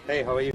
Hey, how are you?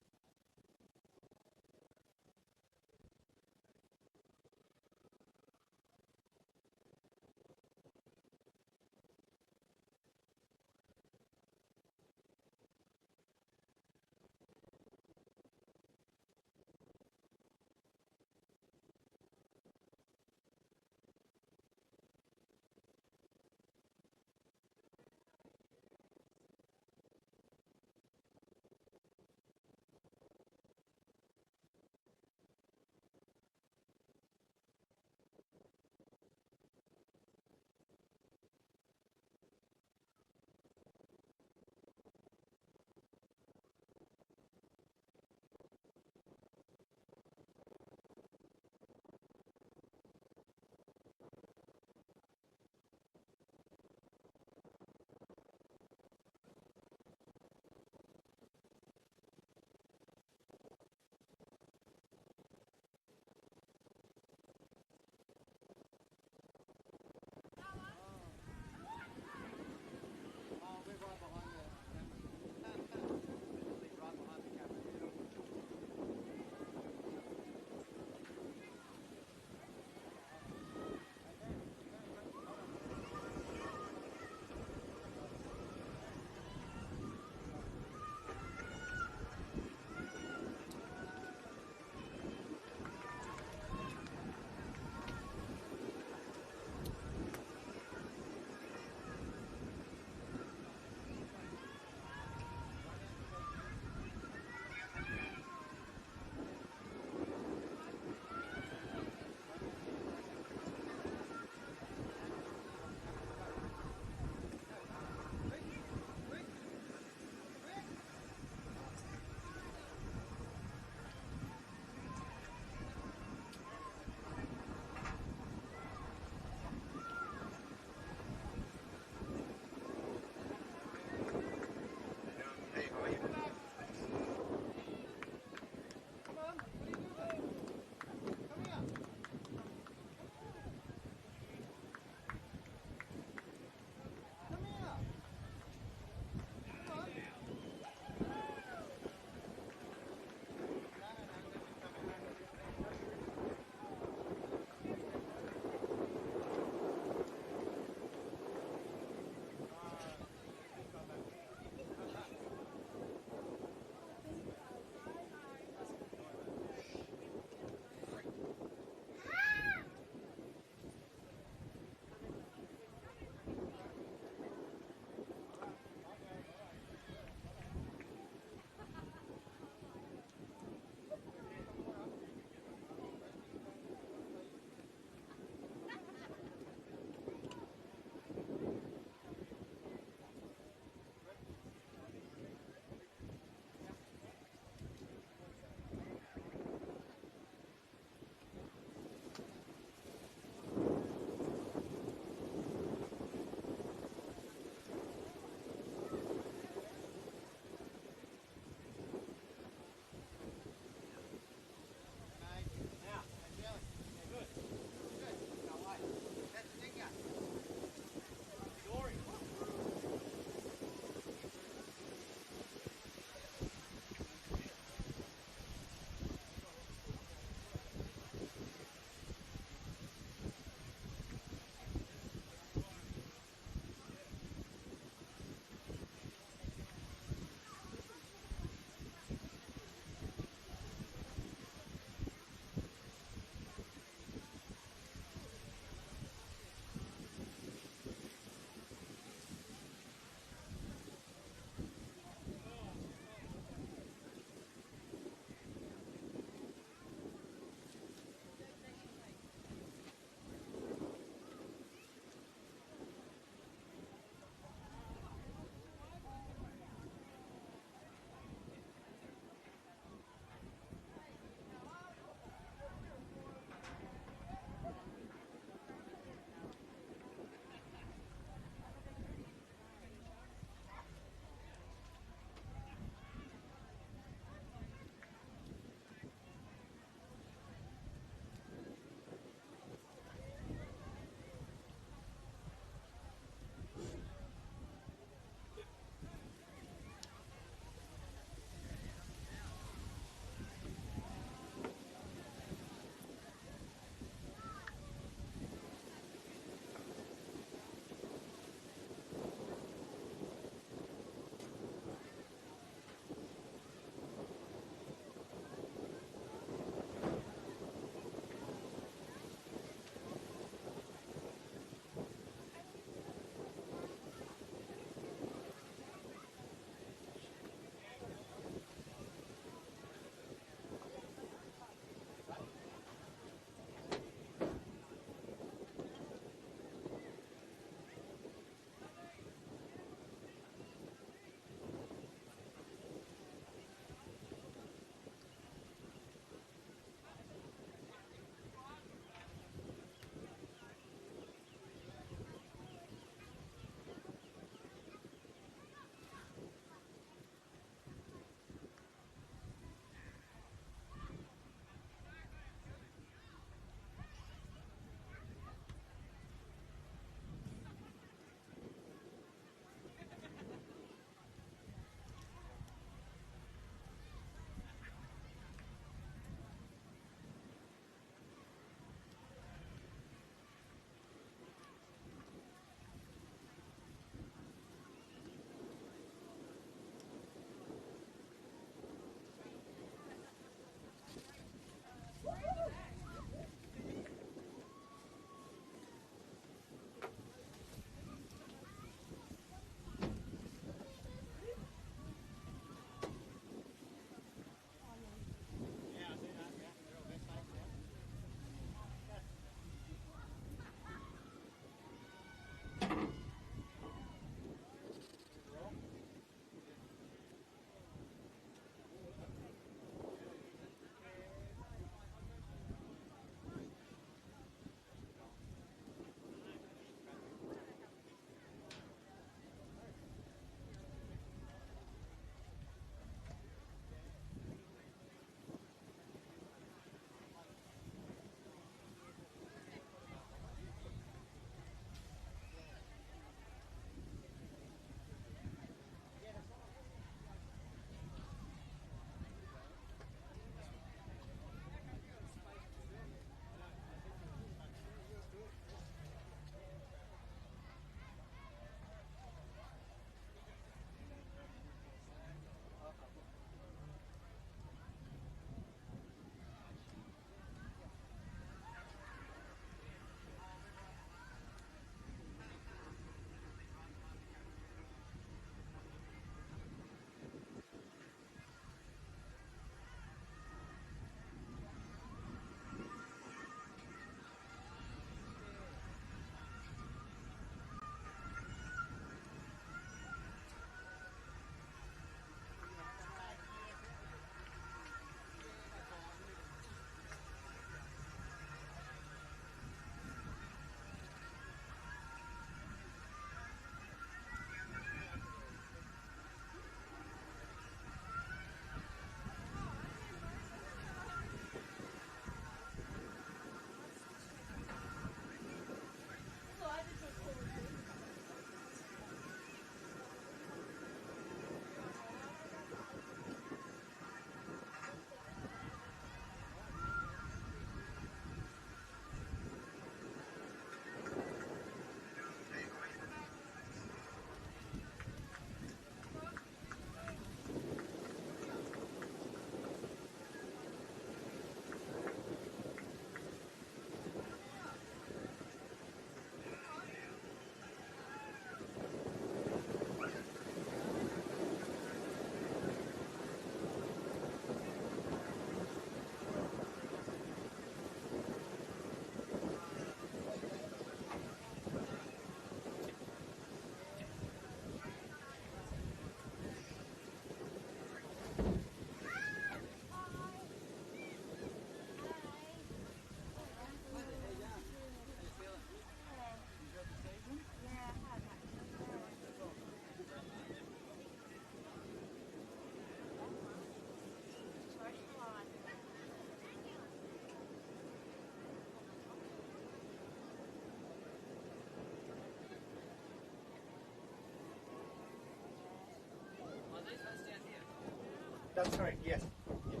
That's correct, yes. Yeah.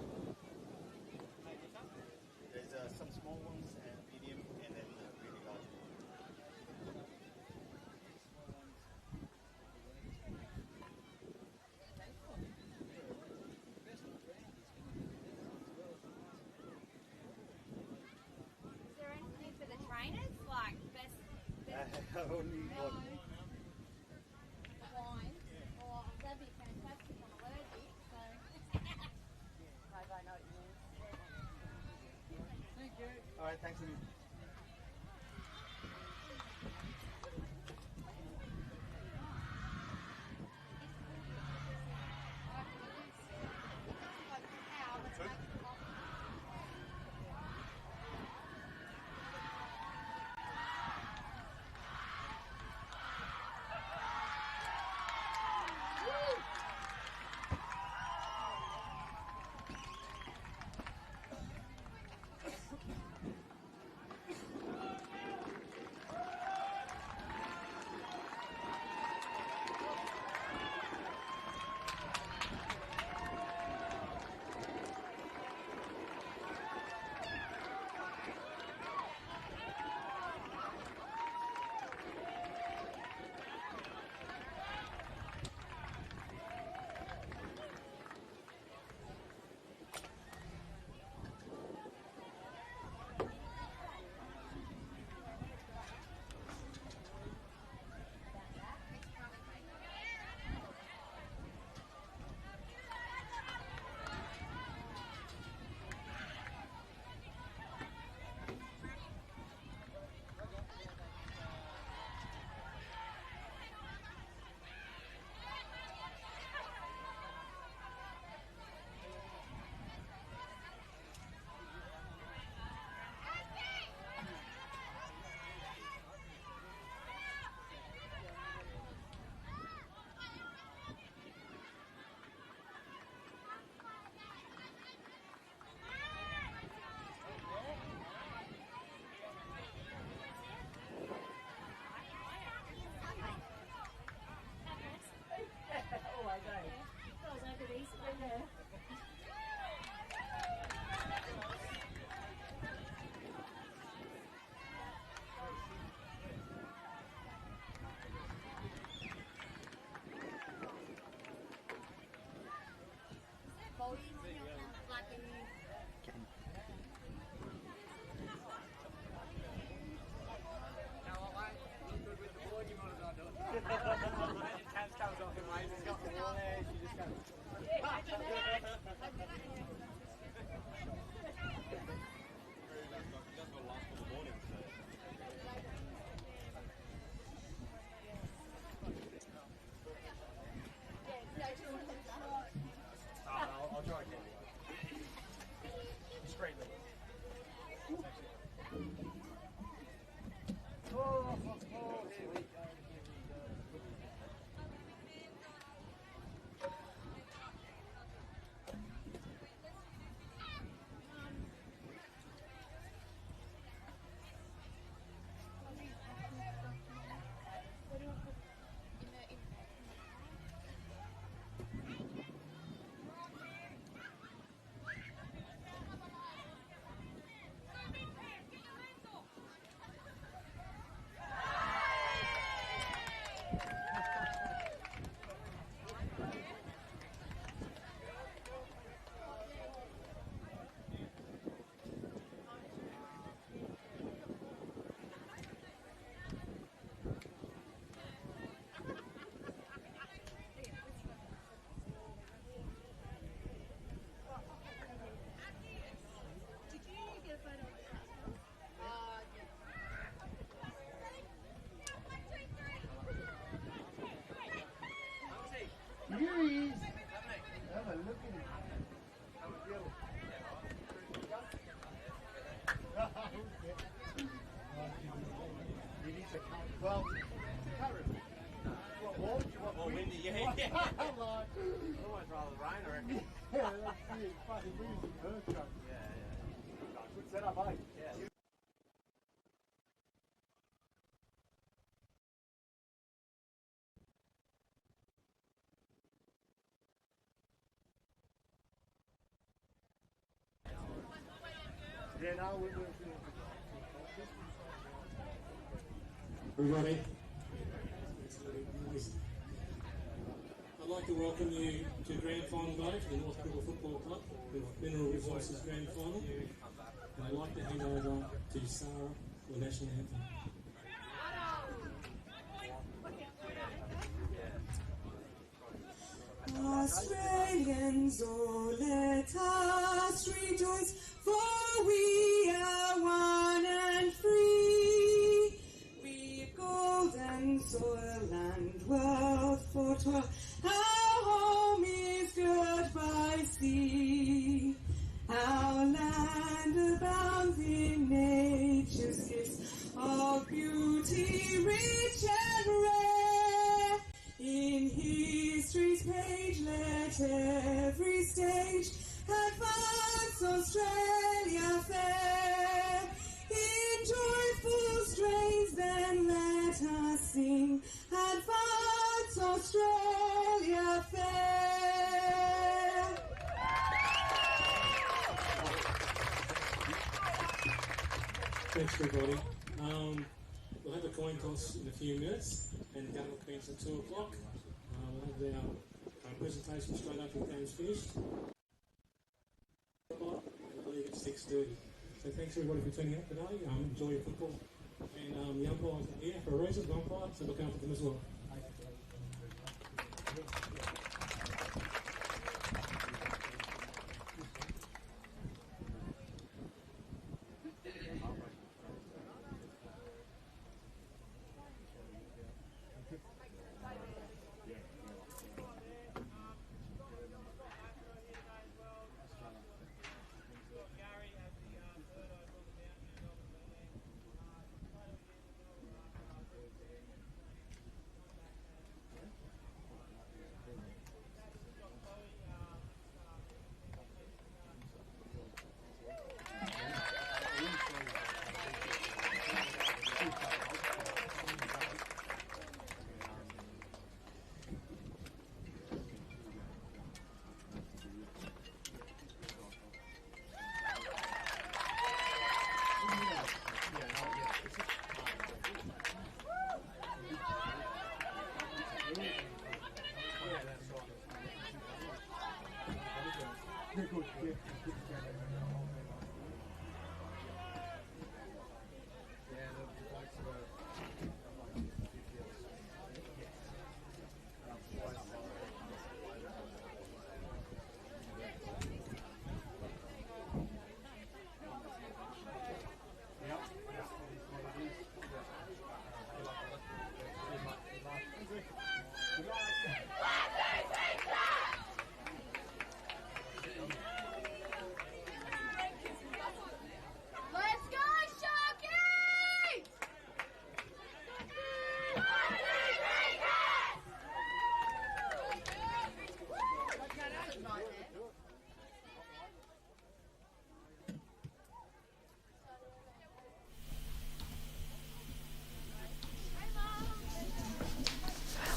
There's some small ones and medium and then really large ones. Is there anything for the trainers? Like best Only one. wine? Or that'd be fantastic. I'm allergic, so maybe I know what you mean. Thank you. All right, thanks a lot. I'll try again. Straight leg. Oh, here we go. Louise, have a look at him. Well, carrot. What, warm? Do you want windy? Yeah. Otherwise rather rain, I reckon. Yeah, that's it. Fucking losing her truck. Yeah. Good setup, eh? Yeah. Everybody, I'd like to welcome you to Grand Final Day for the North Pilbara Football Club, the Mineral Resources Grand Final. And I'd like to hand over to Sarah for the National Anthem. Australians, oh let us rejoice, for we are one and free. We've golden soil and wealth for toil, our home is good by sea. Our land abounds in nature's gifts of beauty rich and rare. In history's page let every stage advance Australia fair. In joyful strains then let us sing, advance Australia fair. Thanks, everybody. We'll have a coin toss in a few minutes, and the gun will commence at 2 o'clock. We'll have our presentation straight after the game's finished. I believe it's 6:30. So thanks everybody for tuning up today. Enjoy your football. And the umpires are here for a reason, the umpire, so look after them as well.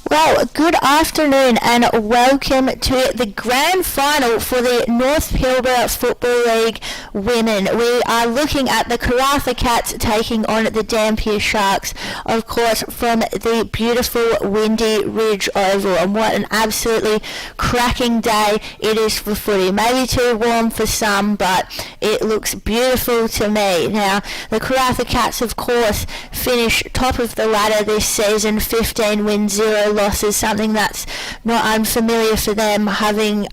Well, good afternoon and welcome to the grand final for the North Pilbara Football League Women. We are looking at the Karratha Cats taking on the Dampier Sharks, of course, from the beautiful Windy Ridge Oval. And what an absolutely cracking day it is for footy. Maybe too warm for some, but it looks beautiful to me. Now, the Karratha Cats, of course, finish top of the ladder this season, 15 wins, 0 losses, something that's not unfamiliar for them, having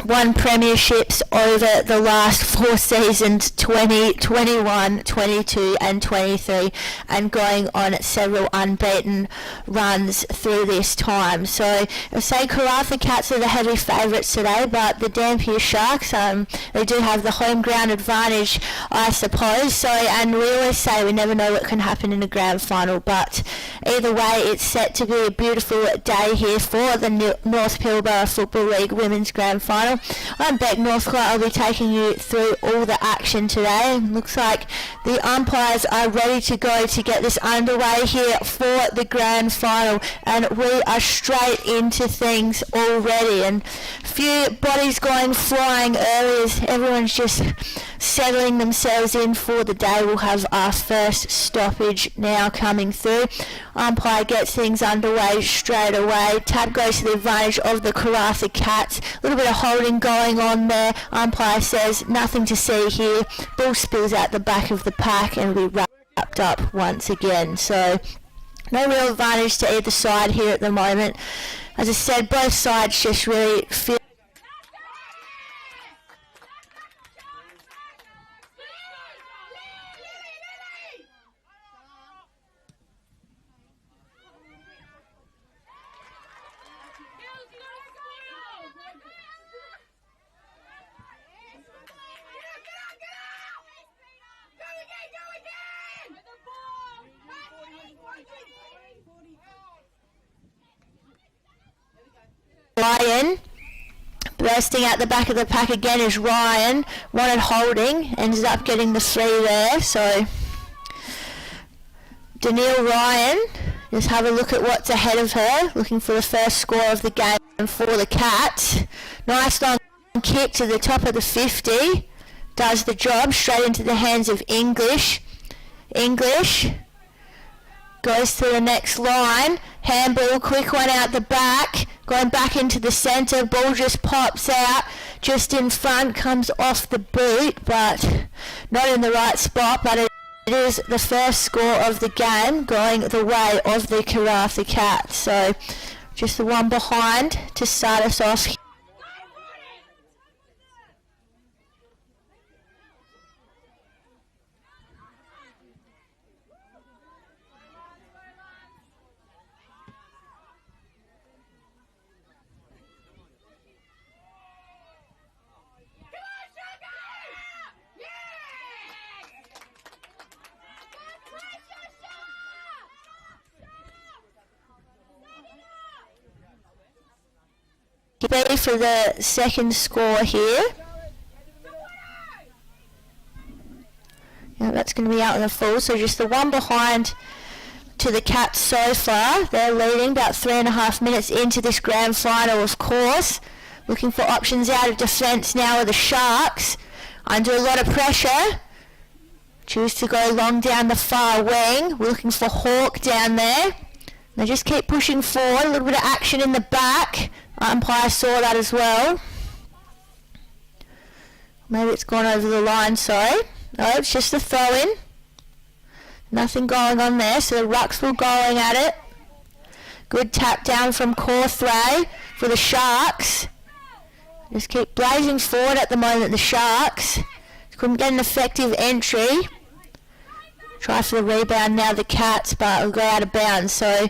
won premierships over the last 4 seasons, 20, 21, 22 and 23, and going on several unbeaten runs through this time. So I'll say Karratha Cats are the heavy favourites today, but the Dampier Sharks, they do have the home ground advantage, I suppose. So, and we always say we never know what can happen in a grand final, but either way it's set to be a beautiful day here for the North Pilbara Football League Women's Grand Final. I'm Beck Northcott. I'll be taking you through all the action today. Looks like the umpires are ready to go to get this underway here for the grand final, and we are straight into things already, and a few bodies going flying early as everyone's just settling themselves in for the day. We'll have our first stoppage now coming through. Umpire gets things underway straight away. Tap goes to the advantage of the Karratha Cats. A little bit of holding going on there. Umpire says nothing to see here. Ball spills out the back of the pack and we wrapped up once again. So no real advantage to either side here at the moment. As I said, both sides just really feel Ryan. Bursting out the back of the pack again is Ryan. Wanted holding, ended up getting the 3 there. So Danielle Ryan, just have a look at what's ahead of her, looking for the first score of the game for the Cats. Nice long kick to the top of the 50. Does the job, straight into the hands of English. English goes to the next line. Handball, quick one out the back. Going back into the centre. Ball just pops out. Just in front. Comes off the boot, but not in the right spot. But it is the first score of the game going the way of the Karratha Cats. So just the one behind to start us off. Ready for the second score here. Yeah, that's going to be out in the full, so just the one behind to the Cats so far. They're leading about 3.5 minutes into this grand final, of course. Looking for options out of defence now are the Sharks. Under a lot of pressure. Choose to go long down the far wing. We're looking for Hawk down there. They just keep pushing forward. A little bit of action in the back. Umpire saw that as well. Maybe it's gone over the line, sorry. No, it's just a throw-in. Nothing going on there, so the Rucks will going at it. Good tap down from Cawthray for the Sharks. Just keep blazing forward at the moment, the Sharks. Couldn't get an effective entry. Try for the rebound now, the Cats, but will go out of bounds. So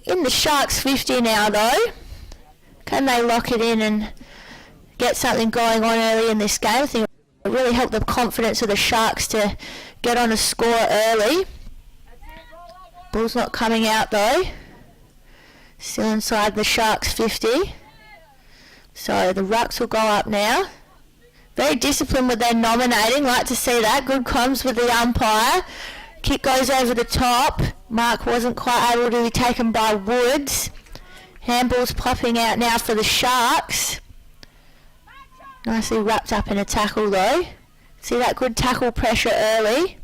in the Sharks 50 now, though. Can they lock it in and get something going on early in this game? I think it really helped the confidence of the Sharks to get on a score early. Ball's not coming out though. Still inside the Sharks 50. So the Rucks will go up now. Very disciplined with their nominating. Like to see that. Good comms with the umpire. Kick goes over the top. Mark wasn't quite able to be taken by Woods. Handball's popping out now for the Sharks. Nicely wrapped up in a tackle though. See that good tackle pressure early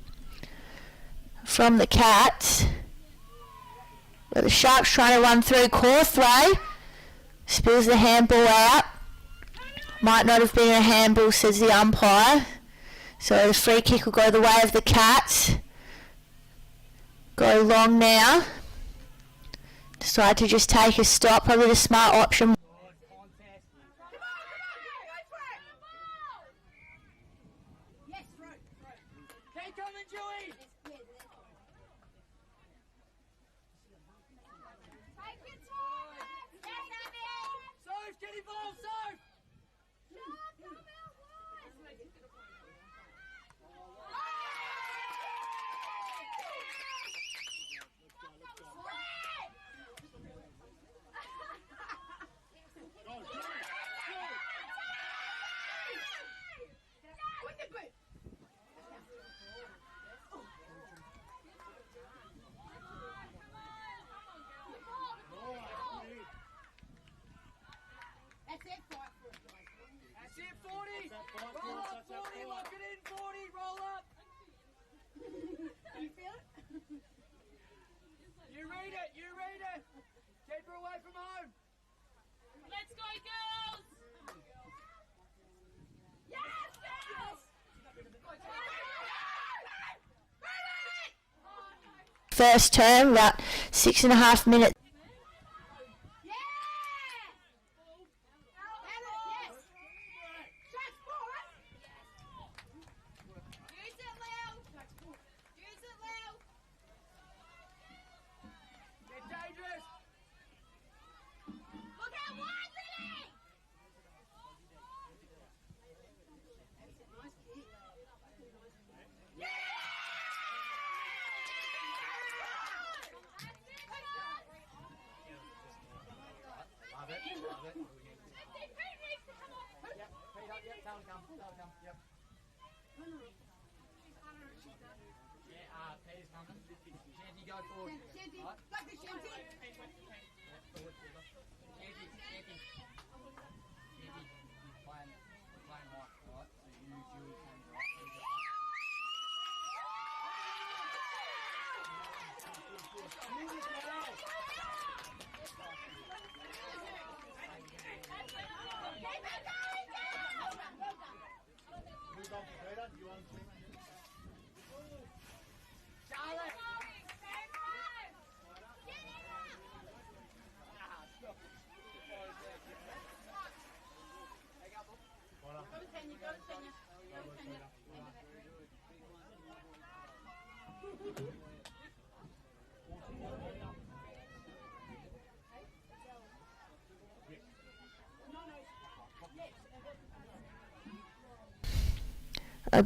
from the Cats. But the Sharks trying to run through. Cawthray spills the handball out. Might not have been a handball, says the umpire. So the free kick will go the way of the Cats. Go long now. Decide to just take a stop. Probably the smart option. from home. Let's go, girls! Yes, girls! First term, about 6.5 minutes.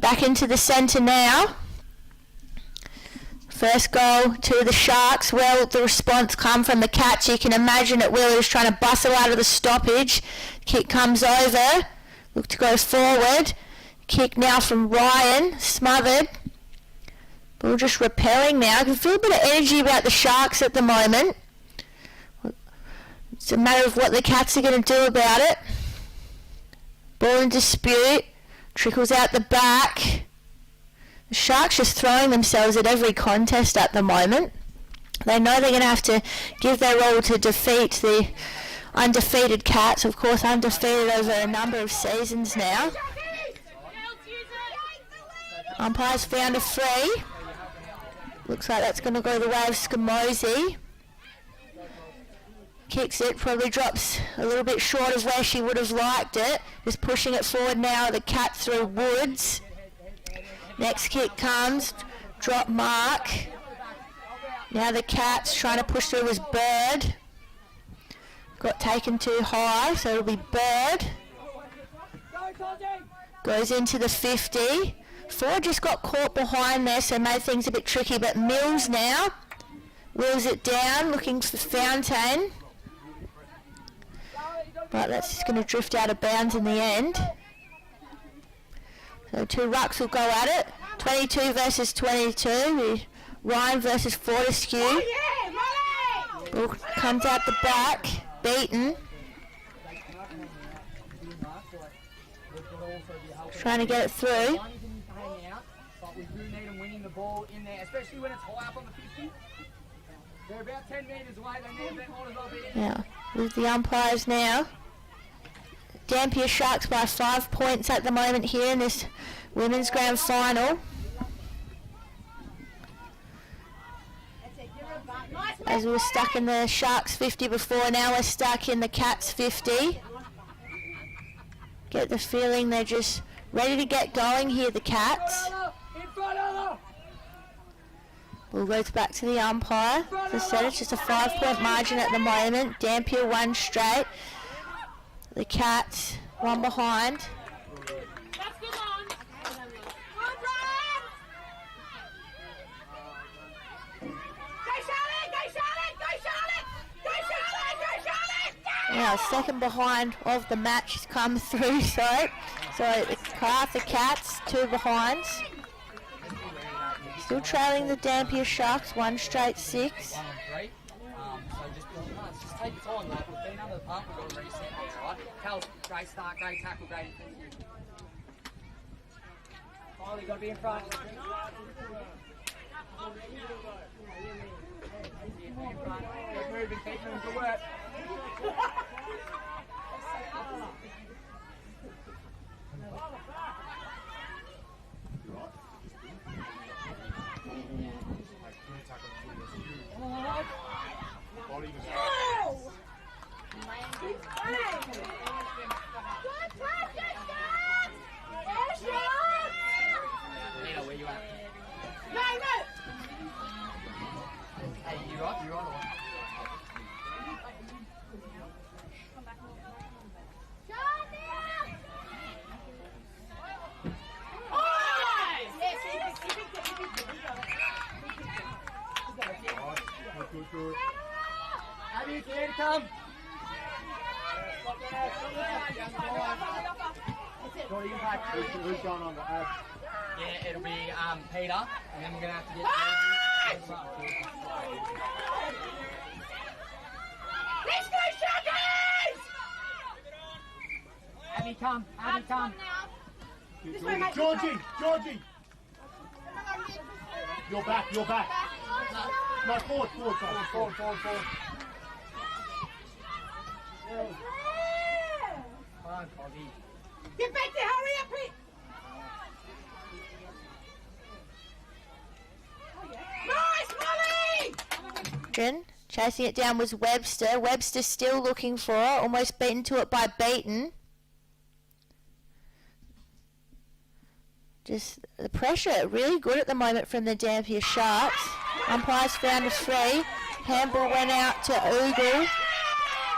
Back into the centre now. First goal to the Sharks. Well, the response come from the Cats. You can imagine it. Will is trying to bustle out of the stoppage. Kick comes over. Look to go forward. Kick now from Ryan. Smothered. We're just repelling now. I can feel a bit of energy about the Sharks at the moment. It's a matter of what the Cats are going to do about it. Ball in dispute. Trickles out the back. The Sharks just throwing themselves at every contest at the moment. They know they're going to have to give their all to defeat the undefeated Cats. Of course, undefeated over a number of seasons now. Umpire's found a free. Looks like that's going to go the way of Skamosi. Kicks it, probably drops a little bit short of where she would have liked it. Just pushing it forward now, the Cat through Woods. Next kick comes, drop mark. Now the Cats trying to push through was Bird. Got taken too high, so it'll be Bird. Goes into the 50. Ford just got caught behind there, so made things a bit tricky, but Mills now wheels it down, looking for Fountain. But that's just going to drift out of bounds in the end. So two rucks will go at it. 22 versus 22. Ryan versus Fortescue. Ball comes out the back. Beaten. Trying to get it through. But we do need them winning the ball in there, especially when it's high up on the 50. They're about 10 metres away. They need that ball as well be in. Yeah, with the umpires now. Dampier Sharks by 5 points at the moment here in this women's grand final. As we were stuck in the Sharks 50 before, now we're stuck in the Cats 50. Get the feeling they're just ready to get going here, the Cats. Ball goes back to the umpire. As I said, it's just a 5-point margin at the moment. Dampier 1 straight. The Cats 1 behind. Now, second behind of the match has come through, so the Cartha Cats 2 behinds. Still trailing the Dampier Sharks 1 straight 6. Just take your time, mate. We've been under the pump, we've got to reset there, right? Cal, great start, great tackle, great defense. Finally got to be in front. Keep moving, good work. right, you're right. Good. Abby, here to come. Who's going on the ad? Yeah, it'll be Peter, and then we're going to have to get... Let's go, Sharkies! Abby, come. Abby, come. Georgie! You're back. No, forward. Come on, Coggy. Get back there, hurry up, Pete! Nice, Molly! Chasing it down was Webster. Webster still looking for it, almost beaten to it by Beaton. Just the pressure really good at the moment from the Dampier Sharks. Umpires found a free. Handball went out to Oogle.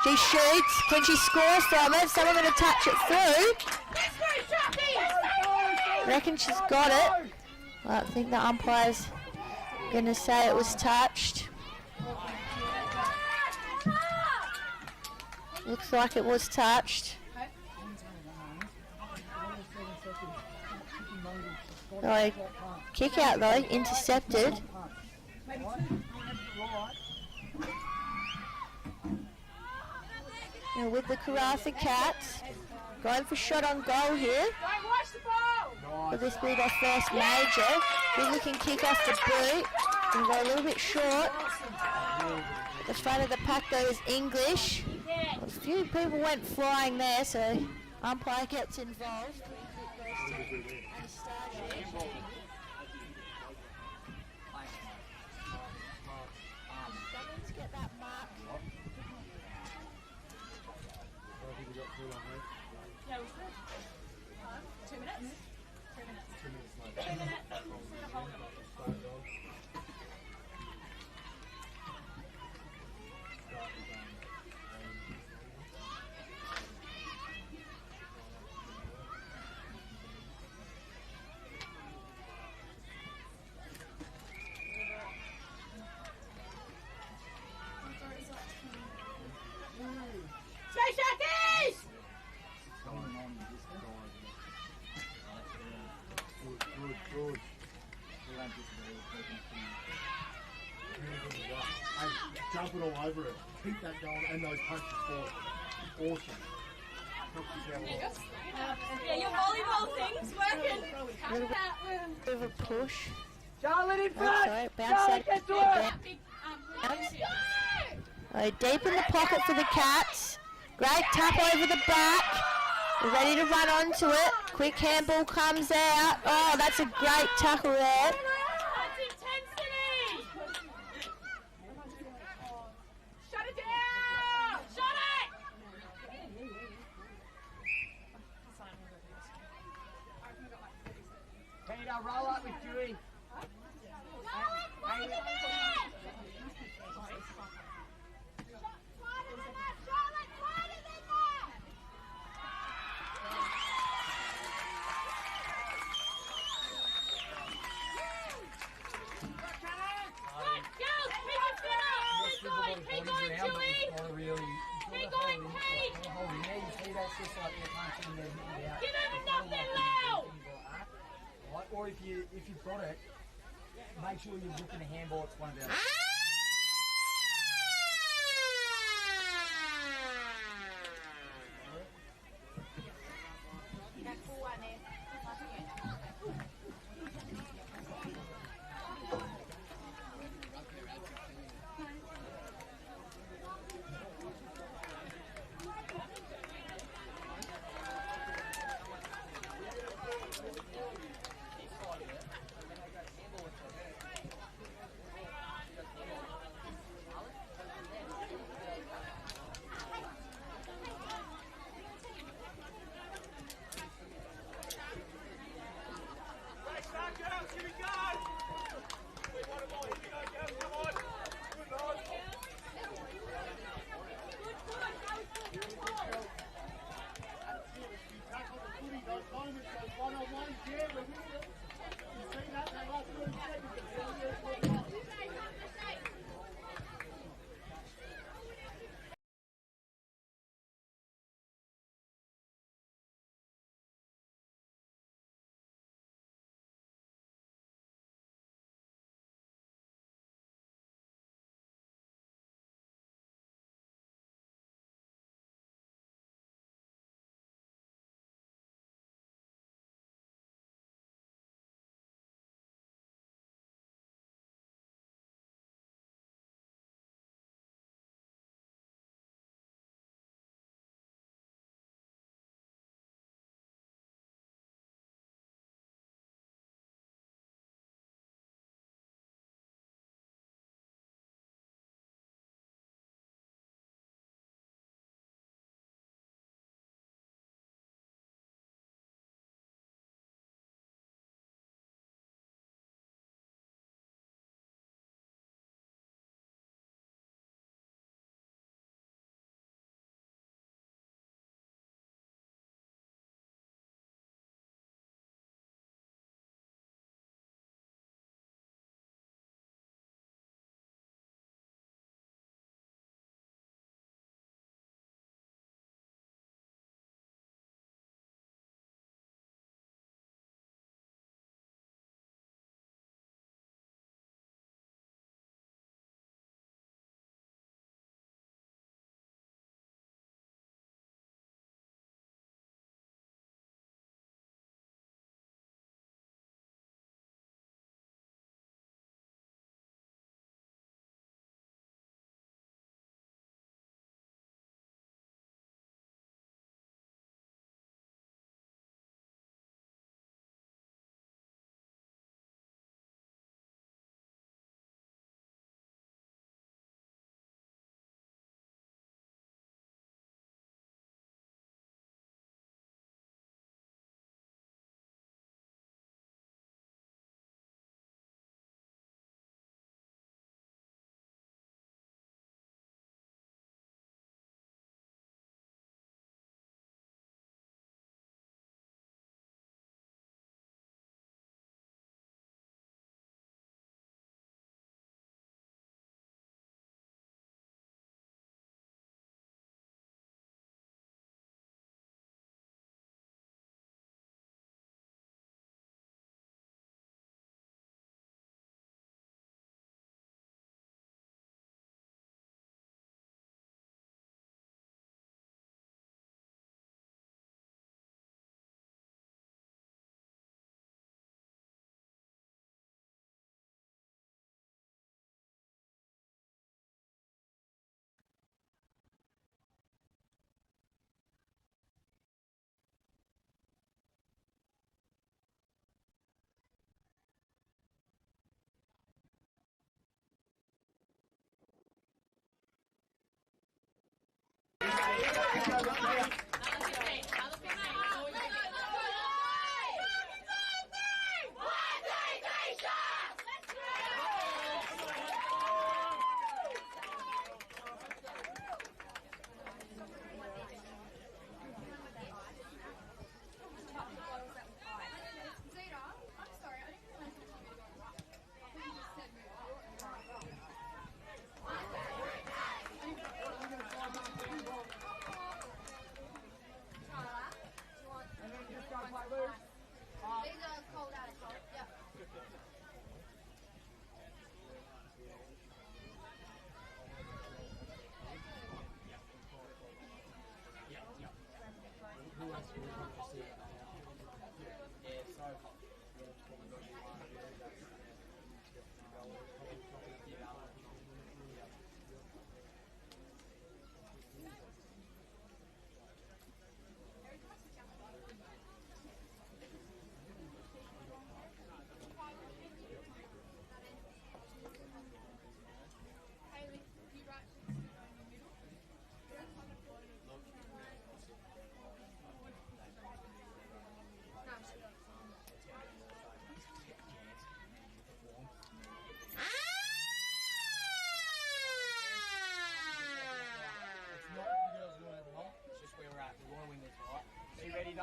She shoots. Can she score from it? Someone going to touch it through. Reckon she's got it. Well, I think the umpire's going to say it was touched. Looks like it was touched. So, kick out though, intercepted. Now with the Karratha Cats, going for shot on goal here. Will this be their first major? Good looking kick off the boot. Gonna go a little bit short. The front of the pack though is English. A few people went flying there, so umpire gets involved. Someone's get that mark. Yeah, we could. 2 minutes? 2 minutes. Good. Hey, jumping all over it. Keep that going and those punches forward. Awesome. Yeah, your volleyball thing's working. Bit of a push. Charlotte in front! Sorry, bounce that. Deep in the pocket for the Cats. Great tap over the back. We're ready to run onto it. Quick handball comes out. Oh, that's a great tackle there. That's intensity! Shut it down! Shut it! Peter, roll up with Dewey. Or if you've got it, make sure you're looking at handball. It's one of them.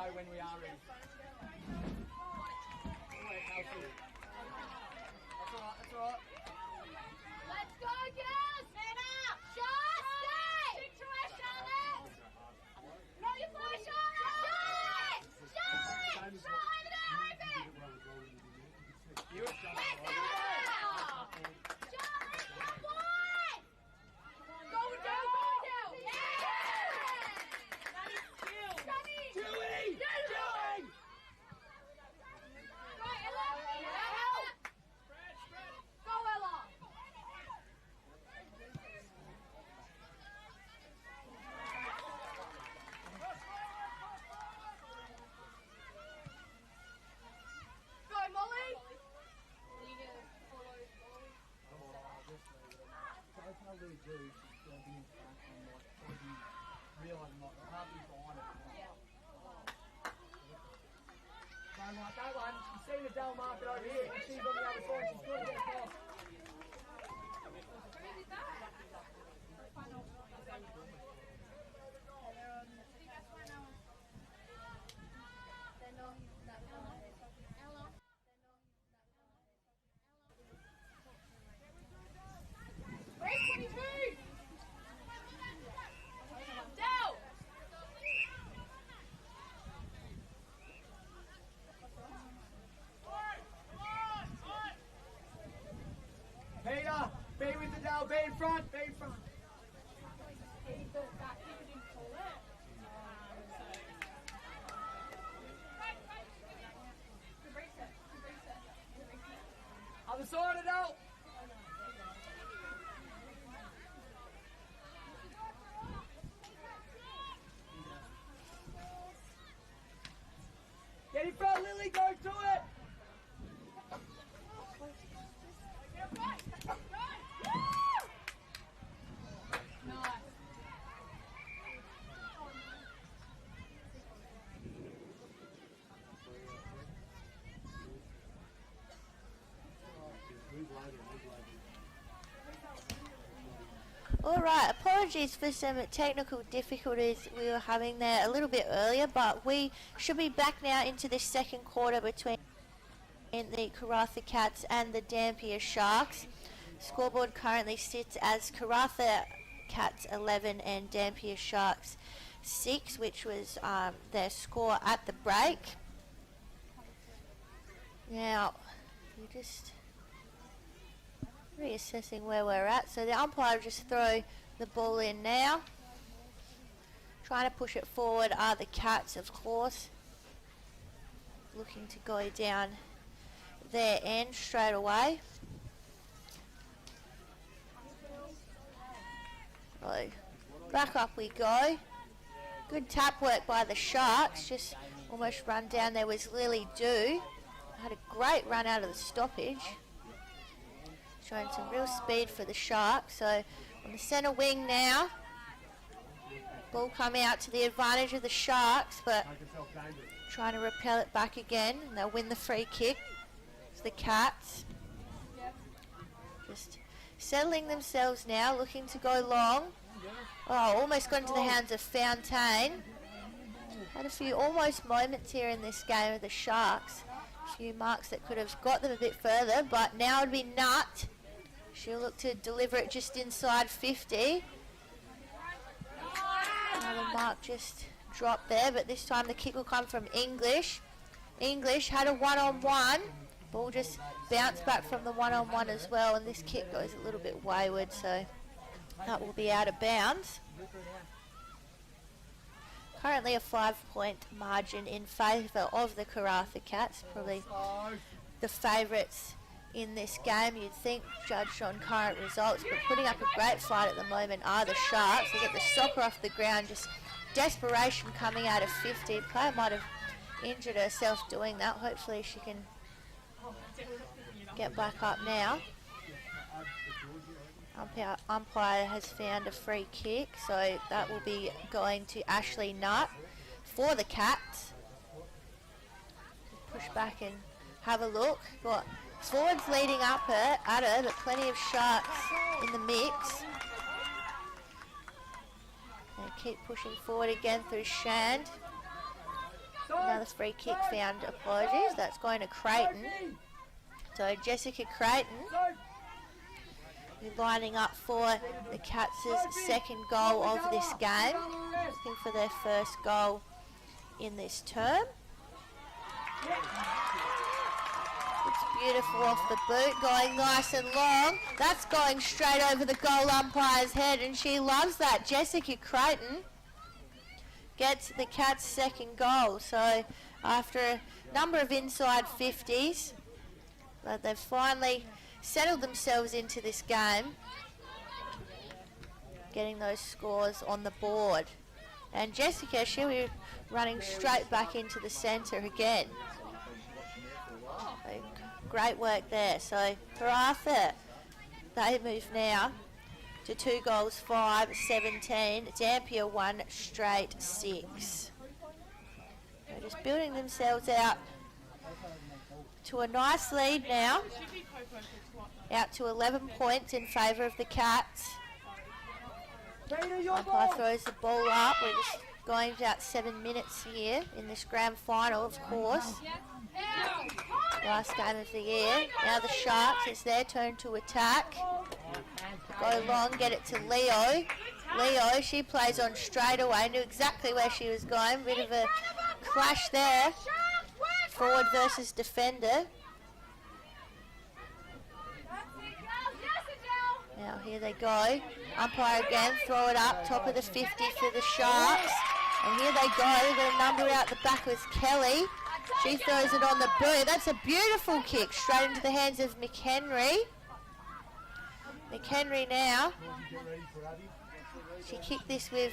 know when we are ready. That's alright, that's alright. Let's go, girls! Man up! Shot! Stay! Stick to her, Charlotte! No, you fly, Charlotte! Charlotte! Charlotte! Charlotte, over there, open! Yes, now! Charlotte, come on! Go, girl, go, girl! Yeah! Sunny! Julie! Julie! Right, Ella! Help! Go, Ella! Go, Molly! So I can't really do, she's going to be in front and like, probably realising like, I can't be behind it. Don't like that one. She's seen the Dell market over here. She's on the other side. She's got to get across. Race 22! Down! Peter, be with the Dell. Be in front. Be in front. Other side of Dell. Get in front, Lily. Go to it. Alright, apologies for some technical difficulties we were having there a little bit earlier, but we should be back now into the second quarter between the Karratha Cats and the Dampier Sharks. Scoreboard currently sits as Karratha Cats 11 and Dampier Sharks 6, which was their score at the break. Now, we're just reassessing where we're at. So the umpire will just throw the ball in now. Trying to push it forward are the Cats, of course. Looking to go down their end straight away. So back up we go. Good tap work by the Sharks. Just almost run down. There was Lily Dew. Had a great run out of the stoppage. Showing some real speed for the Sharks. So on the centre wing now. Ball come out to the advantage of the Sharks, but trying to repel it back again. And they'll win the free kick. It's the Cats. Just settling themselves now, looking to go long. Oh, almost got into the hands of Fontaine. Had a few almost moments here in this game of the Sharks. A few marks that could have got them a bit further, but now it'd be Nut. She'll look to deliver it just inside 50. Another mark just dropped there, but this time the kick will come from English. English had a one-on-one. Ball just bounced back from the one-on-one as well, and this kick goes a little bit wayward, so that will be out of bounds. Currently a 5-point margin in favour of the Karratha Cats, probably the favourites in this game, you'd think, judged on current results, but putting up a great fight at the moment are the Sharks. They get the soccer off the ground, just desperation coming out of 50. Player might have injured herself doing that. Hopefully she can get back up now. Umpire has found a free kick, so that will be going to Ashley Nutt for the Cats. Push back and have a look. Got forwards leading up at her, but plenty of Sharks in the mix. They keep pushing forward again through Shand. Another free kick found, apologies. That's going to Creighton. So Jessica Creighton lining up for the Cats' second goal of this game. Looking for their first goal in this term. It's beautiful off the boot, going nice and long. That's going straight over the goal umpire's head, and she loves that. Jessica Creighton gets the Cats' second goal. So after a number of inside 50s, but they've finally settled themselves into this game, getting those scores on the board. And Jessica, she'll be running straight back into the centre again. So, great work there. So Karratha, they move now to 2 goals 5, 17. Dampier 1 straight 6. They're just building themselves out to a nice lead now. Out to 11 points in favour of the Cats. Umpire throws the ball up. We're just going about 7 minutes here in this grand final, of course. Last game of the year. Now the Sharks, it's their turn to attack. Go long, get it to Leo. Leo, she plays on straight away. Knew exactly where she was going. Bit of a clash there. Forward versus defender. Now here they go. Umpire again, throw it up, top of the 50 for the Sharks. And here they go, they've got a number out the back with Kelly. She throws it on the boot. That's a beautiful kick, straight into the hands of McHenry. McHenry now. She kicked this with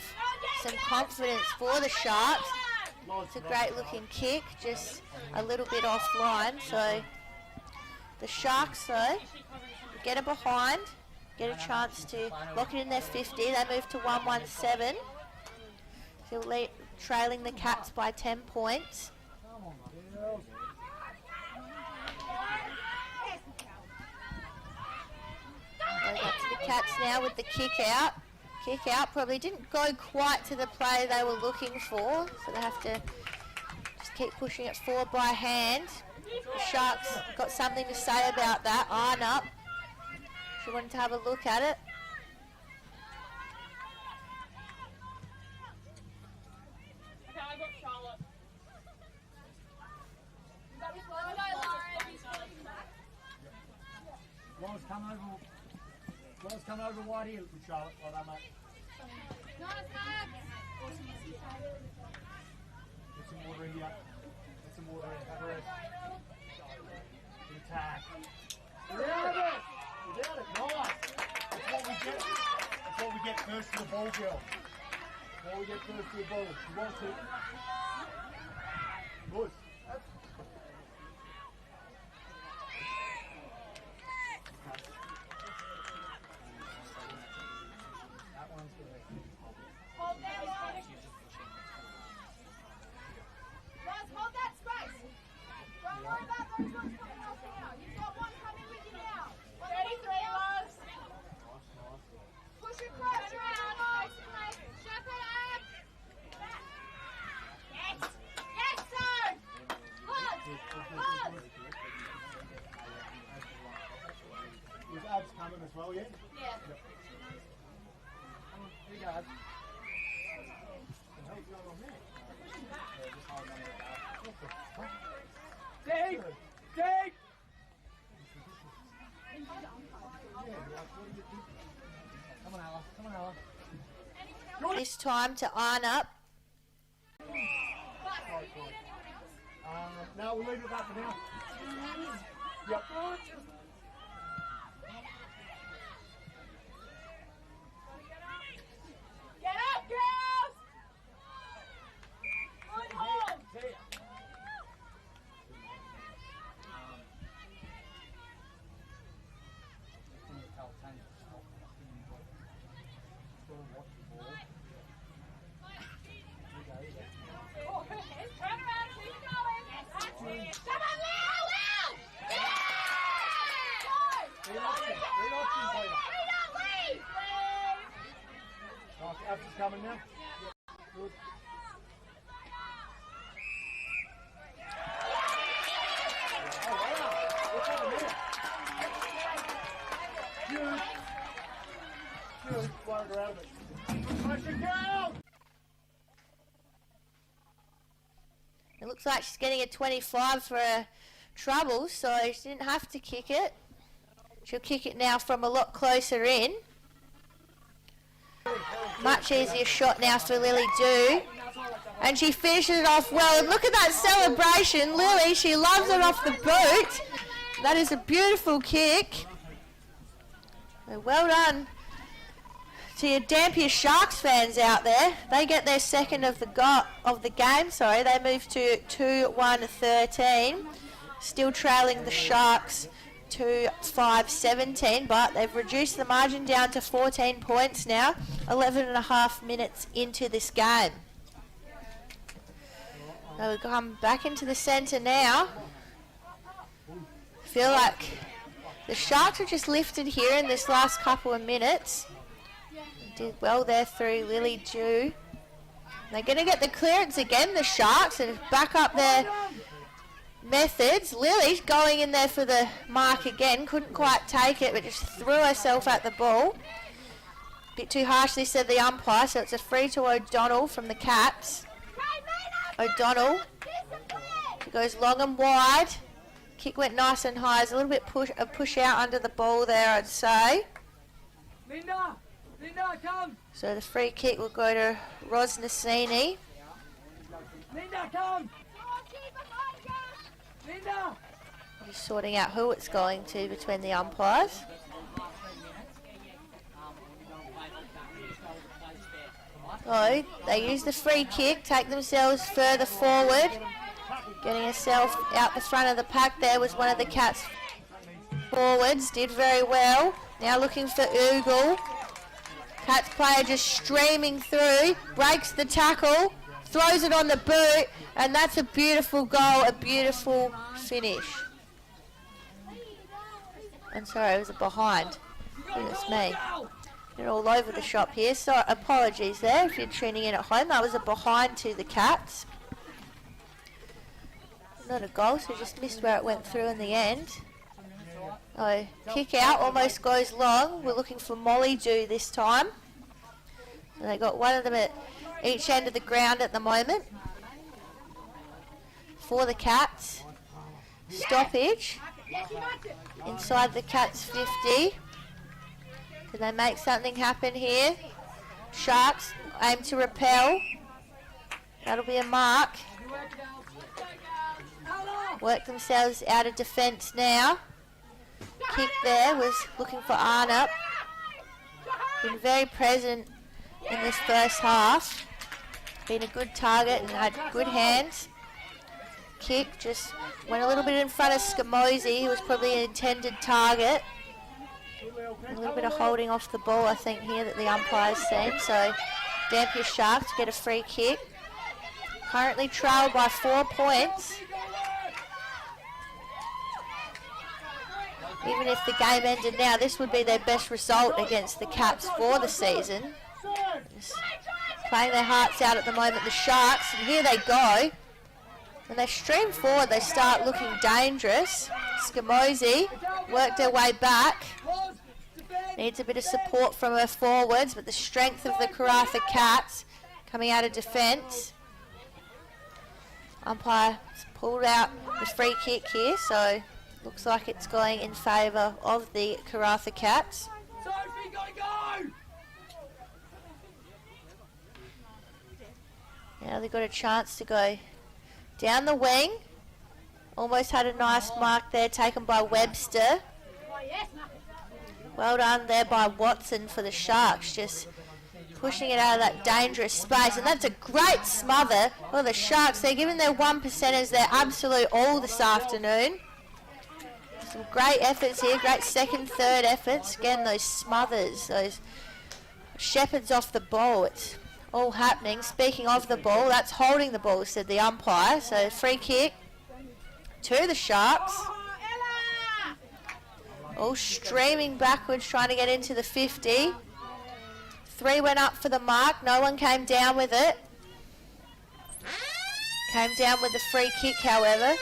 some confidence for the Sharks. It's a great looking kick, just a little bit offline. So the Sharks though, get it behind. Get a chance to lock it in their 50. They move to 117. Still trailing the Cats by 10 points. Goes up to the Cats now with the kick out. Kick out probably didn't go quite to the play they were looking for, so they have to just keep pushing it forward by hand. The Sharks got something to say about that. Arnott. She wanted to have a look at it. Okay, I got Charlotte. Lawrence, come over wide here with Charlotte. Well done, mate. Get some water in here. Get some water in. Have a rest. Good attack. Without it! Without it, nice. That's what we get. That's what we get first to the ball, girl. That's what we get first to the ball. She wants it. Good. That one's good. Hold that line. Guys, hold that space. Don't worry about those ones coming off now. You've got one coming with you now. 33 loves. Push it close. Shut it up. Yes. Yes, sir. Pause. Pause. Is Abs coming as well, yeah? Yeah. Yep. Here you go, Abs. Dig! Dig! Come on, Ella. Come on, Ella. This time to Arnott. No, we'll leave it back for now. Yep. Get up, girls. Good hold. See ya. Oh, her hands. Turn around. Keep going. That's it. Come on, Leo. Leo. Go. Read options, Peter. Leave. Nice, Abs is coming now. Good. Really worried her out of it. Push it, girl! It looks like she's getting a 25 for her trouble, so she didn't have to kick it. She'll kick it now from a lot closer in. Much easier shot now for Lily Dew. And she finishes it off well. And look at that celebration. Lily, she loves it off the boot. That is a beautiful kick. So well done to your Dampier Sharks fans out there. They get their second of the game. Sorry, they move to 2-1-13. Still trailing the Sharks 2-5-17, but they've reduced the margin down to 14 points now, 11.5 minutes into this game. So we come back into the centre now. Feel like the Sharks are just lifted here in this last couple of minutes. Did well there through Lily Dew. They're going to get the clearance again, the Sharks, and back up their methods. Lily's going in there for the mark again. Couldn't quite take it, but just threw herself at the ball. Bit too harshly, said the umpire, so it's a free to O'Donnell from the Cats. O'Donnell. She goes long and wide. Kick went nice and high. There's a little bit a push out under the ball there, I'd say. Linda, come. So the free kick will go to Rosnasini. Linda, come. Linda. Just sorting out who it's going to between the umpires. So they use the free kick, take themselves further forward. Getting herself out the front of the pack there was one of the Cats forwards, did very well. Now looking for Oogle. Cats player just streaming through, breaks the tackle, throws it on the boot, and that's a beautiful goal, a beautiful finish. I'm sorry, it was a behind. Goodness me. They're all over the shop here, so apologies there if you're tuning in at home. That was a behind to the Cats. Not a goal, so just missed where it went through in the end. Oh, kick out, almost goes long. We're looking for Molly Dew this time. So they got one of them at each end of the ground at the moment. For the Cats. Stoppage. Inside the Cats 50. Can they make something happen here? Sharks aim to repel. That'll be a mark. Work themselves out of defence now. Kick there was looking for Arnott. Been very present in this first half. Been a good target and had good hands. Kick just went a little bit in front of Scamosi, who was probably an intended target. A little bit of holding off the ball, I think, here that the umpire's seen. So Dampier Sharks get a free kick. Currently trailed by 4 points. Even if the game ended now, this would be their best result against the Cats for the season. Just playing their hearts out at the moment, the Sharks, and here they go. When they stream forward, they start looking dangerous. Scamosi worked their way back. Needs a bit of support from her forwards, but the strength of the Karratha Cats coming out of defence. Umpire pulled out the free kick here, so looks like it's going in favour of the Karratha Cats. Sophie, gotta go! Now they've got a chance to go down the wing. Almost had a nice mark there taken by Webster. Well done there by Watson for the Sharks, just pushing it out of that dangerous space. And that's a great smother. Well, the Sharks, they're giving their 1%ers their absolute all this afternoon. Some great efforts here, great second, third efforts. Again, those smothers, those shepherds off the ball. It's all happening. Speaking of the ball, that's holding the ball, said the umpire. So free kick to the Sharks. All streaming backwards, trying to get into the 50. 3 went up for the mark. No one came down with it. Came down with the free kick, however.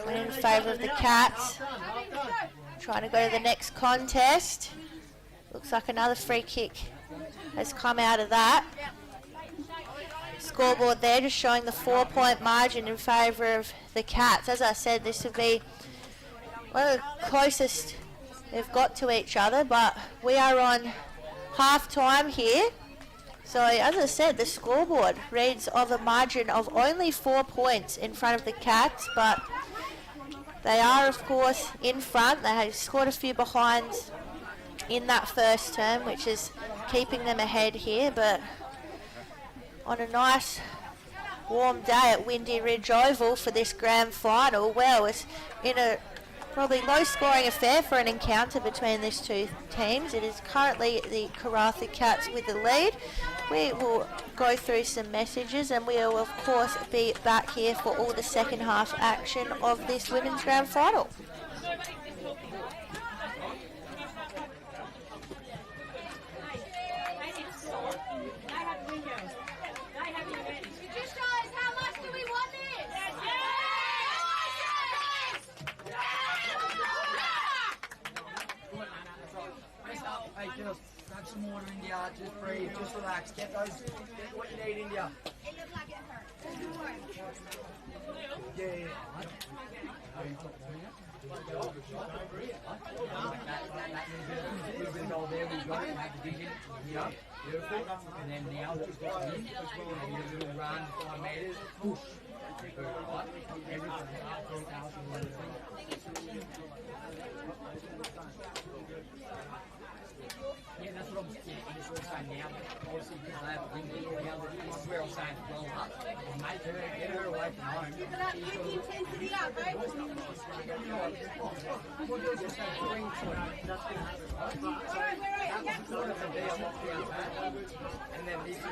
Went in favour of the Cats. trying to go to the next contest. Looks like another free kick has come out of that. Scoreboard there just showing the 4-point margin in favour of the Cats. As I said, this will be one of the closest they've got to each other, but we are on half time here. So as I said, the scoreboard reads of a margin of only 4 points in front of the Cats, but they are of course in front. They have scored a few behinds in that first term, which is keeping them ahead here, but on a nice warm day at Windy Ridge Oval for this grand final, well, it's in a probably low-scoring affair for an encounter between these two teams. It is currently the Karratha Cats with the lead. We will go through some messages and we will of course be back here for all the second half action of this women's grand final. Hey, girls, grab some water, India. Just breathe, just relax. Get what you need, India. It looks like it hurts. Yeah. A little bit of goal there. We've got it. Make the digging. Yeah. Beautiful. And then now just got in. Maybe a little run, 5 metres. Push. Right. Everything. Yeah, that's what I'm saying. It's all saying now. Obviously, because they have a wing now, that's where I'm saying blow up. Make her, get her away from home. Keep it up, keep the intensity up, right? What does it say? Bring to it. That's going to happen, right? That was sort of a deal lockdown, and then this is,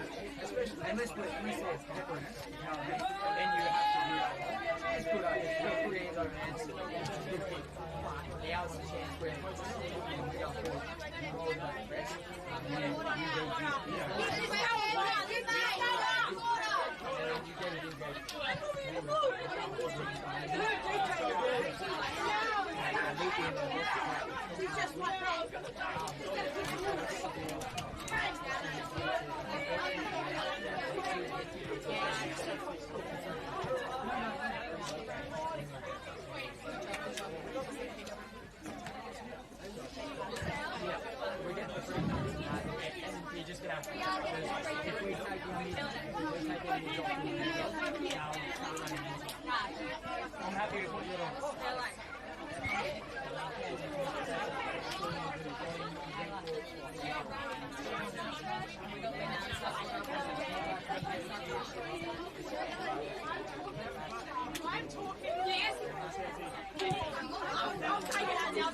especially, unless it's pepper in it, you know what I mean? And then you have to do that. It's good, put your hands over hands. It's a good thing. Now it's a chance where we go forward. You're just going to have to, if we take I'm happy to put you on. I'm talking. Yes. I'll take it out now.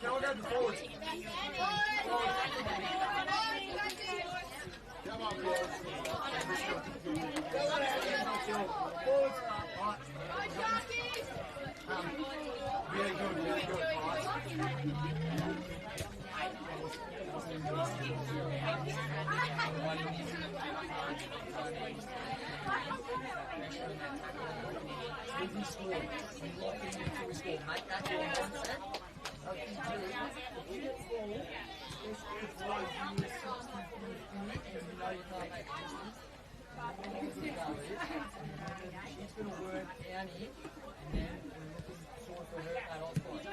Go down to forward. Come on, boys. Forward. Really good, really good. Every score, we lock in until we score. Make that your mindset. If you get full, it's like you 60, 50, and you know you can't make a distance. She's going to work down here, and then we're looking sort for her at all points.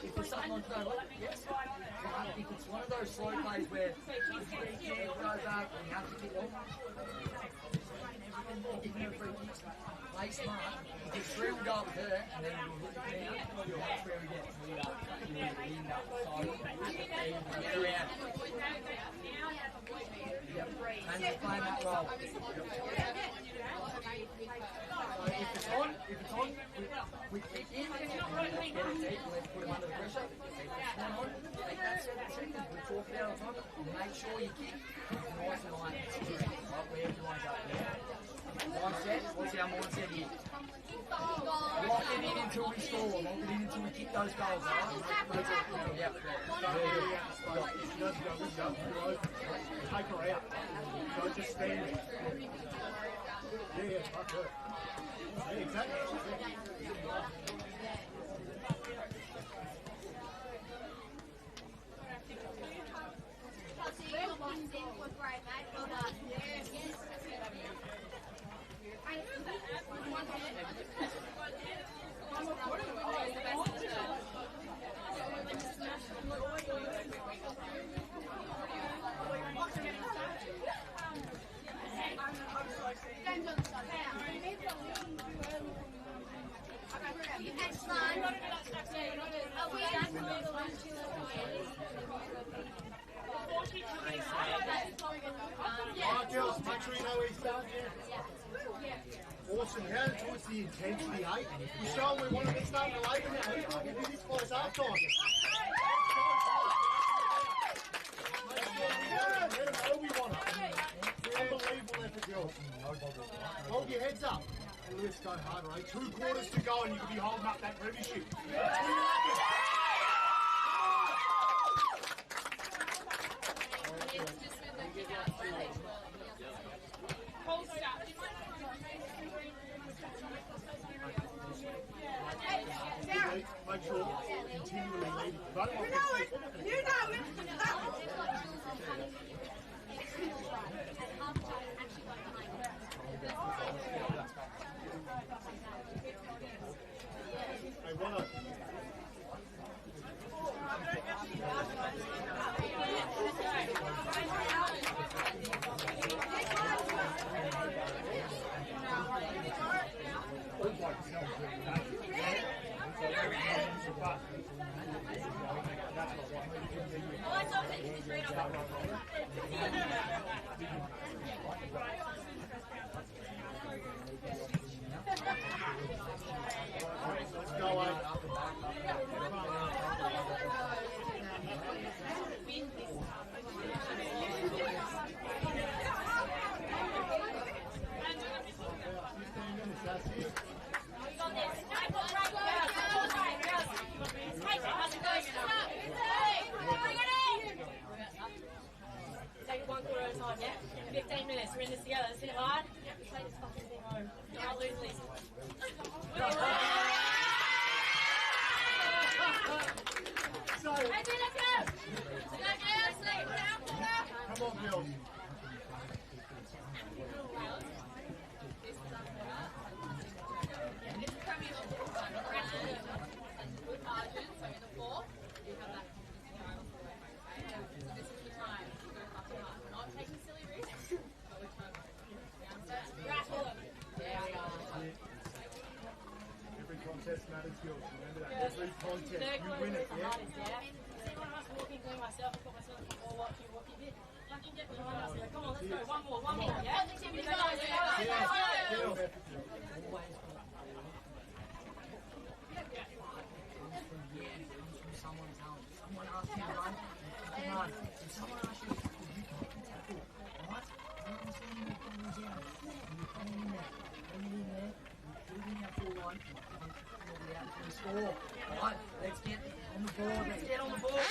If there's something on go, yes. If it's one of those slow plays where the chair goes up and you have to kick off, giving her free kicks, play smart. If three will go up with her, and then we'll hit the down, that's where we get lead up. You need to lead up. So, get around. Yep. And we're playing that role. So if it's on, we kick in, and let's get it deep, let's put them under the pressure. If it's not on, take that 7 seconds, we talk it out on top, make sure you kick nice and light and straight, right where everyone's up there. Mindset, what's our mindset here? Lock it in until we score, lock it in until we kick those goals, right? Yep. Take her out. Don't just stand there. Yeah, that's it. Yeah, exactly. Chelsea, your boxing was great, mate. Well done. Yes. Next line. Are we Alright, girls, make sure you know where you start. Yeah. Awesome. How towards the intensity, hey? We show them we want to start to labour now. We can do this close half time. Let them know we want it. Unbelievable effort, girls. Hold your heads up. And let's go harder, eh? 2 quarters to go and you can be holding up that premiership. Make sure continually lead. You know it. You know it. Hey, Ronald. Let's go, eh? Take it 1 quarter at a time, yeah? 15 minutes, we're in this together. Let's hit it hard. Take this fucking thing home. Don't lose this. Let's go. Come on, girls. Every contest matters, girls. Remember that. Every contest, you win it, yeah? See one of us walking, doing myself, I've got myself before walking bit. I can get behind us there. Come on, let's go. One more, yeah? Someone asks you to run, come on. If someone asks you, you can tackle, alright? You can see you coming down, and you're coming in there. When you're in there, you're building that full line, and you'll be out for the score. Alright, let's get on the board, let's get on the board.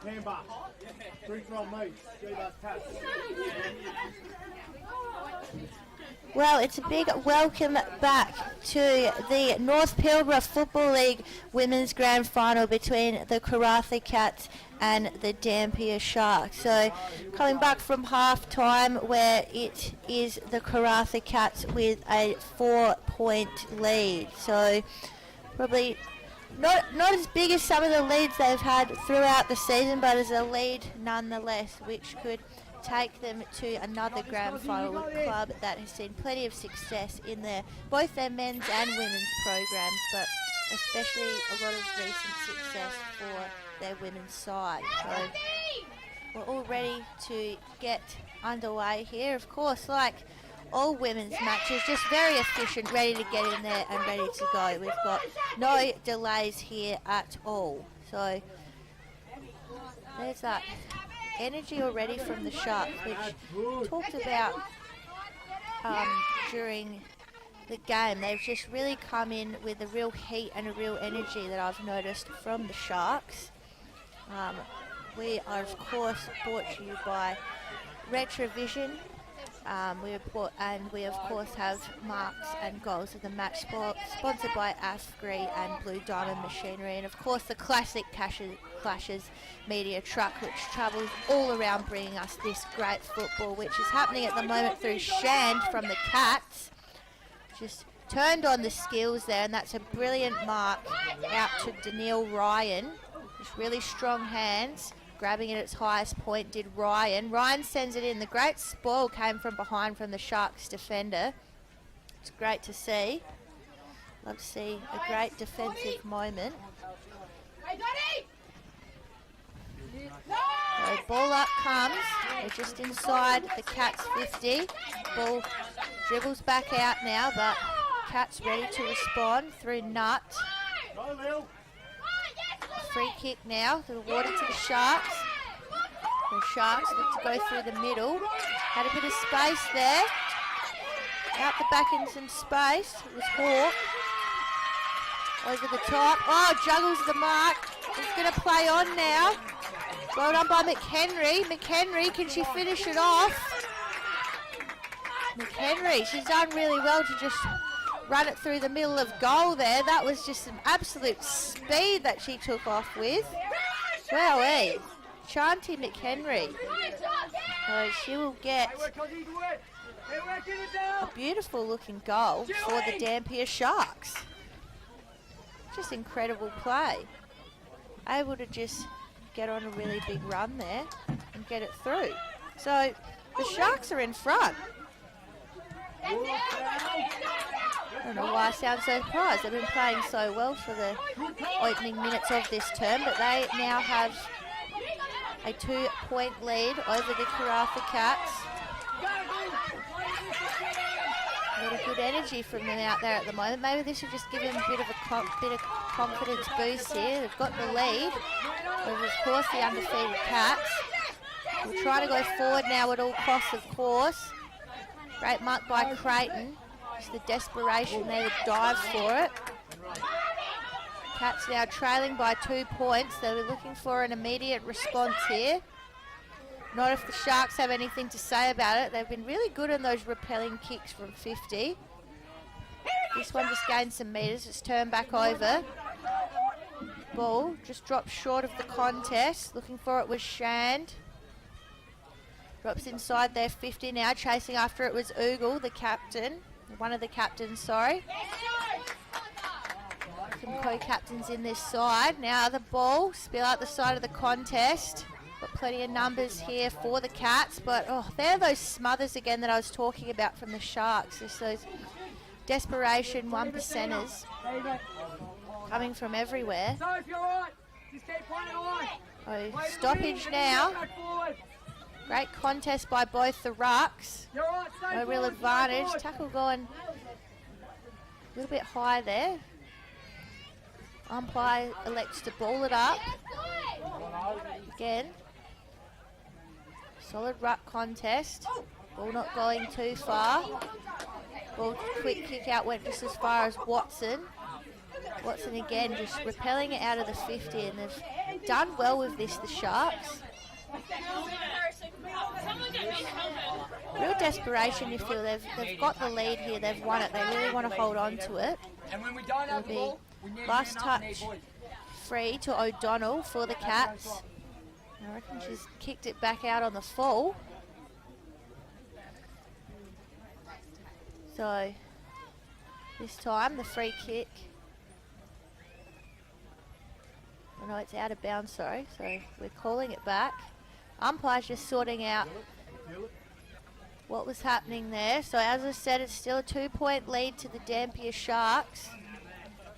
Canberra. 3-12 meets. G-Bus pass. Well, it's a big welcome back to the North Pilbara Football League Women's Grand Final between the Karratha Cats and the Dampier Sharks. So coming back from half-time where it is the Karratha Cats with a 4-point lead. So probably Not as big as some of the leads they've had throughout the season, but as a lead nonetheless, which could take them to another grand final club that has seen plenty of success in both their men's and women's programs, but especially a lot of recent success for their women's side. So we're all ready to get underway here. Of course, like all women's matches, just very efficient, ready to get in there and ready to go. We've got no delays here at all. So there's that energy already from the Sharks, which talked about during the game. They've just really come in with a real heat and a real energy that I've noticed from the Sharks. We are, of course, brought to you by Retrovision. We of course have marks and goals of the match sponsored by Asprey and Blue Diamond Machinery, and of course the classic Clashes media truck, which travels all around bringing us this great football, which is happening at the moment through Shand from the Cats. Just turned on the skills there, and that's a brilliant mark out to Danielle Ryan. Just really strong hands. Grabbing it at its highest point did Ryan. Ryan sends it in. The great spoil came from behind from the Sharks defender. It's great to see. Love to see a great defensive moment. So ball up comes. They're just inside the Cats 50. Ball dribbles back out now, but Cats ready to respond through Nut. Free kick now, awarded to the Sharks. The Sharks look to go through the middle. Had a bit of space there. Out the back in some space. It was Hawk. Over the top. Oh, juggles the mark. It's going to play on now. Well done by McHenry. McHenry, can she finish it off? McHenry, she's done really well to just run it through the middle of goal there. That was just some absolute speed that she took off with. Wowee. Chanty McHenry. So she will get a beautiful looking goal for the Dampier Sharks. Just incredible play. Able to just get on a really big run there and get it through. So the Sharks are in front. I don't know why I sound so surprised. They've been playing so well for the opening minutes of this term, but they now have a 2-point lead over the Karratha Cats. A lot of good energy from them out there at the moment. Maybe this will just give them a bit of confidence boost here. They've got the lead over, of course, the undefeated Cats. We'll try to go forward now at all costs, of course. Great mark by Creighton. Just the desperation there to dive for it. Cats now trailing by 2 points. They were looking for an immediate response here. Not if the Sharks have anything to say about it. They've been really good on those repelling kicks from 50. This one just gained some metres. It's turned back over. Ball just dropped short of the contest. Looking for it was Shand. Drops inside their 50 now. Chasing after it was Oogle, the captain. One of the captains, sorry. Some co-captains in this side. Now the ball, spill out the side of the contest. Got plenty of numbers here for the Cats, but they're those smothers again that I was talking about from the Sharks. Just those desperation 1%ers coming from everywhere. Oh, stoppage now. Great contest by both the rucks. No real advantage. Tackle going a little bit high there. Umpire elects to ball it up. Again. Solid ruck contest. Ball not going too far. Ball quick kick out went just as far as Watson. Watson again just repelling it out of the 50, and they've done well with this, the Sharks. Real desperation, you feel. They've got the lead here, they've won it, they really want to hold on to it. It'll be last touch free to O'Donnell for the Cats. I reckon she's kicked it back out on the full. So this time the free kick no, it's out of bounds, sorry. So we're calling it back. Umpire's just sorting out what was happening there. So as I said, it's still a 2-point lead to the Dampier Sharks.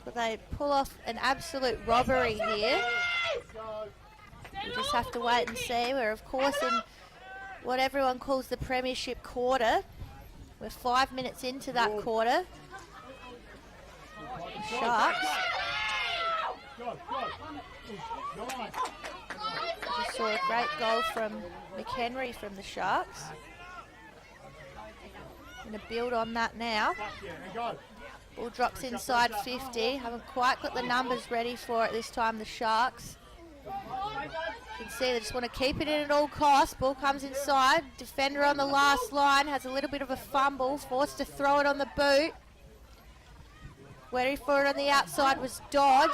But they pull off an absolute robbery here. We just have to wait and see. We're, of course, in what everyone calls the Premiership quarter. We're 5 minutes into that quarter. Sharks. Just saw a great goal from McHenry from the Sharks. Going to build on that now. Ball drops inside 50. Haven't quite got the numbers ready for it this time, the Sharks. You can see they just want to keep it in at all costs. Ball comes inside. Defender on the last line has a little bit of a fumble. Forced to throw it on the boot. Waiting for it on the outside was Dodd.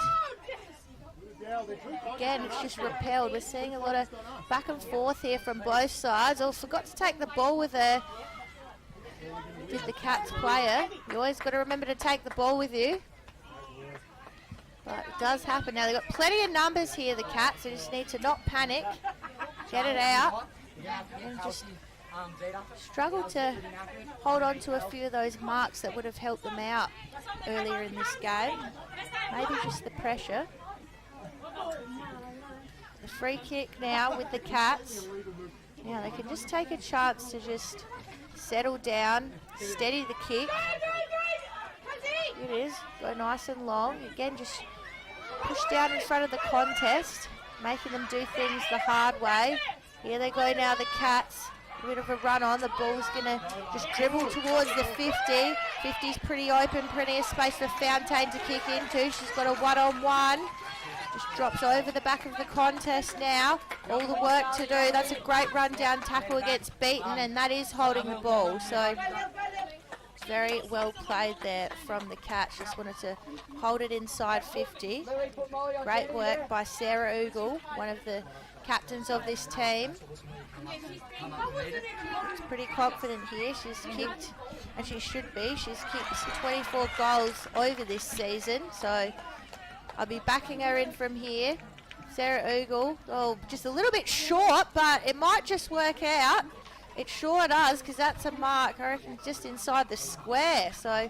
Again, it's just repelled. We're seeing a lot of back and forth here from both sides. Oh, forgot to take the ball with her. Did the Cats player. You always got to remember to take the ball with you. But it does happen now. They've got plenty of numbers here, the Cats. They just need to not panic. Get it out. And just struggle to hold on to a few of those marks that would have helped them out earlier in this game. Maybe just the pressure. The free kick now with the Cats. Now they can just take a chance to just settle down, steady the kick. It is, go nice and long. Again, just push down in front of the contest, making them do things the hard way. Here they go now, the Cats. A bit of a run on. The ball's going to just dribble towards the 50. 50's pretty open, plenty of space for Fountain to kick into. She's got a one-on-one. Just drops over the back of the contest now. All the work to do. That's a great run-down tackle against Beaton, and that is holding the ball. So very well played there from the Cats. Just wanted to hold it inside 50. Great work by Sarah Oogle, one of the captains of this team. She's pretty confident here. She's kicked, and she should be, she's kicked 24 goals over this season. So I'll be backing her in from here. Sarah Oogle, oh, just a little bit short, but it might just work out. It sure does, because that's a mark, I reckon, just inside the square. So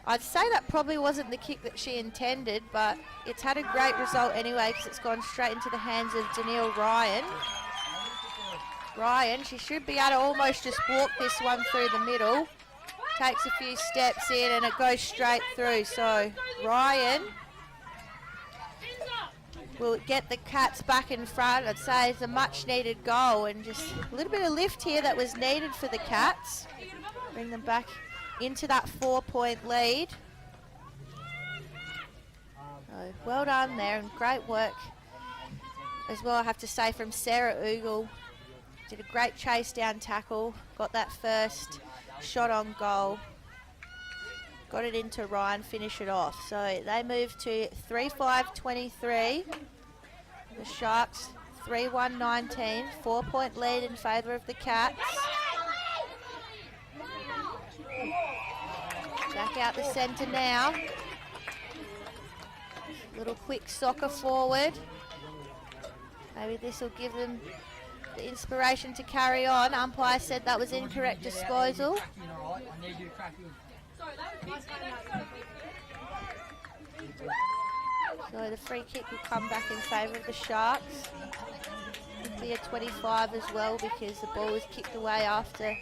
I'd say that probably wasn't the kick that she intended, but it's had a great result anyway, because it's gone straight into the hands of Danielle Ryan. Ryan, she should be able to almost just walk this one through the middle. Takes a few steps in and it goes straight through. So Ryan will get the Cats back in front. I'd say it's a much needed goal, and just a little bit of lift here that was needed for the Cats. Bring them back into that 4-point lead. So well done there, and great work as well, I have to say, from Sarah Oogle. Did a great chase down tackle, got that first shot on goal. Got it into Ryan, finish it off. So they move to 3-5-23. The Sharks 3-1-19. 4-point lead in favour of the Cats. Back out the centre now. Little quick soccer forward. Maybe this will give them the inspiration to carry on. Umpire said that was incorrect disposal. So the free kick will come back in favour of the Sharks. It'll be a 25 as well, because the ball was kicked away after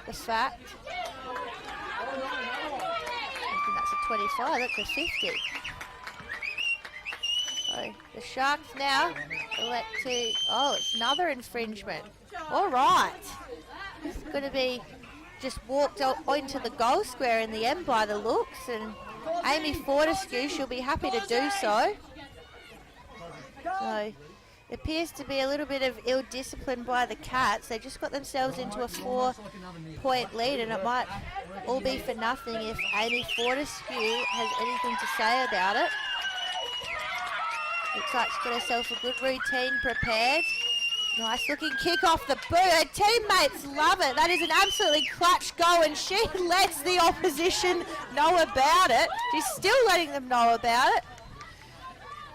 the fact. I think that's a 25, that's a 50. So the Sharks now elect to, oh, it's another infringement. All right. It's going to be just walked into the goal square in the end by the looks, and Amy Fortescue, she'll be happy to do so. So it appears to be a little bit of ill discipline by the Cats. They just got themselves into a 4-point lead, and it might all be for nothing if Amy Fortescue has anything to say about it. Looks like she's got herself a good routine prepared. Nice looking kick off the boot. Her teammates love it. That is an absolutely clutch goal, and she lets the opposition know about it. She's still letting them know about it.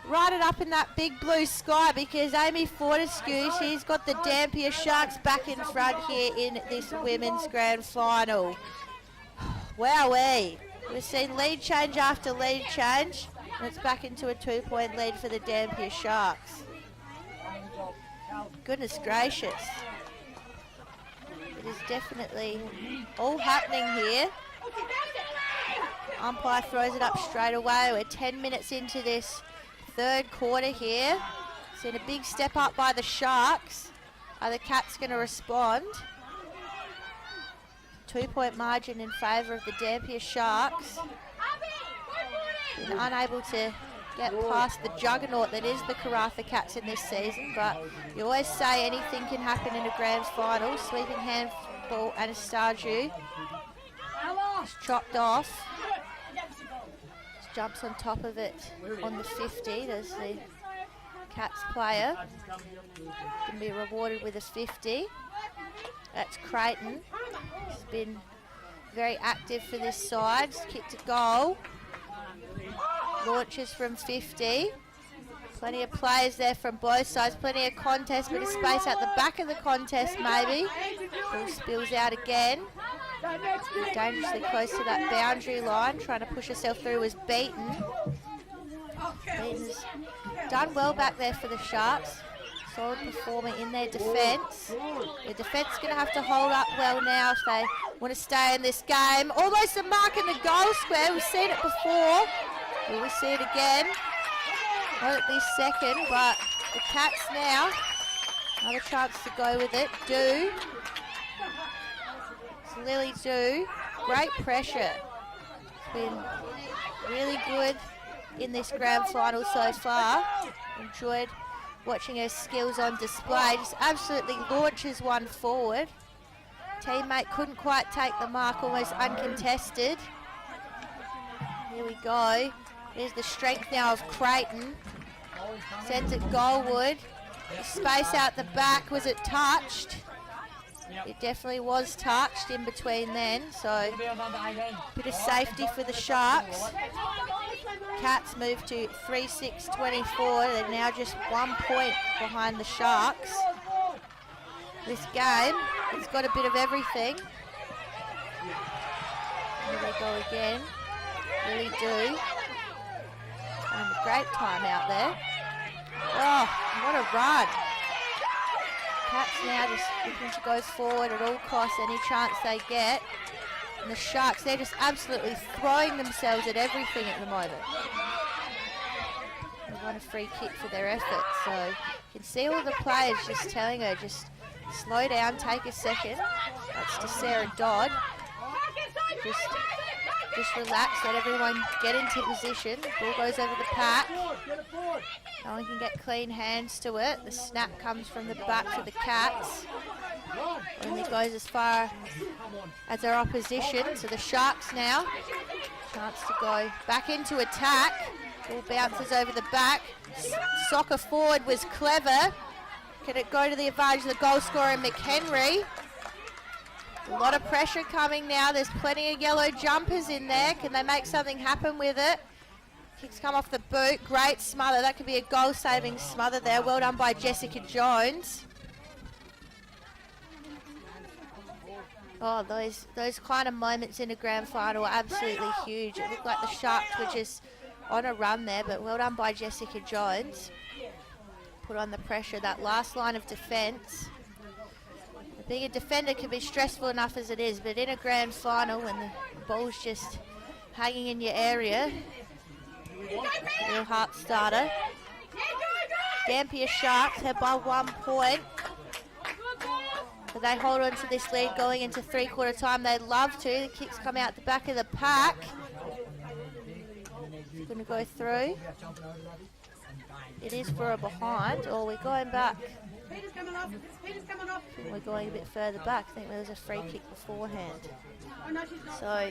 write it up in that big blue sky, because Amy Fortescue, she's got the Dampier Sharks back in front here in this women's grand final. Wowee. We've seen lead change after lead change, and it's back into a 2-point lead for the Dampier Sharks. Goodness gracious. It is definitely all happening here. Umpire throws it up straight away. We're 10 minutes into this third quarter here. Seen a big step up by the Sharks. Are the Cats going to respond? 2-point margin in favour of the Dampier Sharks. Been unable to get past the juggernaut that is the Karratha Cats in this season, but you always say anything can happen in a grand final. Sweeping handball, Anastasiou. Just chopped off. Just jumps on top of it on the 50. There's the Cats player. Can be rewarded with a 50. That's Creighton. He's been very active for this side. Just kicked a goal. Launches from 50. Plenty of players there from both sides. Plenty of contest, bit of space at the back of the contest maybe. Ball spills out again. Dangerously close to that boundary line. Trying to push herself through was Beaton. Beaton's done well back there for the Sharks. Solid performer in their defence. The defence is going to have to hold up well now if they want to stay in this game. Almost a mark in the goal square. We've seen it before. Will we see it again? Not at this second, but the Cats now. Another chance to go with it. Do. It's Lily Do. Great pressure. It's been really good in this grand final so far. Enjoyed watching her skills on display. Just absolutely launches one forward. Teammate couldn't quite take the mark, almost uncontested. Here we go. There's the strength now of Creighton. Sends it goalward. Space out the back. Was it touched? It definitely was touched in between then. So bit of safety for the Sharks. Cats move to 3-6-24. They're now just 1 point behind the Sharks. This game, it's got a bit of everything. Here they go again. Really do. And a great time out there. Oh, what a run. Cats now just looking to go forward at all costs, any chance they get. And the Sharks, they're just absolutely throwing themselves at everything at the moment. They want a free kick for their efforts. So you can see all the players just telling her, just slow down, take a second. That's to Sarah Dodd. Just relax, let everyone get into position. Ball goes over the pack. No one can get clean hands to it. The snap comes from the back to the Cats. Only goes as far as their opposition. So the Sharks now. Chance to go back into attack. Ball bounces over the back. Soccer forward was clever. Can it go to the advantage of the goal scorer, McHenry? A lot of pressure coming now. There's plenty of yellow jumpers in there. Can they make something happen with it? Kicks come off the boot. Great smother. That could be a goal-saving smother there. Well done by Jessica Jones. Oh, those kind of moments in a grand final are absolutely huge. It looked like the Sharks were just on a run there, but well done by Jessica Jones. Put on the pressure. That last line of defence. Being a defender can be stressful enough as it is, but in a grand final when the ball's just hanging in your area, real heart starter. Dampier Sharks have by 1 point. But they hold on to this lead going into three-quarter time. They'd love to. The kicks come out the back of the pack. Going to go through. It is for a behind. Or we're going back. We're going a bit further back. I think there was a free kick beforehand. So,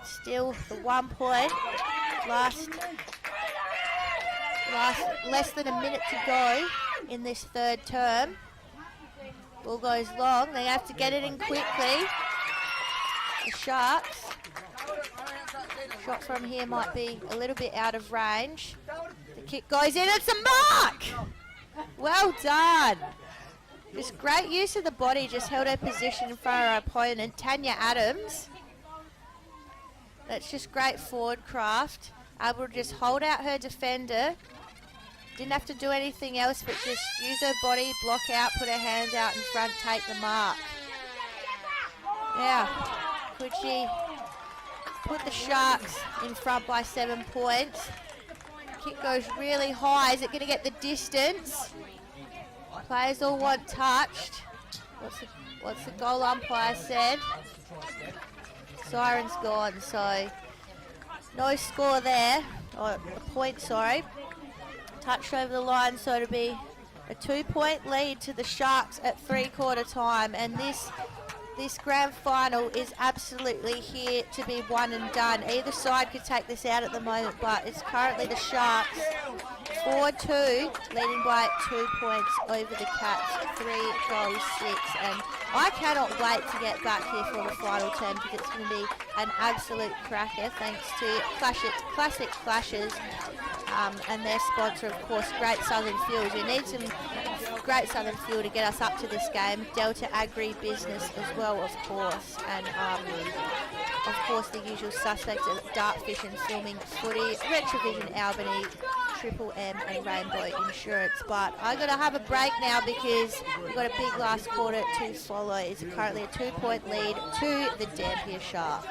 still the 1 point. Last less than a minute to go in this third term. Ball goes long. They have to get it in quickly. The Sharks. Shot from here might be a little bit out of range. The kick goes in. It's a mark! Well done. Just great use of the body. Just held her position in front of her opponent, Tanya Adams. That's just great forward craft. Able to just hold out her defender. Didn't have to do anything else but just use her body, block out, put her hands out in front, take the mark. Now, could she put the Sharks in front by 7 points? Kick goes really high. Is it going to get the distance? Players all want touched. What's the goal umpire said? Siren's gone, so no score there. Or a point, sorry. Touched over the line, so it'll be a 2-point lead to the Sharks at 3/4 time. And this grand final is absolutely here to be one and done. Either side could take this out at the moment, but it's currently the Sharks 4-2, leading by 2 points over the Cats, 3-6. And I cannot wait to get back here for the final 10 because it's going to be an absolute cracker, thanks to Classic Flashes and their sponsor, of course, Great Southern Fuels. We need some Great Southern Fuel to get us up to this game. Delta Agri Business as well, of course. And, of course, the usual suspects of Dartfish and Filming Footy, Retrovision Albany, Triple M and Rainbow Insurance. But I'm going to have a break now because we've got a big last quarter to follow. It's currently a 2-point lead to the Dampier Sharks.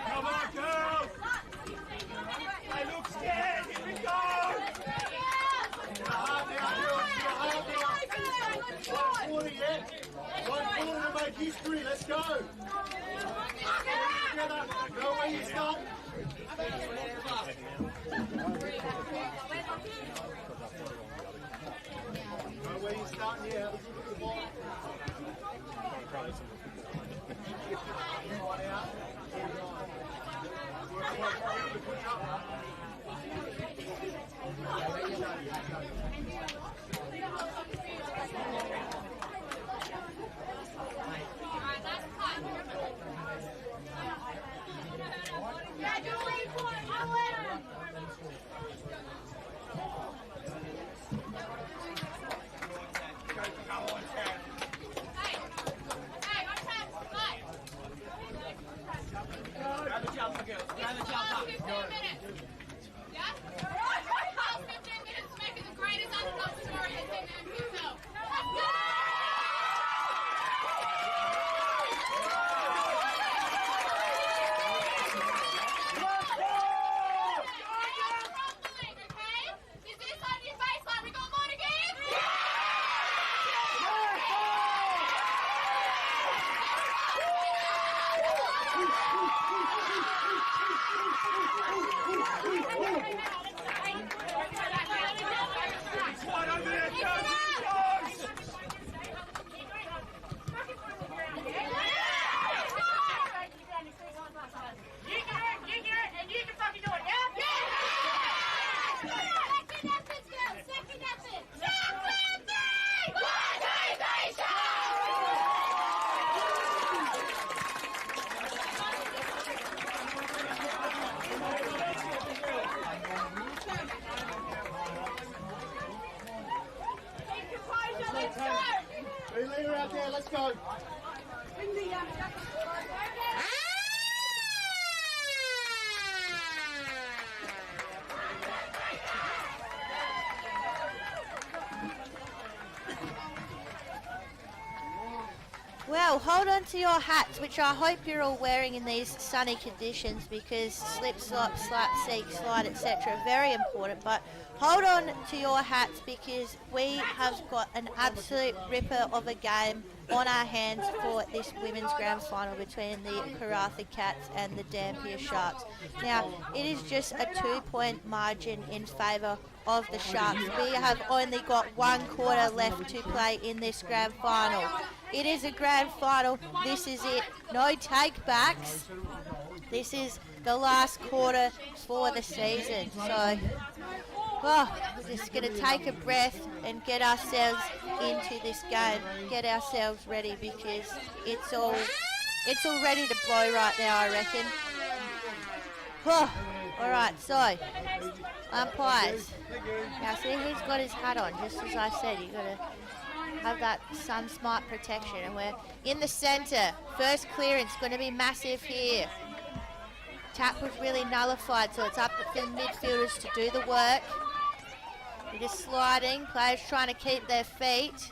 Come on, girls! I look scared. Here we go! One quarter yet. 1 quarter to make history. Let's go. Together. Go where you start. Go where you start here. Have a good look at the ball. Leader out there, let's go. Well, hold on to your hats, which I hope you're all wearing in these sunny conditions, because slip, slop, slap, seek, slide, etc. very important. But hold on to your hats because we have got an absolute ripper of a game on our hands for this women's grand final between the Karratha Cats and the Dampier Sharks. Now, it is just a 2-point margin in favour of the Sharks. We have only got 1 quarter left to play in this grand final. It is a grand final. This is it. No take backs. This is the last quarter for the season. So, we're just going to take a breath and get ourselves into this game. Get ourselves ready because it's all ready to blow right now, I reckon. All right, so umpires. Now see, he's got his hat on, just as I said. You've got to have that sun smart protection, and we're in the centre. First clearance going to be massive here. Tap was really nullified, so it's up to the midfielders to do the work. We're just sliding. Players trying to keep their feet.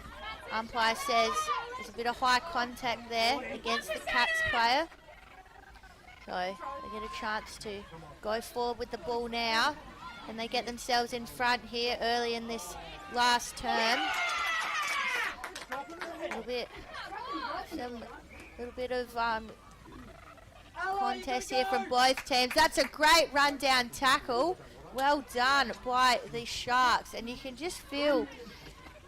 Umpire says there's a bit of high contact there against the Cats player. So they get a chance to go forward with the ball now, and they get themselves in front here early in this last term. A little bit of contest here from both teams. That's a great run-down tackle. Well done by the Sharks, and you can just feel,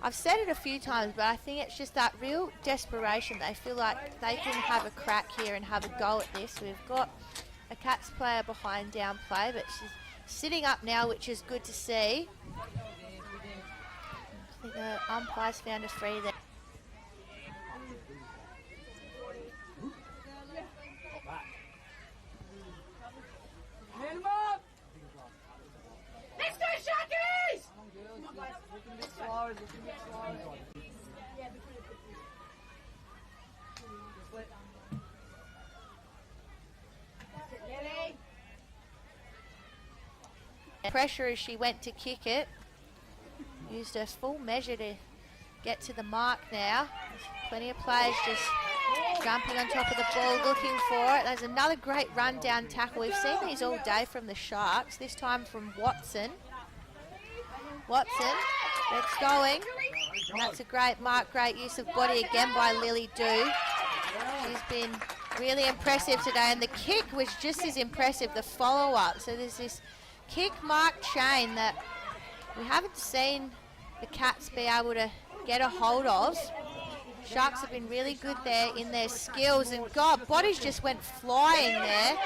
I've said it a few times, but I think it's just that real desperation. They feel like they can have a crack here and have a go at this. We've got a Cats player behind down play, but she's sitting up now, which is good to see. I think the umpires found a free there. Let's go, Sharkies! Pressure as she went to kick it. Used her full measure to get to the mark now. There's plenty of players just jumping on top of the ball, looking for it. There's another great run-down tackle. We've seen these all day from the Sharks, this time from Watson. Watson gets going. And that's a great mark, great use of body again by Lily Doo. She's been really impressive today, and the kick was just as impressive, the follow-up. So there's this kick mark chain that we haven't seen the Cats be able to get a hold of. Sharks have been really good there in their skills, and God, bodies just went flying there.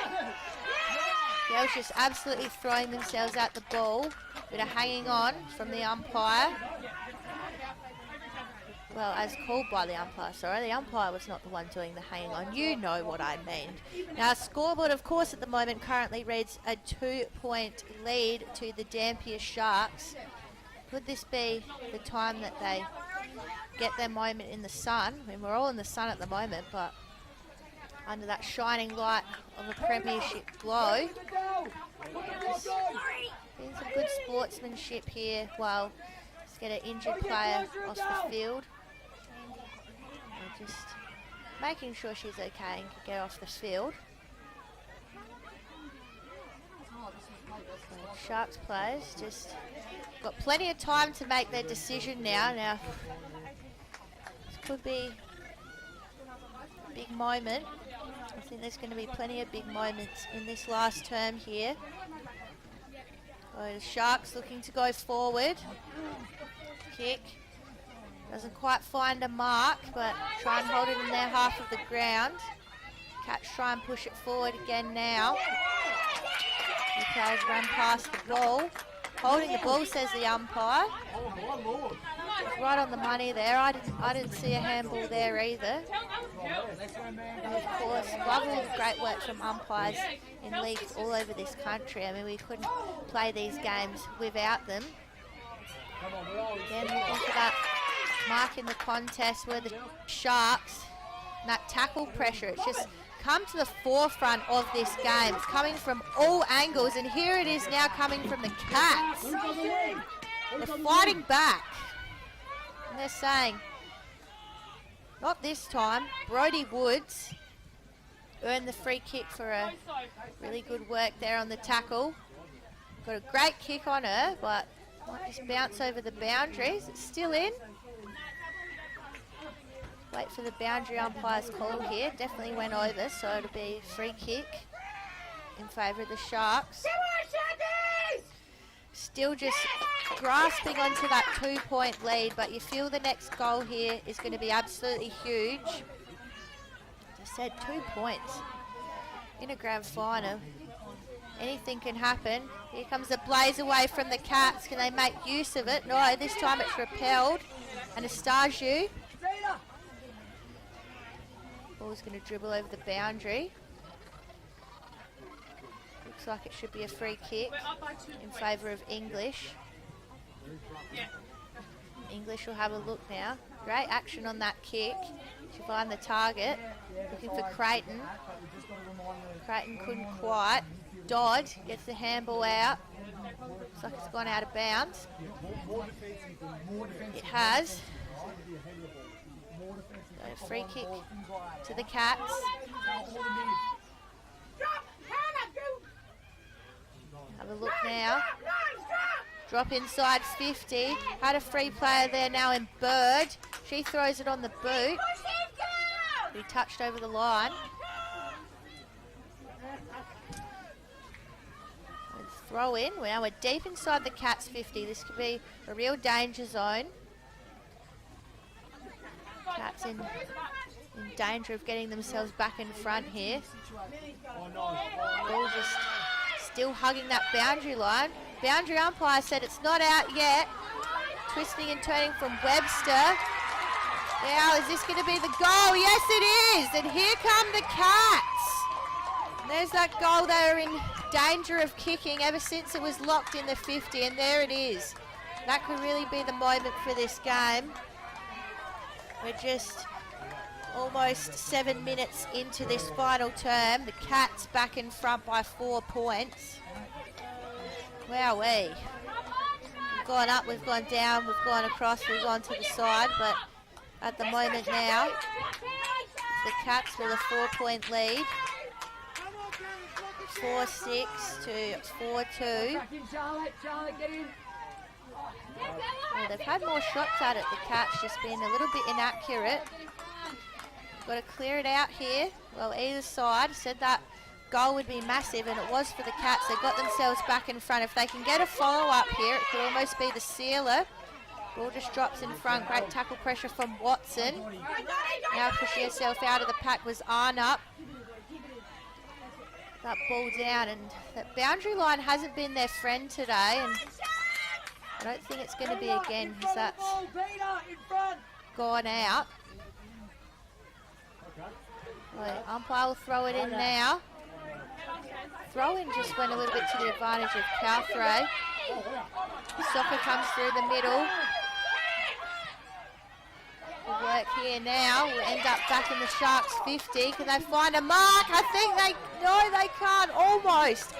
Girls just absolutely throwing themselves at the ball. Bit of hanging on from the umpire. Well, as called by the umpire, sorry. The umpire was not the one doing the hanging on. You know what I mean. Now, scoreboard, of course, at the moment currently reads a 2-point lead to the Dampier Sharks. Could this be the time that they get their moment in the sun? I mean, we're all in the sun at the moment, but under that shining light of a premiership glow. Been some good sportsmanship here. Well, let's get an injured player off the field. We're just making sure she's okay and can get off the field. So Sharks players just got plenty of time to make their decision now. Now, this could be a big moment. I think there's going to be plenty of big moments in this last term here. So the Sharks looking to go forward. Kick. Doesn't quite find a mark, but try and hold it in their half of the ground. Cats try and push it forward again now. The players run past the ball. Holding the ball, says the umpire. Right on the money there. I didn't see a handball there either. And of course, love all the great work from umpires in leagues all over this country. I mean, we couldn't play these games without them. Again, looking for that mark in the contest where the Sharks, and that tackle pressure, it's just come to the forefront of this game. It's coming from all angles, and here it is now coming from the Cats. They're fighting back. And they're saying, not this time. Brodie Woods earned the free kick for a really good work there on the tackle. Got a great kick on her, but might just bounce over the boundaries. It's still in. Wait for the boundary umpire's call here. Definitely went over, so it'll be a free kick in favour of the Sharks. Still just grasping onto that 2-point lead, but you feel the next goal here is going to be absolutely huge. As I said, 2 points in a grand final, anything can happen. Here comes a blaze away from the Cats. Can they make use of it? No, this time it's repelled. Anastasiou. Ball's going to dribble over the boundary. Looks like it should be a free kick in favour of English. English will have a look now. Great action on that kick to find the target. Looking for Creighton. Creighton couldn't quite. Dodd gets the handball out. Looks like it's gone out of bounds. It has. So free kick to the Cats. Have a look now. Drop inside 50. Had a free player there now in Bird. She throws it on the boot. He touched over the line. Throw in. Now we're deep inside the Cats 50. This could be a real danger zone. Cats in danger of getting themselves back in front here. Ball just still hugging that boundary line. Boundary umpire said it's not out yet. Twisting and turning from Webster. Now, is this going to be the goal? Yes, it is. And here come the Cats. And there's that goal. They were in danger of kicking ever since it was locked in the 50. And there it is. That could really be the moment for this game. We're just almost 7 minutes into this final term. The Cats back in front by 4 points. Wowee. We've gone up, we've gone down, we've gone across, we've gone to the side, but at the moment now, the Cats with a 4-point lead. 4-6 to 4-2. Well, they've had more shots at it, the Cats, just being a little bit inaccurate. Got to clear it out here. Well, either side said that goal would be massive, and it was for the Cats. They got themselves back in front. If they can get a follow-up here, it could almost be the sealer. Ball just drops in front. Great tackle pressure from Watson. Now pushing herself out of the pack was Arnup. That ball down, and that boundary line hasn't been their friend today, and I don't think it's going to be again, because that's gone out. Well, umpire will throw it in now. Throw-in just went a little bit to the advantage of Calthray. Soccer comes through the middle. We'll work here now. We'll end up back in the Sharks 50. Can they find a mark? I think they can't.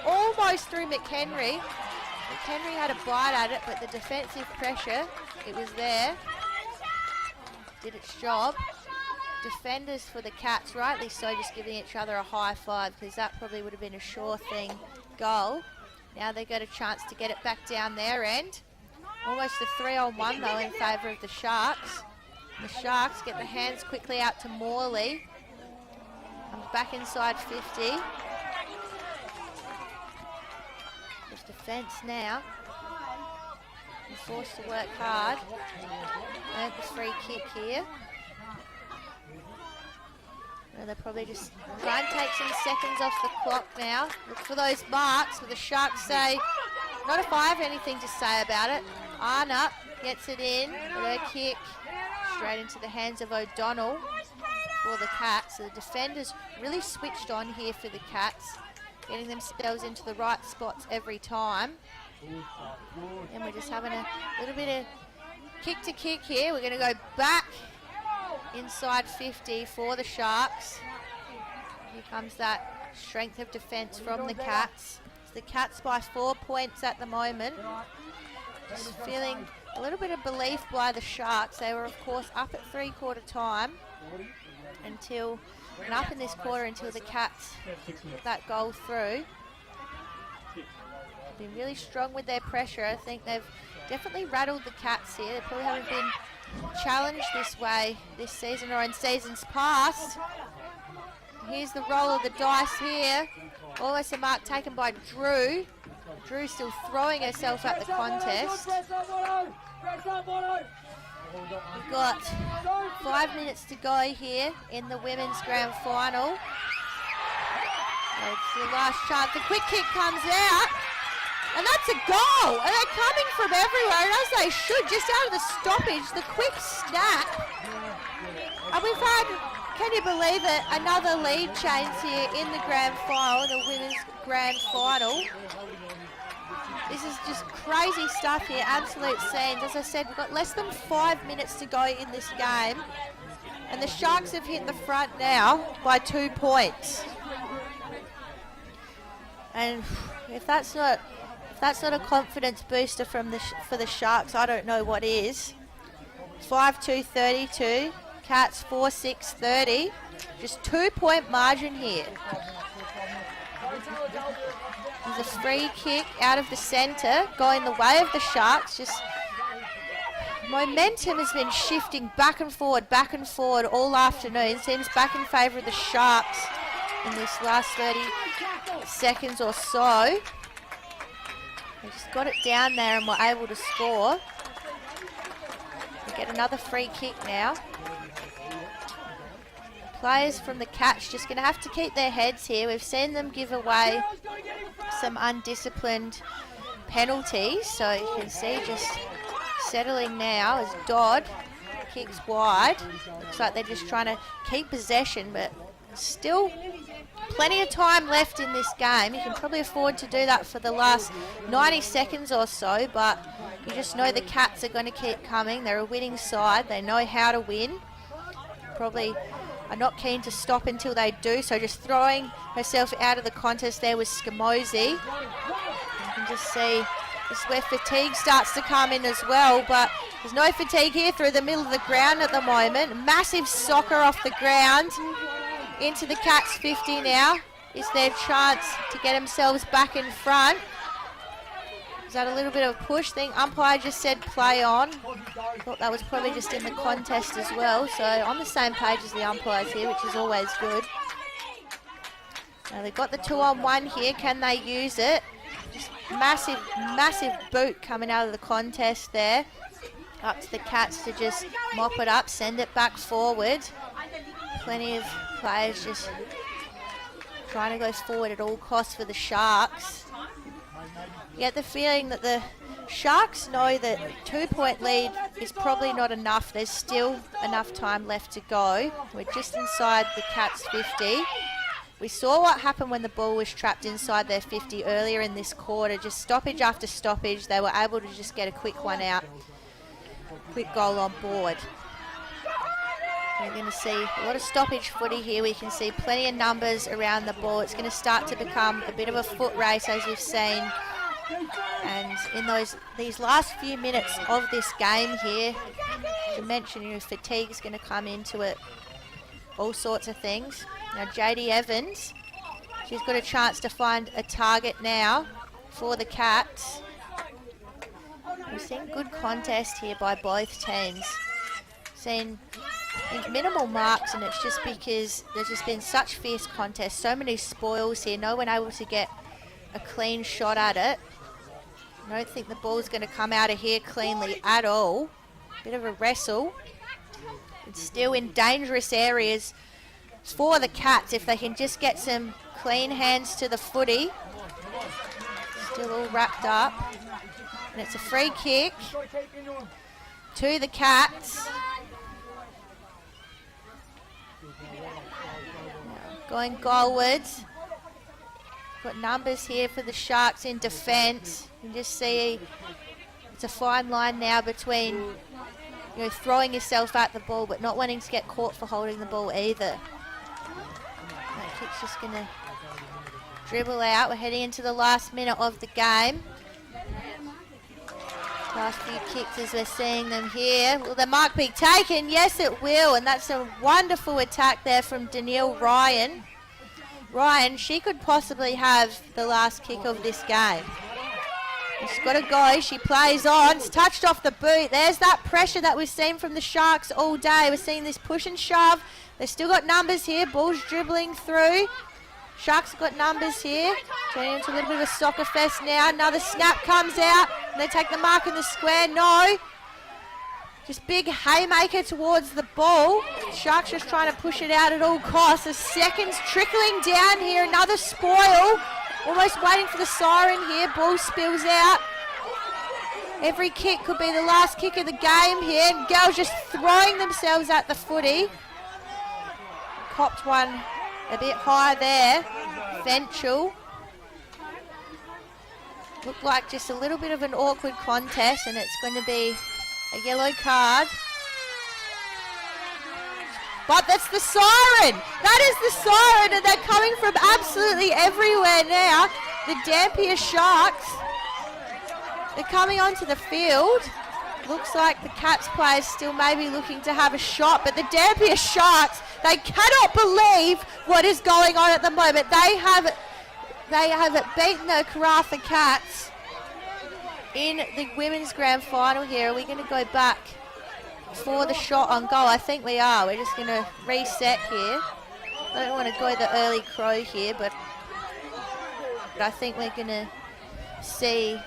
Almost through McHenry. McHenry had a bite at it, but the defensive pressure, it was there. Did its job. Defenders for the Cats, rightly so, just giving each other a high five, because that probably would have been a sure thing goal. Now they got a chance to get it back down their end. Almost a 3-on-1 though in favour of the Sharks. The Sharks get the hands quickly out to Morley. Comes back inside 50. Just defence now. They're forced to work hard. Earned the free kick here. Well, they'll probably just try and take some seconds off the clock now. Look for those marks, but the Sharks say, not if I have anything to say about it. Arnup gets it in with her kick straight into the hands of O'Donnell for the Cats. So the defenders really switched on here for the Cats, getting themselves into the right spots every time. And we're just having a little bit of kick to kick here. We're going to go back inside 50 for the Sharks. Here comes that strength of defence from the Cats. It's the Cats by 4 points at the moment. Just feeling a little bit of belief by the Sharks. They were, of course, up at 3/4 time and up in this quarter until the Cats got that goal through. Been really strong with their pressure. I think they've definitely rattled the Cats here. They probably haven't been challenged this way this season or in seasons past. Here's the roll of the dice here. Almost a mark taken by Drew. Drew still throwing herself at the contest. We've got 5 minutes to go here in the women's grand final. It's the last chance. The quick kick comes out. And that's a goal. And they're coming from everywhere. And as they should, just out of the stoppage, the quick snap. And we've had, can you believe it, another lead change here in the grand final, the women's grand final. This is just crazy stuff here, absolute scenes. As I said, we've got less than 5 minutes to go in this game. And the Sharks have hit the front now by 2 points. And if that's not a confidence booster for the Sharks, I don't know what is. 5-2-32, Cats 4-6-30. Just 2 point margin here. There's a free kick out of the centre, going the way of the Sharks. Just momentum has been shifting back and forward all afternoon. Seems back in favour of the Sharks in this last 30 seconds or so. They just got it down there and were able to score. We get another free kick now. Players from the Cats just going to have to keep their heads here. We've seen them give away some undisciplined penalties. So you can see just settling now as Dodd kicks wide. Looks like they're just trying to keep possession, but still plenty of time left in this game. You can probably afford to do that for the last 90 seconds or so, but you just know the Cats are going to keep coming. They're a winning side. They know how to win. Probably are not keen to stop until they do, so just throwing herself out of the contest there was Scamozzi. You can just see this is where fatigue starts to come in as well, but there's no fatigue here through the middle of the ground at the moment. Massive soccer off the ground into the Cats 50 now. Is their chance to get themselves back in front. Is that a little bit of a push thing? Umpire just said play on. Thought that was probably just in the contest as well. So on the same page as the umpires here, which is always good. Now they've got the 2-on-1 here. Can they use it? Just massive boot coming out of the contest there. Up to the Cats to just mop it up, send it back forward. Plenty of players just trying to go forward at all costs for the Sharks. You get the feeling that the Sharks know that 2 point lead is probably not enough. There's still enough time left to go. We're just inside the Cats 50. We saw what happened when the ball was trapped inside their 50 earlier in this quarter. Just stoppage after stoppage. They were able to just get a quick one out. Quick goal on board. We're going to see a lot of stoppage footy here. We can see plenty of numbers around the ball. It's going to start to become a bit of a foot race, as we've seen. And in these last few minutes of this game here, to mention, fatigue is going to come into it. All sorts of things. Now JD Evans, she's got a chance to find a target now for the Cats. We've seen good contest here by both teams. Seen minimal marks, and it's just because there's just been such fierce contest, so many spoils here, no one able to get a clean shot at it. I don't think the ball's going to come out of here cleanly at all. Bit of a wrestle. It's still in dangerous areas for the Cats if they can just get some clean hands to the footy. Still all wrapped up. And it's a free kick to the Cats. Going goalwards. Got numbers here for the Sharks in defence. You can just see it's a fine line now between throwing yourself at the ball but not wanting to get caught for holding the ball either. That kick's just going to dribble out. We're heading into the last minute of the game. Last few kicks as we're seeing them here. Will the mark be taken? Yes, it will. And that's a wonderful attack there from Danielle Ryan. Ryan, she could possibly have the last kick of this game. She's got to go. She plays on. It's touched off the boot. There's that pressure that we've seen from the Sharks all day. We're seeing this push and shove. They've still got numbers here. Ball's dribbling through. Sharks have got numbers here. Turning into a little bit of a soccer fest now. Another snap comes out. And they take the mark in the square. No. Just big haymaker towards the ball. Sharks just trying to push it out at all costs. The seconds trickling down here. Another spoil. Almost waiting for the siren here. Ball spills out. Every kick could be the last kick of the game here. And girls just throwing themselves at the footy. Copped one a bit high there. Venture. Looked like just a little bit of an awkward contest, and it's going to be a yellow card. But that's the siren. That is the siren, and they're coming from absolutely everywhere now. The Dampier Sharks, they're coming onto the field. Looks like the Cats players still maybe looking to have a shot, but the Dampier Sharks, they cannot believe what is going on at the moment. They have beaten the Karratha Cats in the women's grand final here. Are we going to go back for the shot on goal? I think we are. We're just going to reset here. I don't want to go the early crow here, but I think we're going to see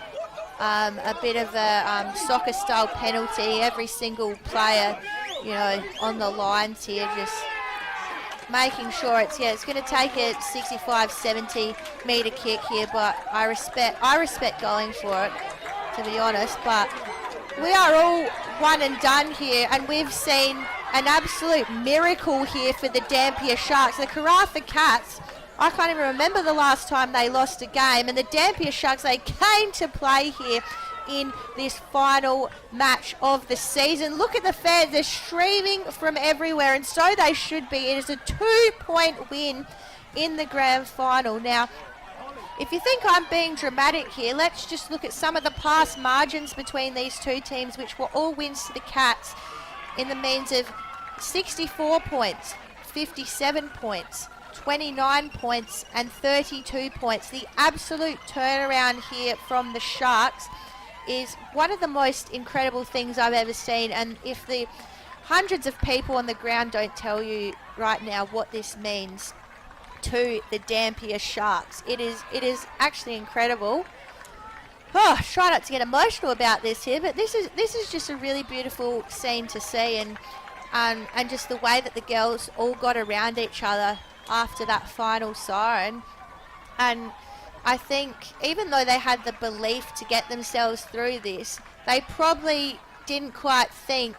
a bit of a soccer style penalty. Every single player, you know, on the lines here, just making sure it's going to take a 65-70 metre kick here, but I respect going for it, to be honest. But we are all one and done here, and we've seen an absolute miracle here for the Dampier Sharks. The Karratha Cats, I can't even remember the last time they lost a game, and the Dampier Sharks, they came to play here in this final match of the season. Look at the fans, they're streaming from everywhere, and so they should be. It is a 2-point win in the grand final. Now, if you think I'm being dramatic here, let's just look at some of the past margins between these two teams, which were all wins to the Cats in the means of 64 points, 57 points, 29 points and 32 points. The absolute turnaround here from the Sharks is one of the most incredible things I've ever seen, and if the hundreds of people on the ground don't tell you right now what this means to the Dampier Sharks, it is actually incredible. Oh, try not to get emotional about this here, but this is just a really beautiful scene to see, and just the way that the girls all got around each other after that final siren. And I think even though they had the belief to get themselves through this, they probably didn't quite think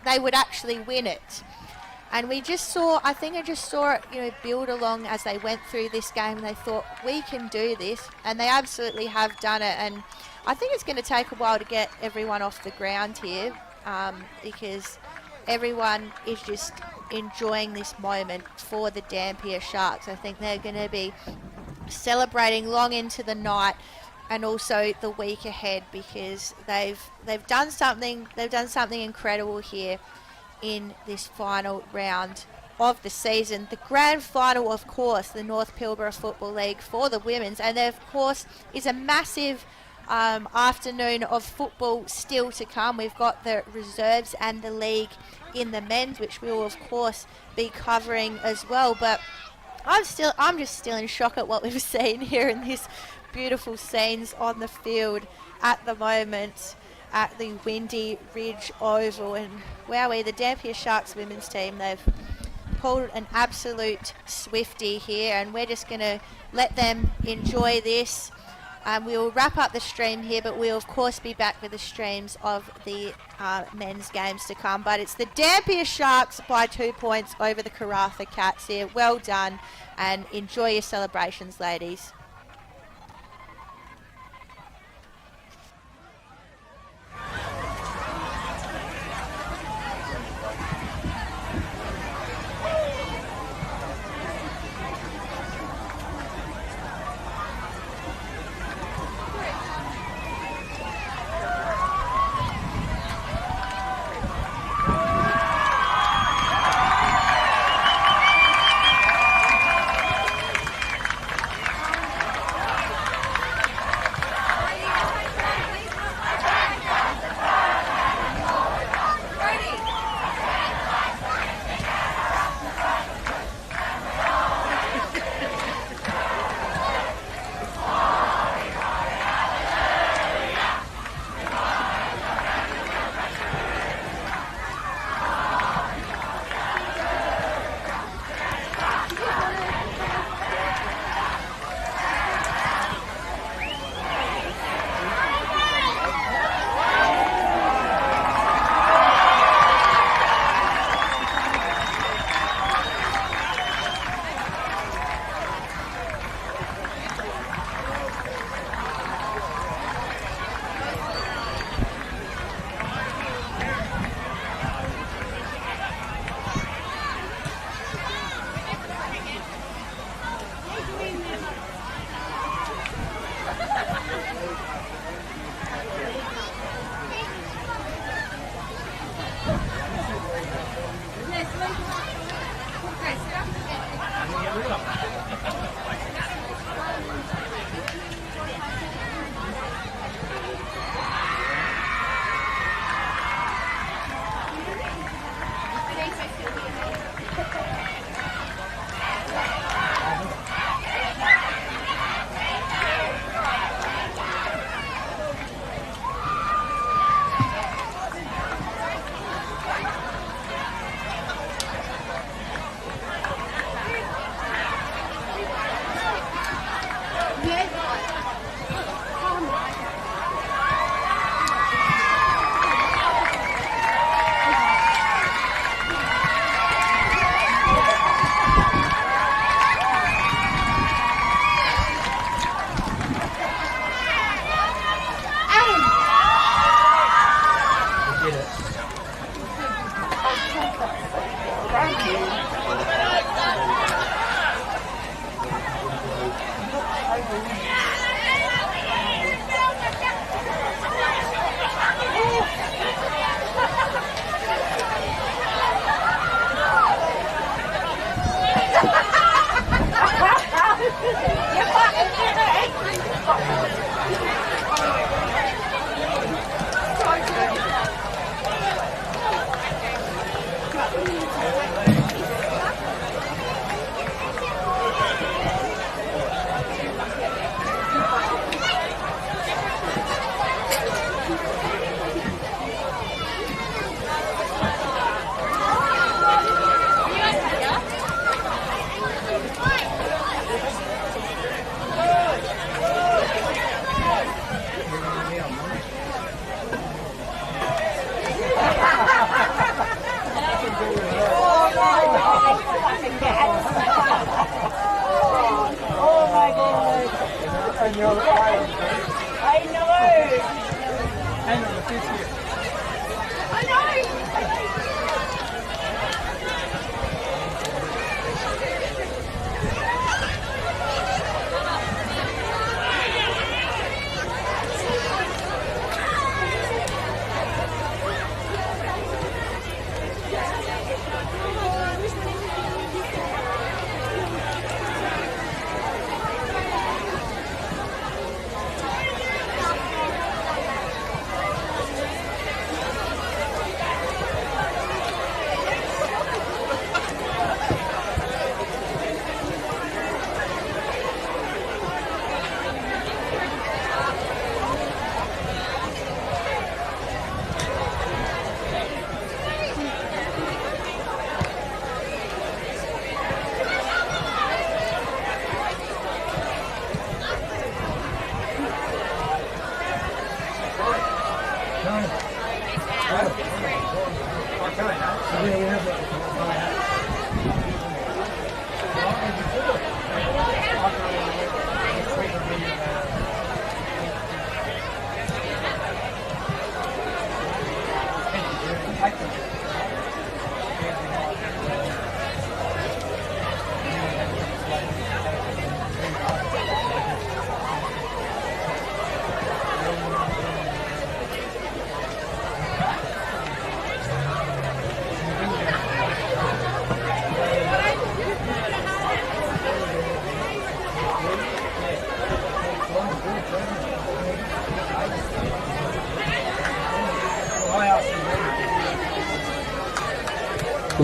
they would actually win it. And I just saw it, you know, build along as they went through this game, and they thought, we can do this, and they absolutely have done it. And I think it's going to take a while to get everyone off the ground here, because everyone is just enjoying this moment for the Dampier Sharks. I think they're going to be celebrating long into the night and also the week ahead, because they've done something incredible here in this final round of the season. The grand final, of course, the North Pilbara Football League for the women's, and there of course is a massive afternoon of football still to come. We've got the reserves and the league in the men's, which we will of course be covering as well. But I'm just still in shock at what we've seen here in these beautiful scenes on the field at the moment at the Windy Ridge Oval. And wowee, the Dampier Sharks women's team, they've pulled an absolute swifty here, and we're just going to let them enjoy this. We will wrap up the stream here, but we'll of course be back with the streams of the men's games to come. But it's the Dampier Sharks by 2 points over the Karratha Cats here. Well done, and enjoy your celebrations, ladies.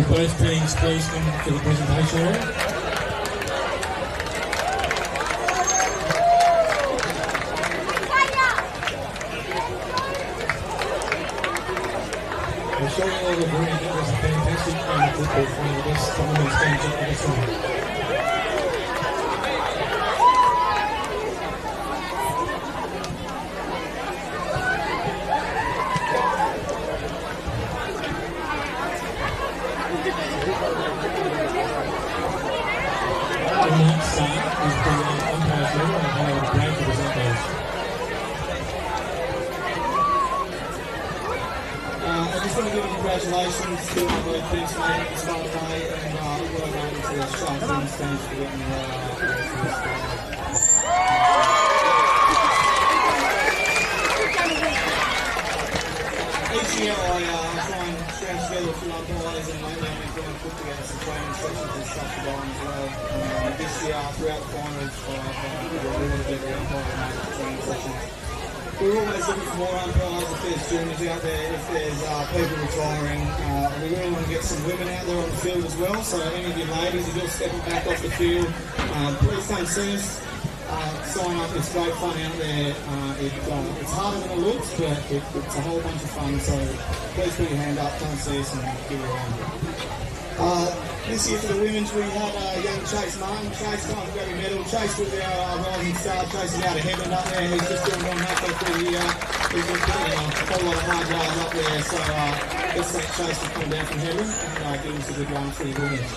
Will both teams please come to the presentation area? I'm sure you all agree that was a fantastic game of football, one of the best tournaments games I've ever seen. Congratulations to our both teams made at the start of the day, and well done to the Shark teams for getting each year I try and string together a few other guys, and lately I've been trying to put together some training sessions and stuff for them as well. This year, throughout the finals, I've rewarded every umpire and made training sessions. We're always looking for more umpires if there's juniors out there, if there's people retiring. We really want to get some women out there on the field as well, so any of you ladies, if you're stepping back off the field, please come see us. Sign up, it's great fun out there. It's harder than it looks, but it's a whole bunch of fun, so please put your hand up, come see us and give it a run. This year for the women's we had young Chase Martin. Chase, come on, grab your medal. Chase was our rising star. Chase is out of heaven up there. He's just doing one halfway through the year. He's been putting a whole lot of hard yards up there, so let's thank Chase for coming down from heaven and give us a good run for the women's.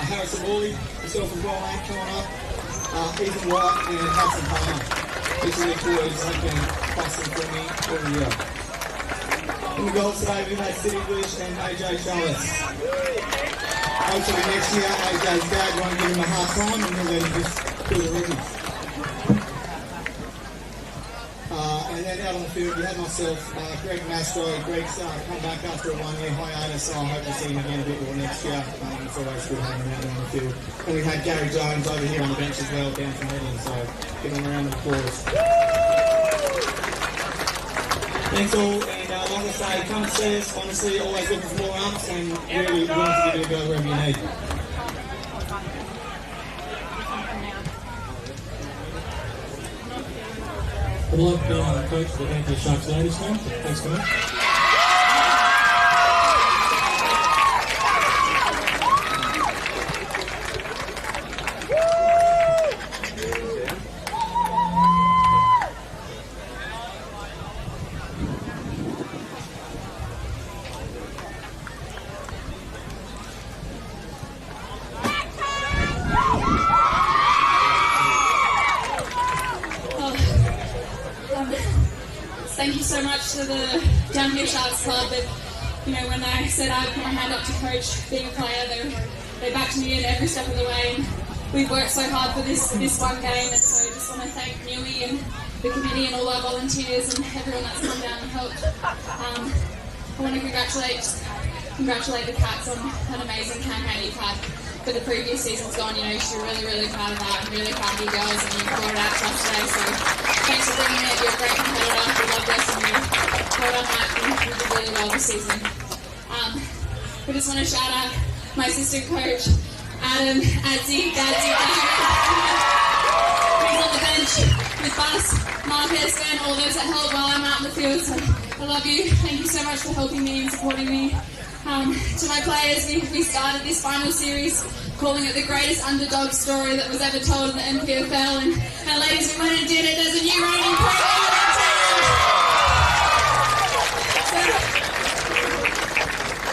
Harrison Morley, myself and Brian coming up. Ethan White and Hudson Palmer. These are the boys that have been busting for me all year. In the goals today we've had Sid English and AJ Challis. Hopefully next year AJ's dad won't give him a hard time and he'll let him just do the rhythms. And then out on the field we had myself, Greg Mastro. Greg's come back after a 1 year hiatus, so I hope to see him again a bit more next year. It's always good having him out on the field. And we had Gary Jones over here on the bench as well, down from Headland, so give him a round of applause. Thanks all, and like I say, come see us. Honestly, always looking for more umps and really willing to give it a go wherever you need. I'd like to be on the coach for the Vancouver Sharks ladies team. Thanks, guys. Thank you so much to the Downhill Sharks Club. And, you know, when I said I'd put my hand up to coach being a player, they backed me in every step of the way. And we've worked so hard for this one game, and so I just want to thank Newey and the committee and all our volunteers and everyone that's come down and helped. I want to congratulate the Cats on an amazing campaign you've had for the previous seasons gone. You know, you should be really, really proud of that. I'm really proud of you girls, and you brought it out to us today. So thanks for bringing it. You're a great competitor. We love this, and you held on that, and you did really well this season. We just want to shout out my assistant coach, Adam, Adzi, Dadzi, who's on the bench with Bus, Marcus, and all those that help while I'm out in the field. So I love you. Thank you so much for helping me and supporting me. To my players, we started this final series calling it the greatest underdog story that was ever told in the NPFL, and ladies, we went and did it. There's a new reigning pro in town.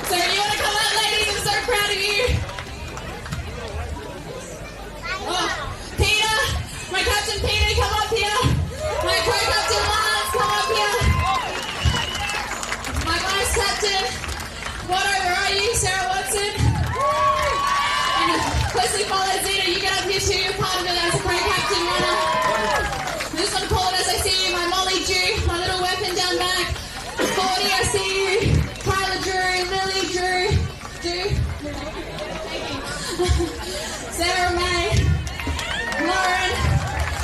So you want to come up, ladies? I'm so proud of you. Oh, Peter, my captain Peter, come up here. My co-captain Lance, come up here. My vice captain, what over are you, Sarah Watson? And closely followed Zeta, you get up here too, you're part of it as a co-captain runner. I just want to call it as I see you, my Molly Drew, my little weapon down back. 40, I see you. Kyla Drew, Lily Drew, Sarah May, Lauren,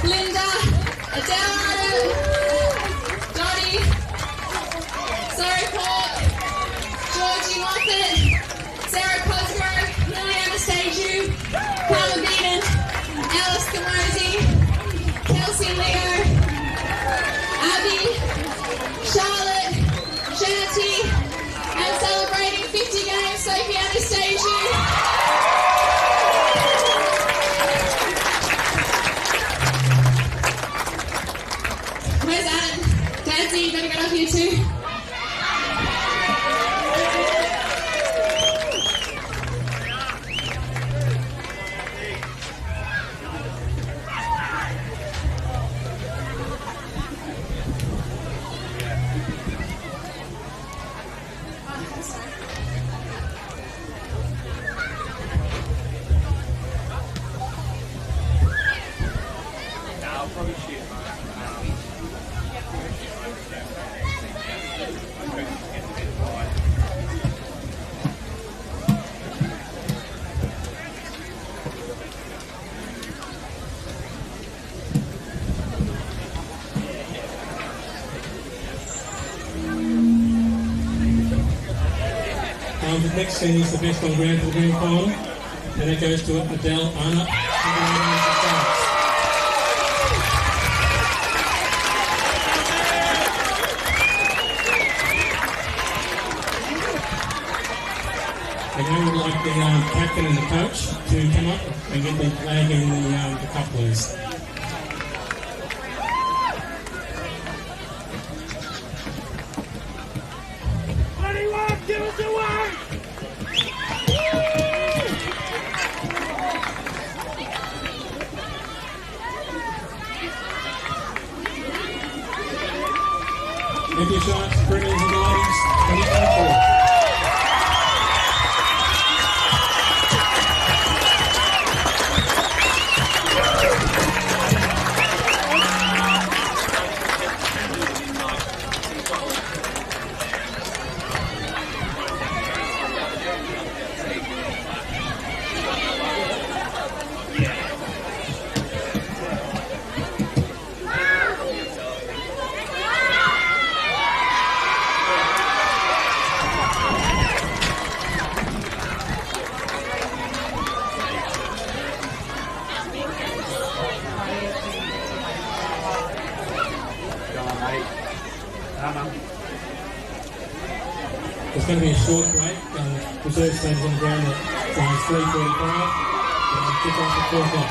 Linda, Adele Adam, Dottie, Sorry Paul, next sends the best on ground for the grand final, and that goes to Adele Anna. And I would like the captain and the coach to come up and get the flag and the cup, please. Give us a word! Empty shots, Brittany's and the ladies, 2024. It's going to be a short break. Reserve stands on the ground at 3:45 and kick off at 4 o'clock.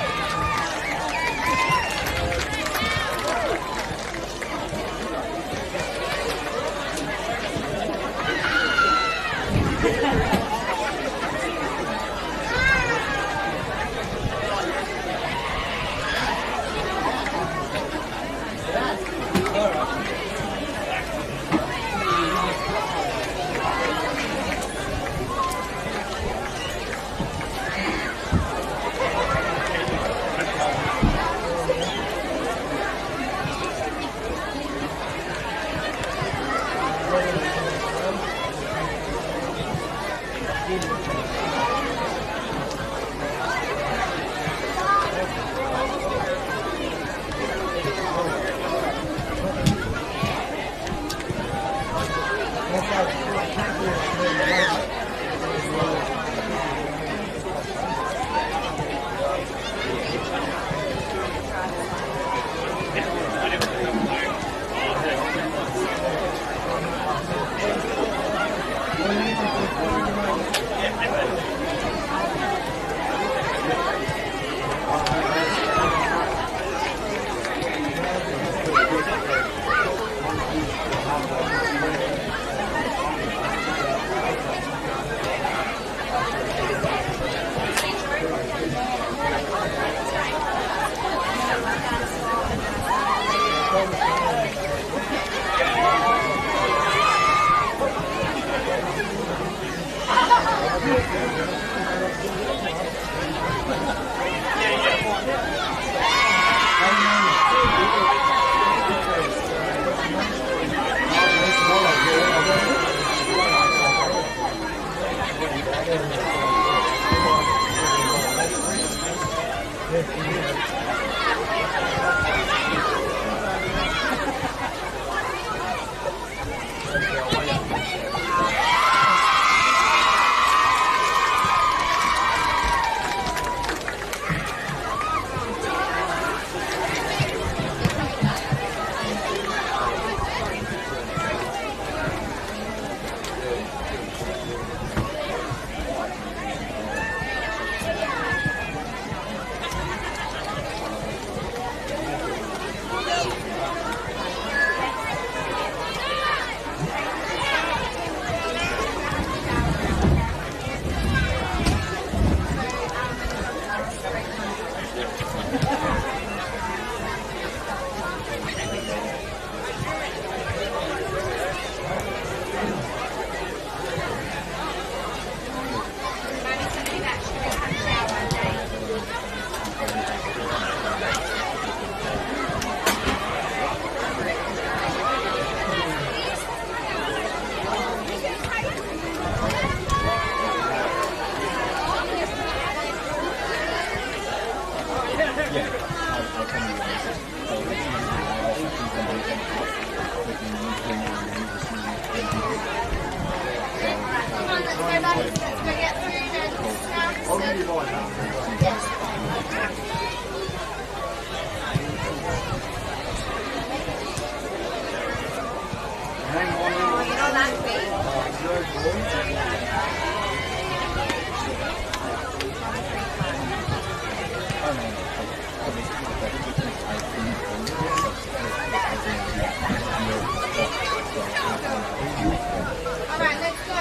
Alright, let's go.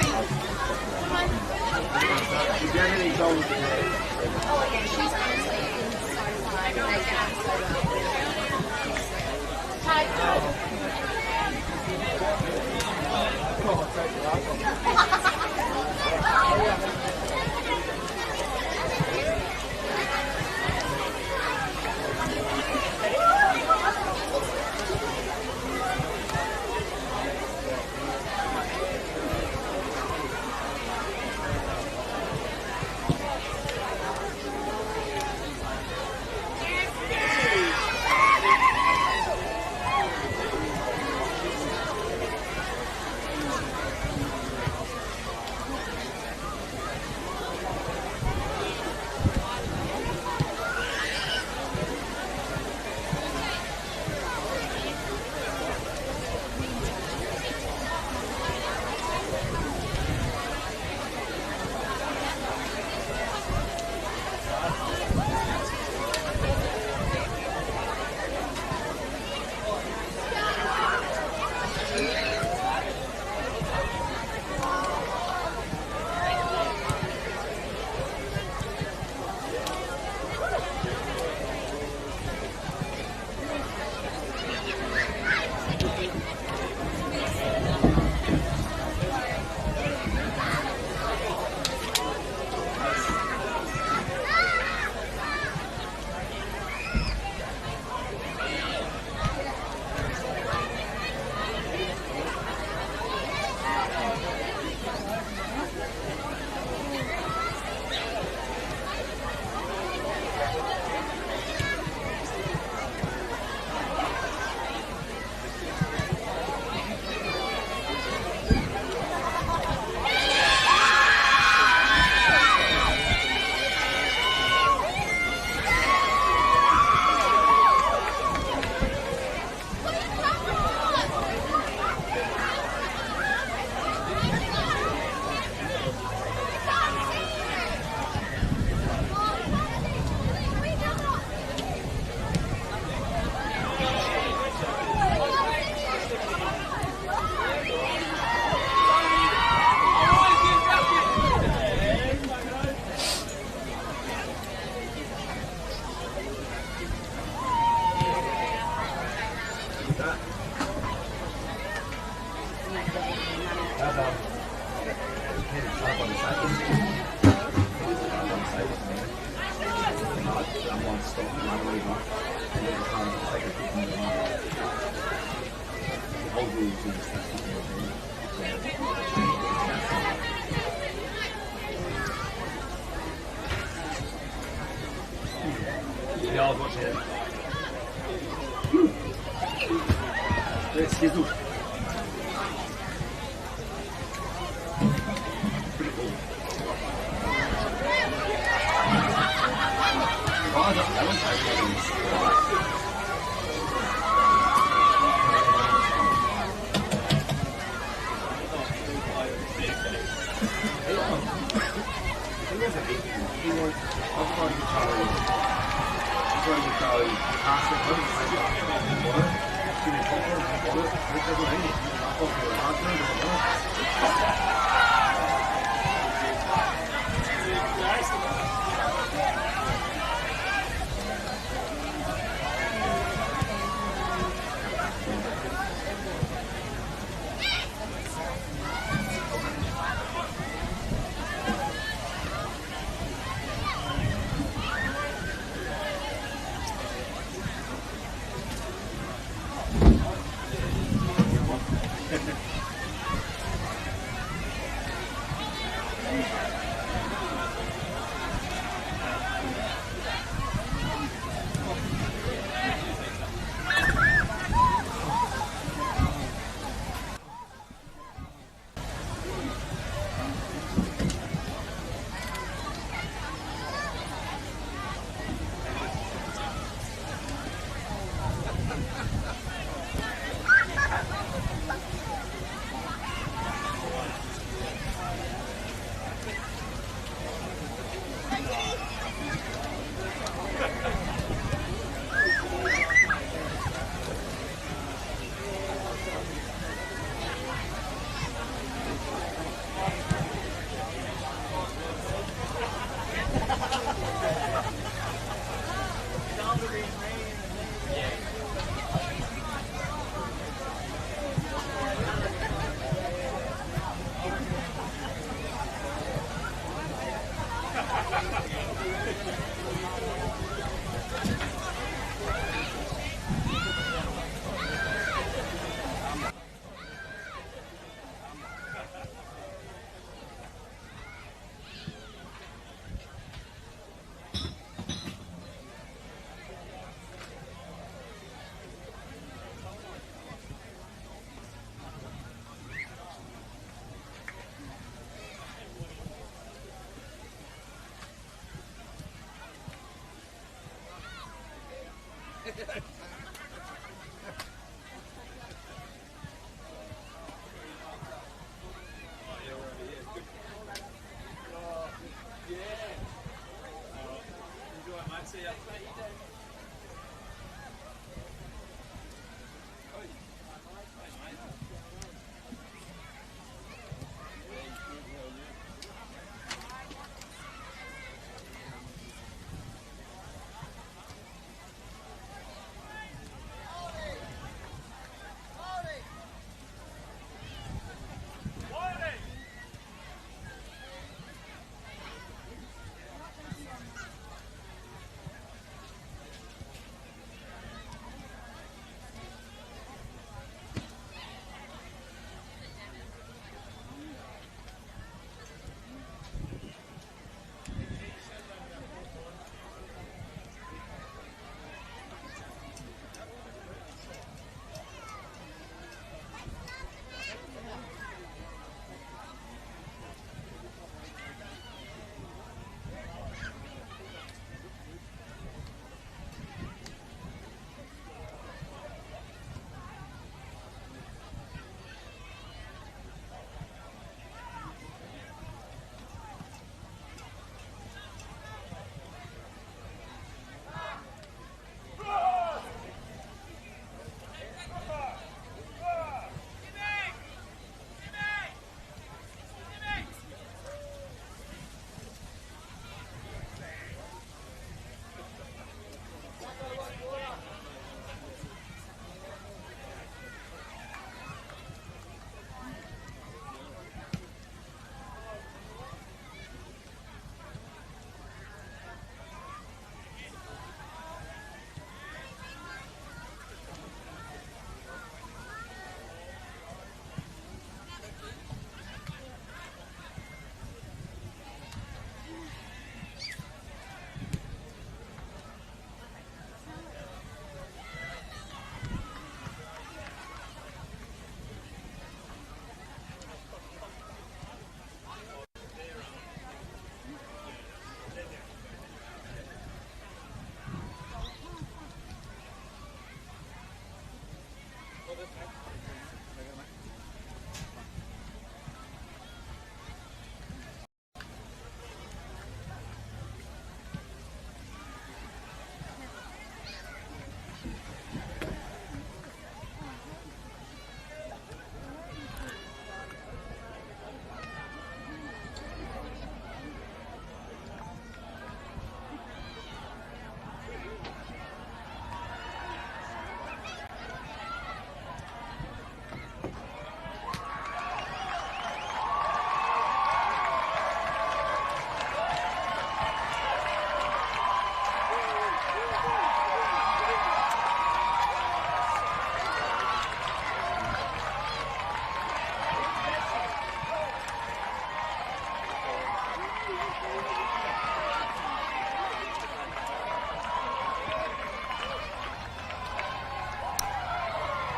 Come on. Oh yeah, she's honestly so fine. They get on so well. Hi. Ja, was hier. Jetzt gehst du.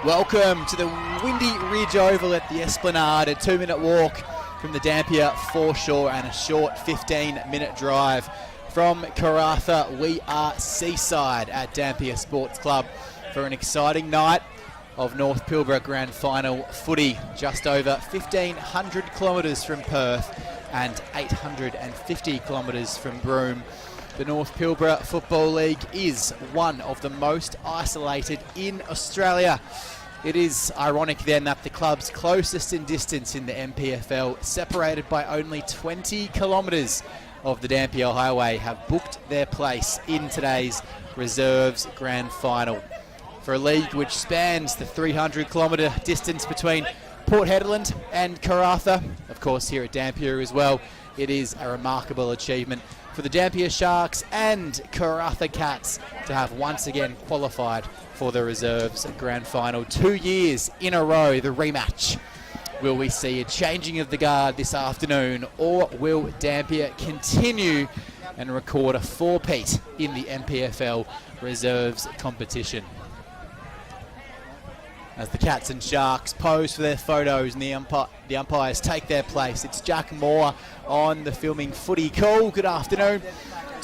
Welcome to the Windy Ridge Oval at the Esplanade, a 2-minute walk from the Dampier foreshore and a short 15-minute drive from Karratha. We are seaside at Dampier Sports Club for an exciting night of North Pilbara Grand Final footy, just over 1,500 kilometres from Perth and 850 kilometres from Broome. The North Pilbara Football League is one of the most isolated in Australia. It is ironic then that the clubs closest in distance in the NPFL, separated by only 20 kilometres of the Dampier Highway, have booked their place in today's Reserves Grand Final. For a league which spans the 300-kilometre distance between Port Hedland and Karratha, of course here at Dampier as well, it is a remarkable achievement for the Dampier Sharks and Karratha Cats to have once again qualified for the reserves grand final. 2 years in a row, the rematch. Will we see a changing of the guard this afternoon, or will Dampier continue and record a four-peat in the NPFL reserves competition? As the Cats and Sharks pose for their photos and the umpires take their place, it's Jack Moore on the Filming Footy call. Good afternoon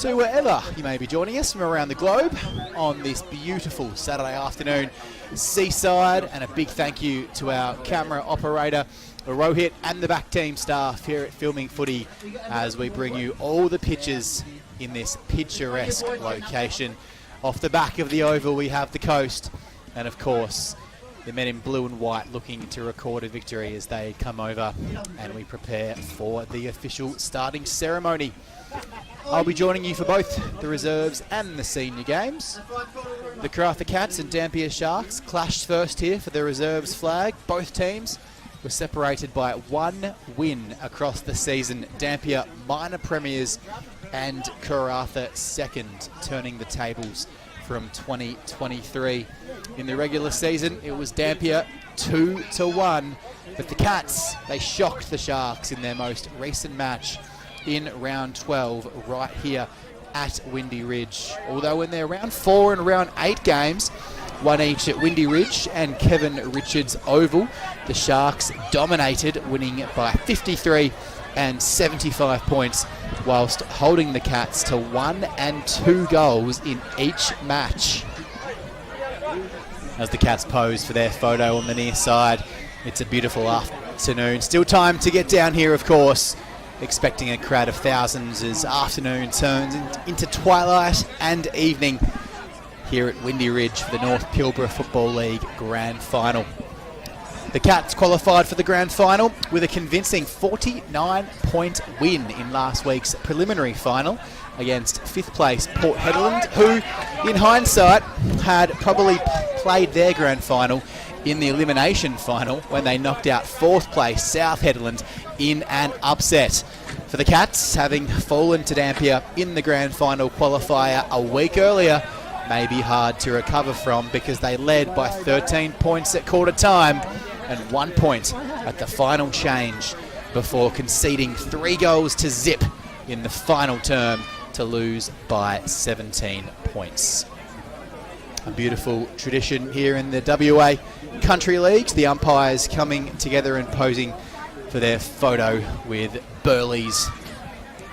to wherever you may be joining us from around the globe on this beautiful Saturday afternoon seaside, and a big thank you to our camera operator Rohit and the back team staff here at Filming Footy as we bring you all the pictures in this picturesque location. Off the back of the oval we have the coast, and of course the men in blue and white looking to record a victory as they come over and we prepare for the official starting ceremony. I'll be joining you for both the reserves and the senior games. The Karratha Cats and Dampier Sharks clashed first here for the reserves flag. Both teams were separated by 1 win across the season. Dampier minor premiers and Karratha second, turning the tables from 2023. In the regular season, it was Dampier 2-1, but the Cats, they shocked the Sharks in their most recent match in round 12 right here at Windy Ridge. Although in their round 4 and round 8 games, one each at Windy Ridge and Kevin Richards Oval, the Sharks dominated, winning by 53 and 75 points, whilst holding the Cats to 1 and 2 goals in each match. As the Cats pose for their photo on the near side, it's a beautiful afternoon. Still time to get down here, of course. Expecting a crowd of thousands as afternoon turns into twilight and evening here at Windy Ridge for the North Pilbara Football League Grand Final. The Cats qualified for the Grand Final with a convincing 49-point win in last week's preliminary final against 5th place Port Hedland, who, in hindsight, had probably played their Grand Final in the elimination final when they knocked out 4th place South Hedland in an upset. For the Cats, having fallen to Dampier in the Grand Final qualifier a week earlier, may be hard to recover from because they led by 13 points at quarter time and 1 point at the final change before conceding 3 goals to zip in the final term to lose by 17 points. A beautiful tradition here in the WA Country Leagues, the umpires coming together and posing for their photo with Burleys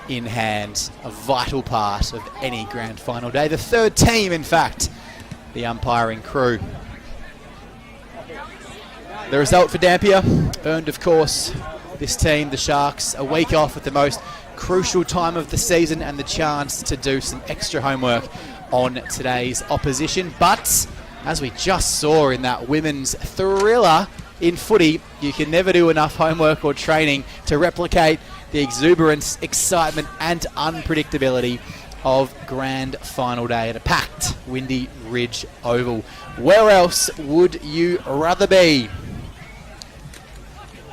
in hand, a vital part of any grand final day. The third team, in fact, the umpiring crew. The result for Dampier earned, of course, this team, the Sharks, a week off at the most crucial time of the season and the chance to do some extra homework on today's opposition. But as we just saw in that women's thriller in footy, you can never do enough homework or training to replicate the exuberance, excitement and unpredictability of grand final day at a packed Windy Ridge Oval. Where else would you rather be?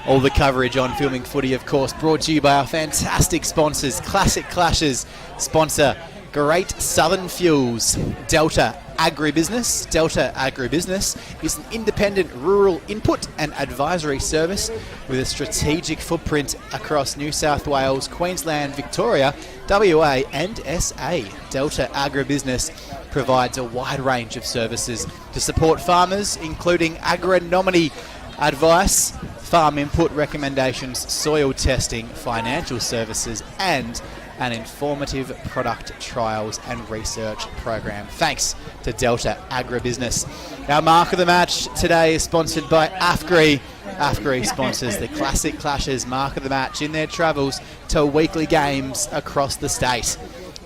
All the coverage on Filming Footy, of course, brought to you by our fantastic sponsors. Classic Clashes sponsor Great Southern Fuels, Delta Agribusiness. Delta Agribusiness is an independent rural input and advisory service with a strategic footprint across New South Wales, Queensland, Victoria, WA and SA. Delta Agribusiness provides a wide range of services to support farmers, including agronomy advice, farm input recommendations, soil testing, financial services and an informative product trials and research program. Thanks to Delta Agribusiness. Our mark of the match today is sponsored by AFGRI. AFGRI sponsors the Classic Clashes mark of the match in their travels to weekly games across the state.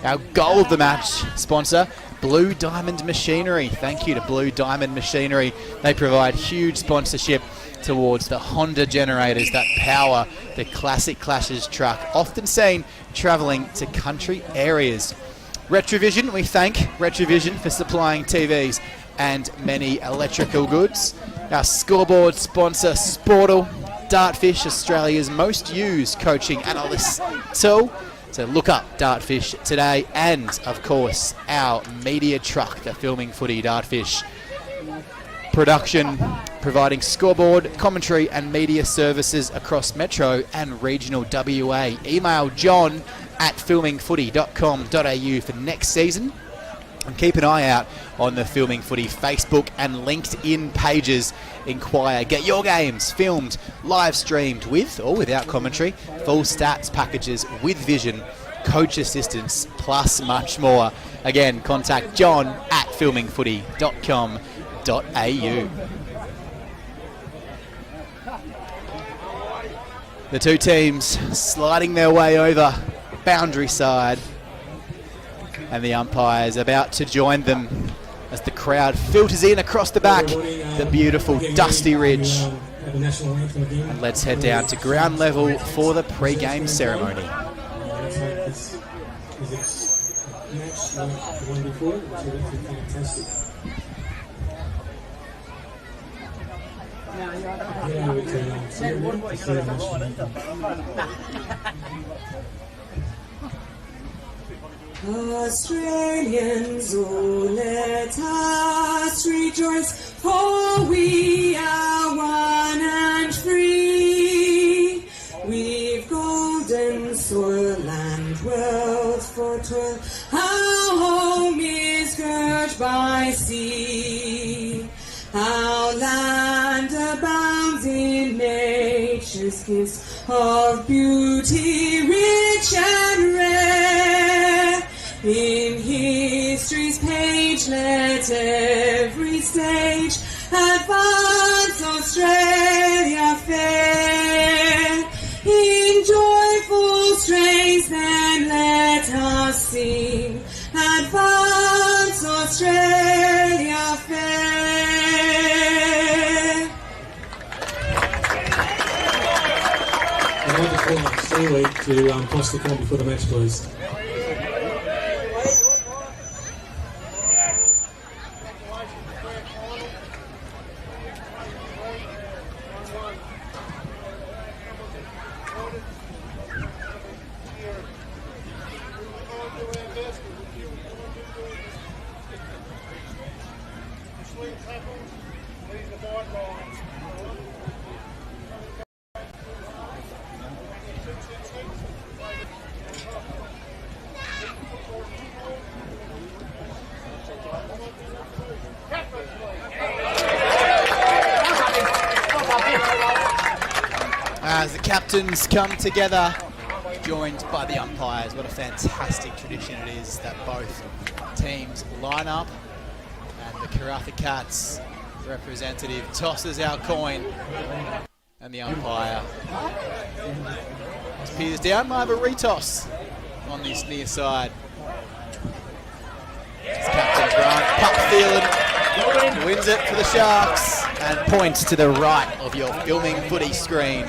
Our goal of the match sponsor, Blue Diamond Machinery. Thank you to Blue Diamond Machinery. They provide huge sponsorship towards the Honda generators that power the Classic Clashes truck, often seen travelling to country areas. Retrovision, we thank Retrovision for supplying TVs and many electrical goods. Our scoreboard sponsor, Sportal. Dartfish, Australia's most used coaching analyst tool. So look up Dartfish today, and of course our media truck, the Filming Footy Dartfish production, providing scoreboard, commentary and media services across Metro and regional WA. Email john@filmingfooty.com.au for next season. And keep an eye out on the Filming Footy Facebook and LinkedIn pages. Inquire, get your games filmed, live streamed with or without commentary, full stats packages with vision, coach assistance, plus much more. Again, contact john@filmingfooty.com.au. The two teams sliding their way over boundary side, and the umpires about to join them as the crowd filters in across the back, the beautiful Dusty Ridge. And let's head down to ground level for the pre-game ceremony. Australians, oh, let us rejoice, for we are one and free. We've golden soil and wealth for toil. Our home is girt by sea. Our land abounds in nature's gifts of beauty rich and rare. In history's page let every stage advance Australia fair. In joyful strains then let us sing, advance Australia fair. I'd like to call up Stewie to toss the coin before the match, please. As the captains come together, joined by the umpires. What a fantastic tradition it is that both teams line up, and the Karratha Cats representative tosses our coin, and the umpire peers down. Might have a retoss on this near side. It's Captain Grant Pupfield wins it for the Sharks and points to the right of your Filming Footy screen.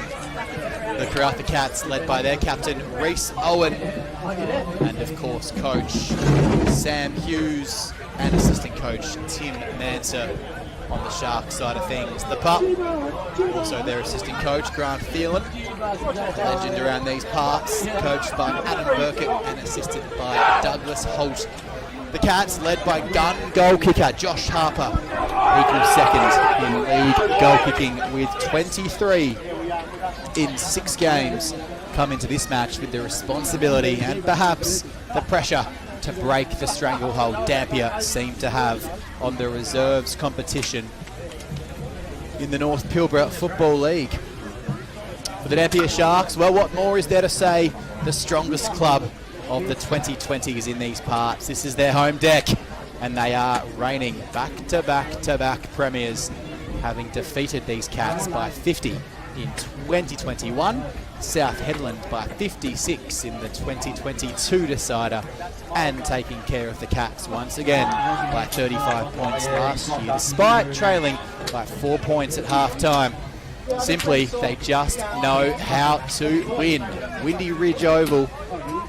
The Karratha Cats, led by their captain Reece Owen, and of course coach Sam Hughes and assistant coach Tim Manser on the Sharks side of things. The Pup, also their assistant coach Grant Phelan, legend around these parts, coached by Adam Burkett and assisted by Douglas Holt. The Cats, led by gun goal kicker Josh Harper, equals second in league goal kicking with 23 in 6 games, come into this match with the responsibility and perhaps the pressure to break the stranglehold Dampier seem to have on the reserves competition in the North Pilbara Football League. For the Dampier Sharks, well, what more is there to say? The strongest club of the 2020s in these parts. This is their home deck, and they are reigning back-to-back premiers, having defeated these Cats by 50 in 2021, South Headland by 56 in the 2022 decider, and taking care of the Cats once again by 35 points last year, despite trailing by 4 points at half-time. Simply, they just know how to win. Windy Ridge Oval.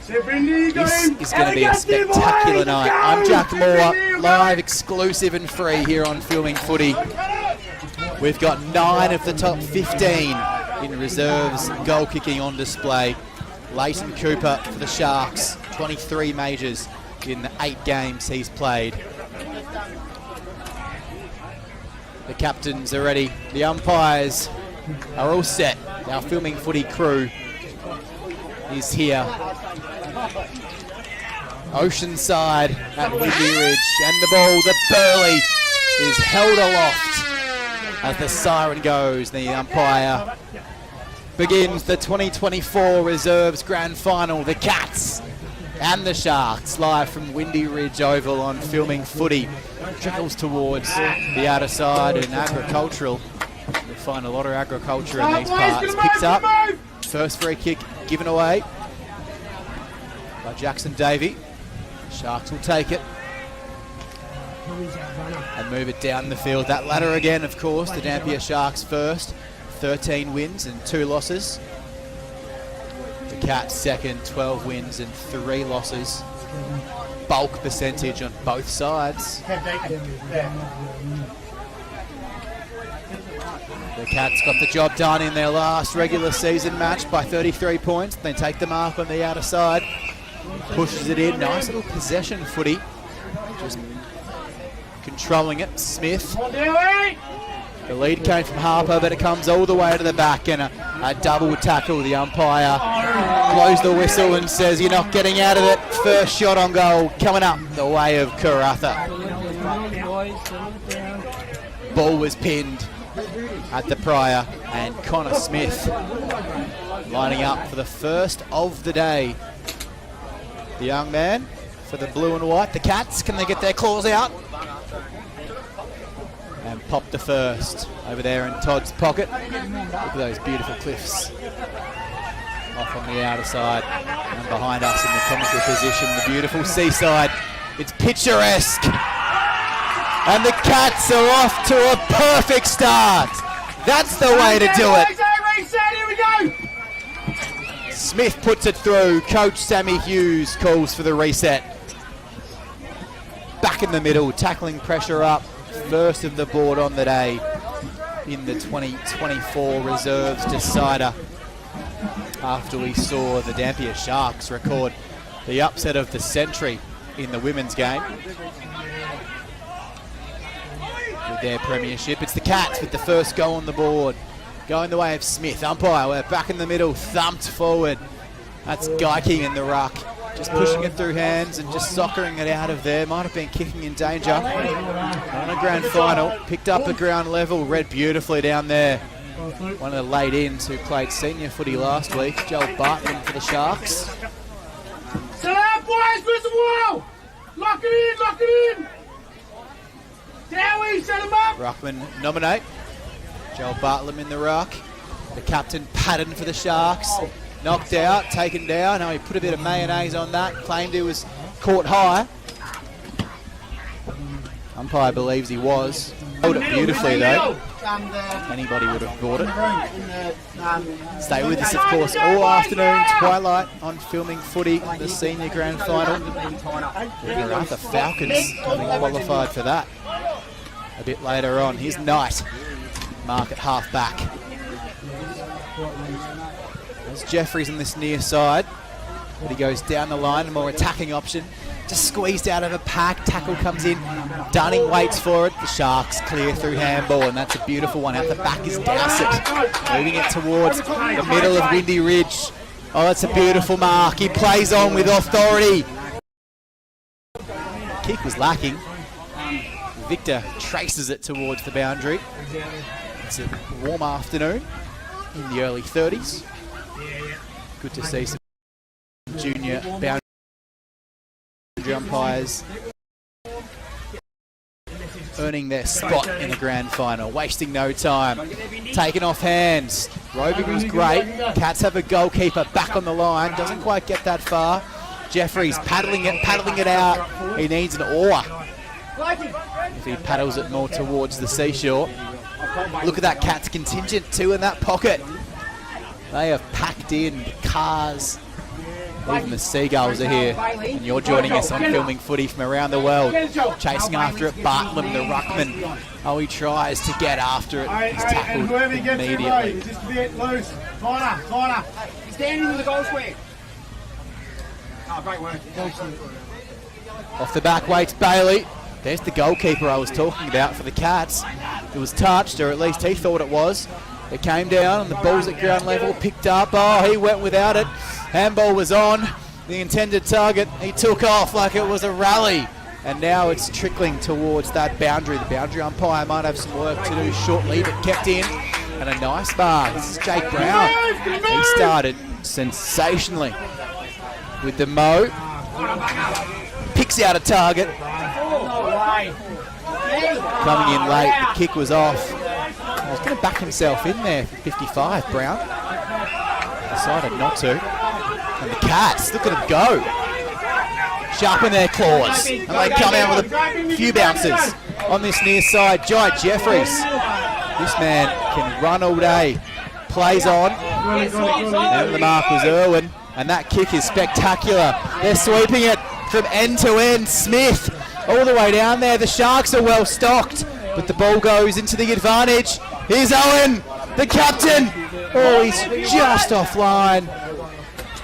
This is going to be a spectacular night. I'm Jack Moore, live, exclusive and free here on Filming Footy. We've got 9 of the top 15 in reserves goal kicking on display. Leighton Cooper for the Sharks, 23 majors in the 8 games he's played. The captains are ready, the umpires are all set. Our filming footy crew is here. Oceanside at Windy Ridge, and the ball, the Burley, is held aloft as the siren goes. The umpire begins the 2024 Reserves Grand Final. The Cats and the Sharks, live from Windy Ridge Oval on Filming Footy. Trickles towards the outer side and agricultural. You'll find a lot of agriculture in these parts. Picks up, first free kick given away by Jackson Davey. Sharks will take it and move it down the field. That ladder again, of course, the Dampier Sharks first, 13 wins and 2 losses. The Cats second, 12 wins and 3 losses. Bulk percentage on both sides. The Cats got the job done in their last regular season match by 33 points. They take the mark on the outer side. Pushes it in, nice little possession footy. Just controlling it, Smith. The lead came from Harper, but it comes all the way to the back, and a double tackle. The umpire blows the whistle and says, "You're not getting out of it." First shot on goal coming up the way of Karratha. Ball was pinned at the prior, and Connor Smith lining up for the first of the day. The young man for the blue and white. The Cats, can they get their claws out? And pop the first over there in Todd's pocket. Look at those beautiful cliffs off on the outer side, and behind us in the commentary position, the beautiful seaside. It's picturesque, and the Cats are off to a perfect start. That's the way to do it. Here we go. Smith puts it through. Coach Sammy Hughes calls for the reset. Back in the middle, tackling pressure up. First of the board on the day in the 2024 Reserves Decider, after we saw the Dampier Sharks record the upset of the century in the women's game with their premiership. It's the Cats with the first goal on the board, going the way of Smith. Umpire, we're back in the middle, thumped forward. That's Geike in the ruck, just pushing it through hands and just soccering it out of there. Might have been kicking in danger. On a grand final, picked up at ground level, read beautifully down there. One of the late ins who played senior footy last week, Joel Bartman for the Sharks. Set up, boys, with the wall. Lock it in. Dowie, set him up. Ruckman nominate. Joel Bartlam in the ruck. The captain Patton for the Sharks. Knocked out, taken down. Now he put a bit of mayonnaise on that. Claimed he was caught high. Umpire believes he was. Held it beautifully though. Anybody would have bought it. Stay with us, of course, all afternoon. Twilight on Filming Footy, the senior grand final. The Falcons having qualified for that a bit later on. Here's Knight. Mark at half back. There's Jeffries on this near side, but he goes down the line, a more attacking option. Just squeezed out of a pack, tackle comes in, Dunning waits for it. The Sharks clear through handball, and that's a beautiful one. Out the back is Dowsett, moving it towards the middle of Windy Ridge. Oh, that's a beautiful mark. He plays on with authority. Kick was lacking. Victor traces it towards the boundary. It's a warm afternoon in the early 30s. Good to see some junior boundary umpires earning their spot in the grand final, wasting no time. Taken off hands. Roving was great. Cats have a goalkeeper back on the line. Doesn't quite get that far. Jeffries paddling it out. He needs an oar. If he paddles it more towards the seashore. Look at that Cats contingent too in that pocket. They have packed in cars. Even the Seagulls are here. And you're joining us on Filming Footy from around the world. Chasing after it, Bartlam, the ruckman. Oh, he tries to get after it. He's tackled immediately. Corner. He's standing in the goal square. Oh, great work. Off the back waits Bailey. There's the goalkeeper I was talking about for the Cats. It was touched, or at least he thought it was. It came down and the ball's at ground level, picked up. Oh, he went without it. Handball was on. The intended target, he took off like it was a rally. And now it's trickling towards that boundary. The boundary umpire might have some work to do shortly, but kept in. And a nice mark. This is Jake Brown. He started sensationally with the Mo. Picks out a target. Coming in late, the kick was off. He was going to back himself in there for 55, Brown. Decided not to. And the Cats, look at them go. Sharpen their claws. And they come out with a few bounces on this near side. Jai Jeffries. This man can run all day. Plays on. And the mark was Irwin. And that kick is spectacular. They're sweeping it from end to end. Smith all the way down there. The Sharks are well stocked, but the ball goes into the advantage. Here's Owen, the captain. Oh, he's just offline.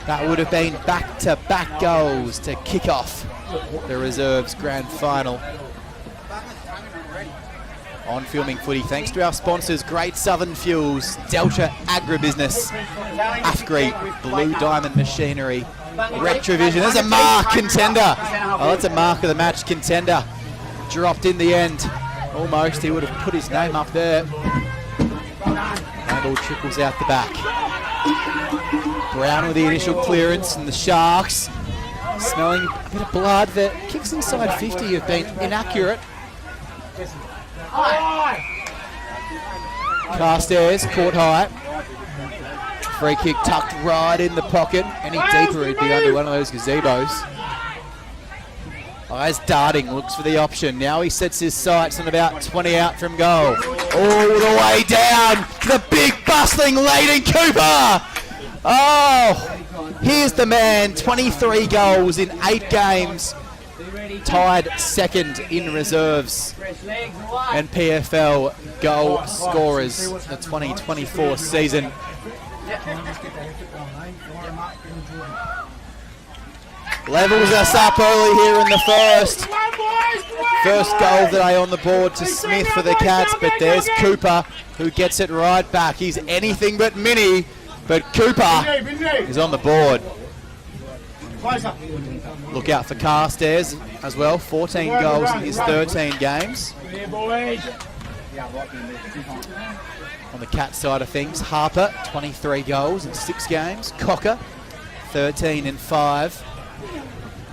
That would have been back-to-back goals to kick off the Reserves Grand Final. On Filming Footy, thanks to our sponsors, Great Southern Fuels, Delta Agribusiness, Afgri, Blue Diamond Machinery, Retrovision. There's a mark contender. Oh, that's a mark of the match contender. Dropped in the end. Almost, he would have put his name up there. And ball trickles out the back. Brown with the initial clearance, and the Sharks smelling a bit of blood. The kicks inside 50 have been inaccurate. Carstairs caught high. Free kick tucked right in the pocket. Any deeper, he'd be under one of those gazebos. Eyes darting, looks for the option. Now he sets his sights on about 20 out from goal. All the way down to the big bustling Leighton Cooper. Oh, here's the man. 23 goals in 8 games. Tied second in reserves and PFL goal scorers the 2024 season. Levels us up early here in the first. First goal of the day on the board to Smith for the Cats, but there's Cooper who gets it right back. He's anything but mini, but Cooper is on the board. Look out for Carstairs as well, 14 goals in his 13 games. On the Cat side of things, Harper, 23 goals in 6 games. Cocker, 13 in 5.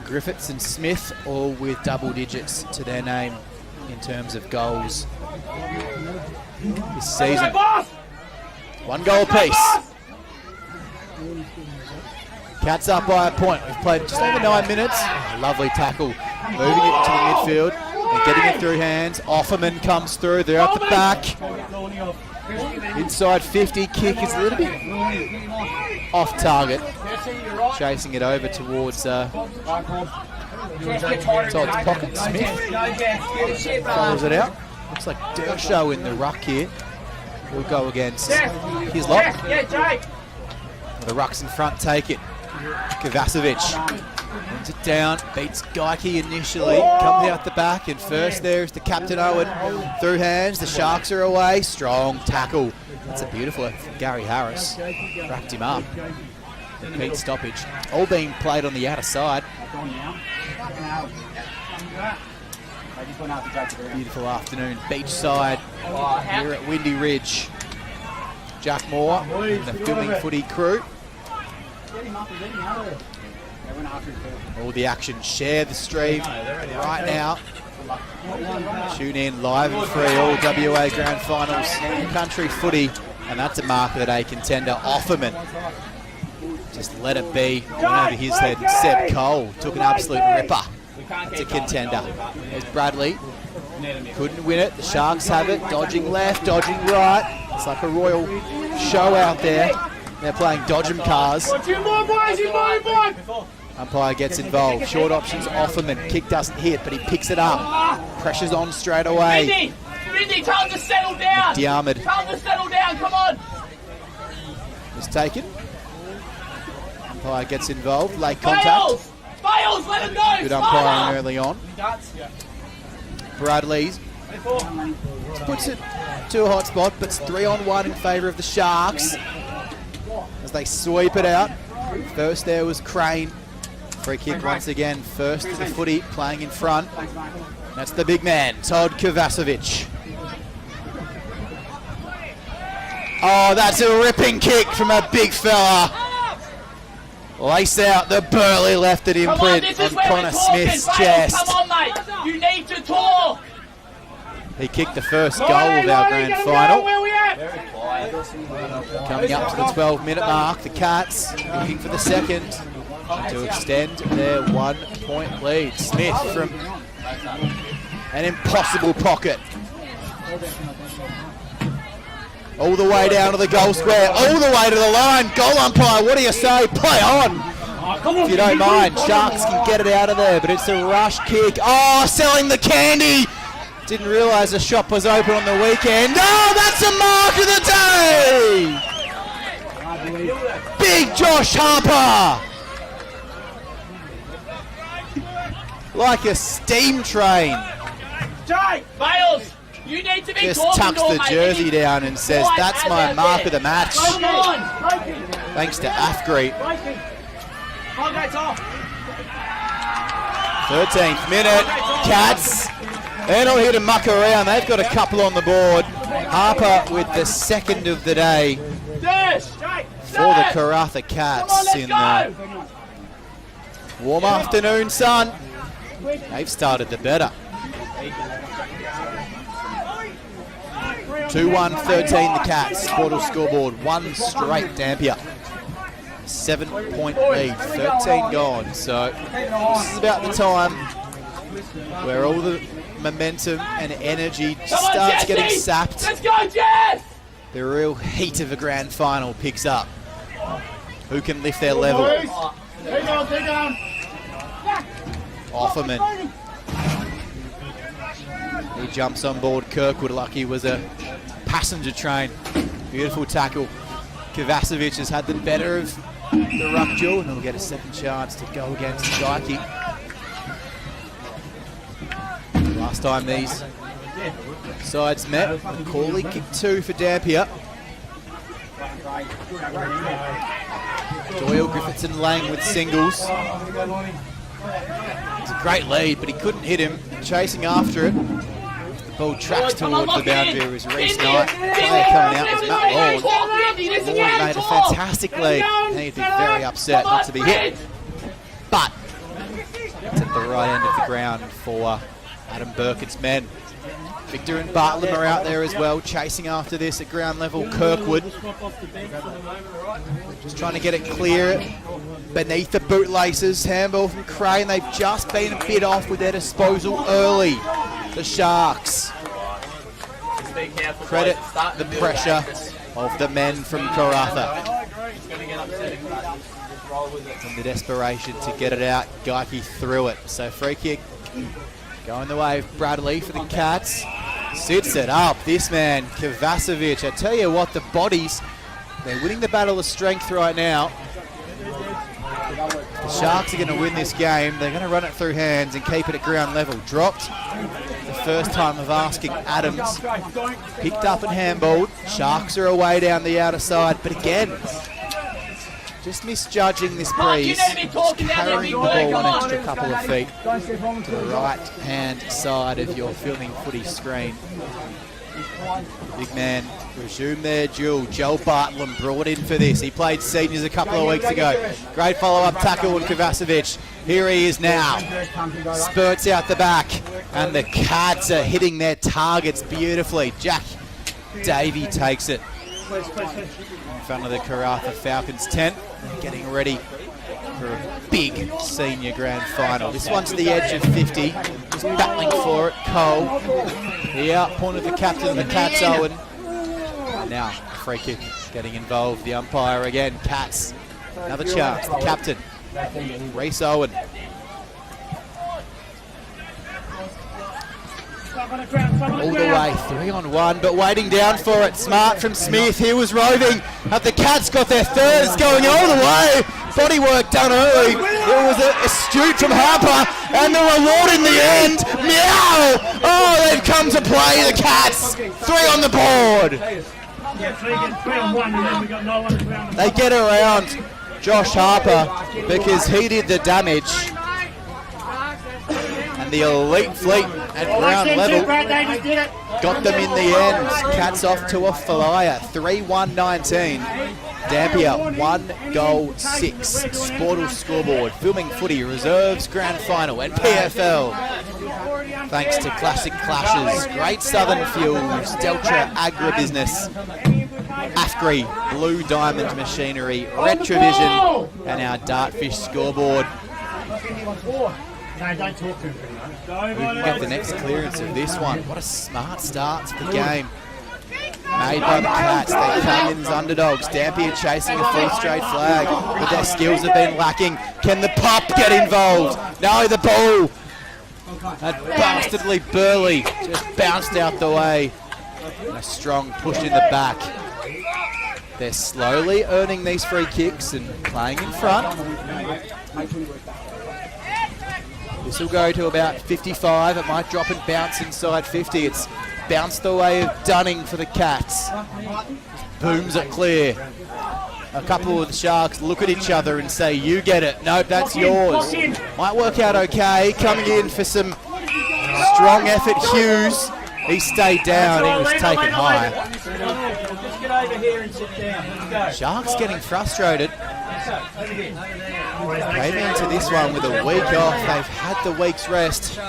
Griffiths and Smith, all with double digits to their name in terms of goals this season. 1 goal apiece. Cats up by a point. We've played just over 9 minutes. Lovely tackle. Moving it to the midfield and getting it through hands. Offerman comes through. They're at the back. Inside 50. Kick is a little bit off target. Chasing it over towards Todd's pocket. Smith follows it out. Looks like Dershow in the ruck here. We'll go against his lot. The rucks in front take it. Kovacevic runs it down, beats Geike initially, comes out the back, and first there is the captain Owen through hands. The Sharks are away. Strong tackle. That's a beautiful Gary Harris. Wrapped him up. Repeat stoppage. All being played on the outer side. Beautiful afternoon beachside here at Windy Ridge. Jack Moore and the Filming Footy crew. All the action. Share the stream right now. Tune in live and free. All WA Grand Finals country footy. And that's a mark of the day contender. Offerman. Just let it be. Went over his head. Seb Cole took an absolute ripper. It's a contender. There's Bradley. Couldn't win it. The Sharks have it. Dodging left, dodging right. It's like a royal show out there. They're playing Dodgem cars. Umpire gets involved. Short options, Offerman. Kick doesn't hit, but he picks it up. Pressure's on straight away. Mindy, tell him to settle down. Diarmid. Tell him to settle down, come on. The was taken. Umpire gets involved, late contact. Fails, let him go! Good umpiring early on. Bradley puts it to a hot spot, but it's 3-on-1 in favour of the Sharks as they sweep it out. First there was Crane. Free kick once again, first to the footy, playing in front. That's the big man, Todd Kovacevic. Oh, that's a ripping kick from a big fella. Lace out the burly left-foot imprint on Connor Smith's chest. Come on, mate. You need to talk. He kicked the first goal of our grand final. Coming up to the 12-minute mark, the Cats looking for the second to extend their 1-point lead. Smith from an impossible pocket. All the way down to the goal square, all the way to the line. Goal umpire, what do you say? Play on. If you don't mind, Sharks can get it out of there, but it's a rush kick. Oh, selling the candy. Didn't realise the shop was open on the weekend. Oh, that's a mark of the day. Big Josh Harper. Like a steam train. Bales, you need to be just talking tucks the jersey down and says, that's my mark of the match. Thanks to Afgreet. 13th minute, Cats. They're not here to muck around. They've got a couple on the board. Harper with the second of the day for the Karratha Cats in the warm afternoon sun. They've started the better. 2-1-13 the Cats. Portal scoreboard, one straight Dampier. 7-point lead, 13 gone. So this is about the time where all the momentum and energy starts getting sapped. Let's go, Jeff! The real heat of a grand final picks up. Who can lift their level? Offerman. He jumps on board Kirkwood like he was a passenger train. Beautiful tackle. Kovacevic has had the better of the ruck duel and he'll get a second chance to go against Geike. Last time these sides met, Corley kicked 2 for Dampier. Doyle, Griffiths and Lang with singles. It's a great lead, but he couldn't hit him. Chasing after it. The ball tracks towards the boundary was Reece Knight. Player coming out was Matt Lord. Lord made a fantastic lead. And he'd be very upset not to be hit. But it's at the right end of the ground for Adam Burkett's men. Victor and Bartlam are out there as well, chasing after this at ground level. Kirkwood just trying to get it clear beneath the bootlaces. Handball from Crane. They've just been a bit off with their disposal early. The Sharks. Credit the pressure of the men from Karratha. And the desperation to get it out. Geike threw it. So free kick going the way of Bradley for the Cats. Sits it up. This man, Kovacevic. I tell you what, the bodies, they're winning the battle of strength right now. The Sharks are going to win this game. They're going to run it through hands and keep it at ground level. Dropped the first time of asking Adams. Picked up and handballed. Sharks are away down the outer side. But again, just misjudging this breeze. Just carrying the ball one extra couple of feet to the right-hand side of your filming footy screen. Big man resume their duel. Joel Bartlam brought in for this. He played seniors a couple of weeks ago. Great follow-up tackle on Kovacevic. Here he is now. Spurts out the back. And the Cats are hitting their targets beautifully. Jack Davey takes it in front of the Karratha Falcons tent. Getting ready for a big senior grand final. This one's the edge of 50. Just battling for it. Cole. Here, point of the captain of the Cats, Owen. And now, a free kick getting involved. The umpire again, Cats. Another chance. The captain, Reece Owen. All the way, 3-on-1, but waiting down for it. Smart from Smith. He was roving. The Cats got their thirds going all the way. Body work done early. It was astute from Harper, and the reward in the end. Meow! Oh, they've come to play, the Cats. 3 on the board. They get around Josh Harper because he did the damage. And the elite fleet at ground level got them in the end. Cats off to a flyer. 3-1-19. Dampier 1-6. Sportal scoreboard. Filming footy reserves grand final and PFL. Thanks to Classic Clashes, Great Southern Fuels, Deltra Agribusiness, AFGRI, Blue Diamond Machinery, Retrovision, and our Dartfish scoreboard. No, don't talk to him. We can get the next clearance of this one. What a smart start to the game. Made by the Cats. They come in as underdogs. Dampier chasing a full straight flag, but their skills have been lacking. Can the pup get involved? No, the ball. That bastardly Burley just bounced out the way. And a strong push in the back. They're slowly earning these free kicks and playing in front. This will go to about 55. It might drop and bounce inside 50. It's bounced the way of Dunning for the Cats. Booms it clear. A couple of the Sharks look at each other and say, you get it. Nope, that's yours. Might work out okay. Coming in for some strong effort, Hughes. He stayed down. He was taken high. Just get over here and sit down. Let's go. Sharks getting frustrated. Came into this one with a week off. They've had the week's rest.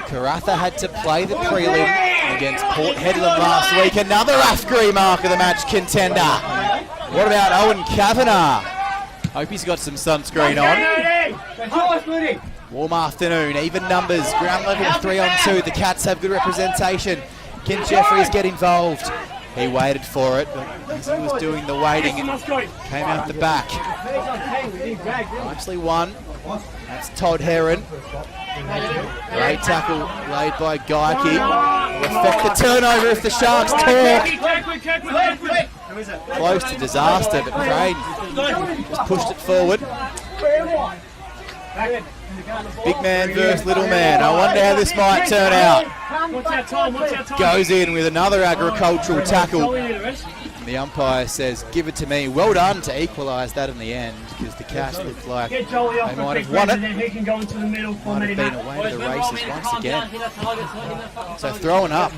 Karratha had to play the prelim against Port Hedland last week. Another AFGRI mark of the match contender. What about Owen Kavanagh? Hope he's got some sunscreen on. Warm afternoon, even numbers, ground level 3-on-2. The Cats have good representation. Can Jeffries get involved? He waited for it, but as he was doing the waiting, it came out the back. Nicely won. That's Todd Heron. Great tackle laid by Geikie. Will affect the turnover if the Sharks talk. Close to disaster, but Crane just pushed it forward. Big man versus little man. I wonder how this might turn out. Goes in with another agricultural tackle. And the umpire says, give it to me. Well done to equalise that in the end, because the Cats looked like they might have won it. Might have been away to the races once again. So throwing up,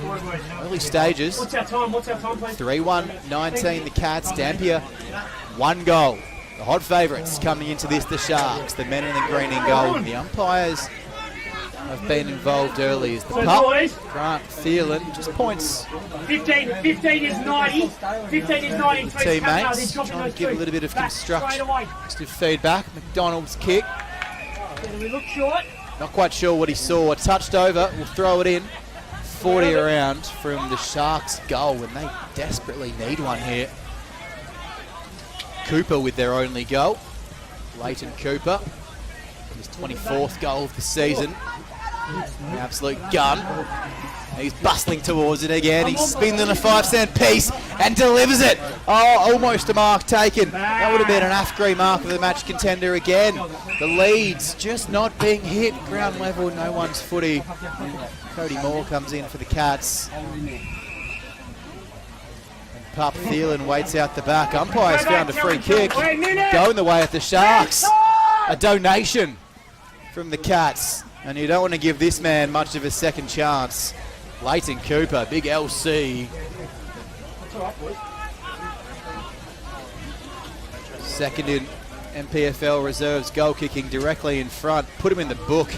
early stages. 3-1-19 the Cats. Dampier, 1 goal. The hot favourites coming into this, the Sharks, the men in the green and gold. And the umpires have been involved early as the pup, Grant Thielen, just points. 15 is 90. 15 is 90. Teammates trying to give a little bit of constructive feedback. McDonald's kick. Not quite sure what he saw. Touched over, will throw it in. 40 around from the Sharks' goal, and they desperately need one here. Cooper with their only goal. Leighton Cooper, his 24th goal of the season. An absolute gun. He's bustling towards it again. He spins in a 5-cent piece and delivers it. Oh, almost a mark taken. That would have been an AFGRI mark of the match contender again. The leads just not being hit. Ground level, no one's footy. Cody Moore comes in for the Cats. Pup Thielen waits out the back. Umpires found a free kick. Going the way of the Sharks. A donation from the Cats. And you don't want to give this man much of a second chance. Leighton Cooper, big LC. Second in MPFL reserves, goal kicking directly in front. Put him in the book.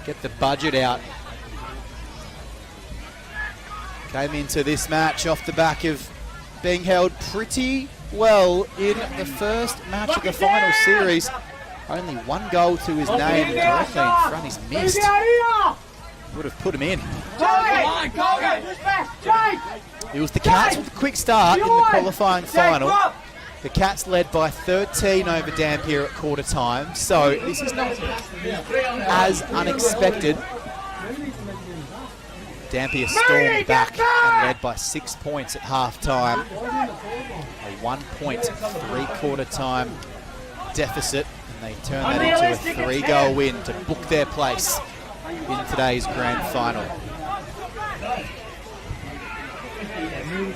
Get the budget out. Came into this match off the back of being held pretty well in the first match of the final series. Only 1 goal to his name, directly in front. He's missed. Would have put him in. It was the Cats with a quick start in the qualifying final. The Cats led by 13 over Dampier at quarter time, so this is not as unexpected Dampier stormed back and led by 6 points at half-time. A 1-point three-quarter time deficit, and they turn that into a 3-goal win to book their place in today's grand final.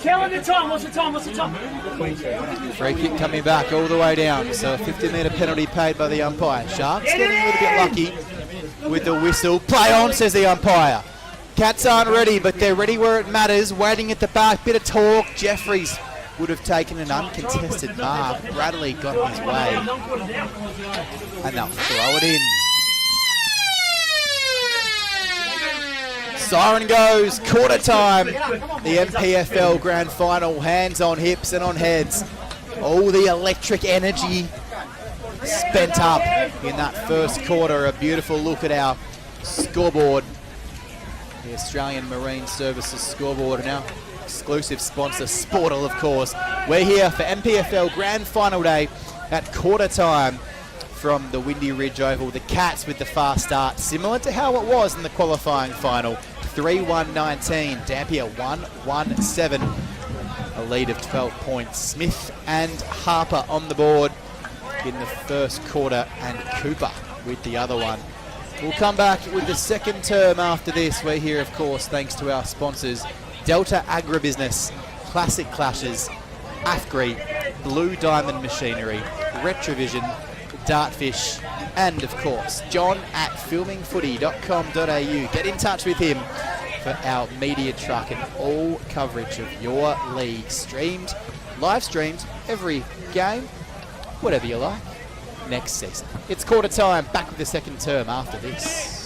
Tell the time, what's the time? Free kick coming back all the way down, so a 50-metre penalty paid by the umpire. Sharks getting a little bit lucky with the whistle. Play on, says the umpire. Cats aren't ready, but they're ready where it matters. Waiting at the back, bit of talk. Jeffries would have taken an uncontested mark. Bradley got his way, and they'll throw it in. Siren goes, quarter time. The MPFL Grand Final, hands on hips and on heads. All the electric energy spent up in that first quarter. A beautiful look at our scoreboard. The Australian Marine Services scoreboard, and our exclusive sponsor, Sportal, of course. We're here for MPFL Grand Final Day at quarter time from the Windy Ridge Oval. The Cats with the fast start, similar to how it was in the qualifying final. 3-1-19, Dampier 1-1-7, a lead of 12 points. Smith and Harper on the board in the first quarter, and Cooper with the other one. We'll come back with the second term after this. We're here, of course, thanks to our sponsors, Delta Agribusiness, Classic Clashes, AFGRI, Blue Diamond Machinery, Retrovision, Dartfish, and of course, John at filmingfooty.com.au. Get in touch with him for our media truck and all coverage of your league. Live streamed every game, whatever you like, next season. It's quarter time, back with the second term after this.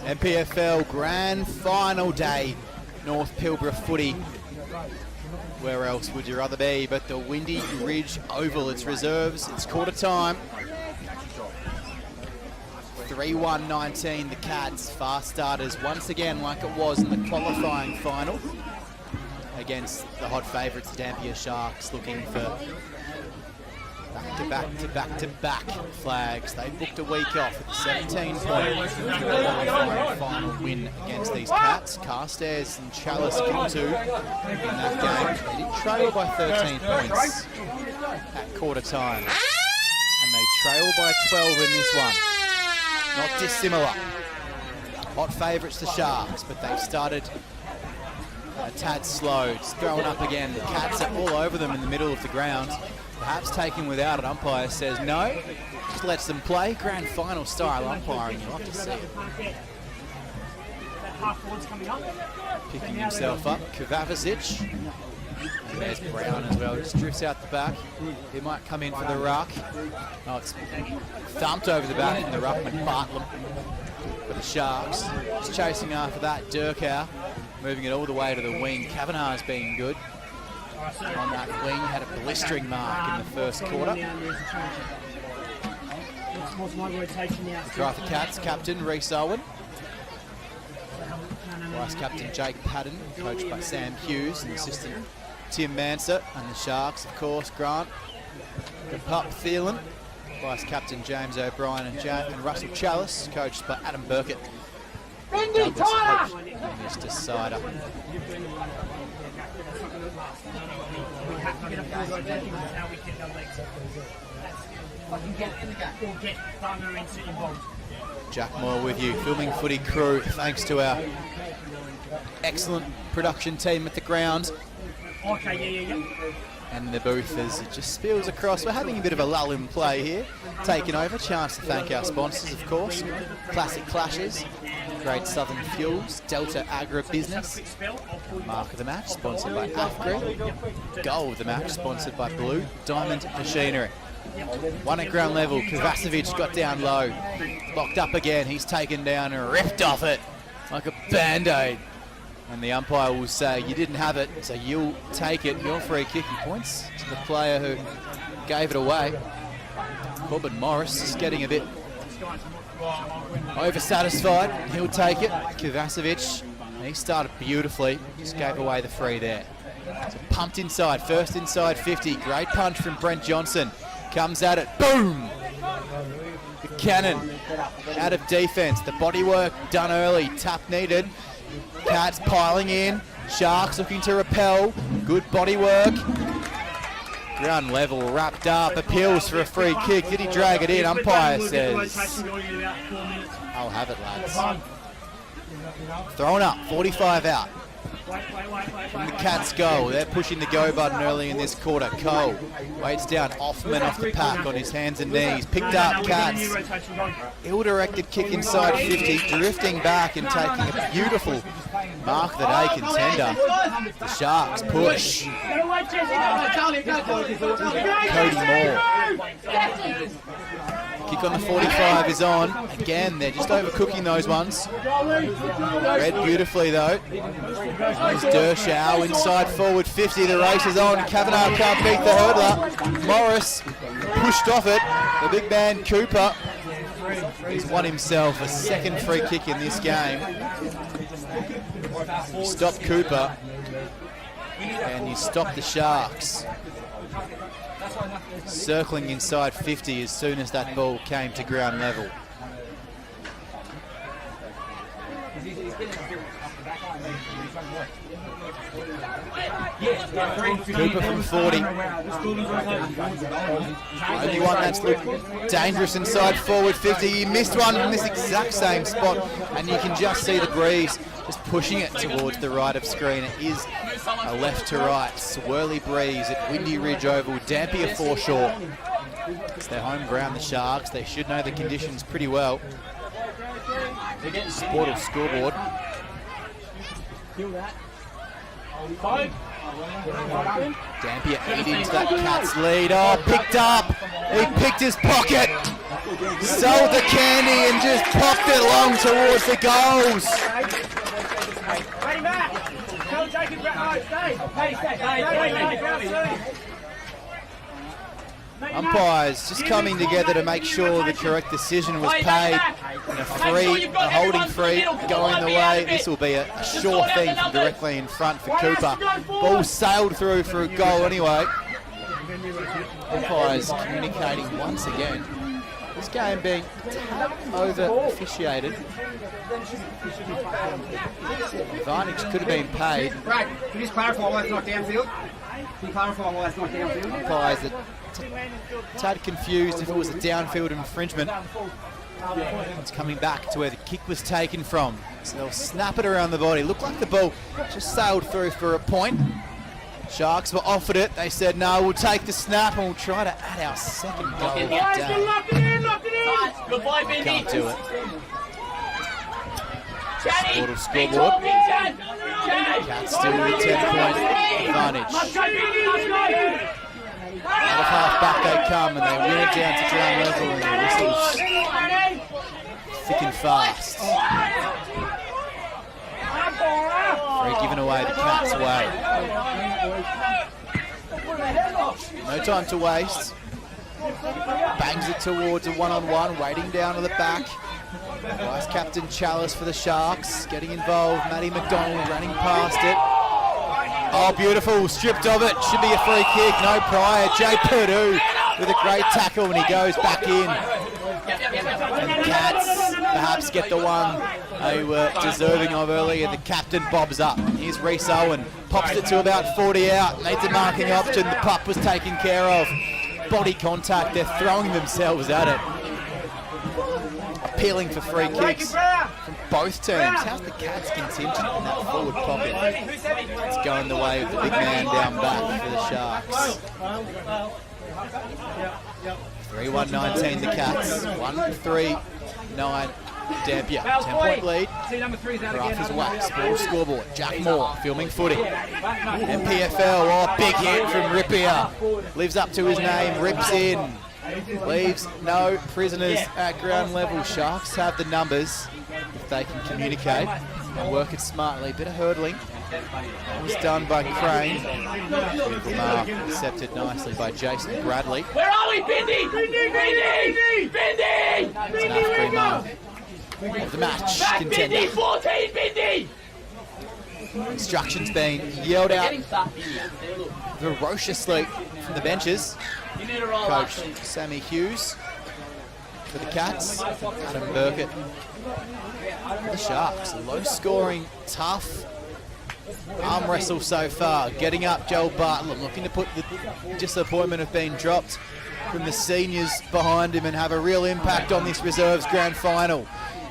MPFL Grand Final Day, North Pilbara footy. Where else would you rather be but the Windy Ridge Oval? It's reserves, it's quarter time. 3-1-19, the Cats, fast starters once again like it was in the qualifying final against the hot favourites, the Dampier Sharks, looking for Back-to-back flags. They booked a week off with a 17-point final win against these Cats. Carstairs and Chalice come to in that game. They did trail by 13 points at quarter time. And they trail by 12 in this one. Not dissimilar. Hot favourites the Sharks, but they've started a tad slow. It's thrown up again. The Cats are all over them in the middle of the ground. Perhaps taken without it. Umpire says no. Just lets them play. Grand final style umpiring. You'll have to see it. Picking himself up. Kovacic. And there's Brown as well. Just drifts out the back. He might come in for the ruck. Oh, it's thumped over the back from the ruckman Bartlett for the Sharks. Just chasing after that. Durkow moving it all the way to the wing. Kavanagh's been good on that wing. Had a blistering mark in the first quarter. Karratha Cats captain Reece Owen. Vice captain Jake Padden, coached by Sam Hughes and assistant Tim Manser. And the Sharks, of course, Grant, the pup Thielen, vice captain James O'Brien and Russell Chalice, coached by Adam Burkett. Douglas coached Mr. Sider. Jack Moore with you, filming footy crew, thanks to our excellent production team at the ground. And the booth as it just spills across. We're having a bit of a lull in play here. Taking over, chance to thank our sponsors, of course. Classic Clashes, Great Southern Fuels, Delta Agribusiness. Mark of the match, sponsored by AFGRI. Goal of the match, sponsored by Blue Diamond Machinery. One at ground level, Kovacic got down low. Locked up again, he's taken down and ripped off it like a band-aid. And the umpire will say, you didn't have it, so you'll take it. Your free kicking points to the player who gave it away. Corbin Morris is getting a bit oversatisfied. He'll take it. Kovacic, he started beautifully, just gave away the free there. So pumped inside, first inside 50. Great punch from Brent Johnson. Comes at it, boom! The cannon out of defence. The bodywork done early, tap needed. Cats piling in. Sharks looking to repel. Good body work. Ground level, wrapped up. Appeals for a free kick. Did he drag it in? Umpire says, I'll have it, lads. Thrown up, 45 out. From the Cats goal. They're pushing the go button early in this quarter. Cole waits down. Offman off the pack on his hands and knees. Picked up, Cats. Ill-directed kick inside 50. Drifting back and taking a beautiful mark the day contender. The Sharks push. Cody Moore. Kick on the 45 is on. Again, they're just overcooking those ones. Read beautifully though. There's Dershow inside forward 50. The race is on. Kavanagh can't beat the hurdler. Morris pushed off it. The big man Cooper. He's won himself a second free kick in this game. You stop Cooper and you stop the Sharks. Circling inside 50 as soon as that ball came to ground level. Cooper from 40. Only one that's looked dangerous inside forward 50. He missed one from this exact same spot, and you can just see the breeze just pushing it towards the right of screen. It is a left to right swirly breeze at Windy Ridge Oval, Dampier foreshore. It's their home ground, the Sharks. They should know the conditions pretty well. Sportal scoreboard. Dampier eating into that Cats lead. Oh, picked up. He picked his pocket. Sold the candy and just popped it along towards the goals. Umpires just coming together to make sure the correct decision was paid. And a holding free going the way. This will be a sure thing from directly in front for Cooper. Ball sailed through for a goal anyway. Umpires communicating once again. This game being over-officiated. Advantage could have been paid. Brad, can you just clarify why it's not downfield? Can you clarify why it's not downfield? Umpires that tad confused if it was a downfield infringement. It's coming back to where the kick was taken from. So they'll snap it around the body. Looked like the ball just sailed through for a point. Sharks were offered it. They said, no, we'll take the snap and we'll try to add our second goal. Lock it in! Good boy, Bindi. Can't do it. Sportal scoreboard. Cats still with a 10-point advantage. Out of half back they come and they win it down to ground level and the whistles thick and fast. Free given away the Cats' way. No time to waste. Bangs it towards a one-on-one, waiting down to the back. Vice Captain Chalice for the Sharks, getting involved. Matty McDonald running past it. Oh, beautiful, stripped of it. Should be a free kick, no prior. Jay Purdue with a great tackle and he goes back in. And the Cats perhaps get the one they were deserving of earlier. The captain bobs up. Here's Reece Owen, pops it to about 40 out. Needs a marking option, the puck was taken care of. Body contact, they're throwing themselves at it. Appealing for free kicks from both teams. How's the Cats contingent in that forward pocket? It's going the way of the big man down back for the Sharks. 3-1-19 the Cats. 1-3-9 Dampier. 10-point lead. Raffers away. Sportal scoreboard. Jack Moore filming footy. MPFL. Oh, big hit from Rippier. Lives up to his name. Rips in. Leaves no prisoners at ground level. Sharks have the numbers if they can communicate and work it smartly. Bit of hurdling. That was done by Crane. Beautiful mark, accepted nicely by Jason Bradley. Where are we, Bindi? Bindi! It's an half-free mark of the match contender. Bindi, 14, Bindi! Instructions being yelled out ferociously from the benches. Coach Sammy Hughes for the Cats. Adam Burkett for the Sharks. Low-scoring, tough arm wrestle so far. Getting up, Joel Bartlett looking to put the disappointment of being dropped from the seniors behind him and have a real impact on this reserves grand final.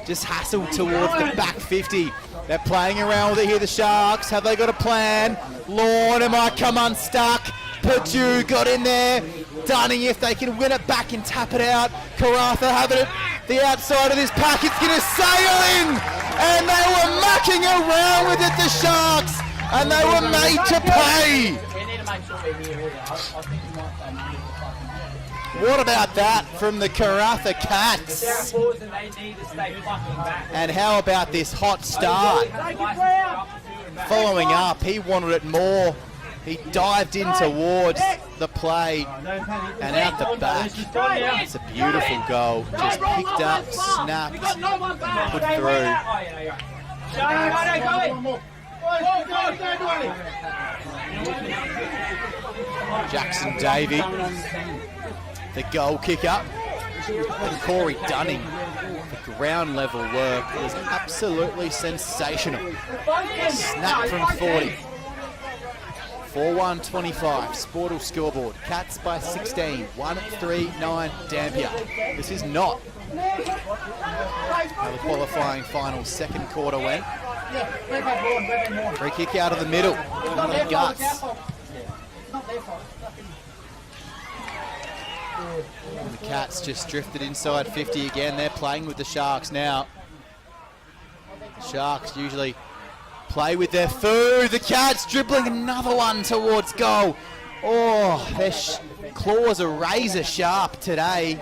Just hassle towards the back 50. They're playing around with it here, the Sharks. Have they got a plan? Lorne, it might come unstuck. Purdue got in there. Dunning, if they can win it back and tap it out. Karatha having it the outside of this pack. It's going to sail in. And they were mucking around with it, the Sharks. And they were made to pay. What about that from the Karatha Cats? And how about this hot start? Following up, he wanted it more. He dived in towards the play and out the back. It's a beautiful goal. Just picked up, snapped, and put through. Jackson Davey, the goal kicker. And Corey Dunning, the ground level work was absolutely sensational. Snap from 40. 4-1-25, Sportal scoreboard. Cats by 16, 1-3-9 Dampier. This is not how the qualifying final second quarter went. Free kick out of the middle, not of the guts. And the Cats just drifted inside 50 again. They're playing with the Sharks now. The Sharks usually play with their food. The Cats dribbling another one towards goal. Oh, their claws are razor sharp today.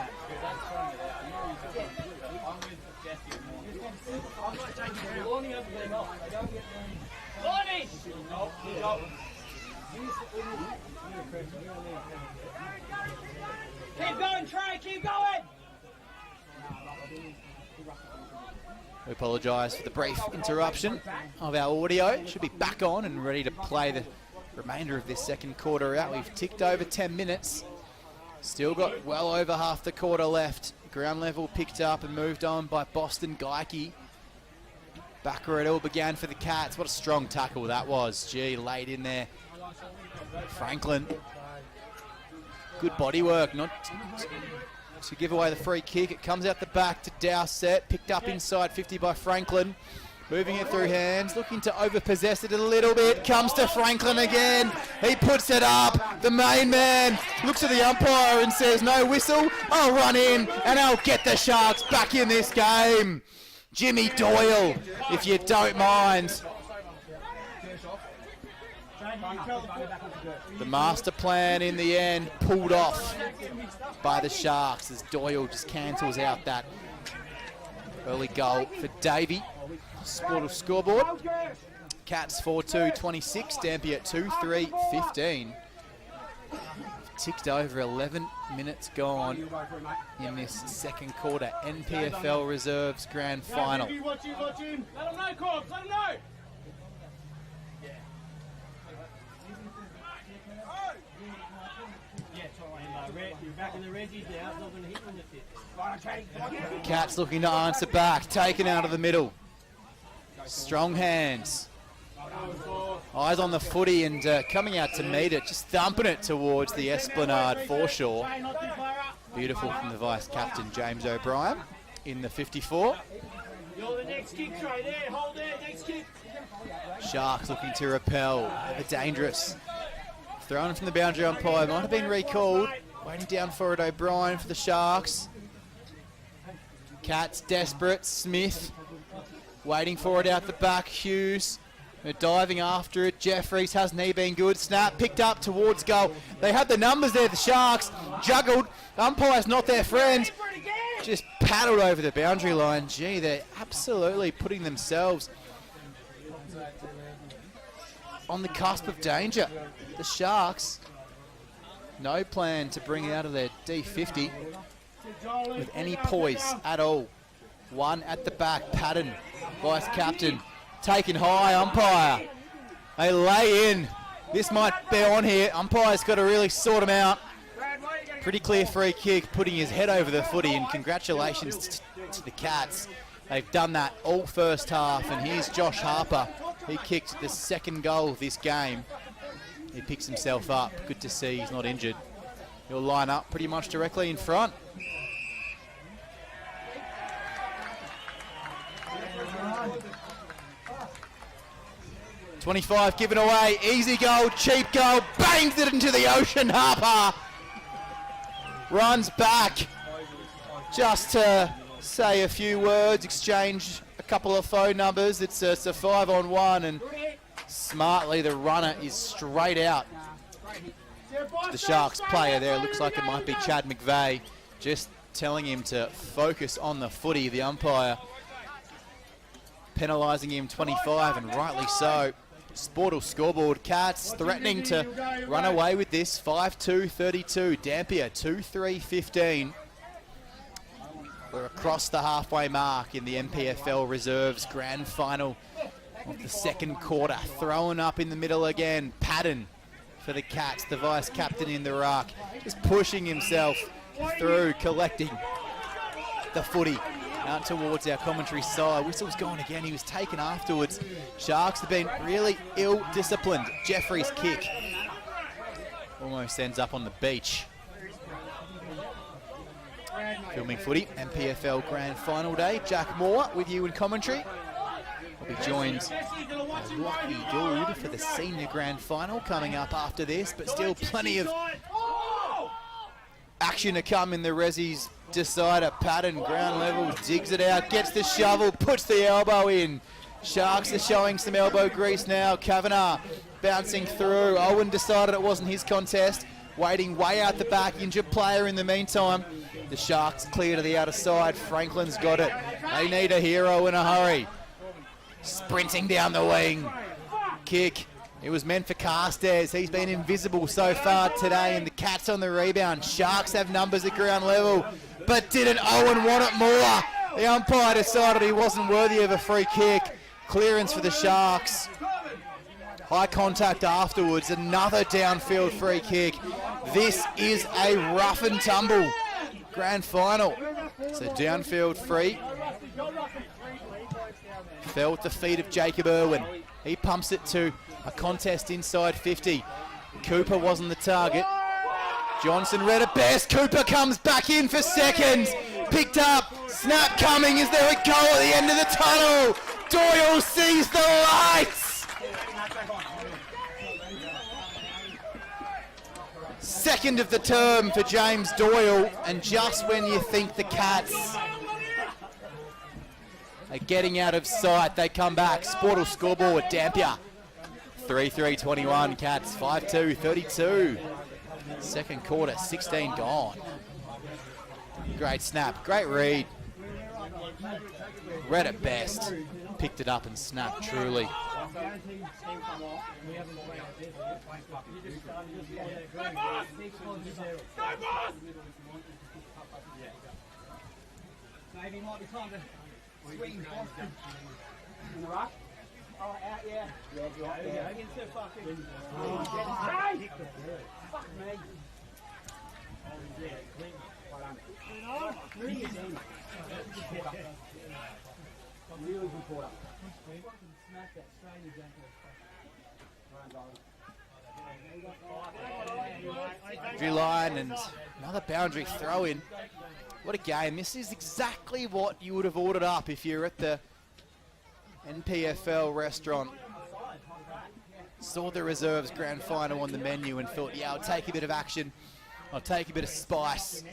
Keep going, Trey, keep going! We apologise for the brief interruption of our audio. Should be back on and ready to play the remainder of this second quarter out. We've ticked over 10 minutes. Still got well over half the quarter left. Ground level picked up and moved on by Boston Geikie. Back where it all began for the Cats. What a strong tackle that was. Gee, laid in there. Franklin. Good body work, not to give away the free kick. It comes out the back to Dowsett. Picked up inside 50 by Franklin. Moving it through hands, looking to overpossess it a little bit. Comes to Franklin again. He puts it up. The main man looks at the umpire and says, no whistle. I'll run in and I'll get the Sharks back in this game. Jimmy Doyle, if you don't mind. The master plan in the end pulled off by the Sharks as Doyle just cancels out that early goal for Davey. Sportal scoreboard. Cats 4-2-26, Dampier 2-3-15. Ticked over 11 minutes gone in this second quarter. NPFL Reserves Grand Final. Let them know, Corbs, let them know. Cats looking to answer back, taken out of the middle. Strong hands. Eyes on the footy and coming out to meet it, just thumping it towards the Esplanade foreshore. Beautiful from the vice captain James O'Brien in the 54. You're the next kick, Trey. There, hold there, next kick. Sharks looking to repel. Ever dangerous. Thrown from the boundary umpire, might have been recalled. Waiting down for it, O'Brien for the Sharks. Cats desperate. Smith waiting for it out the back. Hughes. They're diving after it. Jeffries, hasn't he been good? Snap picked up towards goal. They had the numbers there, the Sharks. Juggled. Umpire's not their friend. Just paddled over the boundary line. Gee, they're absolutely putting themselves on the cusp of danger. The Sharks, no plan to bring it out of their D50 with any poise at all. One at the back, Patton, vice captain, taken high, umpire. They lay in. This might be on here. Umpire's got to really sort him out. Pretty clear free kick, putting his head over the footy, and congratulations to the Cats. They've done that all first half, and here's Josh Harper. He kicked the second goal of this game. He picks himself up. Good to see he's not injured. He'll line up pretty much directly in front. .25 given away, easy goal, cheap goal, bangs it into the ocean. Harper runs back just to say a few words, exchange a couple of phone numbers. It's a 5-on-1, and smartly the runner is straight out. The Sharks player there, looks like it might be Chad McVeigh, just telling him to focus on the footy. The umpire penalising him 25, and rightly so. Sportal scoreboard, Cats threatening to run away with this. 5-2-32, Dampier 2-3-15. We're across the halfway mark in the NPFL Reserves Grand Final of the second quarter. Thrown up in the middle again, Patton for the Cats, the vice captain in the ruck, just pushing himself through, collecting the footy out towards our commentary side. Whistle's gone again, he was taken afterwards. Sharks have been really ill-disciplined. Jeffrey's kick almost ends up on the beach. Filming footy, NPFL Grand Final Day. Jack Moore with you in commentary. We'll be joined by Lockie Gould for the Senior Grand Final coming up after this, but still plenty of action to come in the Rezzies decider. Patton, ground level, digs it out, gets the shovel, puts the elbow in. Sharks are showing some elbow grease now. Kavanagh bouncing through. Owen decided it wasn't his contest. Waiting way out the back, injured player in the meantime. The Sharks clear to the outer side. Franklin's got it. They need a hero in a hurry. Sprinting down the wing. Kick. It was meant for Carstairs. He's been invisible so far today, and the Cats on the rebound. Sharks have numbers at ground level, but didn't Owen want it more? The umpire decided he wasn't worthy of a free kick. Clearance for the Sharks. High contact afterwards, another downfield free kick. This is a rough and tumble grand final. So downfield free. Fell at the feet of Jacob Irwin. He pumps it to a contest inside 50. Cooper wasn't the target. Johnson read it best. Cooper comes back in for second. Picked up. Snap coming. Is there a goal at the end of the tunnel? Doyle sees the lights. Second of the term for James Doyle. And just when you think the Cats are getting out of sight, they come back. Sportal scoreboard, Dampier. 3-3-21, Cats 5-2-32. Second quarter, 16 gone. Great snap, great read. Read it best. Picked it up and snapped truly. Maybe might be time to swing Boston. In the rush? Oh, out, yeah. Yeah, right there. Against the fucking... Hey! Fuck me. Really good quarter. Smack that straight in Boundary line and another boundary throw in. What a game. This is exactly what you would have ordered up if you're at the NPFL restaurant. Saw the reserves grand final on the menu and thought, yeah, I'll take a bit of action. I'll take a bit of spice.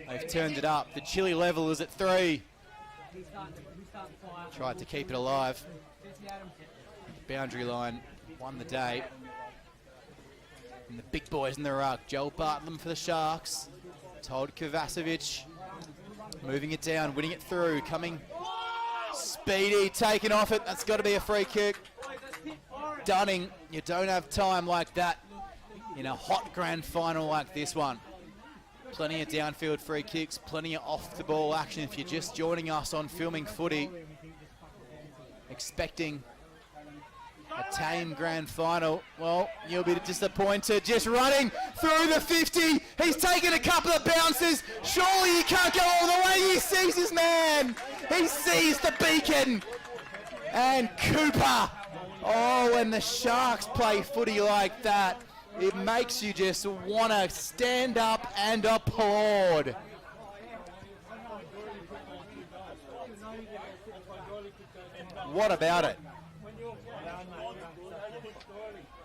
They've turned it up. The chili level is at 3. Tried to keep it alive. Boundary line won the day. And the big boys in the ruck. Joel Bartlam for the Sharks. Told Kovacevic. Moving it down, winning it through. Coming speedy, taking off it. That's got to be a free kick. Dunning, you don't have time like that in a hot grand final like this one. Plenty of downfield free kicks, plenty of off-the-ball action. If you're just joining us on Filming Footy, expecting a tame grand final, well, you'll be disappointed. Just running through the 50. He's taken a couple of bounces. Surely he can't go all the way. He sees his man. He sees the beacon. And Cooper. Oh, when the Sharks play footy like that, it makes you just want to stand up and applaud. What about it?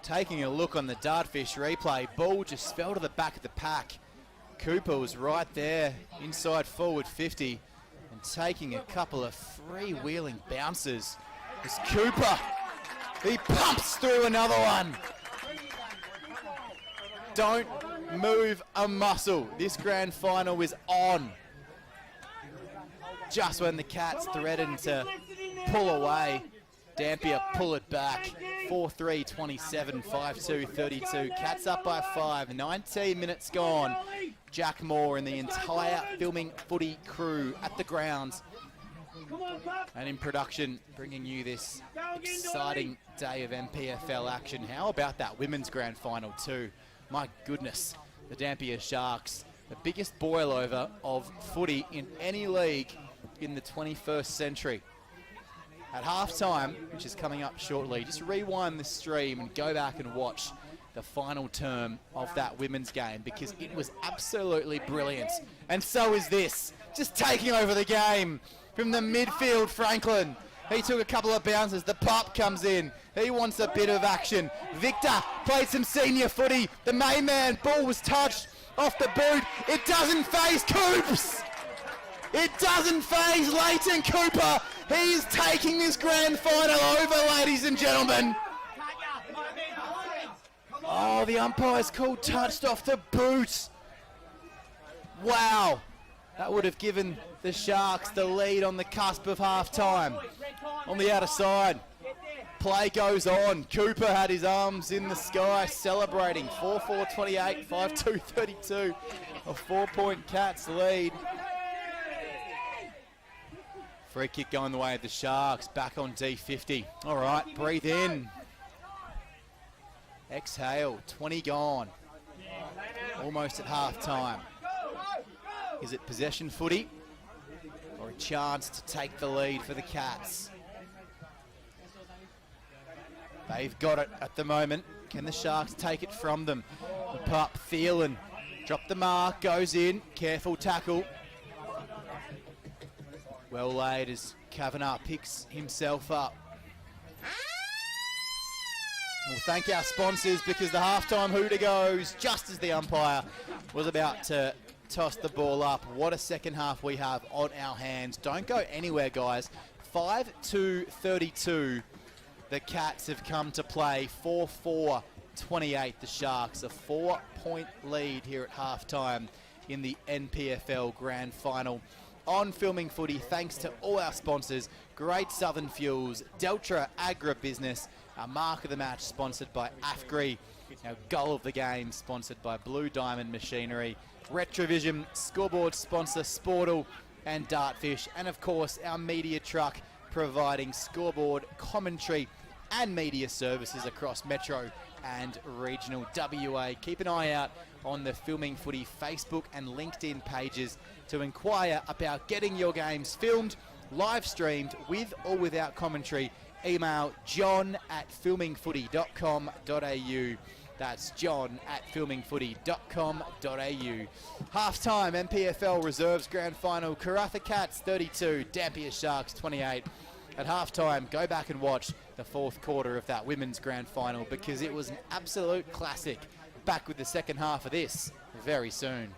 Taking a look on the Dartfish replay, ball just fell to the back of the pack. Cooper was right there, inside forward 50, and taking a couple of freewheeling bounces. It's Cooper. He pumps through another one. Don't move a muscle. This grand final is on. Just when the Cats threatened to pull away, Dampier pull it back. 4-3-27, 5-2-32. Cats up by 5. 19 minutes gone. Jack Moore and the entire Filming Footy crew at the grounds and in production, bringing you this exciting day of NPFL action. How about that women's grand final too? My goodness, the Dampier Sharks, the biggest boil-over of footy in any league in the 21st century. At halftime, which is coming up shortly, just rewind the stream and go back and watch the final term of that women's game, because it was absolutely brilliant. And so is this, just taking over the game from the midfield, Franklin. He took a couple of bounces. The pup comes in. He wants a bit of action. Victor played some senior footy. The main man, ball was touched off the boot. It doesn't faze Coops. It doesn't faze Leighton Cooper. He's taking this grand final over, ladies and gentlemen. Oh, the umpire's called touched off the boot. Wow. That would have given the Sharks the lead on the cusp of half-time. On the outer side, play goes on. Cooper had his arms in the sky celebrating. 4-4-28, 5-2-32. A 4-point Cats lead. Free kick going the way of the Sharks. Back on D50. All right, breathe in. Exhale, 20 gone. Almost at half time. Is it possession footy or a chance to take the lead for the Cats? They've got it at the moment. Can the Sharks take it from them? The pup, Thielen, drop the mark, goes in. Careful tackle. Well laid as Kavanagh picks himself up. We'll thank our sponsors because the halftime hooter goes just as the umpire was about to toss the ball up. What a second half we have on our hands. Don't go anywhere, guys. 5-2-32. The Cats have come to play. 4-4-28. The Sharks. A 4-point lead here at halftime in the NPFL Grand Final. On Filming Footy, thanks to all our sponsors, Great Southern Fuels, Deltra Agribusiness, our Mark of the Match sponsored by AFGRI, our Goal of the Game sponsored by Blue Diamond Machinery, Retrovision, scoreboard sponsor Sportal and Dartfish, and of course our media truck providing scoreboard commentary and media services across Metro and regional WA. Keep an eye out on the Filming Footy Facebook and LinkedIn pages to inquire about getting your games filmed, live streamed with or without commentary. Email john@filmingfooty.com.au. That's john@filmingfooty.com.au. Half-time NPFL Reserves Grand Final. Karratha Cats 32, Dampier Sharks 28. At half-time, go back and watch the fourth quarter of that Women's Grand Final because it was an absolute classic. Back with the second half of this very soon.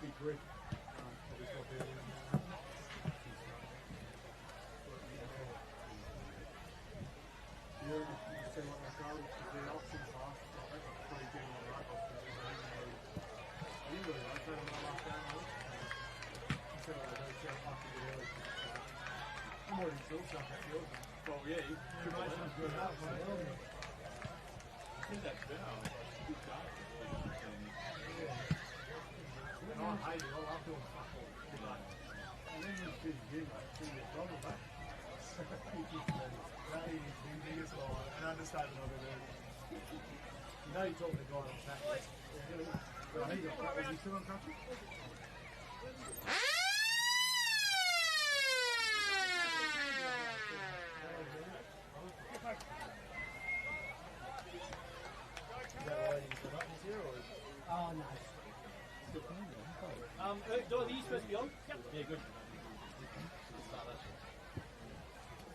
big grip. Well, yeah, you can good enough. I think that's better. Good start. And I hate it. I love doing fuck all. And then you do the gym, like, see your problem, mate. That is the biggest lie. And understatement of it. You know you're talking to a guy on track. Well, he got crutches. Is he still on crutches? Oh, no. Are you supposed to be on? Yep. Yeah, good.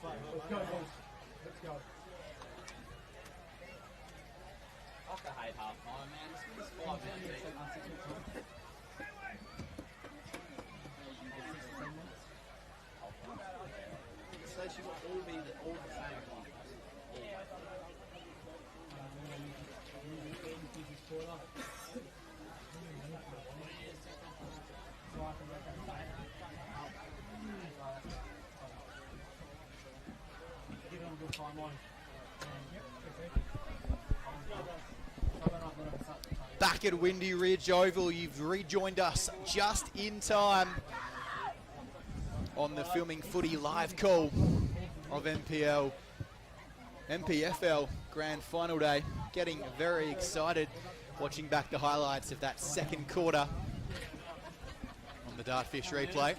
Let's go, boys. Let's go. I hate half time, man. This is 5 minutes. So she will all be all the same time. Give them a good timeline. Back at Windy Ridge Oval, you've rejoined us just in time on the Filming Footy live call of MPFL Grand Final Day. Getting very excited watching back the highlights of that second quarter on the Dartfish replay.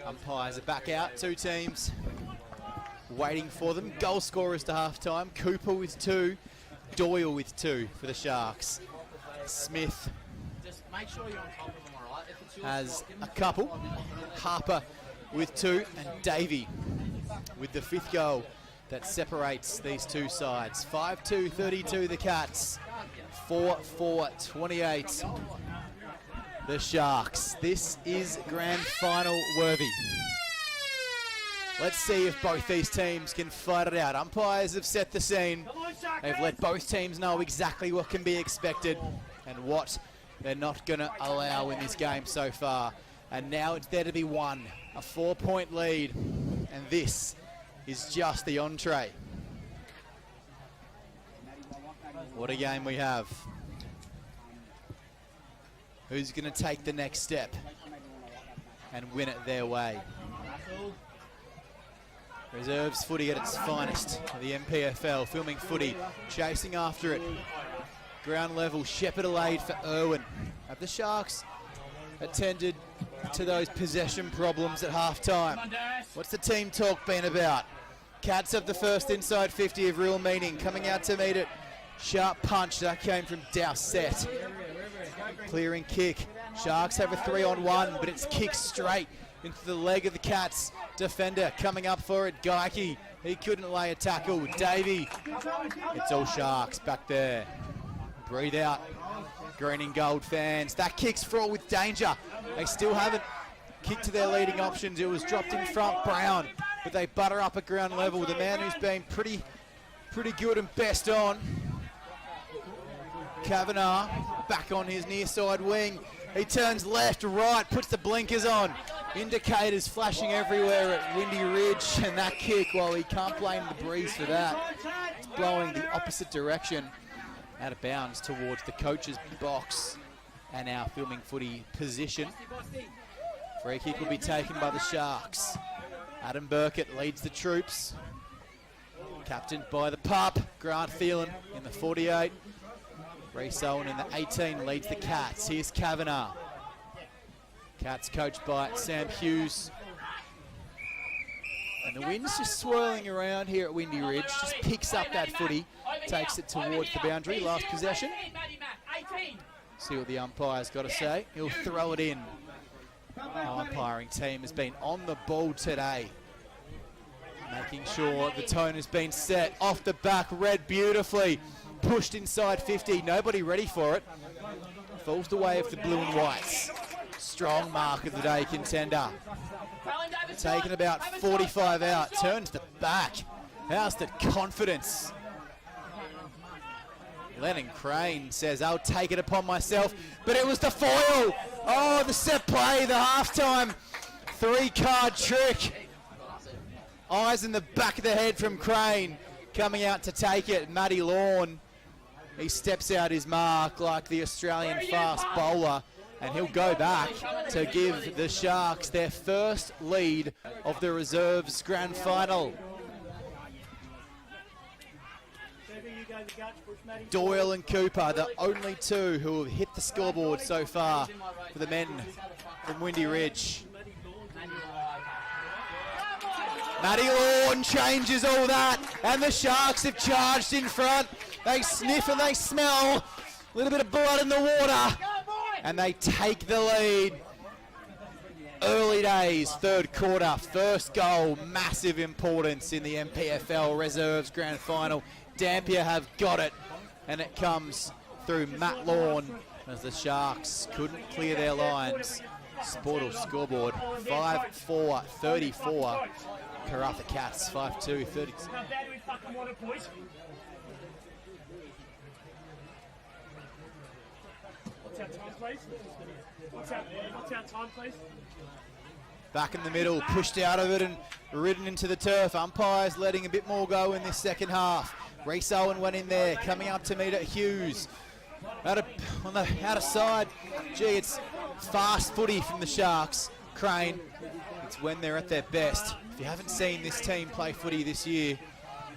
Umpires are back out, two teams waiting for them. Goal scorers to halftime, Cooper with 2, Doyle with 2 for the Sharks. Smith Just make sure you're on top of them, alright? If it's your has spot, give them a couple, the ball. Harper with 2 and Davey with the 5th goal that separates these two sides. 5-2, 32 the Cats, 4-4, 28 the Sharks. This is grand final worthy. Let's see if both these teams can fight it out. Umpires have set the scene. They've let both teams know exactly what can be expected and what they're not going to allow in this game so far. And now it's there to be won. A 4-point lead. And this is just the entree. What a game we have. Who's going to take the next step and win it their way? Reserves footy at its finest. The MPFL Filming Footy chasing after it. Ground level, Shepherd Alade for Irwin. Have the Sharks attended to those possession problems at half-time? What's the team talk been about? Cats have the first inside 50 of real meaning. Coming out to meet it. Sharp punch, that came from Dowsett. Clearing kick. Sharks have a 3-on-1, but it's kicked straight into the leg of the Cats. Defender coming up for it, Geike. He couldn't lay a tackle. Davey. It's all Sharks back there. Breathe out, green and gold fans. That kick's fraught with danger. They still haven't kicked to their leading options. It was dropped in front, Brown. But they butter up at ground level. The man who's been pretty good and best on. Kavanagh back on his near side wing. He turns left, right, puts the blinkers on. Indicators flashing everywhere at Windy Ridge, and that kick, well, he can't blame the breeze for that. It's blowing the opposite direction, out of bounds towards the coach's box and our Filming Footy position. Free kick will be taken by the Sharks. Adam Burkett leads the troops, captained by the pup, Grant Thielen in the 48. Reece Owen in the 18 leads the Cats. Here's Kavanagh. Cats coached by Sam Hughes. And the wind's just swirling around here at Windy Ridge. Just picks up that footy, takes it towards the boundary. Last possession. See what the umpire's got to say. He'll throw it in. Our umpiring team has been on the ball today, making sure the tone has been set. Off the back, read beautifully. Pushed inside 50, nobody ready for it. Falls the way of the blue and whites. strong mark of the day contender. Taking about 45 out, turns the back. How's the confidence? Lennon Crane says, I'll take it upon myself, but it was the foil. Oh, the set play, the halftime 3-card trick. Eyes in the back of the head from Crane, coming out to take it. Matty Lawn, he steps out his mark like the Australian fast bowler, and he'll go back to give the Sharks their first lead of the reserves grand final. Doyle and Cooper, the only two who have hit the scoreboard so far for the men from Windy Ridge. Matty Lawn changes all that, and the Sharks have charged in front. They sniff and they smell a little bit of blood in the water, and they take the lead. Early days, third quarter, first goal, massive importance in the MPFL Reserves Grand Final. Dampier have got it, and it comes through Matt Lawn as the Sharks couldn't clear their lines. Sportal scoreboard 5-4-34. Karratha Cats 5-2-32. How bad do we fucking want it, boys? What's our time, please? What's our time, please? Back in the middle, pushed out of it and ridden into the turf. Umpires letting a bit more go in this second half. Reece Owen went in there, coming up to meet at Hughes. On the outer side, gee, it's fast footy from the Sharks. Crane, it's when they're at their best. If you haven't seen this team play footy this year,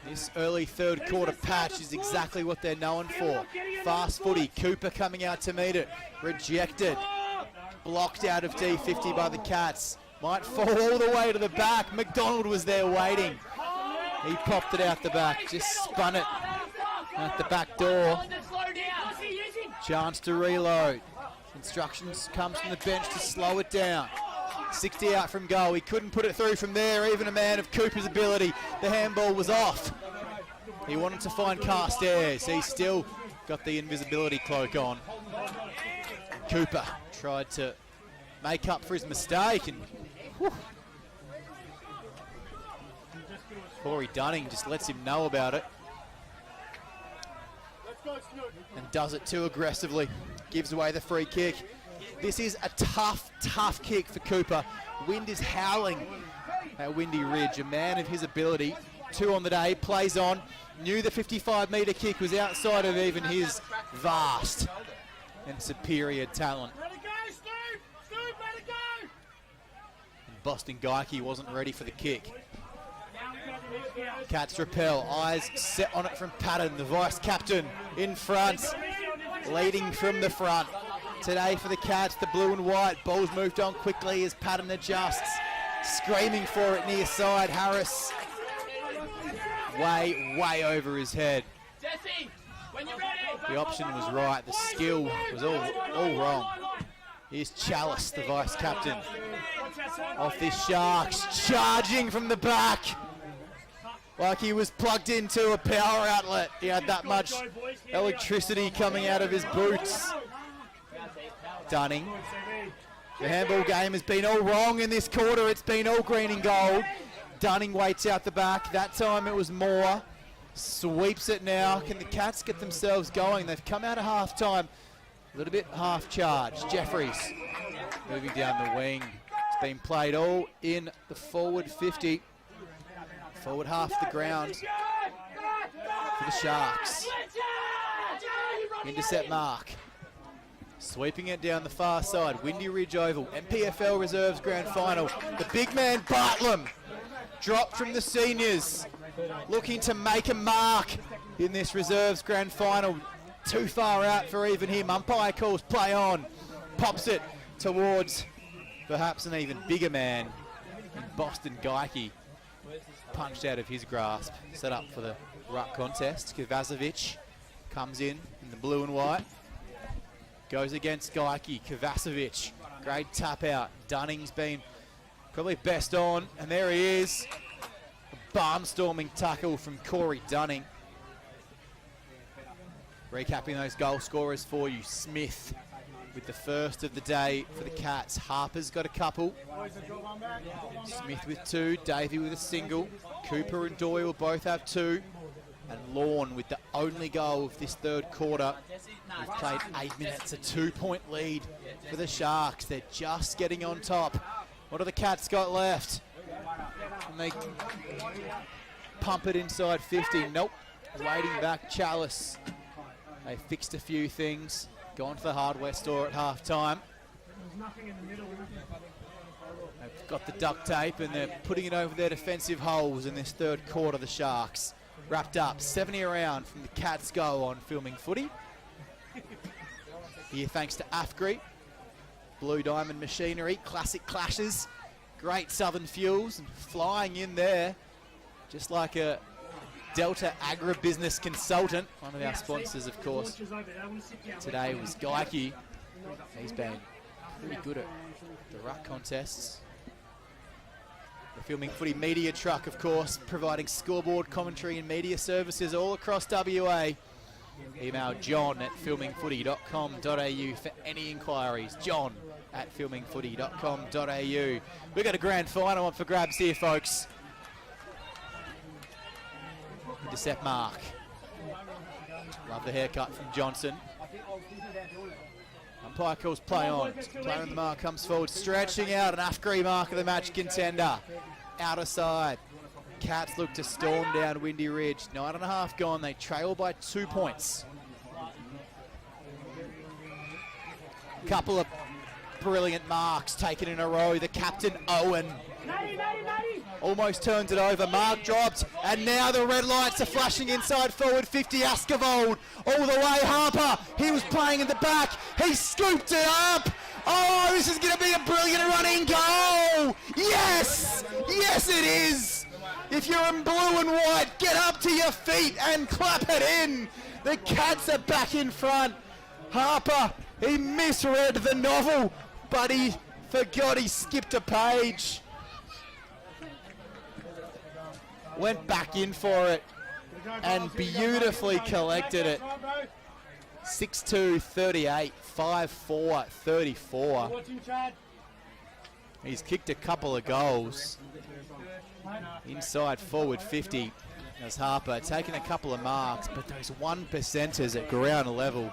this early third quarter patch is exactly what they're known for. Fast footy. Cooper coming out to meet it. Rejected. Blocked out of D50 by the Cats. Might fall all the way to the back. McDonald was there waiting. He popped it out the back. Just spun it at the back door. Chance to reload. Instructions comes from the bench to slow it down. 60 out from goal. He couldn't put it through from there, even a man of Cooper's ability. The handball was off. He wanted to find Carstairs. He's still got the invisibility cloak on. Cooper tried to make up for his mistake, and whew, Corey Dunning just lets him know about it and does it too aggressively. Gives away the free kick. This is a tough kick for Cooper. Wind is howling at Windy Ridge. A man of his ability, 2 on the day, plays on. Knew the 55-metre kick was outside of even his vast and superior talent. And Boston Geike wasn't ready for the kick. Cats repel, eyes set on it from Patton, the vice-captain in front, leading from the front. Today for the Cats, the blue and white. Ball's moved on quickly as Patton adjusts. Screaming for it near side. Harris way over his head. The option was right. The skill was all wrong. Here's Chalice, the vice-captain. Off this Sharks, charging from the back. Like he was plugged into a power outlet. He had that much electricity coming out of his boots. Dunning. The handball game has been all wrong in this quarter. It's been all green and gold. Dunning waits out the back. That time it was Moore. Sweeps it now. Can the Cats get themselves going? They've come out of half-time a little bit half-charged. Jeffries moving down the wing. It's been played all in the forward 50. Forward half of the ground for the Sharks. Intercept mark. Sweeping it down the far side. Windy Ridge Oval. MPFL Reserves Grand Final. The big man Bartlam dropped from the seniors. Looking to make a mark in this Reserves Grand Final. Too far out for even him. Umpire calls play on. Pops it towards perhaps an even bigger man in Boston Geike. Punched out of his grasp. Set up for the ruck contest. Kovacevic comes in the blue and white. Goes against Geike. Kovacevic. Great tap out. Dunning's been probably best on. And there he is. A barnstorming tackle from Corey Dunning. Recapping those goal scorers for you. Smith with the first of the day for the Cats. Harper's got a couple. Smith with 2, Davey with a single. Cooper and Doyle both have 2. And Lawn with the only goal of this third quarter. We've played 8 minutes, a 2-point lead for the Sharks. They're just getting on top. What do the Cats got left? And they pump it inside 50. Nope. Waiting back, Chalice. They fixed a few things. Gone to the hardware store at half-time. They've got the duct tape and they're putting it over their defensive holes in this third quarter, the Sharks. Wrapped up, 70 around from the Cats go on Filming Footy. Here thanks to AFGRI, Blue Diamond Machinery, Classic Clashes, great Southern Fuels, and flying in there, just like a Delta Agribusiness Consultant, one of our sponsors, of course. Today was Geikie. He's been pretty good at the ruck contests. The Filming Footy media truck, of course, providing scoreboard commentary and media services all across WA. Email john@filmingfooty.com.au for any inquiries. john@filmingfooty.com.au. We've got a grand final up for grabs here, folks. Intercept mark. Love the haircut from Johnson. Umpire calls play on. Player on the mark comes forward, stretching out an AFGRI mark of the match contender. Outer side. Cats look to storm down Windy Ridge. 9.5 gone. They trail by 2 points. Couple of brilliant marks taken in a row. The captain, Owen, almost turns it over. Mark dropped, and now the red lights are flashing inside forward 50. Askevold all the way. Harper, he was playing in the back. He scooped it up. Oh, this is going to be a brilliant running goal. Yes, yes it is. If you're in blue and white, get up to your feet and clap it in. The Cats are back in front. Harper, he misread the novel, but he forgot he skipped a page. Went back in for it and beautifully collected it. 6-2, 38, 5-4, 34. He's kicked a couple of goals. Inside forward 50 as Harper, taking a couple of marks, but those 1%ers at ground level,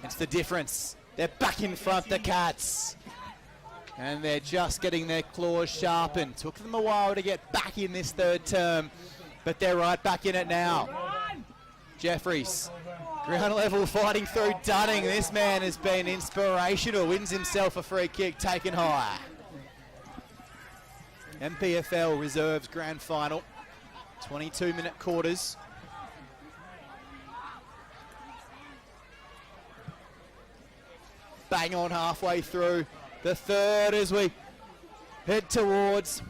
it's the difference. They're back in front, the Cats. And they're just getting their claws sharpened. Took them a while to get back in this third term, but they're right back in it now. Jeffries, ground level fighting through Dunning. This man has been inspirational. Wins himself a free kick, taken high. MPFL Reserves Grand Final. 22-minute quarters. Bang on halfway through the third as we head towards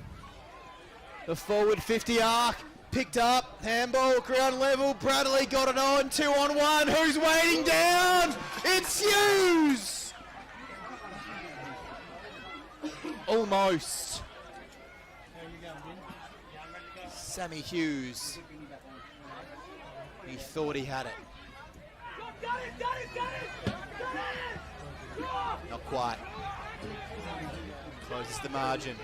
the forward 50 arc. Picked up, handball, ground level. Bradley got it on, 2-on-1. Who's waiting down? It's Hughes! Almost. Sammy Hughes. He thought he had it. Not quite. Closes the margin.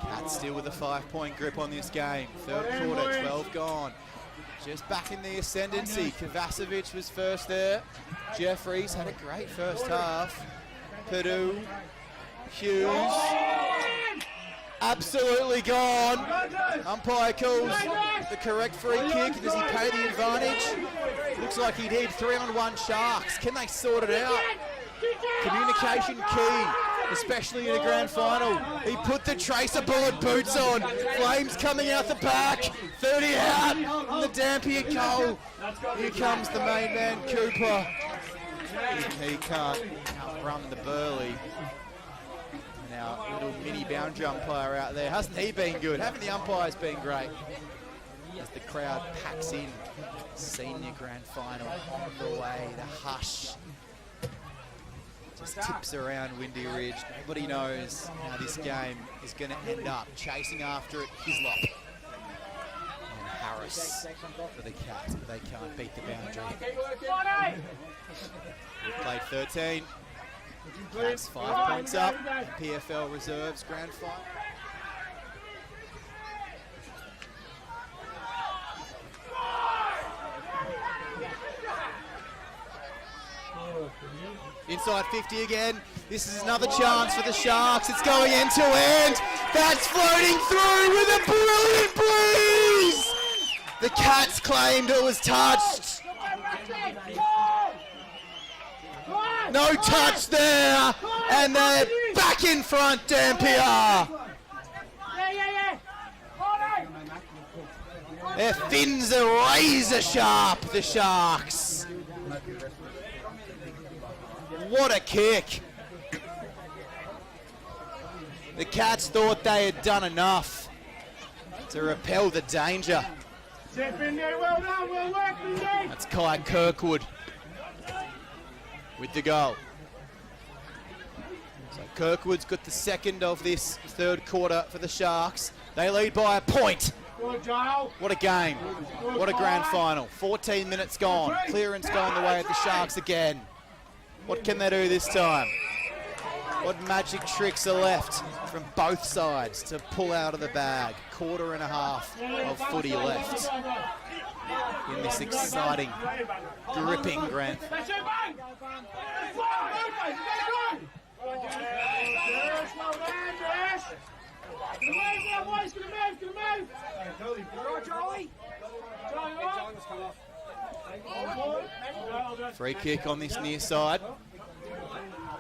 Cats still with a 5-point grip on this game. Third quarter, 12 gone. Just back in the ascendancy. Kovacevic was first there. Jeffries had a great first half. Purdue, Hughes, absolutely gone. Umpire calls the correct free kick. Does he pay the advantage? Looks like he'd hit 3-on-1 Sharks. Can they sort it out? Communication key, especially in a grand final. He put the Tracer bullet boots on. Flames coming out the back. 30 out on the Dampier goal. Here comes the main man, Cooper. He can't outrun the Burley. And our little mini boundary umpire out there. Hasn't he been good? Haven't the umpires been great? As the crowd packs in. Senior grand final on the way. The hush just tips around Windy Ridge. Nobody knows how this game is going to end up. Chasing after it, Hislop. And Morris for the Cats, but they can't beat the boundary. We've played 13. Cats 5 points up. PFL Reserves Grand Final. Inside 50 again. This is another chance for the Sharks. It's going end to end. That's floating through with a brilliant breeze. The Cats claimed it was touched. No touch there. And they're back in front, Dampier. Their fins are razor sharp, the Sharks. What a kick. The Cats thought they had done enough to repel the danger. That's Kai Kirkwood with the goal. So Kirkwood's got the second of this third quarter for the Sharks. They lead by a point. What a game. What a grand final. 14 minutes gone. Clearance going the way of the Sharks again. What can they do this time? What magic tricks are left from both sides to pull out of the bag? Quarter and a half of footy left in this exciting, gripping grand final. Free kick on this near side.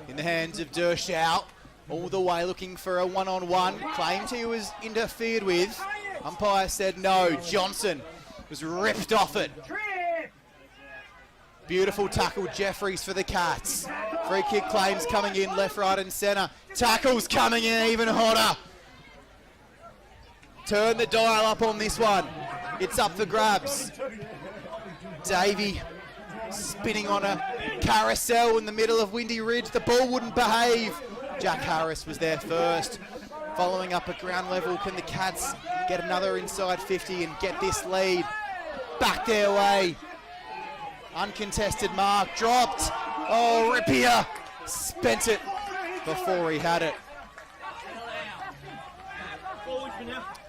In the hands of Dershau. All the way looking for a one-on-one. Claimed he was interfered with. Umpire said no. Johnson was ripped off it. Beautiful tackle, Jeffries for the Cats. Free kick claims coming in left, right and centre. Tackles coming in even hotter. Turn the dial up on this one. It's up for grabs. Davey spinning on a carousel in the middle of Windy Ridge. The ball wouldn't behave. Jack Harris was there first. Following up at ground level, can the Cats get another inside 50 and get this lead back their way? Uncontested mark, dropped. Oh, Rippier spent it before he had it.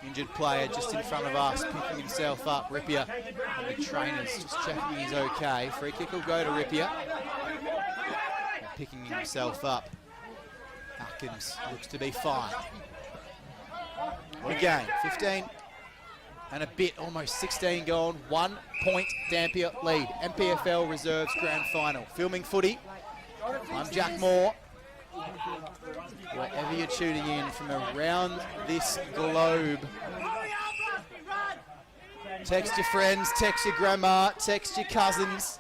Injured player just in front of us, picking himself up. Rippier and the trainers just checking he's okay. Free kick will go to Rippier. And picking himself up. Atkins looks to be fine. What a game. 15 and a bit, almost 16 gone. 1 point Dampier lead. MPFL Reserves Grand Final. Filming footy. I'm Jack Moore. Wherever you're tuning in from around this globe. Text your friends, text your grandma, text your cousins.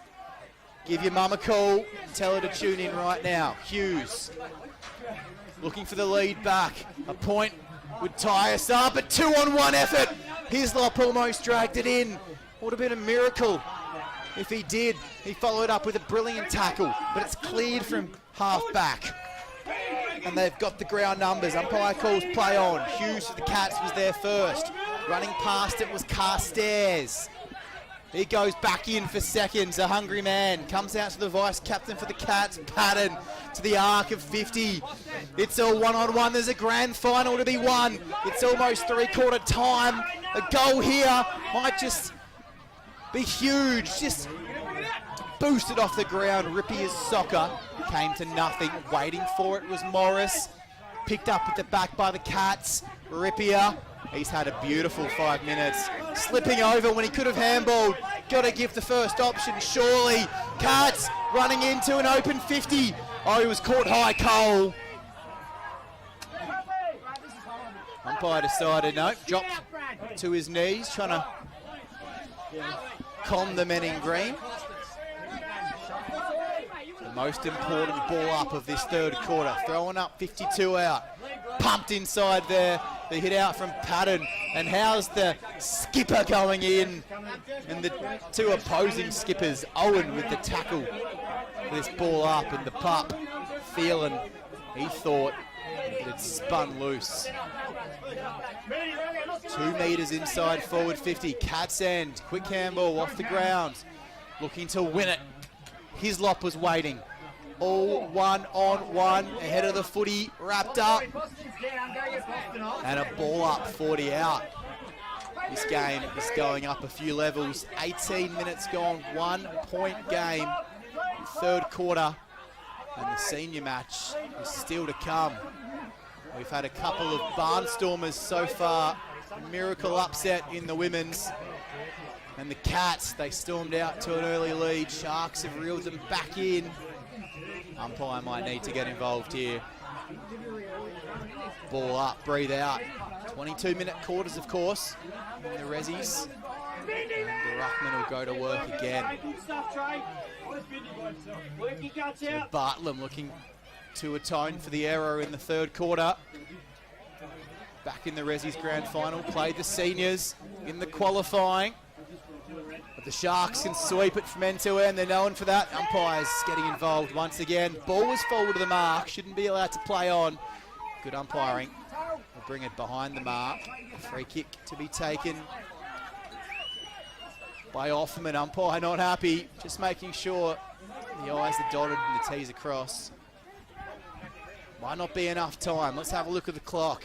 Give your mum a call and tell her to tune in right now. Hughes looking for the lead back. A point would tie us up. A 2-on-1 effort. Hislop almost dragged it in. Would have been a miracle if he did. He followed up with a brilliant tackle, but it's cleared from half back. And they've got the ground numbers. Umpire calls play on. Hughes for the Cats was there first. Running past it was Carstairs. He goes back in for seconds. A hungry man comes out to the vice captain for the Cats, Patton, to the arc of 50. It's a one-on-one. There's a grand final to be won. It's almost three-quarter time. A goal here might just be huge. Just boosted off the ground. Rippier's soccer came to nothing. Waiting for it was Morris. Picked up at the back by the Cats. Rippier. He's had a beautiful 5 minutes. Slipping over when he could have handballed. Got to give the first option, surely. Cats running into an open 50. Oh, he was caught high, Cole. Umpire decided, no, dropped to his knees, trying to calm the men in green. The most important ball up of this third quarter. Throwing up 52 out. Pumped inside there. The hit out from Patton. And how's the skipper going in? And the two opposing skippers, Owen with the tackle. This ball up and the pup. Phelan, he thought it had spun loose. 2 metres inside forward 50. Cat's end. Quick handball off the ground. Looking to win it. Hislop was waiting. All 1-on-1 ahead of the footy. Wrapped up. And a ball up, 40 out. This game is going up a few levels. 18 minutes gone, 1 point game. Third quarter. And the senior match is still to come. We've had a couple of barnstormers so far. Miracle upset in the women's. And the Cats, they stormed out to an early lead. Sharks have reeled them back in. Umpire might need to get involved here. Ball up, breathe out. 22-minute quarters, of course, in the Rezzies. And the Ruckman will go to work again. So Bartlam looking to atone for the error in the third quarter. Back in the Rezzies grand final, played the seniors in the qualifying. But the Sharks can sweep it from end to end. They're known for that. Umpires getting involved once again. Ball was forward of the mark. Shouldn't be allowed to play on. Good umpiring. We'll bring it behind the mark. Free kick to be taken by Offerman. Umpire not happy. Just making sure the I's are dotted and the T's are crossed. Might not be enough time. Let's have a look at the clock.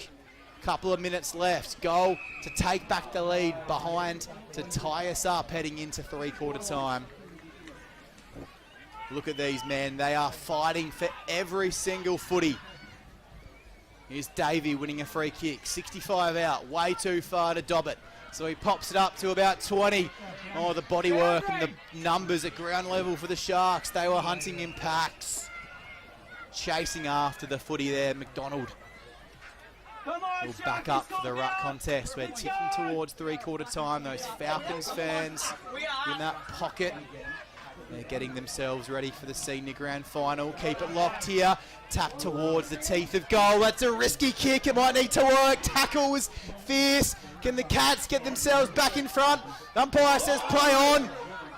Couple of minutes left. Goal to take back the lead behind to tie us up heading into three-quarter time. Look at these men. They are fighting for every single footy. Here's Davey winning a free kick. 65 out. Way too far to dob it. So he pops it up to about 20. Oh, the bodywork and the numbers at ground level for the Sharks. They were hunting impacts. Chasing after the footy there, McDonald. We'll back up for the ruck contest. We're ticking towards three-quarter time. Those Falcons fans in that pocket. They're getting themselves ready for the senior grand final. Keep it locked here. Tap towards the teeth of goal. That's a risky kick. It might need to work. Tackle was fierce. Can the Cats get themselves back in front? Umpire says play on.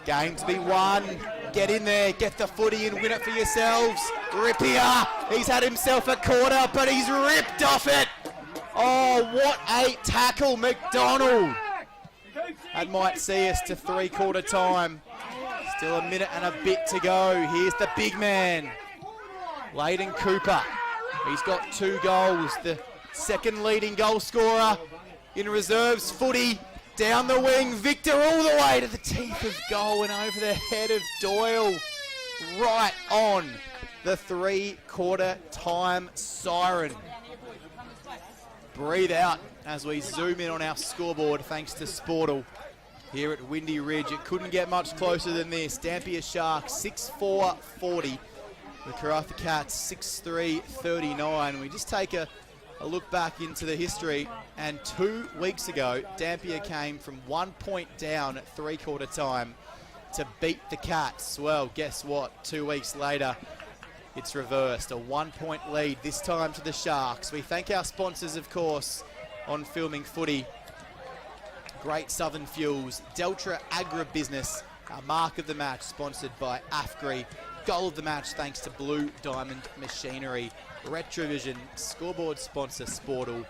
Game to be won. Get in there. Get the footy and win it for yourselves. Rippier. He's had himself a quarter, but he's ripped off it. Oh, what a tackle, McDonald. That might see us to three-quarter time. Still a minute and a bit to go. Here's the big man, Layden Cooper. He's got 2 goals. The second leading goal scorer in reserves footy. Down the wing, Victor all the way to the teeth of goal and over the head of Doyle. Right on the three-quarter time siren. Breathe out as we zoom in on our scoreboard thanks to Sportal here at Windy Ridge. It couldn't get much closer than this. Dampier Sharks 6-4-40. The Karratha Cats 6-3-39. We just take a look back into the history, and 2 weeks ago Dampier came from 1 point down at three-quarter time to beat the Cats. Well, guess what? 2 weeks later it's reversed. A 1 point lead, this time to the Sharks. We thank our sponsors, of course, on Filming Footy. Great Southern Fuels, Deltra Agribusiness, our mark of the match, sponsored by AFGRI. Goal of the match, thanks to Blue Diamond Machinery. Retrovision, scoreboard sponsor Sportal.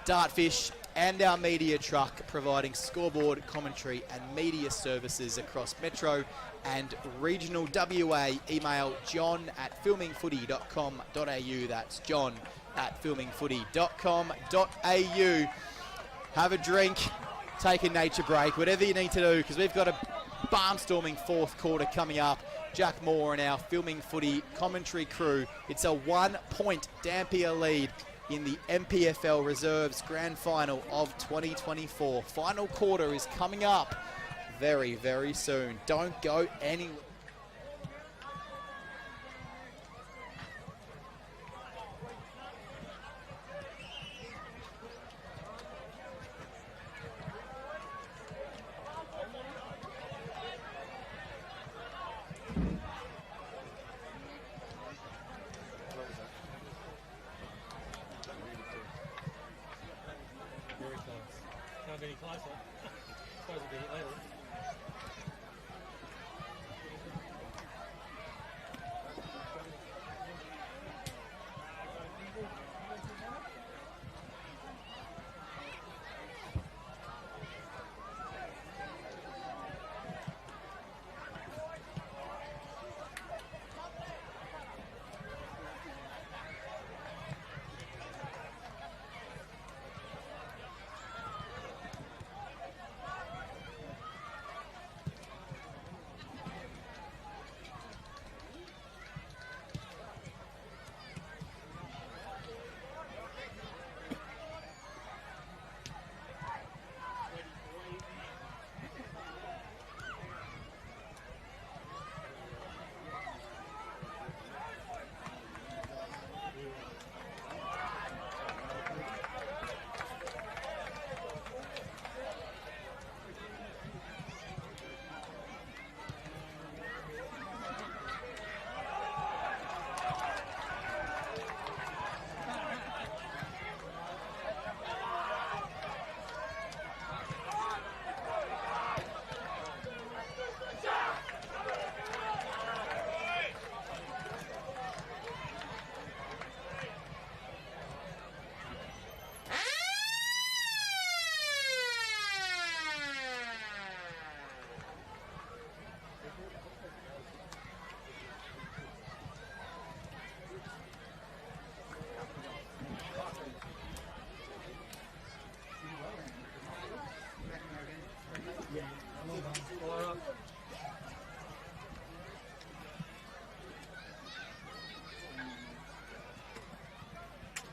Dartfish, and our media truck, providing scoreboard commentary and media services across Metro and regional WA. Email john@filmingfooty.com.au. That's john@filmingfooty.com.au. Have a drink, take a nature break, whatever you need to do, because we've got a barnstorming fourth quarter coming up. Jack Moore and our Filming Footy commentary crew. It's a 1 point Dampier lead in the MPFL Reserves Grand Final of 2024. Final quarter is coming up very, very soon. Don't go anywhere. Can't get any closer. Suppose it'll be later.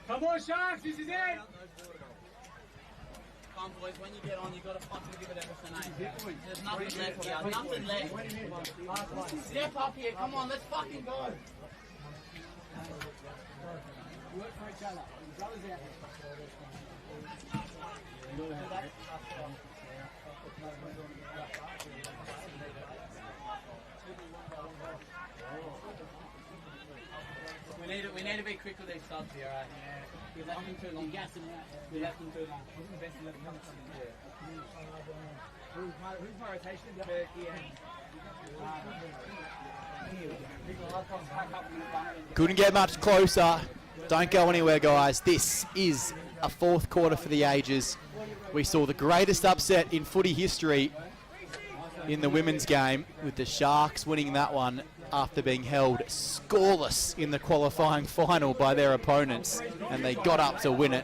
Come on, Sharks, this is it. Come on, boys, when you get on, you've got to fucking give it everything, eh? There's nothing left here, nothing left. Step up here, come on, let's fucking go. Work for each other. Each other's out We need to be quick with these subs here, right? We left them too long. We left them too long. Who's my rotation? Turkey and... Couldn't get much closer. Don't go anywhere, guys. This is a fourth quarter for the ages. We saw the greatest upset in footy history in the women's game, with the Sharks winning that one after being held scoreless in the qualifying final by their opponents, and they got up to win it.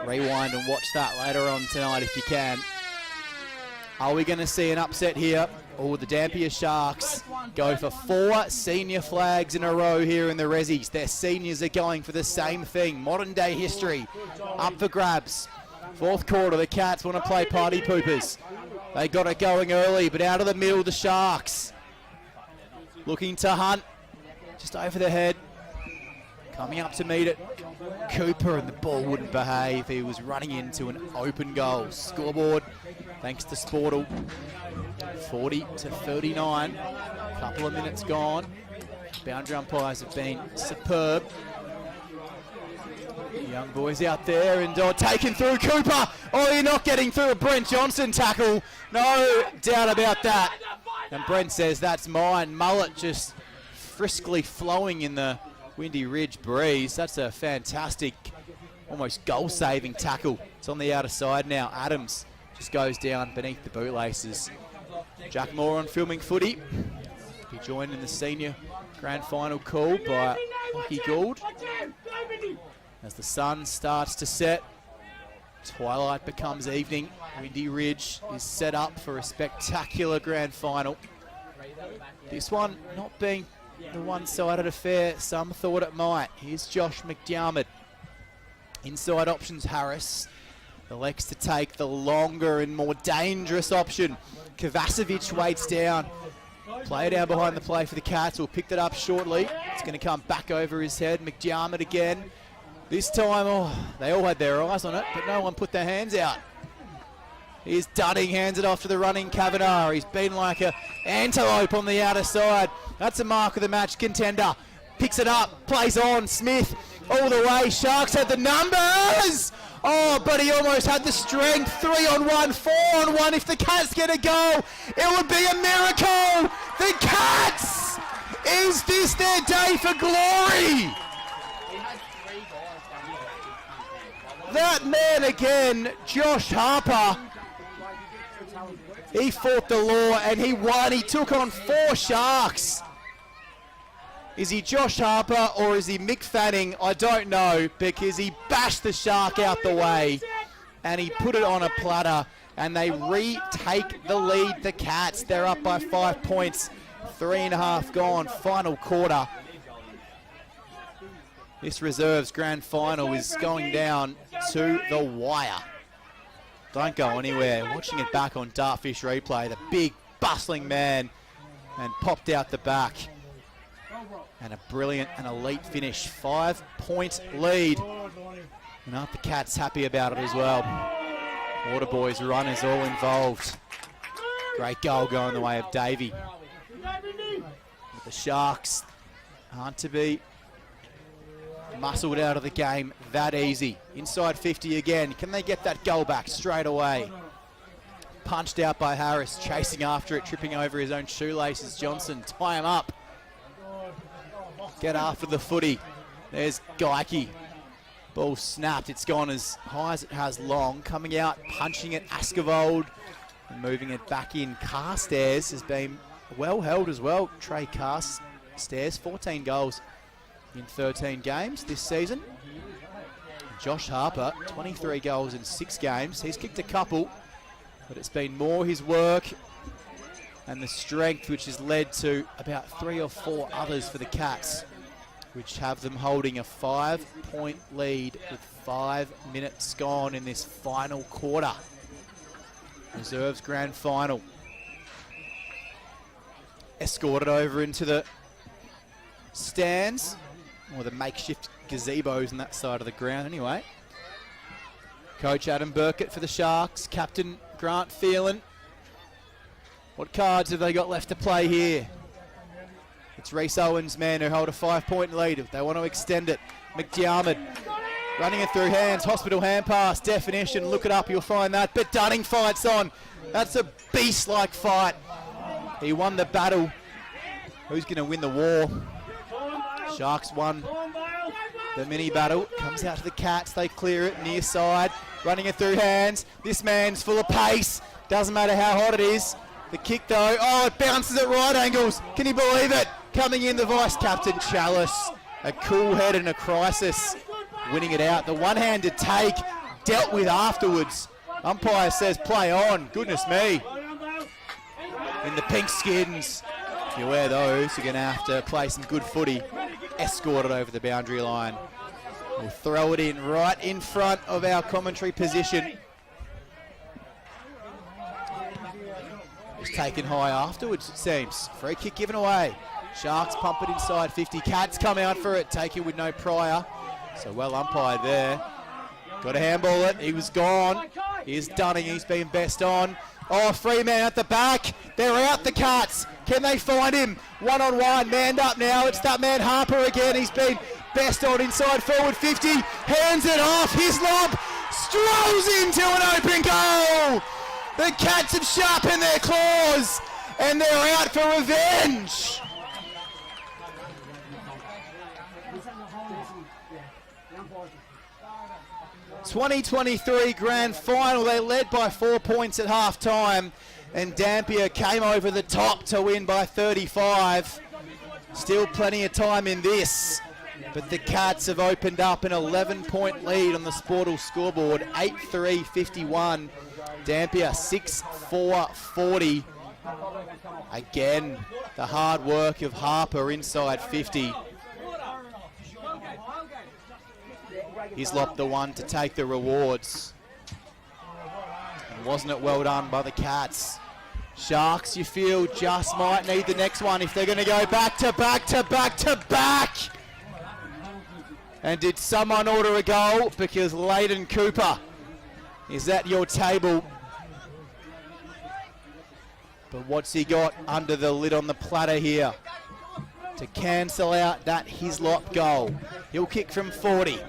Rewind and watch that later on tonight if you can. Are we going to see an upset here, or will the Dampier Sharks go for 4 senior flags in a row here in the Rezzies? Their seniors are going for the same thing. Modern day history up for grabs. Fourth quarter, the Cats want to play party poopers. They got it going early, but out of the middle, the Sharks looking to hunt just over the head. Coming up to meet it. Cooper, and the ball wouldn't behave. He was running into an open goal. Scoreboard, thanks to Sportle, 40-39. Couple of minutes gone. Boundary umpires have been superb. Young boys out there, and taken through Cooper. Oh, you're not getting through a Brent Johnson tackle. No doubt about that. And Brent says, that's mine. Mullet just friskly flowing in the Windy Ridge breeze. That's a fantastic, almost goal-saving tackle. It's on the outer side now. Adams just goes down beneath the bootlaces. Jack Moore on filming footy. He joined in the senior grand final call by Lockie Gould. As the sun starts to set, twilight becomes evening. Windy Ridge is set up for a spectacular grand final. This one not being the one-sided affair some thought it might. Here's Josh McDiarmid. Inside options Harris elects to take the longer and more dangerous option. Kovacevic waits down. Play down behind the play for the Cats. Will pick that up shortly. It's going to come back over his head. McDiarmid again. This time, they all had their eyes on it, but no one put their hands out. Here's Dunning, hands it off to the running Kavanagh. He's been like an antelope on the outer side. That's a mark of the match contender. Picks it up, plays on. Smith all the way. Sharks had the numbers. Oh, but he almost had the strength. 3-on-1, 4-on-1. If the Cats get a goal, it would be a miracle. The Cats! Is this their day for glory? That man again, Josh Harper. He fought the law and he won. He took on 4 Sharks. Is he Josh Harper or is he Mick Fanning? I don't know, because he bashed the Shark out the way and he put it on a platter, and they retake the lead. The Cats, they're up by 5 points. 3.5 gone, final quarter. This reserves grand final is going down to the wire. Don't go anywhere. Watching it back on Dartfish replay, the big bustling man, and popped out the back. And a brilliant and elite finish. 5-point lead. And aren't the Cats happy about it as well? Waterboys runners all involved. Great goal going the way of Davey. But the Sharks aren't to be muscled out of the game that easy. Inside 50 again. Can they get that goal back straight away? Punched out by Harris, chasing after it, tripping over his own shoelaces. Johnson, tie him up. Get after the footy. There's Geike. Ball snapped. It's gone as high as it has long. Coming out, punching it, Askevold, and moving it back in. Carstairs has been well held as well. Trey Carstairs, 14 goals in 13 games this season. Josh Harper, 23 goals in 6 games. He's kicked a couple, but it's been more his work and the strength which has led to about 3 or 4 others for the Cats. which have them holding a 5-point lead with 5 minutes gone in this final quarter. Reserves grand final. Escorted over into the stands, or the makeshift gazebos on that side of the ground anyway. Coach Adam Burkett for the Sharks, Captain Grant Phelan. What cards have they got left to play here? It's Reece Owens' men who hold a 5-point lead. They want to extend it. McDiarmid running it through hands. Hospital hand pass. Definition. Look it up. You'll find that. But Dunning fights on. That's a beast-like fight. He won the battle. Who's going to win the war? Sharks won the mini battle. Comes out to the Cats. They clear it near side. Running it through hands. This man's full of pace. Doesn't matter how hot it is. The kick though, oh, it bounces at right angles. Can you believe it? Coming in, the vice-captain Chalice. A cool head in a crisis. Winning it out. The one-handed take, dealt with afterwards. Umpire says play on. Goodness me. In the pink skins. If you wear those, you're going to have to play some good footy. Escorted over the boundary line. We'll throw it in right in front of our commentary position. It's taken high afterwards, it seems. Free kick given away. Sharks pump it inside 50. Cats come out for it, taken with no prior. So well umpired there. Got to handball it. He was gone. Here's Dunning. He's been best on. Oh, free man at the back. They're out, the Cats. Can they find him? One-on-one, manned up now. It's that man Harper again. He's been best on inside forward 50. Hands it off. His lob strolls into an open goal. The Cats have sharpened their claws and they're out for revenge. '23 grand final. They led by 4 points at half time and Dampier came over the top to win by 35. Still plenty of time in this, but the Cats have opened up an 11-point lead on the Sportal scoreboard. 8-3-51. Dampier 6-4-40. Again, the hard work of Harper inside 50. He's lopped the one to take the rewards. And wasn't it well done by the Cats? Sharks, you feel, just might need the next one if they're going to go back to back to back to back. And did someone order a goal? Because Layden Cooper is at your table. But what's he got under the lid on the platter here to cancel out that Hislop goal? He'll kick from 40.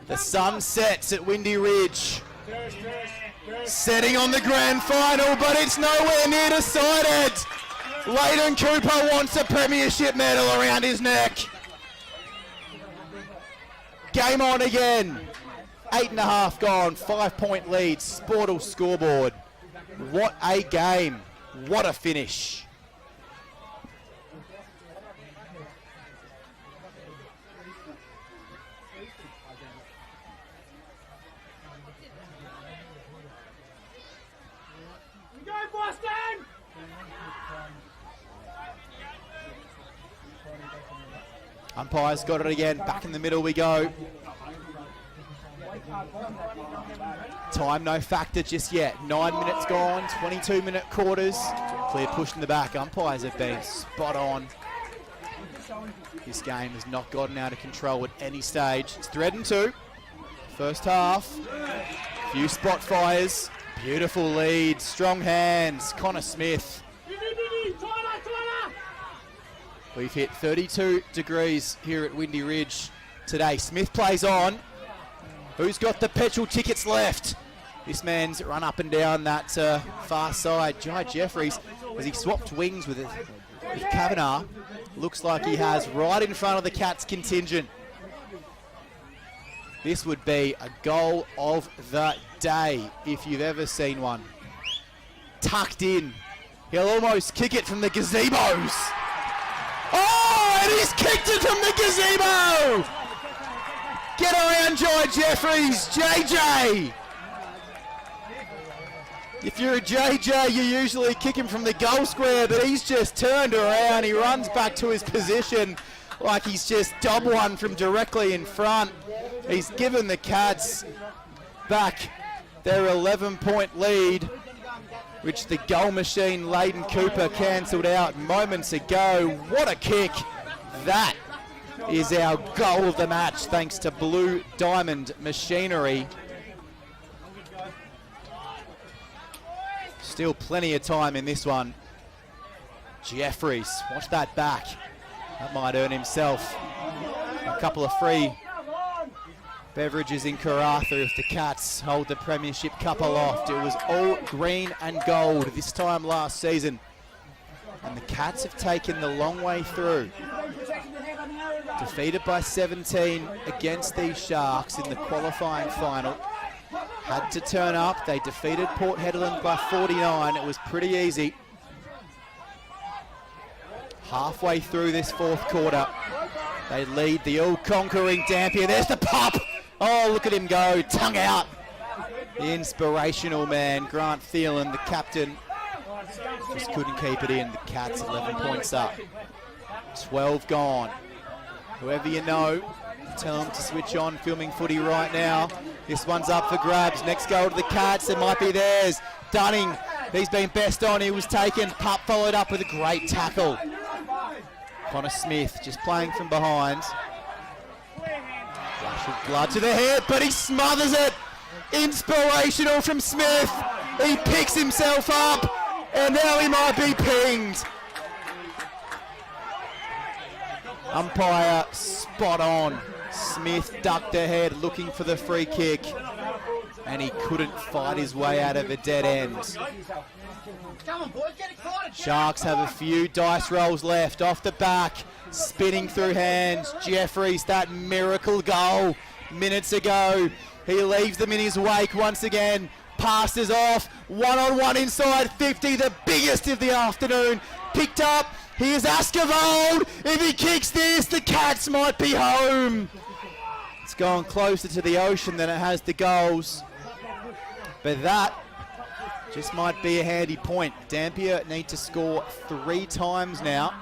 The sun sets at Windy Ridge. Setting on the grand final, but it's nowhere near decided. Layden Cooper wants a premiership medal around his neck. Game on again. 8.5 gone, 5-point lead, Sportal scoreboard. What a game. What a finish. Go Boston! Umpire's got it again. Back in the middle we go. Time no factor just yet. 9 minutes gone, 22-minute quarters. Clear push in the back. Umpires have been spot on. This game has not gotten out of control at any stage. It's 3-2. First half. Few spot fires. Beautiful lead. Strong hands. Connor Smith. We've hit 32 degrees here at Windy Ridge today. Smith plays on. Who's got the petrol tickets left? This man's run up and down that far side. Jai Jeffries, as he swapped wings with Kavanagh, looks like he has right in front of the Cats contingent. This would be a goal of the day if you've ever seen one. Tucked in. He'll almost kick it from the gazebos. Oh, and he's kicked it from the gazebo! Get around Jai Jeffries, JJ! If you're a JJ, you usually kick him from the goal square, but he's just turned around. He runs back to his position. like he's just dobbed one from directly in front. He's given the Cats back their 11-point lead, which the goal machine Layden Cooper cancelled out moments ago. What a kick. That is our goal of the match, thanks to Blue Diamond Machinery. Still plenty of time in this one. Jeffries, watch that back. That might earn himself a couple of free beverages in Karratha if the Cats hold the Premiership Cup aloft. It was all green and gold this time last season, and the Cats have taken the long way through. Defeated by 17 against these Sharks in the qualifying final. Had to turn up. They defeated Port Hedland by 49. It was pretty easy. Halfway through this fourth quarter, they lead the all-conquering Dampier. There's the pop. Oh, look at him go, tongue out. The inspirational man, Grant Thielen, the captain, just couldn't keep it in. The Cats 11 points up. 12 gone. Whoever you know, tell them to switch on filming footy right now. This one's up for grabs. Next goal to the Cats. It might be theirs. Dunning, he's been best on. He was taken. Pup followed up with a great tackle. Connor Smith just playing from behind. Rush of blood to the head, but he smothers it. Inspirational from Smith. He picks himself up, and now he might be pinged. Umpire spot on. Smith ducked ahead looking for the free kick, and he couldn't fight his way out of a dead end. Sharks have a few dice rolls left. Off the back, spinning through hands. Jeffries, that miracle goal minutes ago. He leaves them in his wake once again. Passes off, one-on-one inside 50, the biggest of the afternoon. Picked up, here's Askevold. If he kicks this, the Cats might be home. It's gone closer to the ocean than it has the goals. But that just might be a handy point. Dampier need to score 3 times now.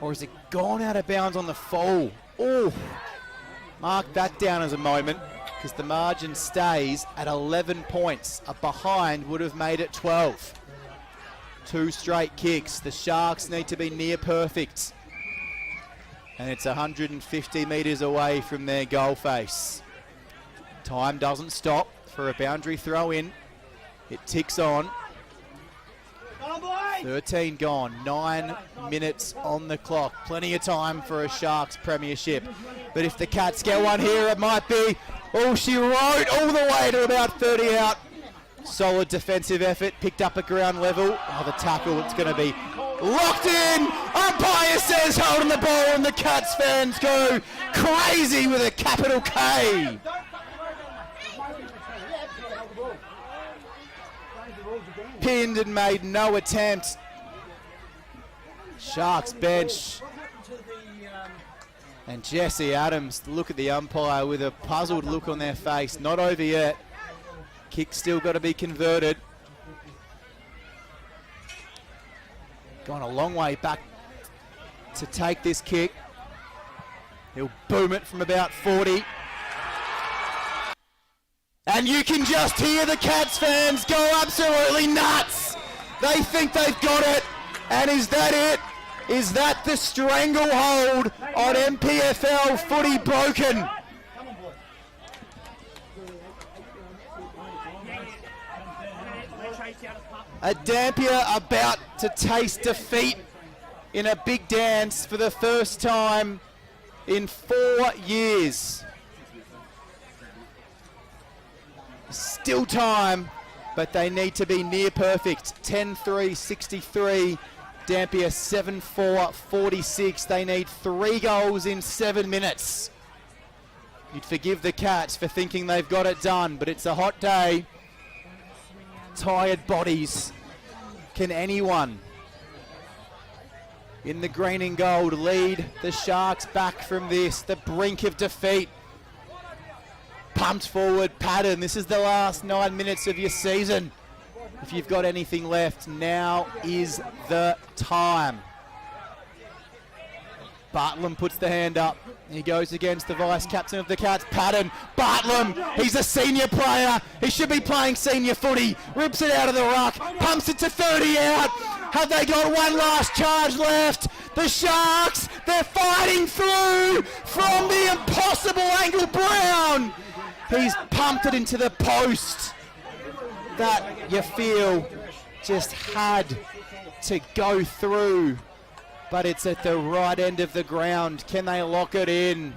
Or has it gone out of bounds on the fall? Oh, mark that down as a moment, because the margin stays at 11 points. A behind would have made it 12. 2 straight kicks. The Sharks need to be near perfect. And it's 150 metres away from their goal face. Time doesn't stop for a boundary throw in. It ticks on. 13 gone, 9 minutes on the clock. Plenty of time for a Sharks premiership. But if the Cats get one here, it might be, oh, she rode all the way to about 30 out. Solid defensive effort, picked up at ground level. Oh, the tackle, it's going to be locked in. Umpire says holding the ball, and the Cats fans go crazy with a capital K. Pinned and made no attempt. Sharks bench. And Jesse Adams, look at the umpire with a puzzled look on their face. Not over yet. Kick still got to be converted. Gone a long way back to take this kick. He'll boom it from about 40. And you can just hear the Cats fans go absolutely nuts. They think they've got it. And is that it? Is that the stranglehold on MPFL footy broken? A Dampier about to taste defeat in a big dance for the first time in 4 years. Still time, but they need to be near perfect. 10-3-63, Dampier 7-4-46. They need 3 goals in 7 minutes. You'd forgive the Cats for thinking they've got it done, but it's a hot day. Tired bodies. Can anyone in the green and gold lead the Sharks back from this? The brink of defeat. Pumped forward pattern. This is the last 9 minutes of your season. If you've got anything left, now is the time. Bartlam puts the hand up. He goes against the vice-captain of the Cats, Patton. Bartlam, he's a senior player. He should be playing senior footy. Rips it out of the ruck, pumps it to 30 out. Have they got one last charge left? The Sharks, they're fighting through from the impossible angle. Brown, he's pumped it into the post. That you feel just had to go through, but it's at the right end of the ground. Can they lock it in?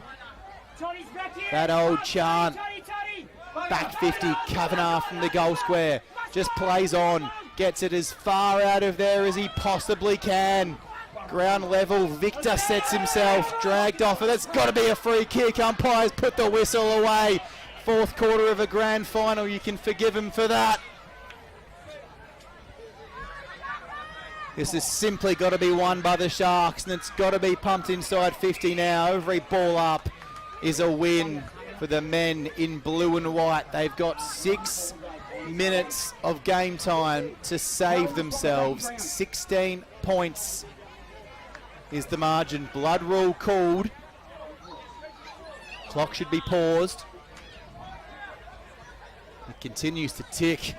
That old chant, back 50, Kavanagh from the goal square, just plays on, gets it as far out of there as he possibly can. Ground level, Victor sets himself, dragged off it. That's got to be a free kick. Umpires put the whistle away. Fourth quarter of a grand final, you can forgive him for that. This has simply got to be won by the Sharks, and it's got to be pumped inside 50 now. Every ball up is a win for the men in blue and white. They've got 6 minutes of game time to save themselves. 16 points is the margin. Blood rule called. Clock should be paused. It continues to tick.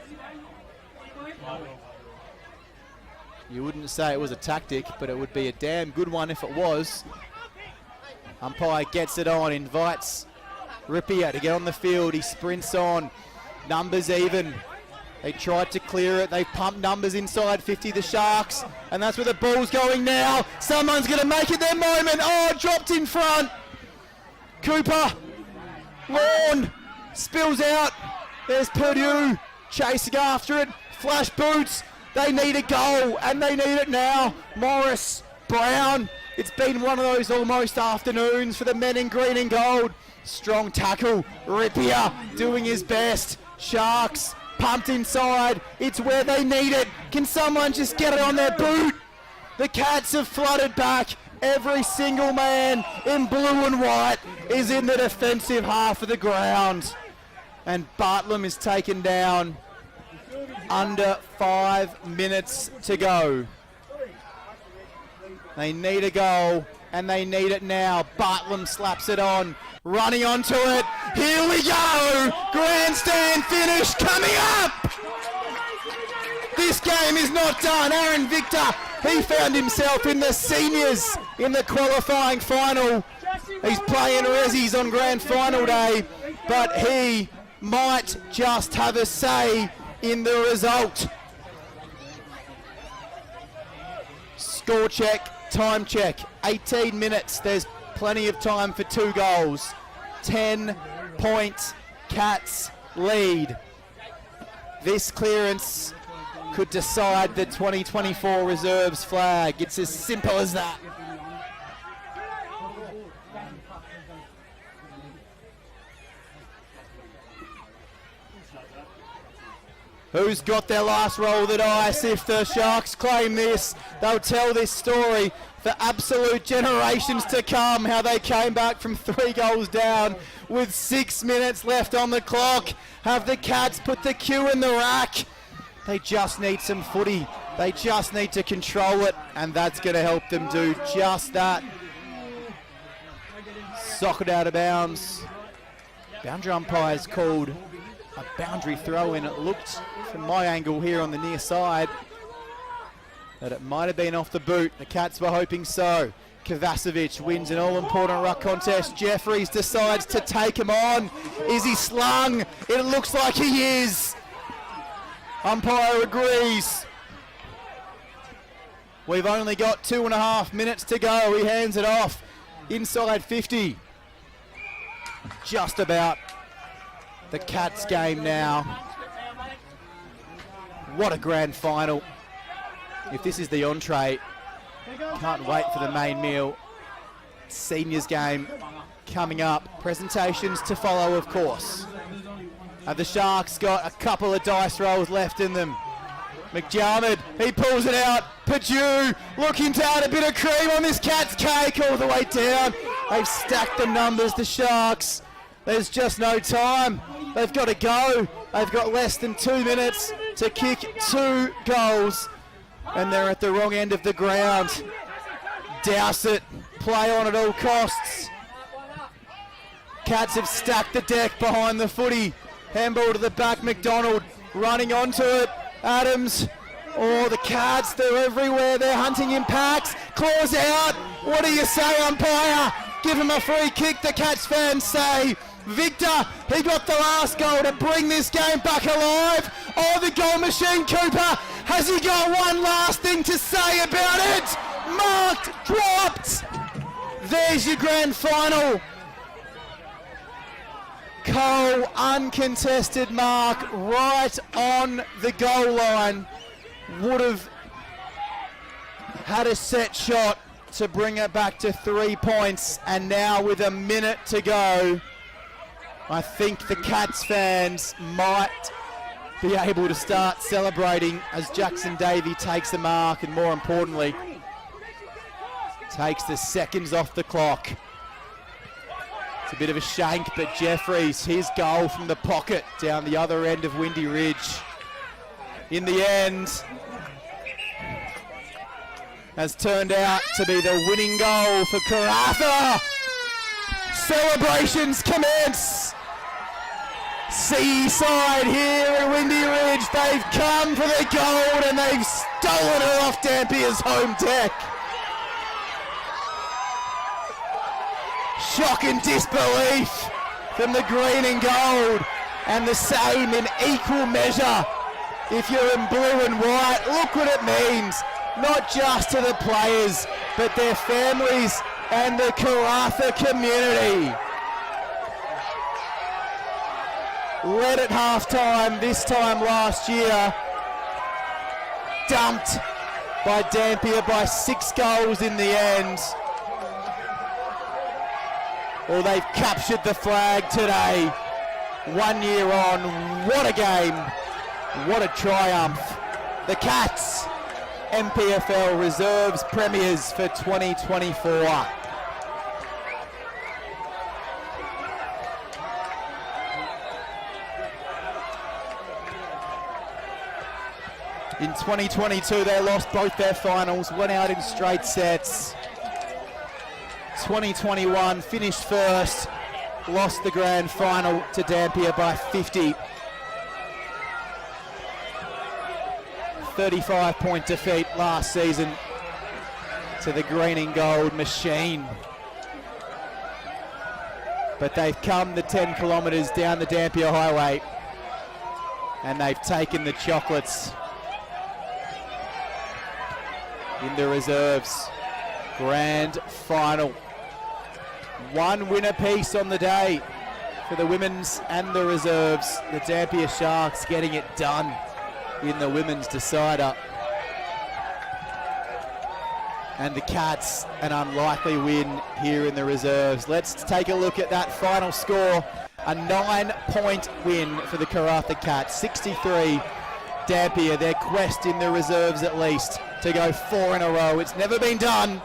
You wouldn't say it was a tactic, but it would be a damn good one if it was. Umpire gets it on, invites Ripia to get on the field. He sprints on. Numbers even. They tried to clear it. They pumped numbers inside 50, the Sharks. And that's where the ball's going now. Someone's going to make it their moment. Oh, dropped in front. Cooper. Lawn. Spills out. There's Purdue chasing after it. Flash boots. They need a goal, and they need it now. Morris, Brown. It's been one of those almost afternoons for the men in green and gold. Strong tackle. Ripia doing his best. Sharks pumped inside. It's where they need it. Can someone just get it on their boot? The Cats have flooded back. Every single man in blue and white is in the defensive half of the ground. And Bartlam is taken down. Under 5 minutes to go. They need a goal, and they need it now. Bartlam slaps it on, running onto it. Here we go! Grandstand finish coming up! This game is not done. Aaron Victor, he found himself in the seniors in the qualifying final. He's playing Rezzies on grand final day, but he might just have a say in the result. Score check, time check, 18 minutes. There's plenty of time for 2 goals. 10-point Cats lead. This clearance could decide the 2024 reserves flag. It's as simple as that. Who's got their last roll of the dice? If the Sharks claim this, they'll tell this story for absolute generations to come, how they came back from 3 goals down with 6 minutes left on the clock. Have the Cats put the cue in the rack? They just need some footy. They just need to control it, and that's going to help them do just that. Socket out of bounds. Boundary umpires called a boundary throw in. It looked from my angle here on the near side that it might have been off the boot. The Cats were hoping so. Kovacevic wins an all-important ruck contest. Jeffries decides to take him on. Is he slung? It looks like he is. Umpire agrees. We've only got 2.5 minutes to go. He hands it off inside 50. Just about the Cats game now. What a grand final. If this is the entree, can't wait for the main meal. Seniors game coming up. Presentations to follow, of course. The Sharks got a couple of dice rolls left in them. McDermott, he pulls it out. Purdue looking to add a bit of cream on this Cats cake all the way down. They've stacked the numbers, the Sharks. There's just no time. They've got to go. They've got less than 2 minutes to kick 2 goals. And they're at the wrong end of the ground. douse it, play on at all costs. Cats have stacked the deck behind the footy. Handball to the back, McDonald running onto it. Adams, oh, the Cats, they're everywhere. They're hunting impacts. Claws out. What do you say, umpire? Give him a free kick, the Cats fans say. Victor, he got the last goal to bring this game back alive. Oh, the goal machine, Cooper. Has he got one last thing to say about it? Marked, dropped. There's your grand final. Cole, uncontested mark, right on the goal line. Would have had a set shot to bring it back to 3 points, and now with a minute to go, I think the Cats fans might be able to start celebrating as Jackson Davey takes the mark and, more importantly, takes the seconds off the clock. It's a bit of a shank, but Jeffries, his goal from the pocket down the other end of Windy Ridge. In the end, has turned out to be the winning goal for Karratha. Celebrations commence. Seaside here at Windy Ridge. They've come for their gold and they've stolen it off Dampier's home deck. Shock and disbelief from the green and gold, and the same in equal measure if you're in blue and white. Look what it means, not just to the players, but their families and the Karratha community. Led at halftime this time last year, dumped by Dampier by 6 goals in the end. Well, they've captured the flag today. 1 year on, what a game, what a triumph. The Cats, MPFL Reserves Premiers for 2024. In 2022, they lost both their finals, went out in straight sets. 2021 finished first, lost the grand final to Dampier by 50. 35-point defeat last season to the green and gold machine. But they've come the 10 kilometres down the Dampier Highway and they've taken the chocolates in the reserves. Grand final. 1 win apiece on the day for the women's and the reserves. The Dampier Sharks getting it done in the women's decider. And the Cats, an unlikely win here in the reserves. Let's take a look at that final score. A 9-point win for the Karratha Cats. 63 Dampier, their quest in the reserves at least to go 4 in a row. It's never been done.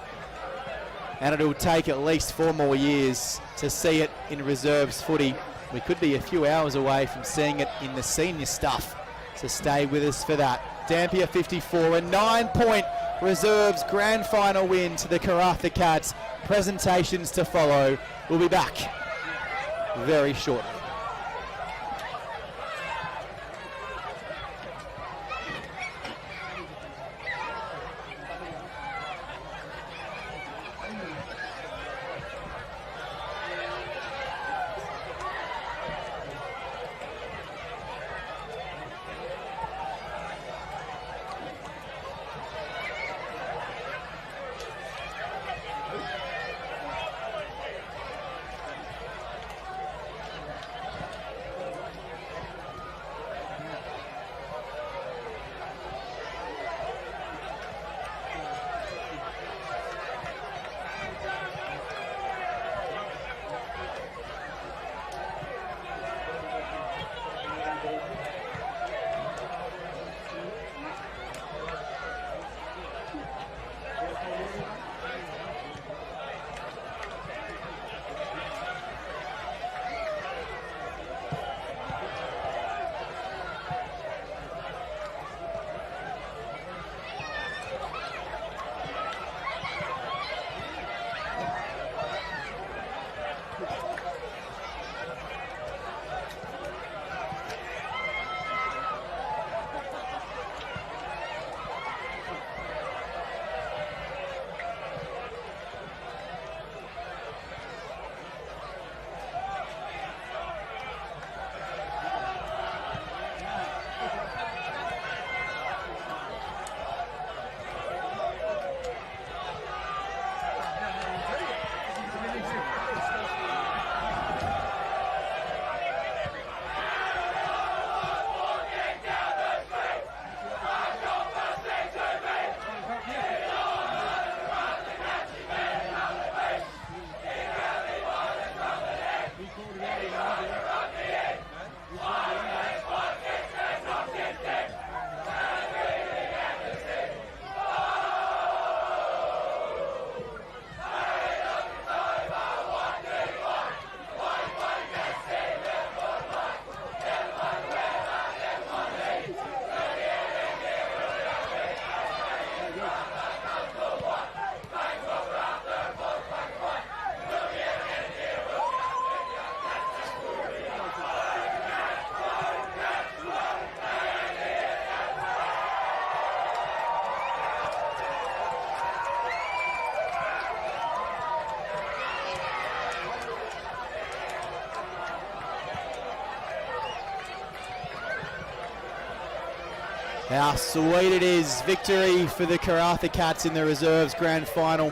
And it'll take at least 4 more years to see it in reserves footy. We could be a few hours away from seeing it in the senior stuff, so stay with us for that. Dampier 54, a 9-point reserves grand final win to the Karratha Cats. Presentations to follow. We'll be back very shortly. How sweet it is. Victory for the Karratha Cats in the Reserves Grand Final.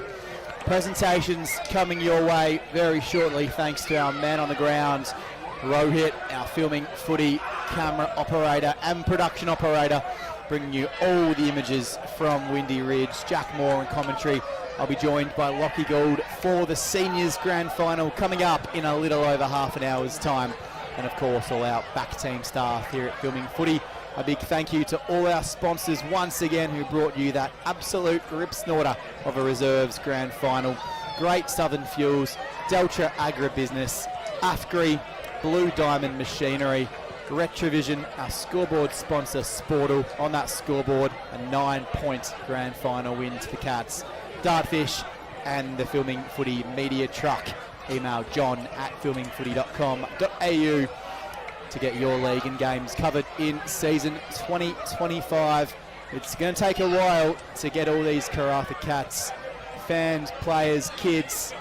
Presentations coming your way very shortly thanks to our man on the ground, Rohit, our filming footy camera operator and production operator, bringing you all the images from Windy Ridge. Jack Moore on commentary. I'll be joined by Lockie Gould for the Seniors Grand Final coming up in a little over half an hour's time. And of course all our back team staff here at Filming Footy. A big thank you to all our sponsors once again who brought you that absolute rip snorter of a Reserves Grand Final. Great Southern Fuels, Deltra Agribusiness, AFGRI, Blue Diamond Machinery, Retrovision, our scoreboard sponsor Sportal. On that scoreboard, a 9-point Grand Final win to the Cats. Dartfish and the Filming Footy media truck. Email john@filmingfooty.com.au to get your league and games covered in season 2025. It's going to take a while to get all these Karratha Cats, fans, players, kids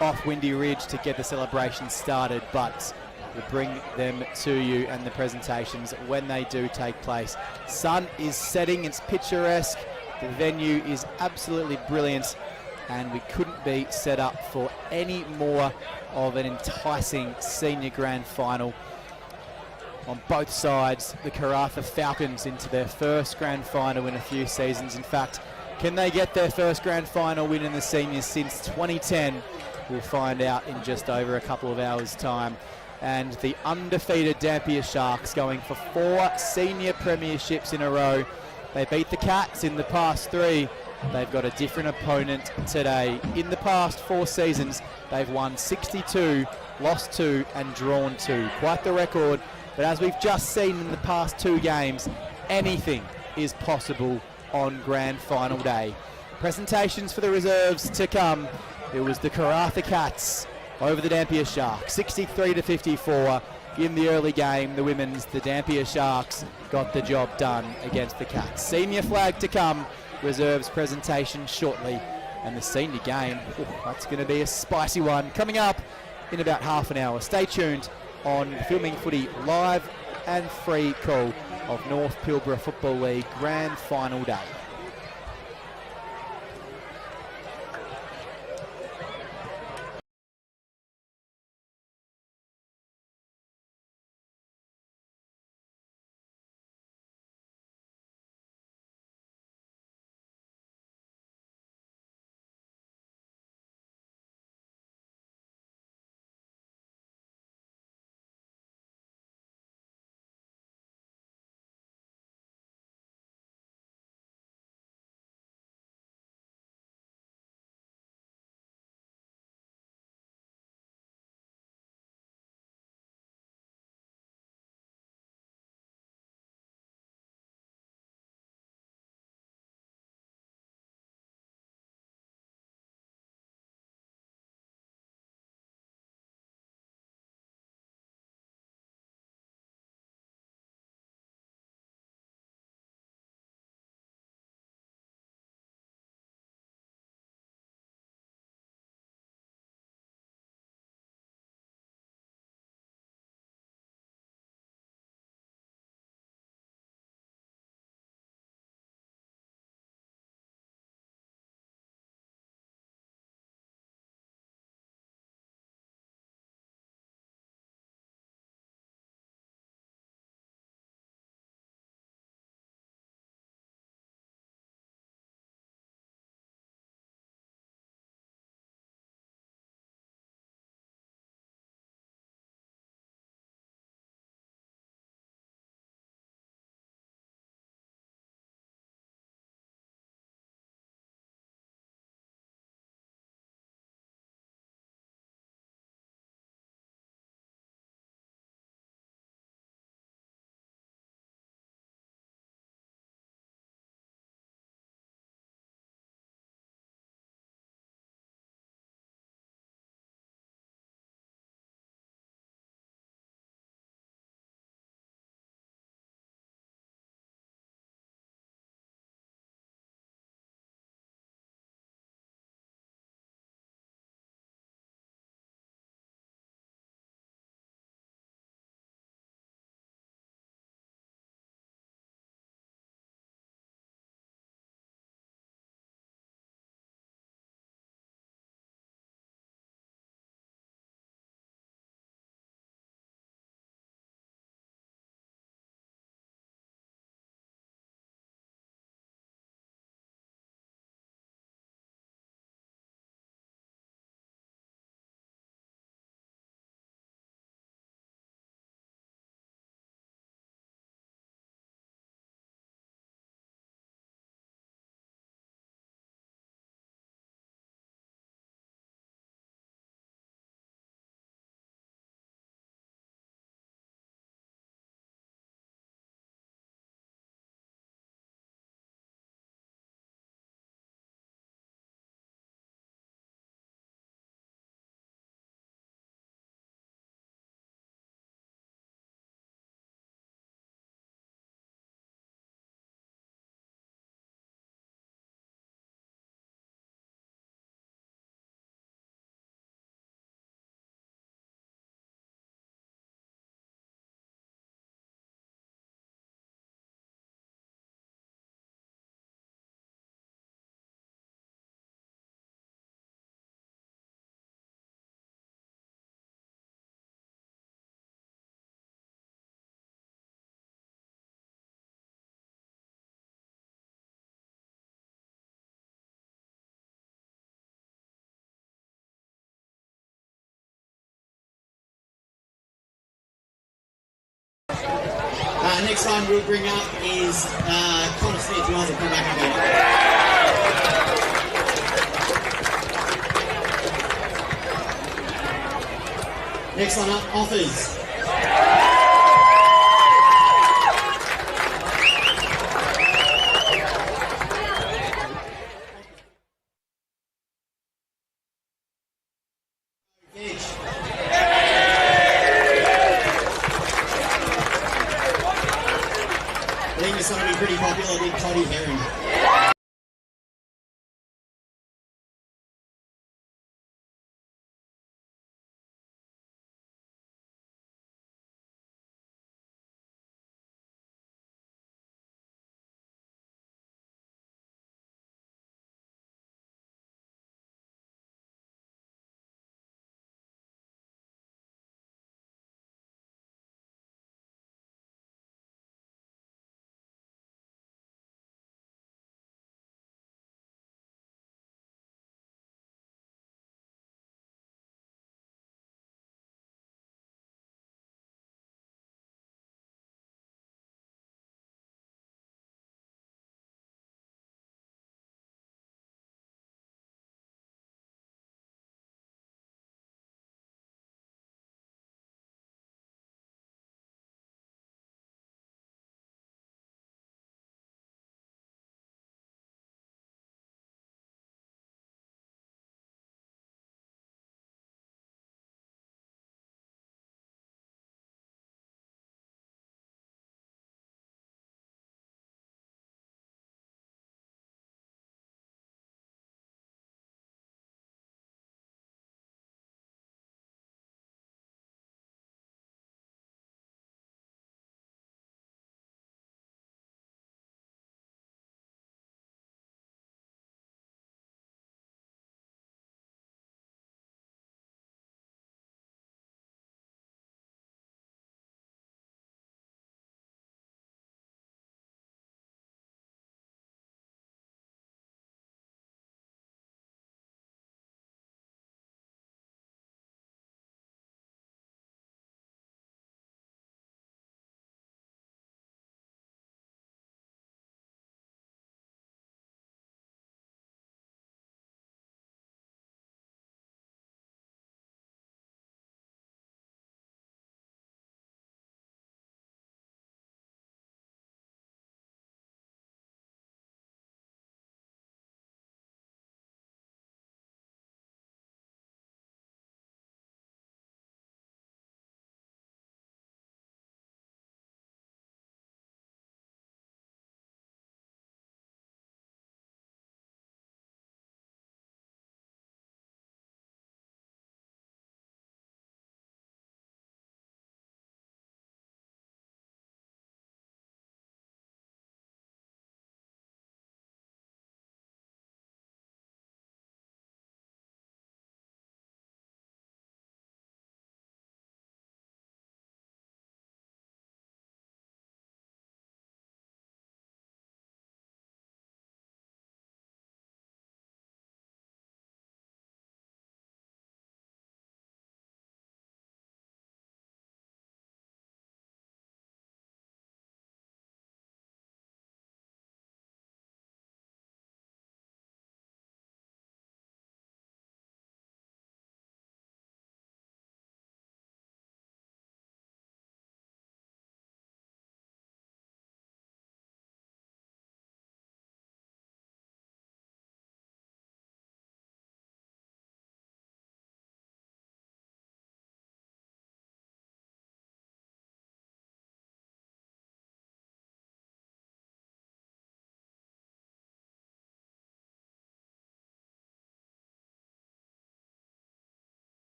off Windy Ridge to get the celebration started, but we'll bring them to you and the presentations when they do take place. Sun is setting, it's picturesque, the venue is absolutely brilliant, and we couldn't be set up for any more of an enticing senior grand final. On both sides, the Karratha Falcons into their first grand final in a few seasons. In fact, can they get their first grand final win in the seniors since 2010? We'll find out in just over a couple of hours' time. And the undefeated Dampier Sharks going for 4 senior premierships in a row. They beat the Cats in the past 3. They've got a different opponent today. In the past 4 seasons, they've won 62, lost 2 and drawn 2. Quite the record. But as we've just seen in the past 2 games, anything is possible on Grand Final day. Presentations for the reserves to come. It was the Karratha Cats over the Dampier Sharks, 63-54 in the early game. The women's, the Dampier Sharks, got the job done against the Cats. Senior flag to come. Reserves presentation shortly. And the senior game, that's going to be a spicy one coming up in about half an hour. Stay tuned on Filming Footy live and free call of North Pilbara Football League Grand Final Day. Next one we'll bring up is Connor Smith. You guys will come back up here. Next one up, Offers. I think it's going to be pretty popular, big toddy herring.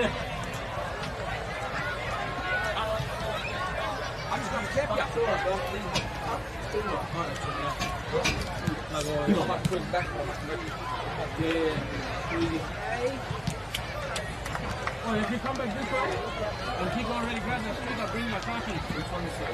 I'm just going to tap you. Oh, if you come back this way, and keep already grab that stick, I'll bring my coffee. Which one is it?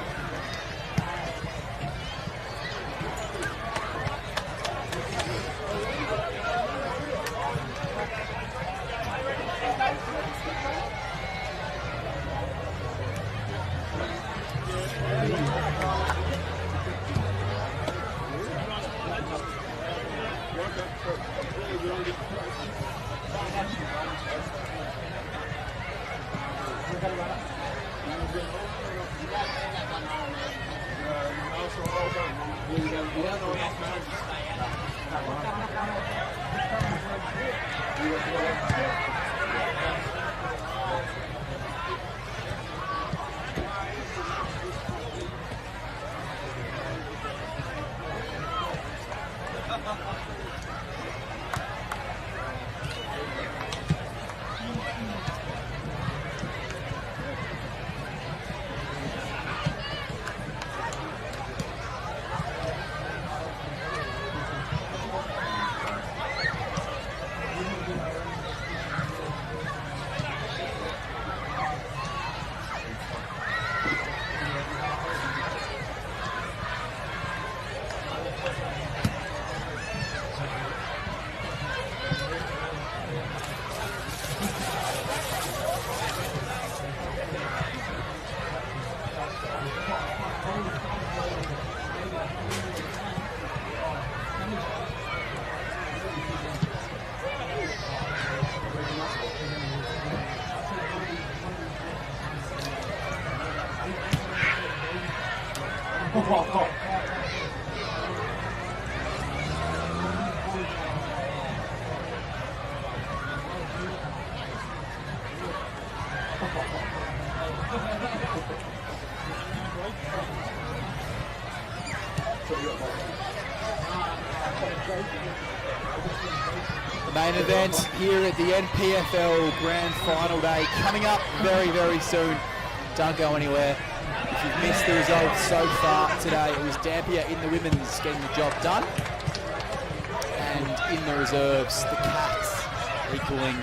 The main event here at the NPFL Grand Final Day coming up very, very soon. Don't go anywhere. If you've missed the results so far today, it was Dampier in the women's getting the job done. And in the reserves, the Cats equaling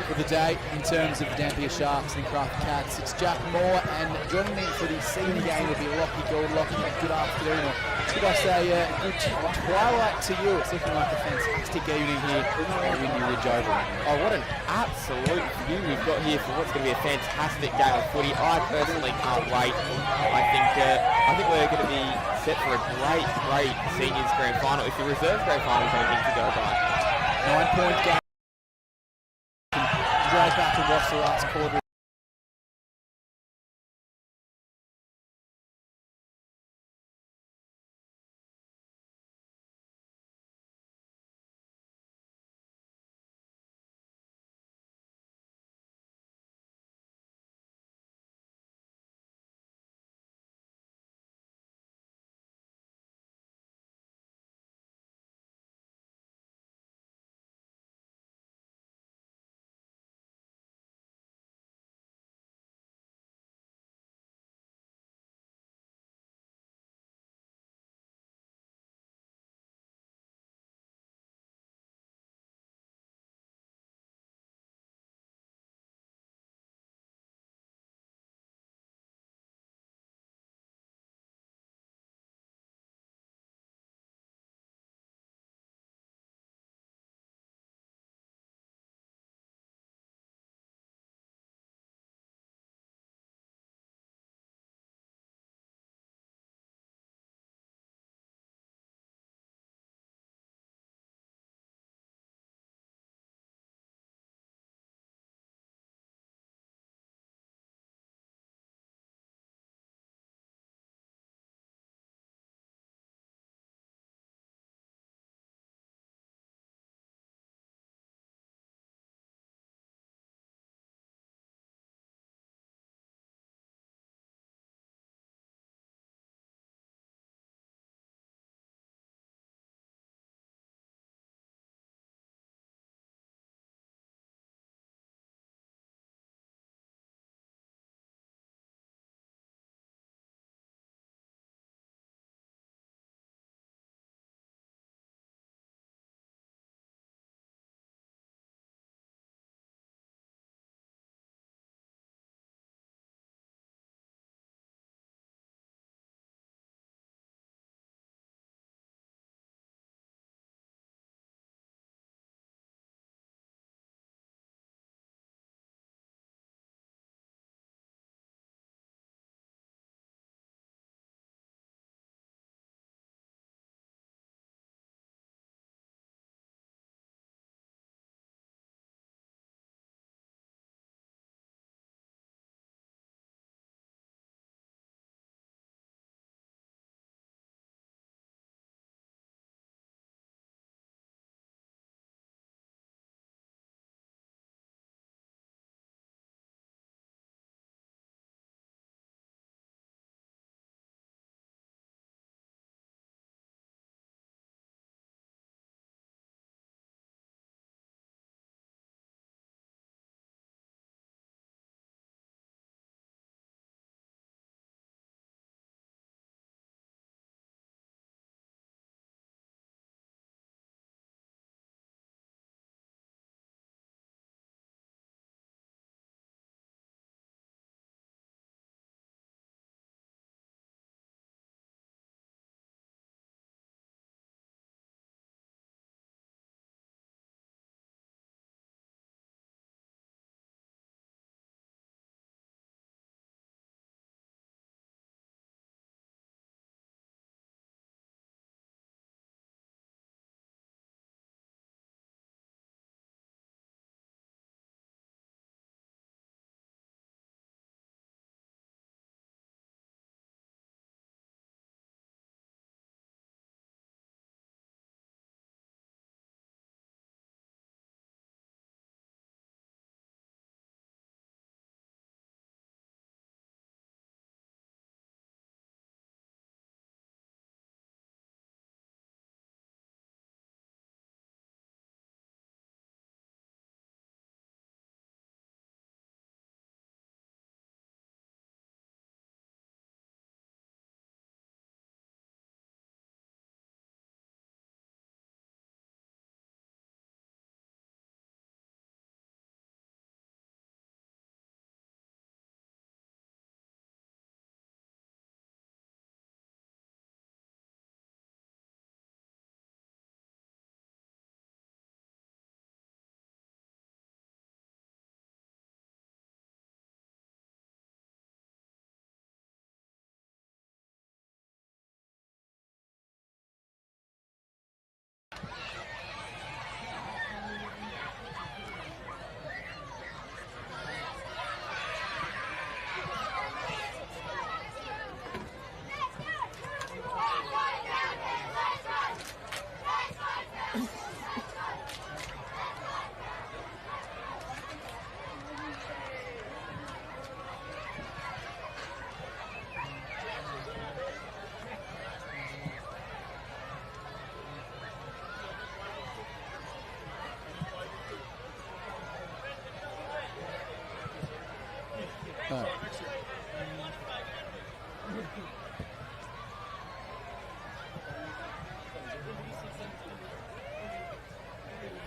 for the day in terms of Dampier Sharks and Craft Cats. It's Jack Moore, and joining me for the senior game will be Lockie Gould. Lockie, good afternoon, or should I say good twilight to you. It's looking like a fantastic evening here at Windy Ridge Oval. Oh, what an absolute view we've got here for what's going to be a fantastic game of footy. I personally can't wait. I think we're going to be set for a great seniors grand final if the reserve grand final is anything to go by. 9-point game. Drag back and watch the last quarter.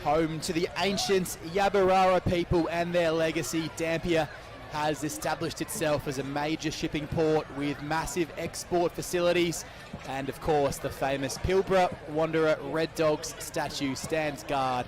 Home to the ancient Yabarara people and their legacy, Dampier has established itself as a major shipping port with massive export facilities, and of course the famous Pilbara Wanderer Red Dogs statue stands guard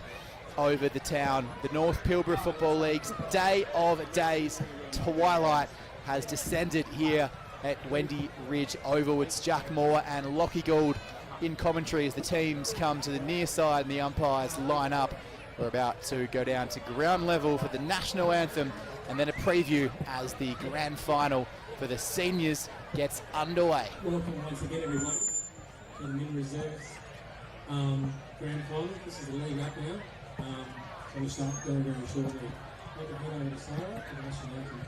over the town. The North Pilbara Football League's day of days twilight has descended here at Wendy Ridge Oval. It's Jack Moore and Lockie Gould in commentary as the teams come to the near side and the umpires line up. We're about to go down to ground level for the national anthem and then a preview as the grand final for the seniors gets underway. Welcome once again, everyone, to the men reserves grand final. This is the league up now. So we'll start very, very shortly. I'll head over to Sarah for the national anthem.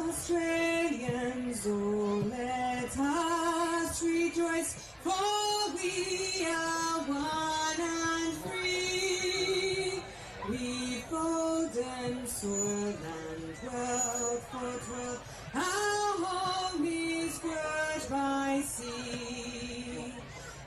Australians, oh, let us rejoice, for we are one and free. We've golden soil and world for world, our home is girt by sea.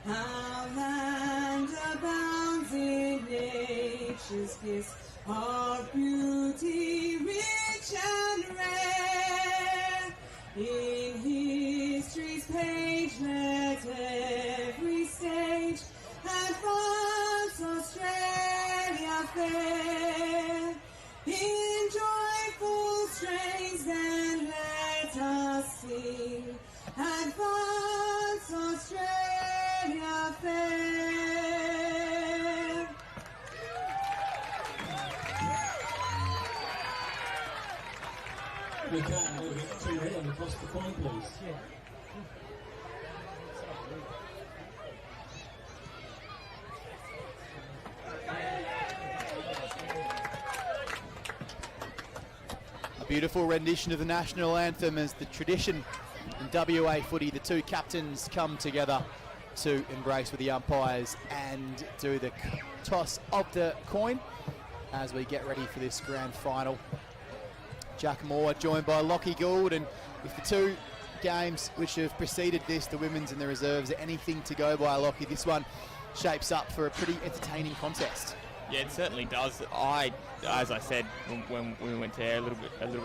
Our land abounds in nature's gifts of beauty, rich and rare. In history's page let every stage advance Australia fair. In joyful strains then let us sing, advance Australia fair. We can't move it too red and across the coin, please. A beautiful rendition of the national anthem as the tradition in WA footy. The two captains come together to embrace with the umpires and do the toss of the coin as we get ready for this grand final. Jack Moore joined by Lockie Gould, and if the two games which have preceded this, the women's and the reserves, are anything to go by, Lockie, this one shapes up for a pretty entertaining contest. Yeah, it certainly does. As I said when we went to air a little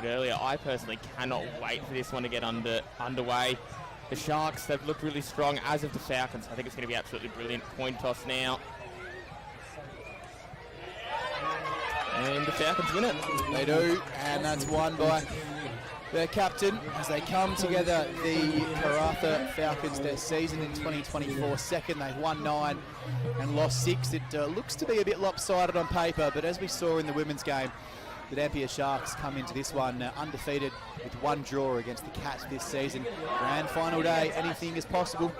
bit earlier, I personally cannot wait for this one to get underway. The Sharks, they've looked really strong, as have the Falcons. I think it's going to be absolutely brilliant. Coin toss now. And the Falcons win it. They do, and that's won by their captain as they come together. The Karratha Falcons, their season in 2024 second. They've won 9 and lost 6. It looks to be a bit lopsided on paper, but as we saw in the women's game, the Dampier Sharks come into this one undefeated with 1 draw against the Cats this season. Grand final day, anything is possible.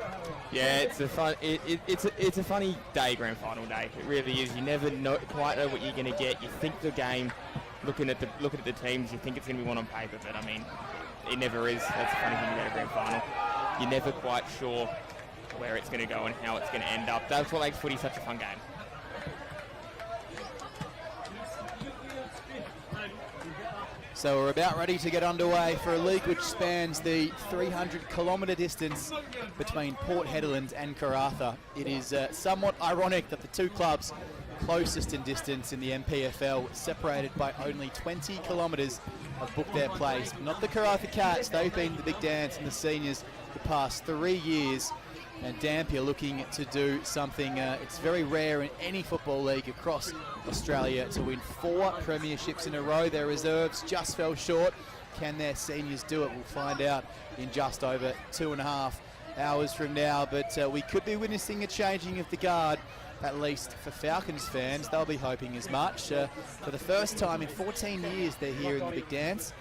Yeah, it's a fun. It's a funny day, grand final day. It really is. You never quite know what you're going to get. You think the game, looking at the teams, you think it's going to be one on paper, but I mean, it never is. That's the funny thing about a grand final. You're never quite sure where it's going to go and how it's going to end up. That's what makes footy such a fun game. So we're about ready to get underway for a league which spans the 300-kilometre distance between Port Hedland and Karratha. It is somewhat ironic that the two clubs closest in distance in the MPFL, separated by only 20 kilometres, have booked their place. Not the Karratha Cats, they've been the big dance in the seniors the past 3 years. And Dampier looking to do something it's very rare in any football league across Australia, to win 4 premierships in a row. Their reserves just fell short. Can their seniors do it? We'll find out in just over 2.5 hours from now. But we could be witnessing a changing of the guard, at least for Falcons fans. They'll be hoping as much. For the first time in 14 years, they're here in the big dance.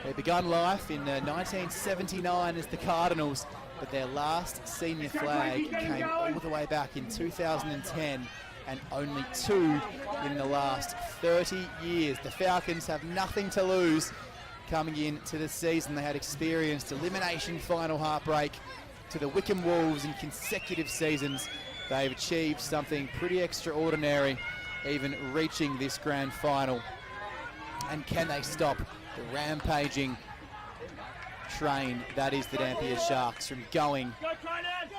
They begun life in 1979 as the Cardinals, but their last senior flag came all the way back in 2010, and only 2 in the last 30 years. The Falcons have nothing to lose coming into the season. They had experienced elimination final heartbreak to the Wickham Wolves in consecutive seasons. They've achieved something pretty extraordinary, even reaching this grand final. And can they stop the rampaging train that is the Dampier Sharks from going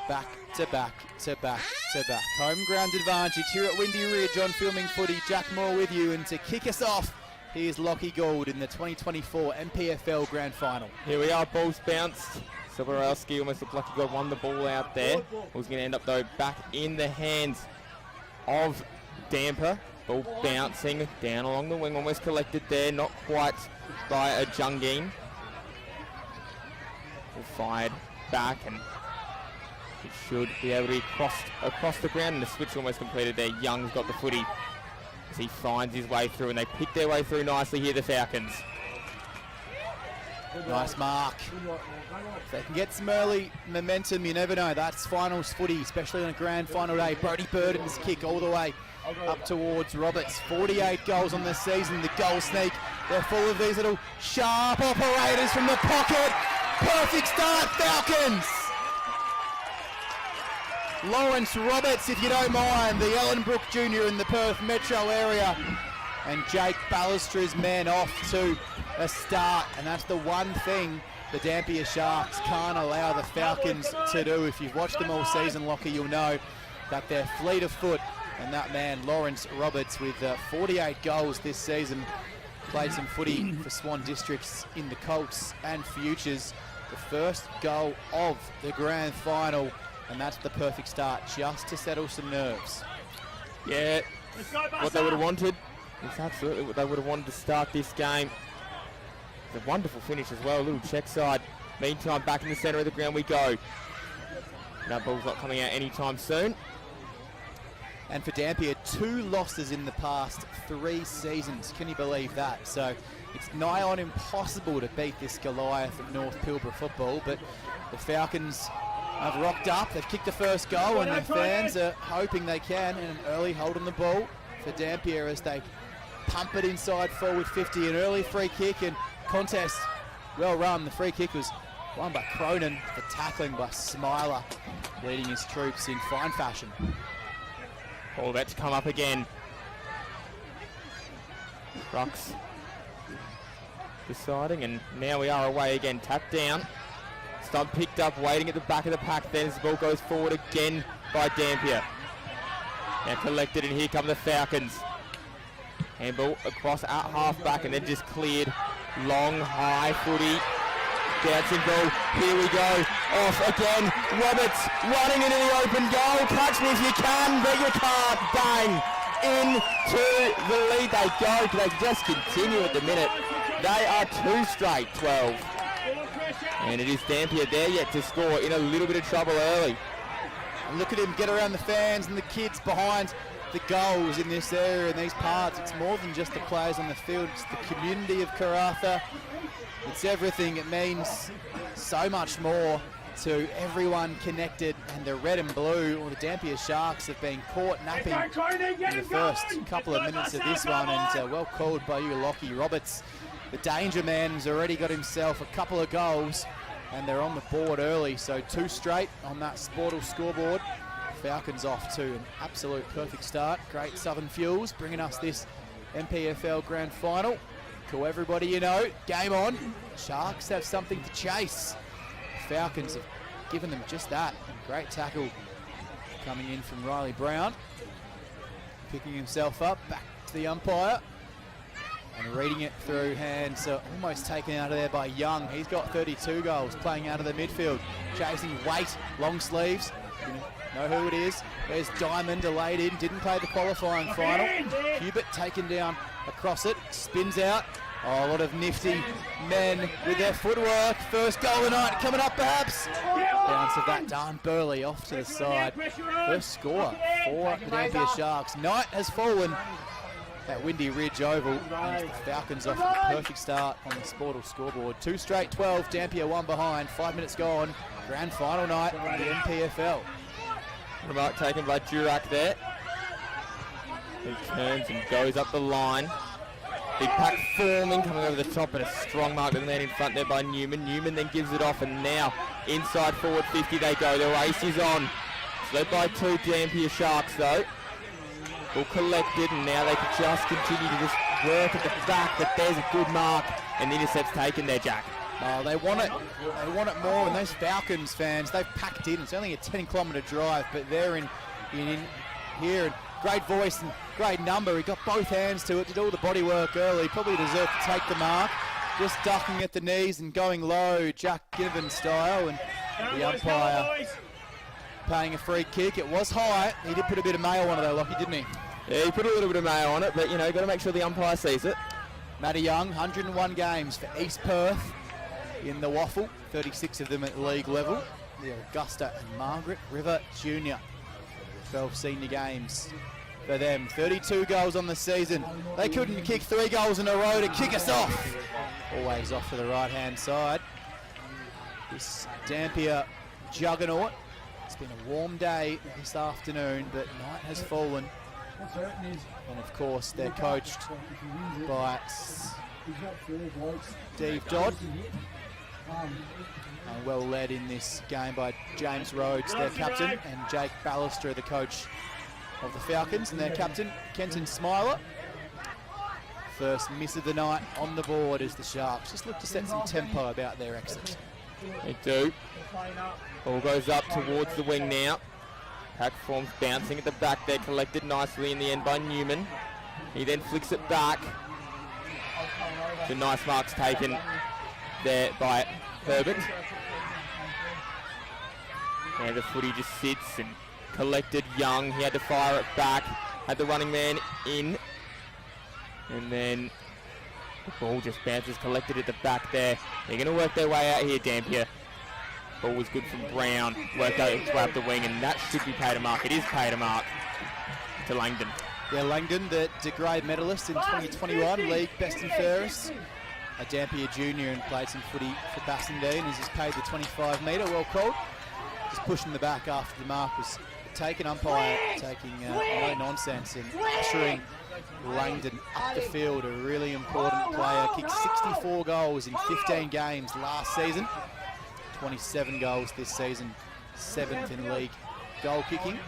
back to back to back to back? Home ground advantage here at Windy Ridge on Filming Footy. Jack Moore with you, and to kick us off, here's Lockie Gould in the 2024 MPFL Grand Final. Here we are, ball's bounced. Soborowski almost looked like he got the ball out there. It was going to end up, though, back in the hands of Damper. Ball bouncing down along the wing, almost collected there, not quite by a Jungeen. Fired back, and it should be able to be crossed across the ground, and the switch almost completed there. Young's got the footy as he finds his way through, and they pick their way through nicely here, the Falcons. Nice mark. If they can get some early momentum, you never know. That's finals footy, especially on a grand final day. Brody Burden's kick all the way up towards Roberts. 48 goals on this season. The goal sneak. They're full of these little sharp operators from the pocket. Perfect start, Falcons! Lawrence Roberts, if you don't mind, the Ellenbrook Jr. in the Perth metro area. And Jake Ballustra's man off to a start. And that's the one thing the Dampier Sharks can't allow the Falcons to do. If you've watched them all season, Lockie, you'll know that they're fleet of foot. And that man, Lawrence Roberts, with 48 goals this season, played some footy for Swan Districts in the Colts and Futures. The first goal of the grand final, and that's the perfect start, just to settle some nerves. Yeah, what they would have wanted. It's absolutely what they would have wanted to start this game. It's a wonderful finish as well, a little check side. Meantime, back in the centre of the ground we go. That ball's not coming out anytime soon. And for Dampier, 2 losses in the past 3 seasons. Can you believe that? So it's nigh on impossible to beat this Goliath of North Pilbara football, but the Falcons have rocked up. They've kicked the first goal, and the fans are hoping they can. And an early hold on the ball for Dampier as they pump it inside forward 50. An early free kick and contest well run. The free kick was won by Cronin, the tackling by Smiler, leading his troops in fine fashion. All about to come up again. Rocks deciding, and now we are away again. Tapped down. Stump picked up, waiting at the back of the pack then as the ball goes forward again by Dampier. Now collected, and here come the Falcons. Handball across at half back, and then just cleared. Long, high footy. Bouncing ball, here we go, off again, Roberts running into the open goal, catch me if you can, but you can't, bang, into the lead they go, they just continue at the minute, they are 2 straight 12, and it is Dampier there yet to score, in a little bit of trouble early. And look at him get around the fans and the kids behind the goals in this area and these parts. It's more than just the players on the field, it's the community of Karratha. It's everything. It means so much more to everyone connected, and the red and blue, or the Dampier Sharks, have been caught napping in the first couple of minutes of this one, and well called by you, Lockie Roberts. The danger man has already got himself a couple of goals, and they're on the board early, so 2 straight on that Sportal scoreboard. Falcons off to an absolute perfect start. Great Southern Fuels bringing us this MPFL Grand Final. Cool, everybody, you know, game on. Sharks have something to chase. Falcons have given them just that. Great tackle coming in from Riley Brown. Picking himself up, back to the umpire. And reading it through hands, almost taken out of there by Young. He's got 32 goals, playing out of the midfield. Chasing Waite, long sleeves. You know who it is. There's Diamond, delayed in, didn't play the qualifying final. Hubert taken down across it, spins out. Oh, a lot of nifty men with their footwork. First goal of the night coming up perhaps. Bounce of that done. Burley off to the side. First score for the Dampier Sharks. Knight has fallen at Windy Ridge Oval. And the Falcons off to a perfect start on the Sportal scoreboard. 2 straight 12, Dampier 1 behind. 5 minutes gone. Grand final night in the MPFL. Remark taken by Durack there. He turns and goes up the line. Big pack forming, coming over the top, and a strong mark with the man in front there by Newman. Newman then gives it off, and now inside forward 50 they go. The race is on. It's led by 2 Dampier Sharks though. All collected, and now they can just continue to just work at the back, but there's a good mark, and the intercept's taken there, Jack. Oh, they want it. They want it more, and those Falcons fans, they've packed in. It's only a 10-kilometre drive, but they're in here, and great voice and great number. He got both hands to it, did all the body work early, probably deserved to take the mark. Just ducking at the knees and going low, Jack Ginnivan style, and the umpire paying a free kick. It was high. He did put a bit of mayo on it though, Lockie, didn't he? Yeah, he put a little bit of mayo on it, but you know, got to make sure the umpire sees it. Matty Young, 101 games for East Perth in the Waffle, 36 of them at league level. The Augusta and Margaret River Junior, 12 senior games for them. 32 goals on the season. They couldn't kick 3 goals in a row to kick us off. Always off to the right-hand side. This Dampier juggernaut. It's been a warm day this afternoon, but night has fallen. And of course, they're coached by Steve Dodd. And well led in this game by James Rhodes, their captain, and Jake Ballister, the coach of the Falcons, and their captain, Kenton Smiler. First miss of the night on the board as the Sharks just look to set some tempo about their exit. They do. Ball goes up towards the wing now. Pack forms bouncing at the back there, collected nicely in the end by Newman. He then flicks it back. The nice marks taken there by Herbert. And the footy just sits and collected Young. He had to fire it back, had the running man in. And then the ball just bounces, collected at the back there. They're going to work their way out here, Dampier. Ball was good from Brown, worked out to grab the wing, and that should be paid a mark. It is paid a mark to Langdon. Yeah, Langdon, the grade medalist in 2021, league best and fairest. A Dampier junior and played some footy for Bassendean. He's just paid the 25-metre, well called. Just pushing the back after the mark was taken. Umpire taking no nonsense and ushering Langdon up the field, a really important player. Kicked 64 goals in 15 games last season. 27 goals this season, 7th in league goal kicking.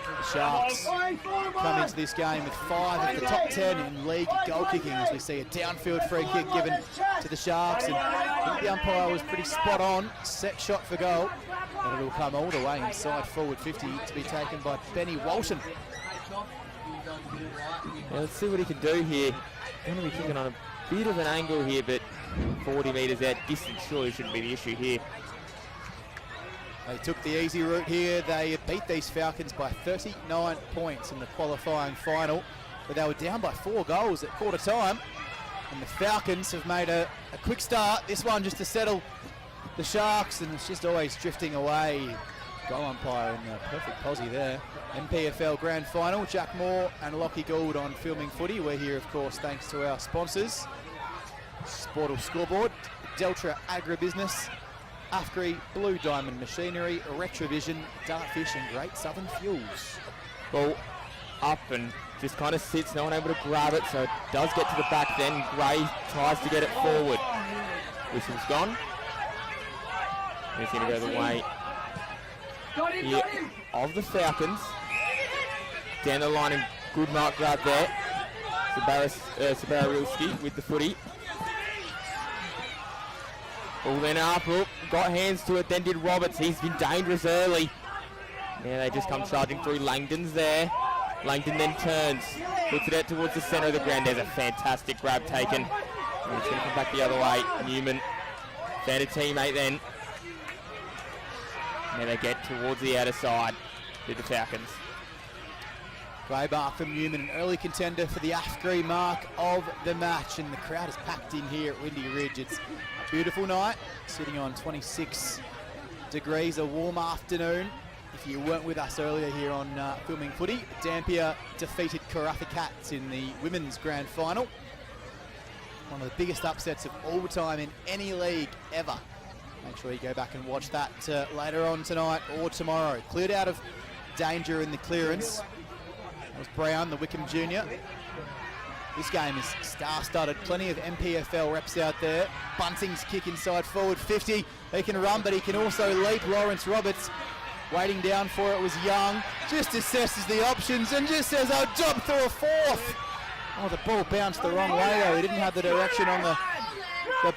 The Sharks come into this game with 5 of the top 10 in league goal kicking, as we see a downfield free kick given to the Sharks, and I think the umpire was pretty spot on. Set shot for goal, but it'll come all the way inside forward 50 to be taken by Benny Walton. Yeah, let's see what he can do here. Going to be kicking on a bit of an angle here, but 40 metres out distance surely shouldn't be the issue here. They took the easy route here. They beat these Falcons by 39 points in the qualifying final, but they were down by 4 goals at quarter time. And the Falcons have made a quick start. This one just to settle the Sharks, and it's just always drifting away. Goal umpire in the perfect posse there. MPFL Grand Final, Jack Moore and Lockie Gould on Filming Footy. We're here, of course, thanks to our sponsors. Sportal Scoreboard, Deltra Agribusiness, Afgri, Blue Diamond Machinery, Retrovision, Dartfish and Great Southern Fuels. Ball up and just kind of sits, no one able to grab it, so it does get to the back then. Gray tries to get it forward. Whistle's gone. He's going to go the way here of the Falcons. Down the line and good mark grab there. Sabarilski with the footy. Ball then up, got hands to it, then did Roberts. He's been dangerous early. Now they just come charging through. Langdon's there. Langdon then turns, puts it out towards the centre of the ground. There's a fantastic grab taken. And it's going to come back the other way. Newman found a teammate then. Now they get towards the outer side to the Falcons. Grey mark from Newman, an early contender for the Afgri mark of the match, and the crowd is packed in here at Windy Ridge. It's a beautiful night, sitting on 26 degrees, a warm afternoon. If you weren't with us earlier here on Filming Footy, Dampier defeated Karratha Cats in the women's grand final. One of the biggest upsets of all time in any league ever. Make sure you go back and watch that later on tonight or tomorrow. Cleared out of danger in the clearance. That was Brown, the Wickham junior. This game is star-studded. Plenty of MPFL reps out there. Bunting's kick inside forward 50. He can run, but he can also leap. Lawrence Roberts Waiting down for it was Young. Just assesses the options and just says, "I'll jump through a fourth." Oh, the ball bounced the wrong way though. He didn't have the direction on the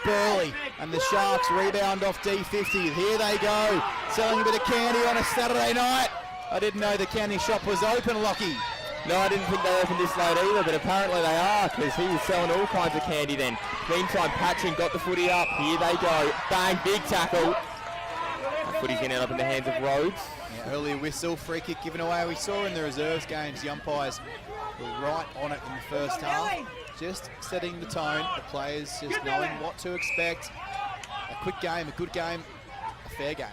Burley. And the Sharks rebound off D50. Here they go. Selling a bit of candy on a Saturday night. I didn't know the candy shop was open, Lockie. No, I didn't think they opened this late either, but apparently they are, because he was selling all kinds of candy then. Meantime, Patching got the footy up. Here they go. Bang, big tackle. The footy's going to end up in the hands of Rhodes. Yeah, early whistle, free kick given away. We saw in the reserves games, the umpires were right on it in the first half. Just setting the tone, the players just knowing what to expect. A quick game, a good game, a fair game.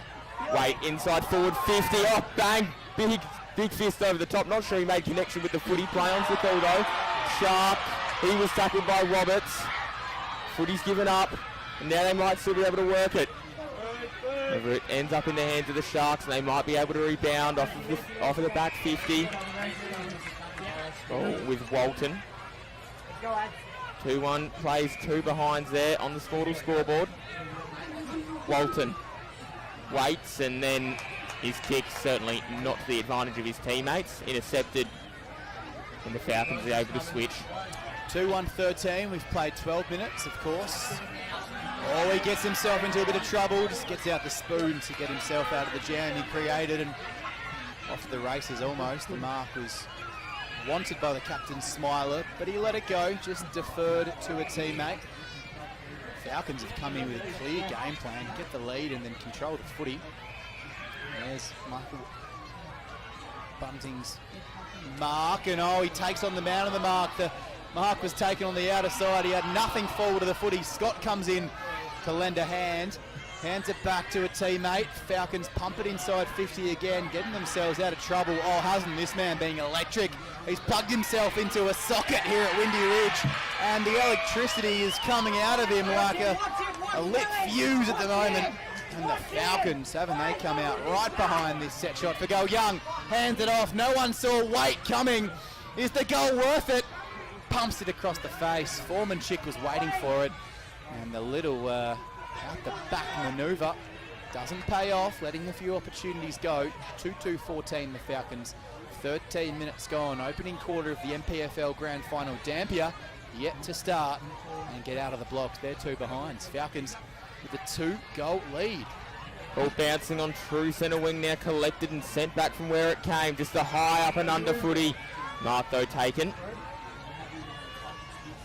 Wait, inside forward 50. Oh, bang, big fist over the top. Not sure he made connection with the footy. Play on the call though. Sharp, he was tackled by Roberts. Footy's given up, and now they might still be able to work it. However, it ends up in the hands of the Sharks, and they might be able to rebound off of the back 50. Oh, with Walton. 2-1 plays 2 behinds there on the Sportal scoreboard. Walton waits, and then his kick certainly not to the advantage of his teammates. Intercepted, and the Falcons are able to switch. 2-1-13, we've played 12 minutes, of course. Oh, he gets himself into a bit of trouble, just gets out the spoon to get himself out of the jam he created, and off to the races almost. The mark was wanted by the captain, Smiler, but he let it go, just deferred to a teammate. Falcons have come in with a clear game plan, get the lead and then control the footy. And there's Michael Bunting's mark, and oh, he takes on the man of the mark. The mark was taken on the outer side. He had nothing forward of the footy. Scott comes in to lend a hand. Hands it back to a teammate. Falcons pump it inside 50 again, getting themselves out of trouble. Oh, hasn't this man being electric? He's plugged himself into a socket here at Windy Ridge, and the electricity is coming out of him like a lit fuse at the moment. And the Falcons, haven't they come out right behind this set shot for goal? Young hands it off. No one saw Waite coming. Is the goal worth it? Pumps it across the face. Foreman Chick was waiting for it, and the little out the back manoeuvre doesn't pay off, letting a few opportunities go. 2-2-14 the Falcons. 13 minutes gone. Opening quarter of the MPFL Grand Final. Dampier yet to start and get out of the blocks. They're 2 behinds. Falcons with a 2-goal lead. Ball bouncing on true centre wing now, collected and sent back from where it came. Just a high up and under footy. Mark though taken.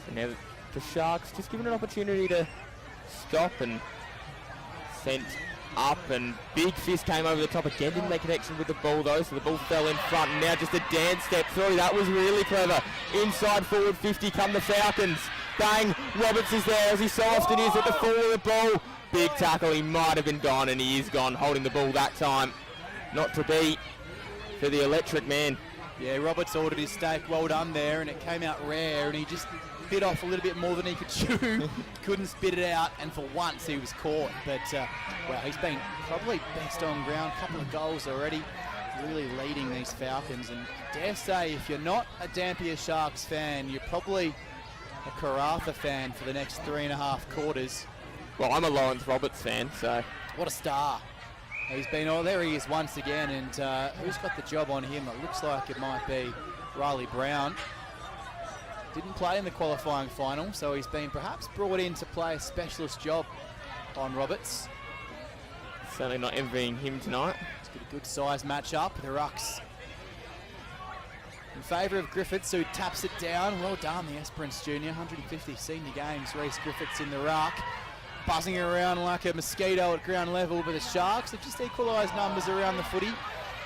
So now the Sharks just given an opportunity to stop and sent up, and big fist came over the top again. Didn't make connection with the ball though, so the ball fell in front, and now just a dance step through. That was really clever. Inside forward 50 come the Falcons. Bang, Roberts is there as he so often is at the fall of the ball. Big tackle, he might have been gone, and he is gone, holding the ball that time. Not to be for the electric man. Yeah, Roberts ordered his steak, well done there, and it came out rare, and he just bit off a little bit more than he could chew. Couldn't spit it out, and for once he was caught. But well, he's been probably best on ground. Couple of goals already, really leading these Falcons. And I dare say, if you're not a Dampier Sharks fan, you're probably a Karratha fan for the next 3.5 quarters. Well, I'm a Lawrence Roberts fan, so what a star. He's been, oh, there he is once again, and who's got the job on him? It looks like it might be Riley Brown. Didn't play in the qualifying final, so he's been perhaps brought in to play a specialist job on Roberts. Certainly not envying him tonight. It's got a good size match up. The Rucks in favour of Griffiths, who taps it down. Well done, the Esperance Junior. 150 senior games. Reece Griffiths in the ruck, buzzing around like a mosquito at ground level. But the Sharks have just equalised numbers around the footy.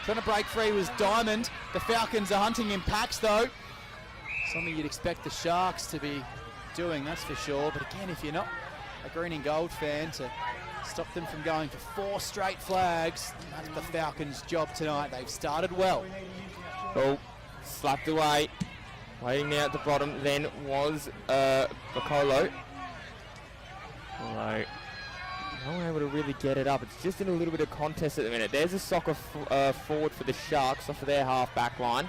Trying to break free was Diamond. The Falcons are hunting in packs though. Something you'd expect the Sharks to be doing, that's for sure. But again, if you're not a green and gold fan, to stop them from going for 4 straight flags, that's the Falcons' job tonight. They've started well. Oh, slapped away. Waiting now at the bottom then was Bacolo. Although not able to really get it up. It's just in a little bit of contest at the minute. There's a soccer forward for the Sharks off of their half back line.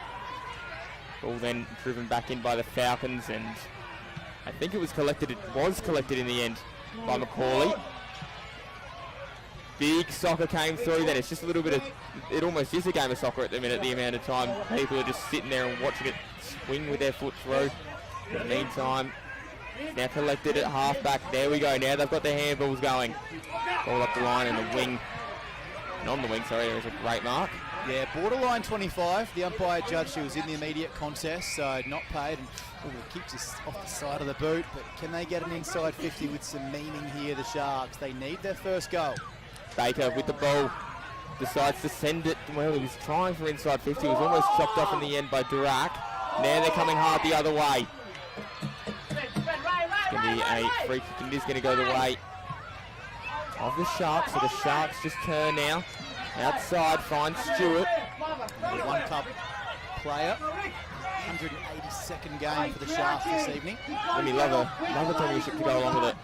Ball then driven back in by the Falcons, and I think it was collected in the end by Macaulay. big soccer came through then. It's just a little bit of, it almost is a game of soccer at the minute, the amount of time people are just sitting there and watching it swing with their foot through. In the meantime, now collected at half-back. There we go. Now they've got their handballs going. Ball up the line and the wing. And on the wing, sorry, there is a great mark. Yeah, borderline 25. The umpire judged he was in the immediate contest, so not paid. And the kick just off the side of the boot. But can they get an inside 50 with some meaning here, the Sharks? They need their first goal. Baker with the ball. Decides to send it. Well, he was trying for inside 50. He was almost chopped off in the end by Durack. Now they're coming hard the other way. It's going to be a free kick, and it is going to go the way of the Sharks. So the Sharks just turn now. Outside finds Stewart. The One Cup player. 182nd game for the Sharks this evening. And we love a premiership to go along with it.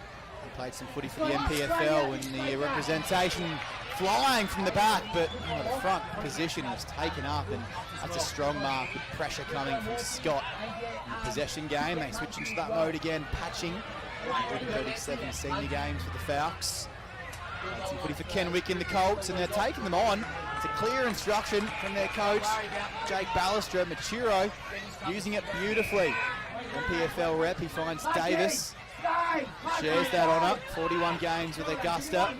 He played some footy for the NPFL, and the representation flying from the back, but the front position was taken up, and that's a strong mark with pressure coming from Scott. In the possession game, they switch into that mode again, patching. 137 senior games for the Falcons. Played some footy for Kenwick in the Colts, and they're taking them on. It's a clear instruction from their coach, Jake Ballister. Maturo using it beautifully. NPFL rep, he finds Davis. Shares that honour. 41 games with Augusta.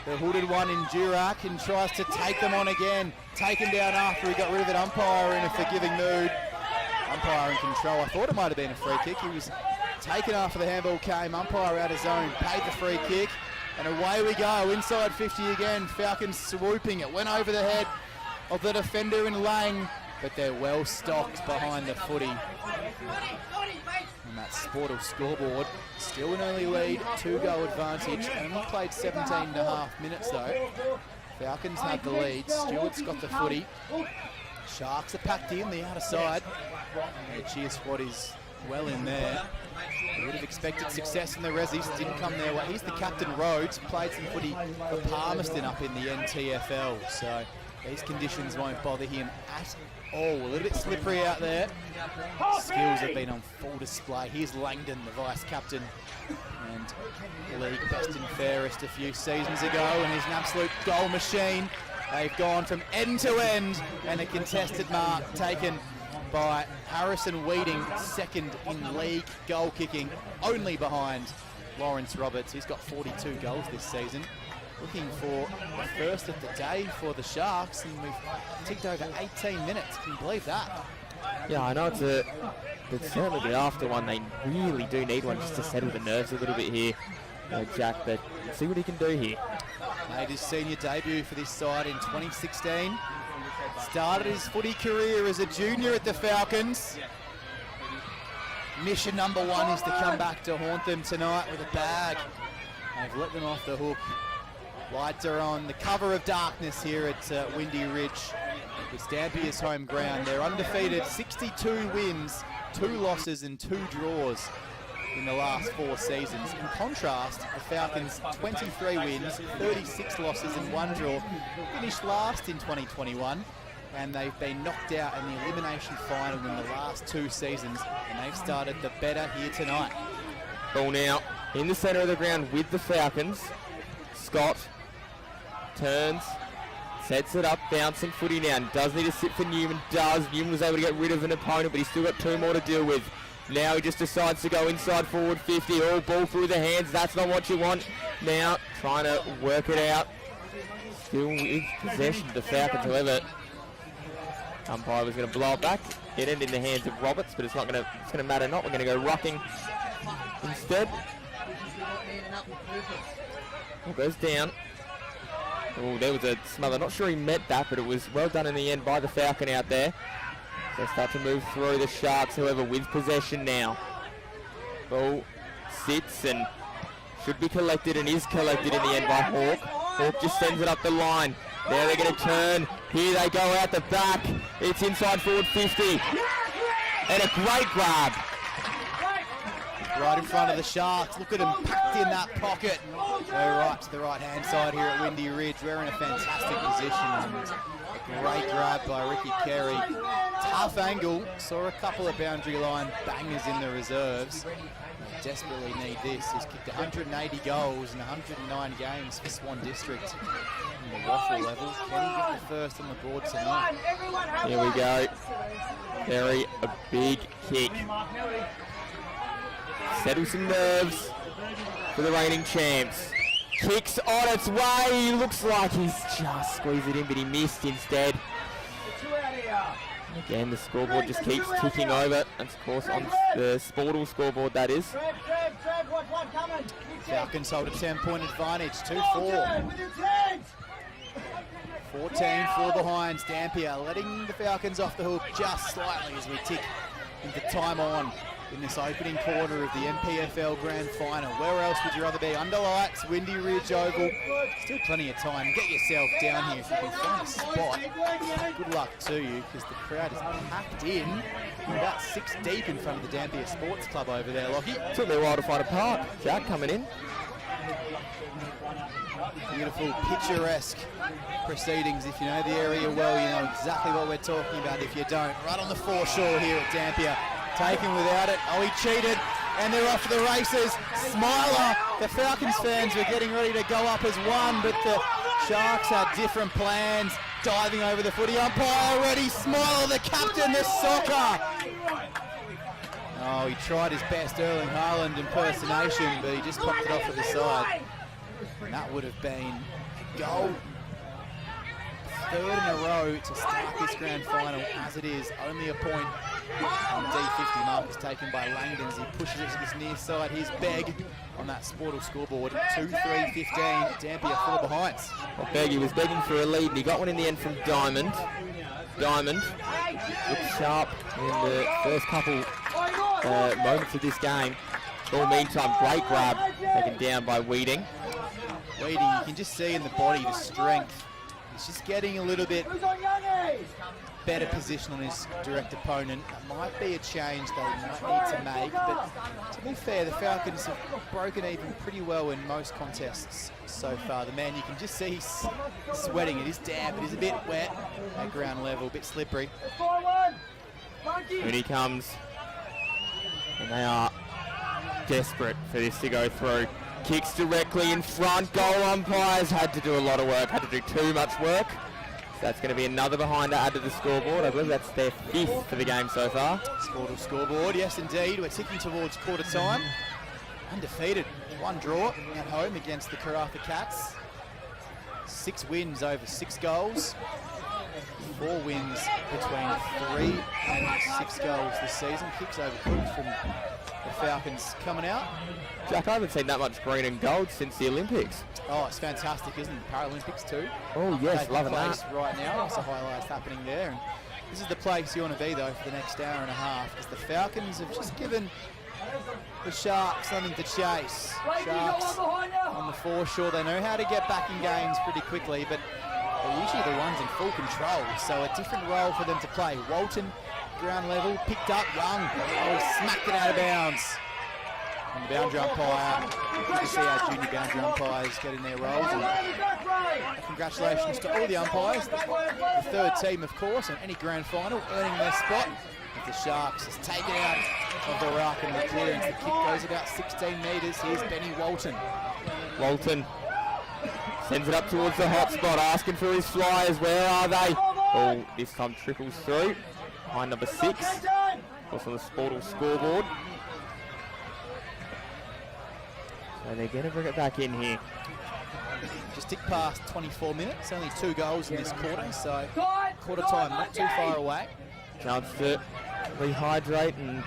The hooded one in Durack, and tries to take them on again. Taken down after he got rid of an umpire in a forgiving mood. Umpire in control. I thought it might have been a free kick. He was taken after the handball came. Umpire out of zone, paid the free kick. And away we go, inside 50 again. Falcons swooping. It went over the head of the defender in Lang, but they're well stocked behind the footy. And that Sportal scoreboard, still an early lead, 2-goal advantage. Only played 17.5 minutes though. Falcons have the lead. Stewart's got the footy. Sharks are packed in the outer side. Their cheer squad is well in there. We would have expected success from the Rezzies, didn't come their way. He's the captain, Rhodes, played some footy for Palmerston up in the NTFL, so these conditions won't bother him at all. A little bit slippery out there. Skills have been on full display. Here's Langdon, the vice captain, and league best and fairest a few seasons ago, and he's an absolute goal machine. They've gone from end to end, and a contested mark taken by Harrison Weeding, second in league goal kicking, only behind Lawrence Roberts. He's got 42 goals this season. Looking for the first of the day for the Sharks, and we've ticked over 18 minutes. Can you believe that? Yeah, I know it's certainly the after one. They really do need one just to settle the nerves a little bit here, Jack, but see what he can do here. Made his senior debut for this side in 2016. Started his footy career as a junior at the Falcons. Mission number one is to come back to haunt them tonight with a bag. They've let them off the hook. Lights are on. The cover of darkness here at Windy Ridge. It's Dampier's home ground. They're undefeated, 62 wins, 2 losses and 2 draws in the last 4 seasons. In contrast, the Falcons 23 wins, 36 losses and 1 draw. Finished last in 2021, and they've been knocked out in the elimination final in the last 2 seasons, and they've started the better here tonight. Ball now in the centre of the ground with the Falcons. Scott turns, sets it up, bouncing footy now, and does need to sit for Newman. Newman was able to get rid of an opponent, but he's still got 2 more to deal with. Now he just decides to go inside forward 50, all ball through the hands. That's not what you want. Now trying to work it out. Still with possession, the Falcons, however. Umpire was going to blow it back. It ended in the hands of Roberts, but it's going to matter not. We're going to go rocking instead. Ball goes down. Oh, there was a smother. Not sure he meant that, but it was well done in the end by the Falcon out there. So they start to move through the Sharks, however, with possession now. Ball sits and should be collected, and is collected in the end by Hawke. Hawke just sends it up the line. Now they're going to turn. Here they go out the back. It's inside forward 50. And a great grab. Right in front of the Sharks. Look at him packed in that pocket. Go right to the right-hand side here at Windy Ridge. We're in a fantastic position. And a great grab by Ricky Carey. half angle. Saw a couple of boundary line bangers in the reserves. Desperately need this. He's kicked 180 goals in 109 games for Swan District in the waffle level. Can he get the first on the board tonight? Here we go. Very a big kick. Settle some nerves for the reigning champs. Kicks on its way. Looks like he's just squeezed it in, but he missed instead. Again, the scoreboard just keeps ticking over. And of course on the Sportal scoreboard, that is. Falcons hold a 10-point advantage, 2-4. 14 4 behind. Dampier letting the Falcons off the hook just slightly as we tick into time on in this opening quarter of the NPFL Grand Final. Where else would you rather be? Under lights, Windy Ridge Oval. Still plenty of time. Get yourself down here if you can find a spot. Good luck to you, because the crowd is packed in. We're about 6 deep in front of the Dampier Sports Club over there, Lockie. Took me a while to find a park. Jack coming in. Beautiful, picturesque proceedings. If you know the area well, you know exactly what we're talking about. If you don't, right on the foreshore here at Dampier. Taken without it. Oh, he cheated. And they're off to the races. Smiler. The Falcons fans were getting ready to go up as one, but the Sharks had different plans. Diving over the footy. Umpire already. Smiler, the captain, the soccer. Oh, he tried his best Erling Haaland impersonation, but he just popped it off to the side. And that would have been a goal. Third in a row to start this grand final as it is. Only a point on the D50 mark is taken by Langdon as he pushes it to this near side. Here's Begg on that Sportal scoreboard. 2-3-15. Dampier 4 behind. Well, Begg, he was begging for a lead and he got one in the end from Diamond. Diamond looked sharp in the first couple moments of this game. In the meantime, great grab taken down by Weeding. Weeding, you can just see in the body the strength. He's just getting a little bit better position on his direct opponent. That might be a change they might need to make, but to be fair, the Falcons have broken even pretty well in most contests so far. The man, you can just see he's sweating. It is damp, it is a bit wet at ground level, a bit slippery. And he comes, and they are desperate for this to go through. Kicks directly in front. Goal umpires had to do a lot of work, had to do too much work. So that's going to be another behinder added to the scoreboard. I believe that's their 5th for the game so far. Sportal scoreboard, yes indeed. We're ticking towards quarter time. Undefeated. 1 draw at home against the Karratha Cats. 6 wins over 6 goals. 4 wins between 3 and 6 goals this season. Kicks overcooked from the Falcons coming out. Jack, I haven't seen that much green and gold since the Olympics. Oh, it's fantastic, isn't it? The Paralympics too. Oh yes, loving that. Right now, lots of highlights happening there. And this is the place you want to be though for the next hour and a half, because the Falcons have just given the Sharks something to chase. Sharks on the foreshore, they know how to get back in games pretty quickly, but they're usually the ones in full control, so a different role for them to play. Walton, ground level, picked up Young. Oh, smacked it out of bounds. And the boundary umpire, good to see our junior boundary umpires getting their roles. And congratulations to all the umpires, the 3rd team of course, in any grand final, earning their spot. As the Sharks has taken out of the ruck and the clearance. The kick goes about 16 metres. Here's Benny Walton. Walton sends it up towards the hot spot, asking for his flyers. Where are they? Oh, this time trickles through. Behind number 6. Of course on the Sportal scoreboard. So they're going to bring it back in here. Just tick past 24 minutes, only 2 goals in this quarter, so quarter time not too far away. Chance to rehydrate and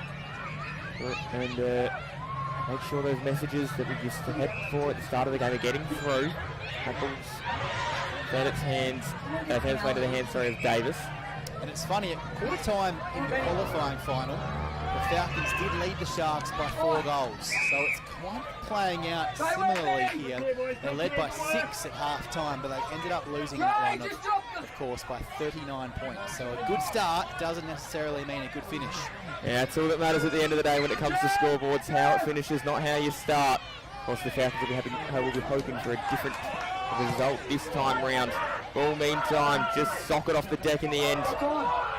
make sure those messages that we just had for at the start of the game are getting through. Apples found its way to the hands of Davis. And it's funny, at quarter time in the qualifying final, the Falcons did lead the Sharks by 4 goals. So it's quite playing out similarly here. They led by 6 at half time, but they ended up losing that one, of course, by 39 points. So a good start doesn't necessarily mean a good finish. Yeah, that's all that matters at the end of the day when it comes to scoreboards, how it finishes, not how you start. Of course, the Falcons will be hoping for a different result this time round. Ball, meantime, just socket off the deck in the end.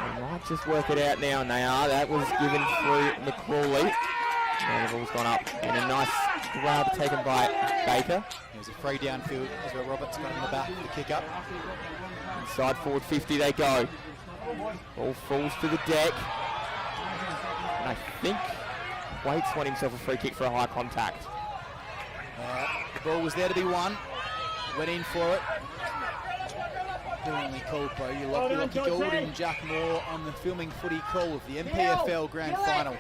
They might just work it out now, and they are. That was given through McCrawley. And the ball's gone up, and a nice grab taken by Baker. It was a free downfield as well. Roberts got in the back for the kick up. Inside forward 50 they go. Ball falls to the deck. And I think Waite's won himself a free kick for a high contact. The ball was there to be won. Went in for it. Brilliantly called by Lockie Gould and Jack Moore on the filming footy call of the MPFL Grand Final.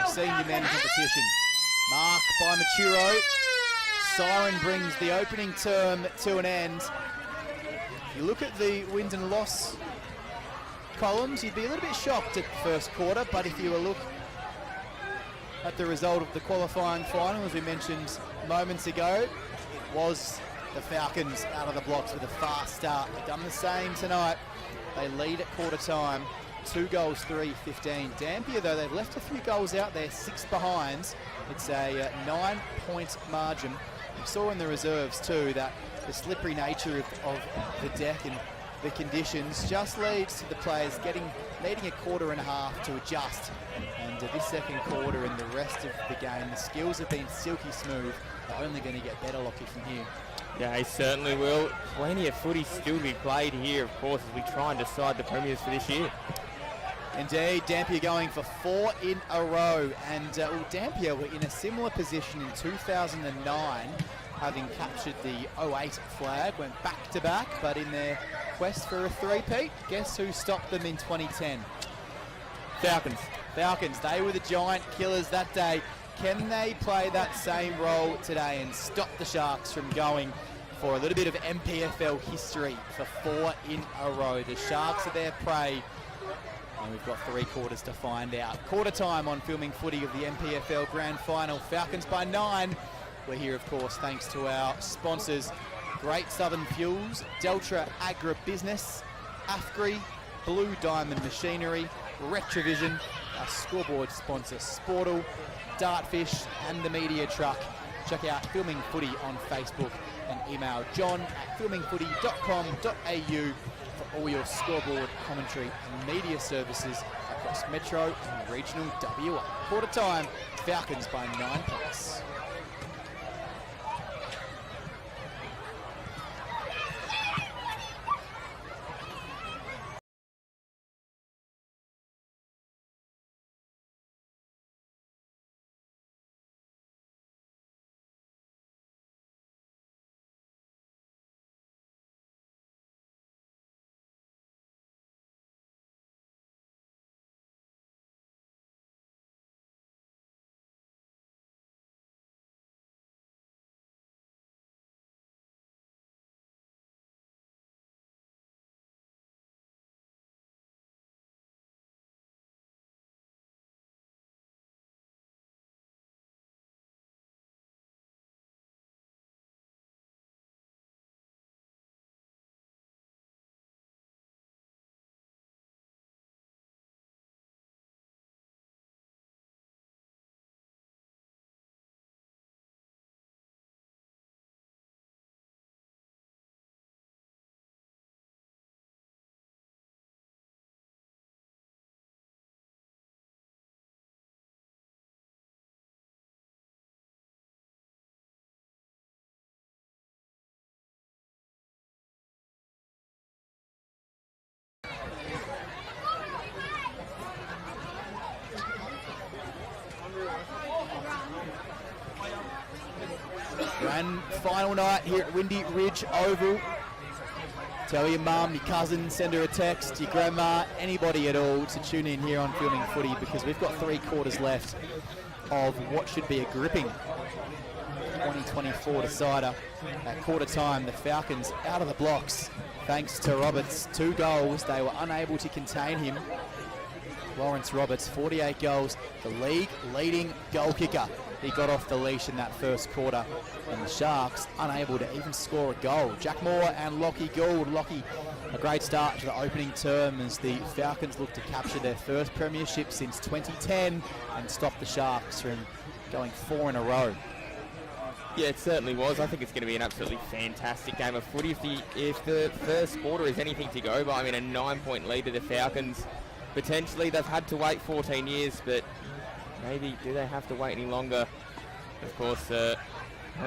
Senior men competition. Mark by Maturo. Siren brings the opening term to an end. If you look at the wins and loss columns, you'd be a little bit shocked at the first quarter, but if you were look at the result of the qualifying final, as we mentioned moments ago, it was the Falcons out of the blocks with a fast start. They've done the same tonight. They lead at quarter time. 2 goals, 3-15. Dampier, though, they've left a few goals out there, 6 behinds. It's a 9-point margin. We saw in the reserves, too, that the slippery nature of the deck and the conditions just leads to the players needing a quarter and a half to adjust. And this second quarter and the rest of the game, the skills have been silky smooth. They're only going to get better, Lockie, from here. Yeah, he certainly will. Plenty of footy still to be played here, of course, as we try and decide the premiers for this year. Indeed, Dampier going for 4 in a row. And Dampier were in a similar position in 2009, having captured the 08 flag, went back-to-back, but in their quest for a three-peat, guess who stopped them in 2010? Falcons, they were the giant killers that day. Can they play that same role today and stop the Sharks from going for a little bit of MPFL history for 4 in a row? The Sharks are their prey, and we've got 3 quarters to find out. Quarter time on filming footy of the MPFL Grand Final. Falcons by 9. We're here, of course, thanks to our sponsors, Great Southern Fuels, Deltra Agribusiness, AFGRI, Blue Diamond Machinery, Retrovision, our scoreboard sponsor, Sportal, Dartfish, and the Media Truck. Check out Filming Footy on Facebook and email john@filmingfooty.com.au for all your scoreboard, commentary and media services across Metro and regional WA. Quarter time, Falcons by 9 points. Grand final night here at Windy Ridge Oval. Tell your mum, your cousin, send her a text, your grandma, anybody at all to tune in here on Filming Footy, because we've got 3 quarters left of what should be a gripping 2024 decider. At quarter time, the Falcons out of the blocks thanks to Roberts. 2 goals, they were unable to contain him. Lawrence Roberts, 48 goals, the league leading goal kicker. He got off the leash in that first quarter, and the Sharks unable to even score a goal. Jack Moore and Lockie Gould. Lockie, a great start to the opening term as the Falcons look to capture their first premiership since 2010 and stop the Sharks from going 4 in a row. Yeah, it certainly was. I think it's going to be an absolutely fantastic game of footy. If the first quarter is anything to go by, I mean, a 9-point lead to the Falcons. potentially they've had to wait 14 years, but maybe do they have to wait any longer? Of course, well,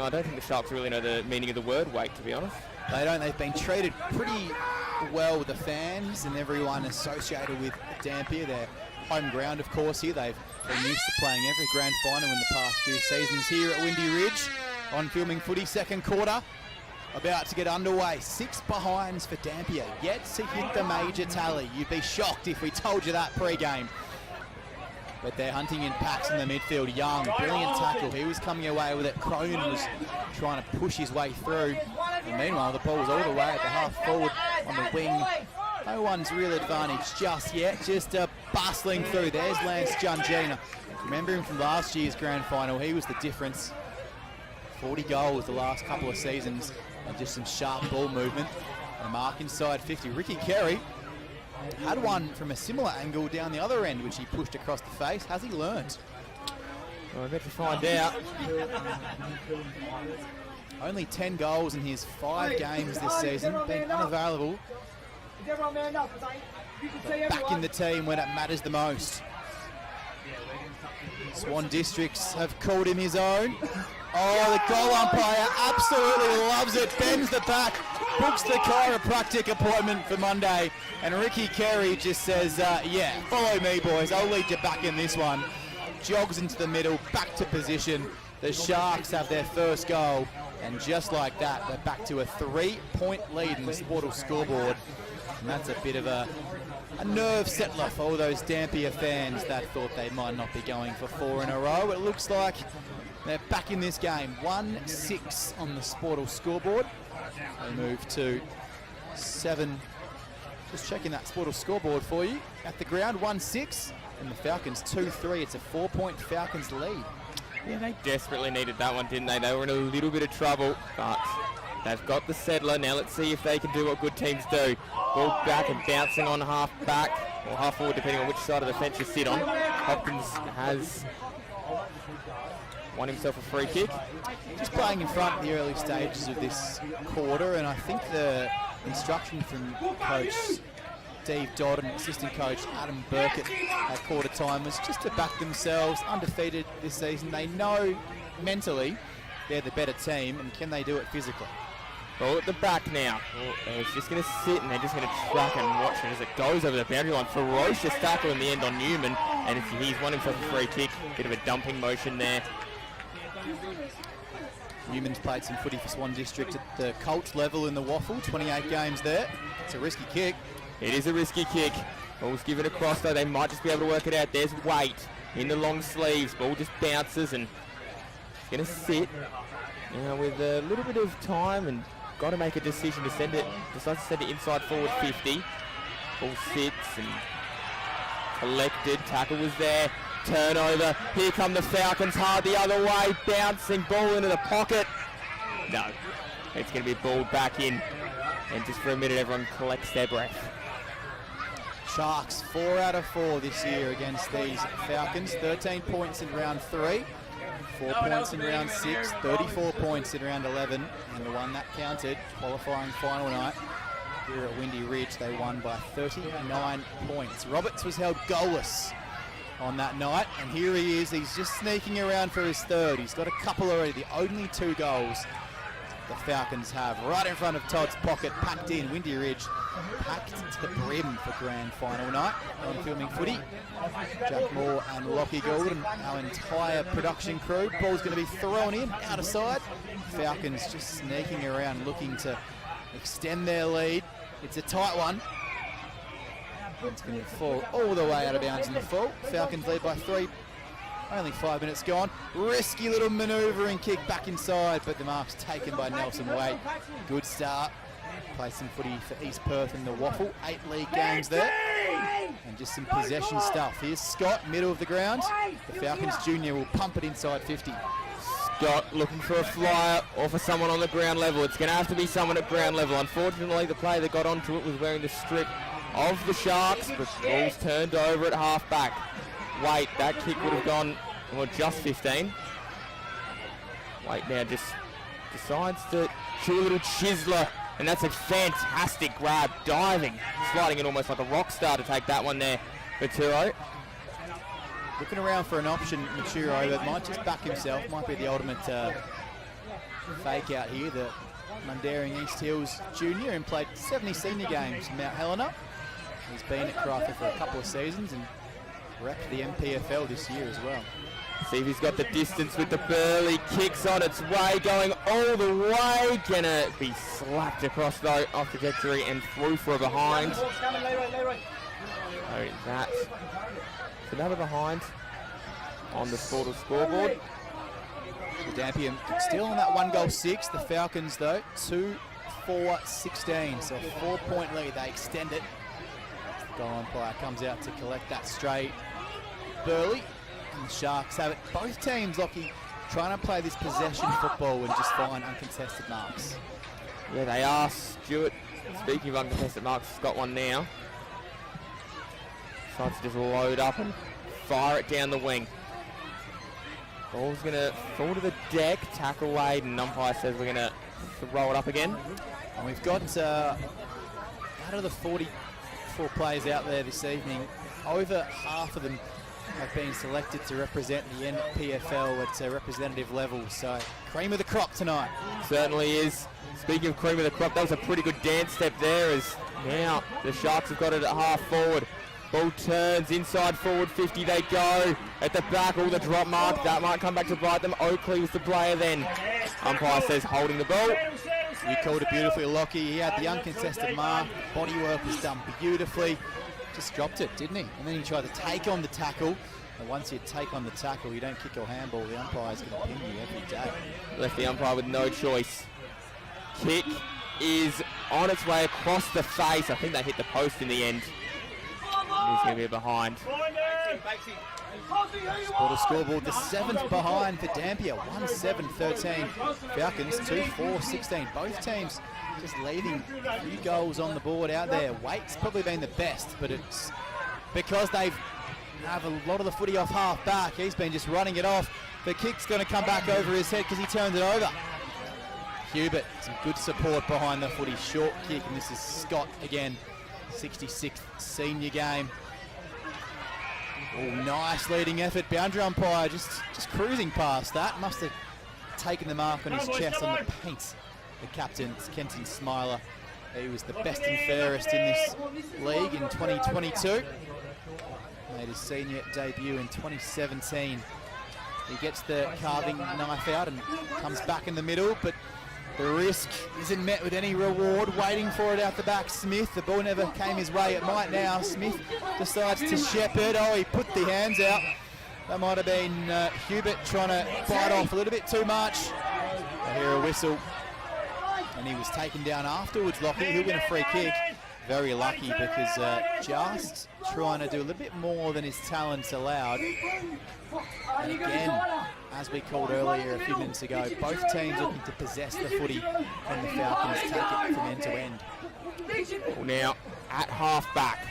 I don't think the Sharks really know the meaning of the word wait, to be honest. They don't. They've been treated pretty well with the fans and everyone associated with Dampier. Their home ground, of course, here. They've been used to playing every grand final in the past few seasons here at Windy Ridge. On filming footy, second quarter, about to get underway. 6 behinds for Dampier, yet to hit the major tally. You'd be shocked if we told you that pre-game. But they're hunting in packs in the midfield. Young, brilliant tackle. He was coming away with it. Cronin was trying to push his way through. And meanwhile, the ball was all the way at the half forward on the wing. No one's real advantage just yet. Just bustling through. There's Lance Jungina. Remember him from last year's grand final. He was the difference. 40 goals the last couple of seasons. And just some sharp ball movement. And a mark inside 50. Ricky Carey had one from a similar angle down the other end, which he pushed across the face. Has he learnt? Well, I bet to find out. Only 10 goals in his 5 games this season. Been unavailable. But back in the team when it matters the most. Swan Districts have called him his own. Oh, the goal umpire absolutely loves it. Bends the back, books the chiropractic appointment for Monday. And Ricky Carey just says, yeah, follow me, boys. I'll lead you back in this one. Jogs into the middle, back to position. The Sharks have their first goal. And just like that, they're back to a 3-point lead in the Sportal scoreboard. And that's a bit of a nerve settler for all those Dampier fans that thought they might not be going for 4 in a row. It looks like they're back in this game. 1-6 on the Sportal scoreboard. They move to 7. Just checking that Sportal scoreboard for you. At the ground, 1-6. And the Falcons 2-3. It's a 4-point Falcons lead. Yeah, they desperately needed that one, didn't they? They were in a little bit of trouble, but they've got the settler. Now let's see if they can do what good teams do. Ball back and bouncing on half back, or half forward, depending on which side of the fence you sit on. Hopkins has won himself a free kick. Just playing in front in the early stages of this quarter, and I think the instruction from Coach Steve Dodd and assistant coach Adam Burkett at quarter time was just to back themselves, undefeated this season. They know mentally they're the better team, and can they do it physically? Ball at the back now. It's just going to sit, and they're just going to track and watch it as it goes over the boundary line. Ferocious tackle in the end on Newman, and he's won himself a free kick. Bit of a dumping motion there. Newman's played some footy for Swan District at the Colts level in the Waffle, 28 games there. It's a risky kick. It is a risky kick. Ball's given across, though. They might just be able to work it out. There's Waite in the long sleeves. Ball just bounces, and it's going to sit. Now with a little bit of time and got to make a decision to send it. Decides to send it inside forward 50. Ball sits and collected. Tackle was there. Turnover. Here come the Falcons hard the other way. Bouncing ball into the pocket. No. It's going to be balled back in. And just for a minute, everyone collects their breath. Sharks 4 out of 4 this year against these Falcons. 13 points in round 3. 4 points in round 6, 34 points in round 11, and the one that counted, qualifying final night here at Windy Ridge, they won by 39 points. Roberts was held goalless on that night, and here he is. He's just sneaking around for his third. He's got a couple already, the only 2 goals the Falcons have. Right in front of Todd's pocket, packed in. Windy Ridge packed to the brim for grand final night on filming footy. Jack Moore and Lockie Golden, our entire production crew. Ball's going to be thrown in, out of side. Falcons just sneaking around, looking to extend their lead. It's a tight one. It's going to fall all the way out of bounds in the full. Falcons lead by 3. Only 5 minutes gone. Risky little manoeuvring kick back inside, but the mark's taken by Nelson Waite. Good start. Play some footy for East Perth in the Waffle. 8 league games there. And just some possession stuff. Here's Scott, middle of the ground. The Falcons junior will pump it inside 50. Scott looking for a flyer or for someone on the ground level. It's going to have to be someone at ground level. Unfortunately, the player that got onto it was wearing the strip of the Sharks, but ball's turned over at half back. Waite, that kick would have gone, well, just 15. Waite now just decides to shoot a little chiseler, and that's a fantastic grab, diving, sliding in almost like a rock star to take that one there. Maturo. Looking around for an option, Maturo, that might just back himself. Might be the ultimate fake out here. The Mundaring East Hills junior and played 70 senior games in Mount Helena. He's been at Karratha for a couple of seasons and repped the MPFL this year as well. See if he's got the distance with the Burley. Kicks on its way, going all the way. Gonna be slapped across though, off trajectory and through for a behind. So that's another behind on the scoreboard. The Dampier still on that 1-goal-6. The Falcons though, 2-4-16. So a 4-point lead. They extend it. The goal umpire comes out to collect that straight. Burley. The Sharks have it. Both teams, Lockie, trying to play this possession football and just find uncontested marks. Yeah, they are. Stewart, speaking of uncontested marks, has got one now. Decides to just load up and fire it down the wing. Ball's going to fall to the deck, tackle Wade, and umpire says we're going to throw it up again. And we've got, out of the 44 players out there this evening, over half of them have been selected to represent the NPFL at a representative level. So cream of the crop tonight. Certainly is. Speaking of cream of the crop, that was a pretty good dance step there as now the Sharks have got it at half forward. Ball turns inside forward 50 they go. At the back, all the drop mark. That might come back to bite them. Oakley was the player then. Umpire says holding the ball. You called it beautifully, Lockie. He had the uncontested mark. Body work was done beautifully. Just dropped it, didn't he? And then he tried to take on the tackle. And once you take on the tackle, you don't kick your handball. The umpire's going to pin you every day. Left the umpire with no choice. Kick is on its way across the face. I think they hit the post in the end. He's going to be behind. Sport of scoreboard, the 7th behind for Dampier. 1-7-13. Falcons 2-4-16. Both teams just leaving a few goals on the board out there. Waite's probably been the best, but it's because they have a lot of the footy off half back. He's been just running it off. The kick's going to come back over his head because he turns it over. Hubert, some good support behind the footy. Short kick, and this is Scott again. 66th senior game. Oh, nice leading effort. Boundary umpire just cruising past that. Must have taken the mark on his chest on the paint. The captain, Kenton Smiler. He was the best and fairest in this league in 2022. Made his senior debut in 2017. He gets the carving knife out and comes back in the middle, but the risk isn't met with any reward. Waiting for it out the back, Smith. The ball never came his way. It might now. Smith decides to shepherd. Oh, he put the hands out. That might have been Hubert trying to bite off a little bit too much. I hear a whistle. And he was taken down afterwards, Lockie. He'll win a free kick. Very lucky because just trying to do a little bit more than his talents allowed. And again, as we called earlier a few minutes ago, both teams looking to possess the footy and the Falcons take it from end to end. Well, now at half back.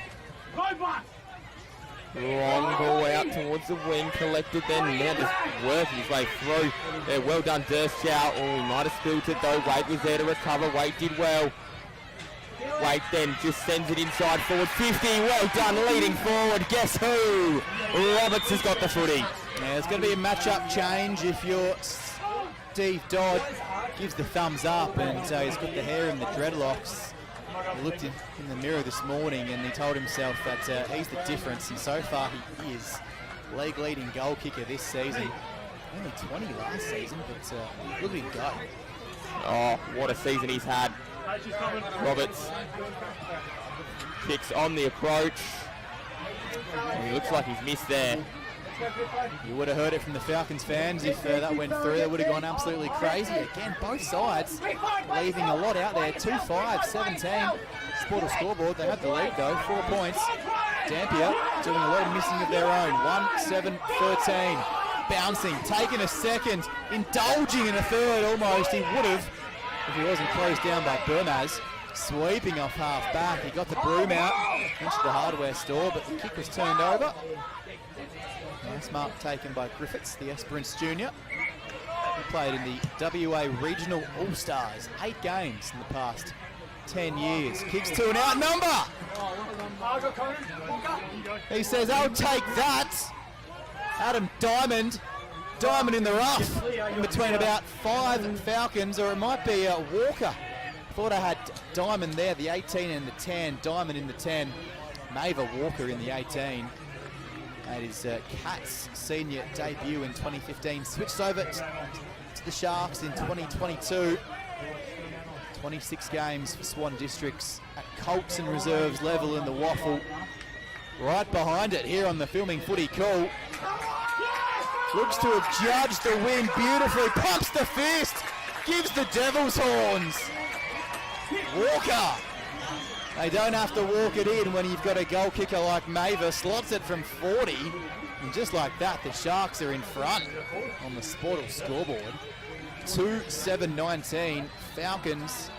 Long ball out towards the wing, collected then, now just working his way through. There, well done Durstow. Oh, he might have spilt it though. Wade was there to recover. Wade did well. Wade then just sends it inside forward 50. Well done leading forward. Guess who? Roberts has got the footy. Yeah, there's going to be a match-up change if you're Steve Dodd. Gives the thumbs up, and he's got the hair in the dreadlocks. He looked in the mirror this morning and he told himself that he's the difference, and so far he is. League leading goal kicker this season. Only 20 last season, but look at him go. Oh, what a season he's had. Roberts kicks on the approach. And he looks like he's missed there. You would have heard it from the Falcons fans. If that went through, they would have gone absolutely crazy. Again, both sides leaving a lot out there. 2-5-17. Sport of scoreboard. They have the lead though. 4 points. Dampier doing a lot of missing of their own. 1-7-13. Bouncing, taking a second, indulging in a third almost. He would have if he wasn't closed down by Burmaz. Sweeping off half back. He got the broom out into the hardware store, but the kick was turned over. Nice mark taken by Griffiths, the Esperance junior. He played in the WA Regional All-Stars. 8 games in the past 10 years. Kicks to an outnumber. He says, I'll take that. Adam Diamond in the rough in between about 5 Falcons, or it might be Walker. Thought I had Diamond there, the 18 and the 10. Diamond in the 10. Mava Walker in the 18. That is Cat's senior debut in 2015. Switched over to the Sharks in 2022. 26 games for Swan Districts at Colts and reserves level in the waffle. Right behind it here on the Filming Footy Call. Looks to have judged the win beautifully. Pumps the fist. Gives the Devils horns. Walker. They don't have to walk it in when you've got a goal kicker like Mava. Slots it from 40. And just like that, the Sharks are in front on the Sportal scoreboard. 2-7-19. Falcons,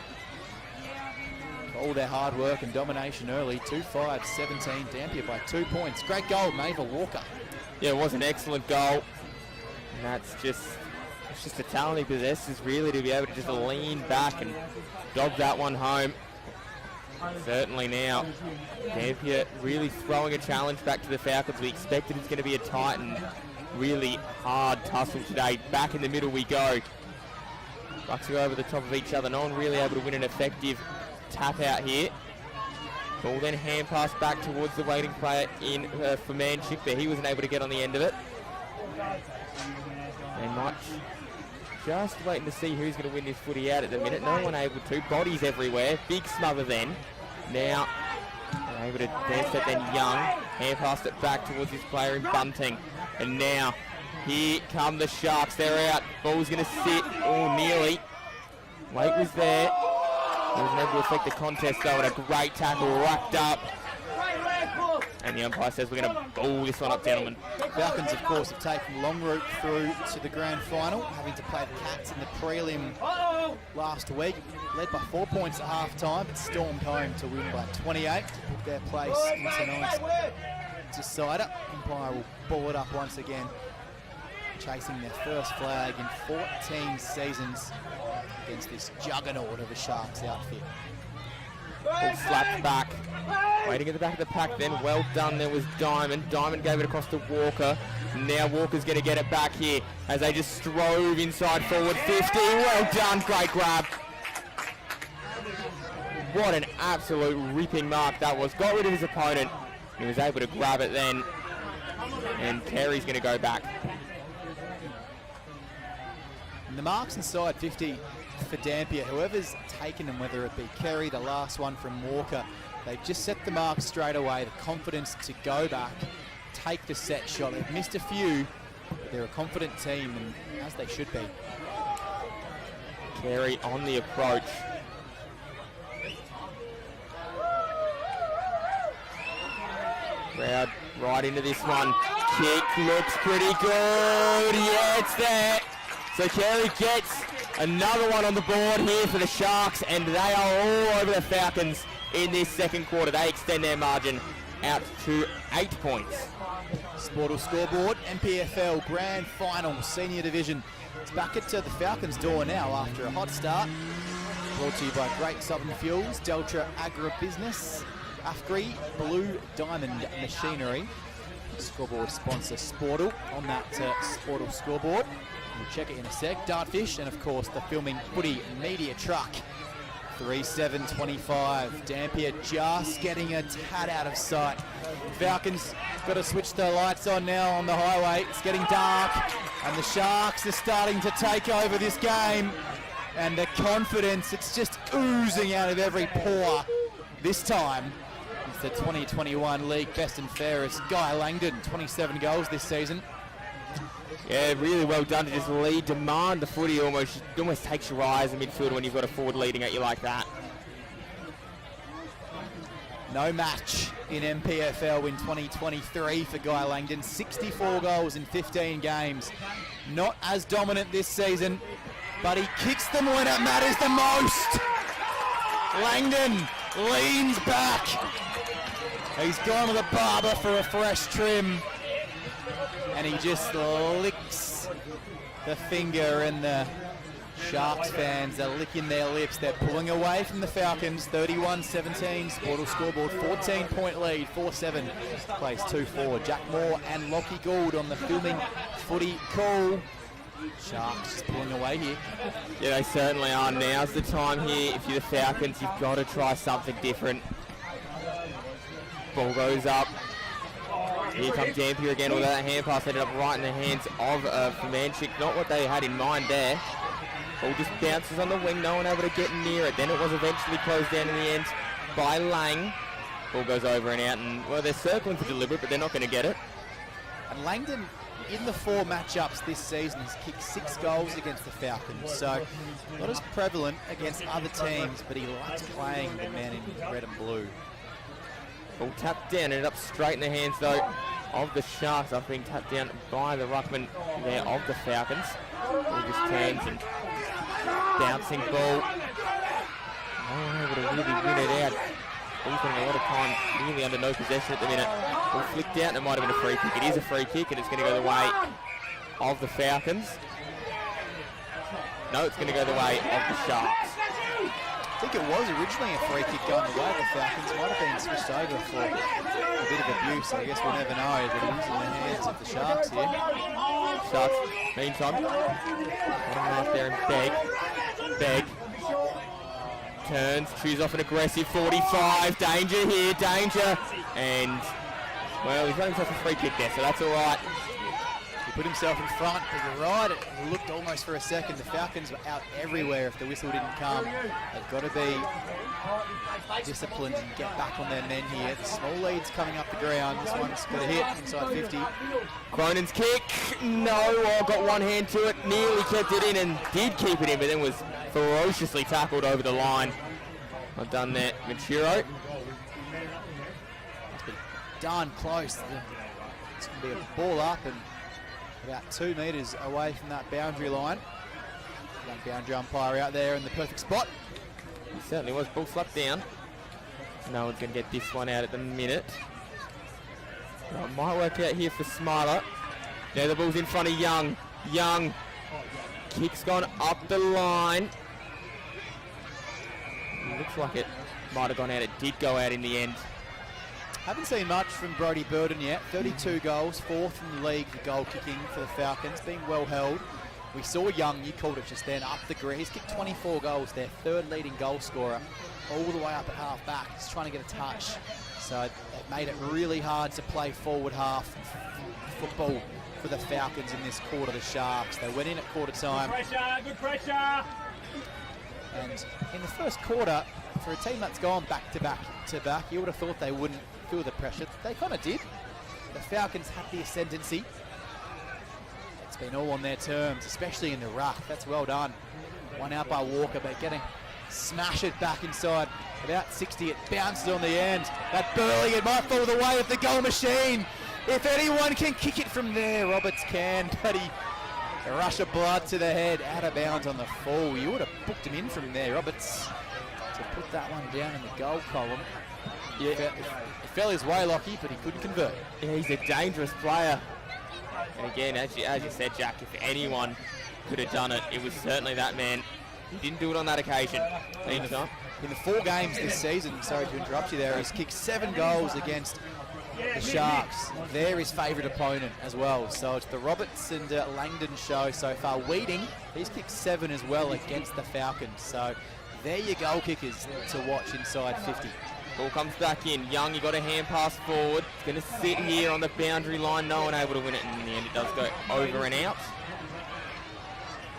for all their hard work and domination early, 2-5-17. Dampier by 2 points. Great goal, Mava Walker. Yeah, it was an excellent goal. And that's just, it's just the talent he possesses, really, to be able to just lean back and dog that one home. Certainly now, Dampier really throwing a challenge back to the Falcons. We expected it's going to be a tight and really hard tussle today. Back in the middle we go. Bucks go over the top of each other. No one really able to win an effective tap out here. Ball then hand pass back towards the waiting player in for Manship, but he wasn't able to get on the end of it. And much just waiting to see who's going to win this footy out at the minute. No one able to. Bodies everywhere. Big smother then. Now they're able to dance that then Young. Hand passed it back towards his player in Bunting. And now here come the Sharks. They're out. Ball's going to sit. Oh, nearly. Wait was there. He wasn't able to affect the contest though, and a great tackle wrapped up. And the umpire says we're going to ball this one up, gentlemen. Falcons, of course, have taken long route through to the grand final, having to play the Cats in the prelim last week. Led by 4 points at half-time, but stormed home to win by 28 to put their place in tonight's decider. Umpire will ball it up once again, chasing their first flag in 14 seasons against this juggernaut of a Sharks outfit. Ball slapped back. Waiting at the back of the pack then. Well done. There was Diamond. Diamond gave it across to Walker. Now Walker's going to get it back here as they just strove inside forward 50. Well done. Great grab. What an absolute ripping mark that was. Got rid of his opponent. He was able to grab it then. And Carey's going to go back. And the marks inside 50 for Dampier. Whoever's taken them, whether it be Carey, the last one from Walker, they've just set the mark straight away, the confidence to go back, take the set shot. They've missed a few, but they're a confident team, and as they should be. Carey on the approach. Crowd right into this one. Kick looks pretty good. Yeah, it's there. So Carey gets another one on the board here for the Sharks, and they are all over the Falcons in this second quarter. They extend their margin out to 8 points. Sportal scoreboard, MPFL Grand Final Senior Division. It's back at the Falcons' door now after a hot start. Brought to you by Great Southern Fuels, Delta Agribusiness, AFGRI, Blue Diamond Machinery. Scoreboard sponsor Sportal on that Sportal scoreboard. We'll check it in a sec. Dartfish and of course the Filming Footy Media Truck. 3-7-25. Dampier just getting a tad out of sight. Falcons got to switch the lights on now on the highway. It's getting dark and the Sharks are starting to take over this game. And the confidence, it's just oozing out of every pore. This time, it's the 2021 league best and fairest Guy Langdon, 27 goals this season. Yeah, really well done to just lead, demand the footy almost. It almost takes your eyes in midfield when you've got a forward leading at you like that. No match in MPFL in 2023 for Guy Langdon. 64 goals in 15 games. Not as dominant this season, but he kicks them when it matters the most. Langdon leans back. He's gone to the barber for a fresh trim. And he just licks the finger and the Sharks fans are licking their lips. They're pulling away from the Falcons. 31-17. Sportal scoreboard. 14-point lead. 4-7. Plays 2-4. Jack Moore and Lockie Gould on the filming footy call. Sharks just pulling away here. Yeah, they certainly are. Now's the time here. If you're the Falcons, you've got to try something different. Ball goes up. Here comes Dampier again, although that hand pass ended up right in the hands of Fumanchik. Not what they had in mind there. Ball just bounces on the wing, no one able to get near it. Then it was eventually closed down in the end by Lang. Ball goes over and out, and well, they're circling for deliberate, but they're not going to get it. And Langdon, in the 4 matchups this season, has kicked 6 goals against the Falcons. So not as prevalent against other teams, but he likes playing the man in red and blue. Ball tapped down, ended up straight in the hands though of the Sharks after being tapped down by the ruckman there of the Falcons. Ball just turns and bouncing ball. No one able to really win it out. Ball's getting a lot of time, really under no possession at the minute. Ball flicked out and it might have been a free kick. It is a free kick and it's going to go the way of the Falcons. No, it's going to go the way of the Sharks. I think it was originally a free kick going the way of the Falcons. Might have been switched over for a bit of abuse. I guess we'll never know, but it is in the hands of the Sharks here. Sharks, meantime, out there and Beg. Turns, chews off an aggressive 45. Danger here, danger. And, well, he's got himself a free kick there, so that's all right. He put himself in front, but you're right, it looked almost for a second. The Falcons were out everywhere if the whistle didn't come. They've got to be disciplined and get back on their men here. The small lead's coming up the ground. This one's got a hit inside 50. Cronin's kick, no, got one hand to it, nearly kept it in and did keep it in, but then was ferociously tackled over the line. I've done that, Machiro. Darn close. It's going to be a ball up and about 2 metres away from that boundary line. Young boundary umpire out there in the perfect spot. He certainly was. Ball slapped down. No one's going to get this one out at the minute. Well, it might work out here for Smiler. Now the ball's in front of Young. Young. Kick's gone up the line. Looks like it might have gone out. It did go out in the end. Haven't seen much from Brodie Burden yet. 32 goals, 4th in the league for goal kicking for the Falcons. Being well held. We saw Young, you called it just then, up the grid. He's kicked 24 goals there, 3rd leading goal scorer, all the way up at half back. He's trying to get a touch. So it made it really hard to play forward half football for the Falcons in this quarter, the Sharks. They went in at quarter time. Good pressure. And in the first quarter, for a team that's gone back to back, you would have thought they wouldn't feel the pressure. They kind of did. The Falcons had the ascendancy. It's been all on their terms, especially in the ruck. That's well done. One out by Walker, but getting smash it back inside. About 60, it bounces on the end. That Burley, it might fall the way of the goal machine. If anyone can kick it from there, Roberts can, but a rush of blood to the head, out of bounds on the fall. You would have booked him in from there, Roberts, to put that one down in the goal column. Yeah, it fell his way, Lockie, but he couldn't convert. Yeah, he's a dangerous player. And again, as you said, Jack, if anyone could have done it, it was certainly that man. He didn't do it on that occasion. In the 4 games this season, sorry to interrupt you there, he's kicked 7 goals against the Sharks. They're his favourite opponent as well. So it's the Roberts and Langdon show so far. Weeding, he's kicked 7 as well against the Falcons. So they're your goal kickers to watch inside 50. Ball comes back in. Young, you got a hand pass forward. It's going to sit here on the boundary line. No one able to win it. And in the end, it does go over and out.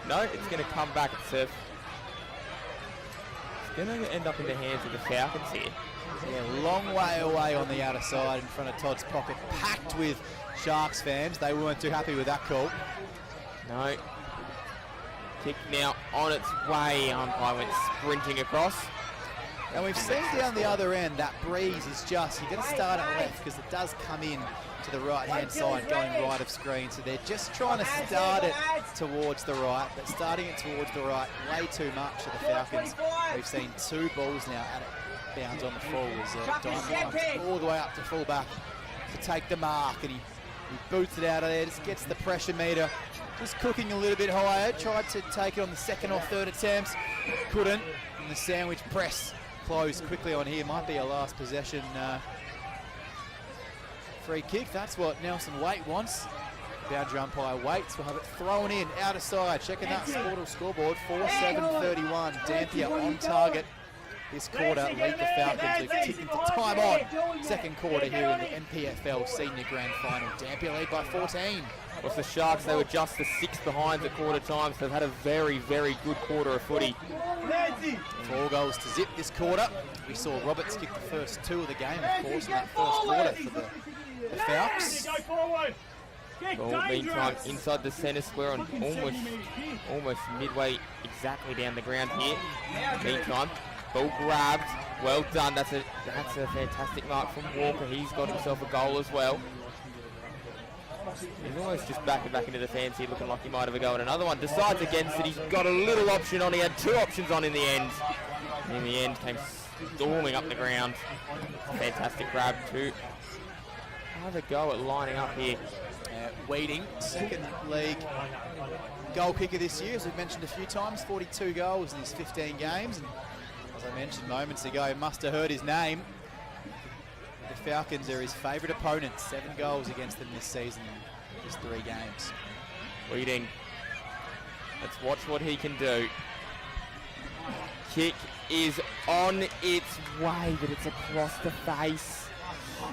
No, it's going to come back and serve. It's going to end up in the hands of the Falcons here. Yeah, long way away on the outer side in front of Todd's pocket, packed with Sharks fans. They weren't too happy with that call. No. Kick now on its way. Umpire went sprinting across. And we've seen down the other end, that breeze is just, you're going to start at left because it does come in to the right-hand side going right of screen. So they're just trying to start it towards the right, but starting it towards the right way too much for the Falcons. We've seen 2 balls now at it. Bounds on the fall as Diamond comes all the way up to full back to take the mark, and he boots it out of there, just gets the pressure meter just cooking a little bit higher. Tried to take it on the second or third attempts. Couldn't. And the sandwich press closed quickly on here. Might be a last possession free kick. That's what Nelson Waite wants. Boundary umpire Waits will have it thrown in, out of side. Checking that scoreboard, 4-7-31. Dampier on target this quarter. Lead the Falcons who've ticked into time on. Second quarter here in the NPFL Senior Grand Final. Dampier lead by 14. Of the Sharks, they were just the 6 behind at quarter time, so they've had a very, very good quarter of footy. 4 goals to zip this quarter. We saw Roberts kick the first 2 of the game, of course, in that first quarter for the Falcons. Ball, meantime, inside the centre square on almost midway exactly down the ground here. Meantime, ball grabbed. Well done. That's a fantastic mark from Walker. He's got himself a goal as well. He's almost just back into the fancy, looking like he might have a go at another one. Decides against it. He's got a little option on. He had 2 options on in the end. And in the end, came storming up the ground. Fantastic grab too. Have a go at lining up here. Waiting, second league goal kicker this year, as we've mentioned a few times. 42 goals in his 15 games. And as I mentioned moments ago, must have heard his name. The Falcons are his favourite opponents. 7 goals against them this season in just 3 games. Leading. Let's watch what he can do. Kick is on its way, but it's across the face.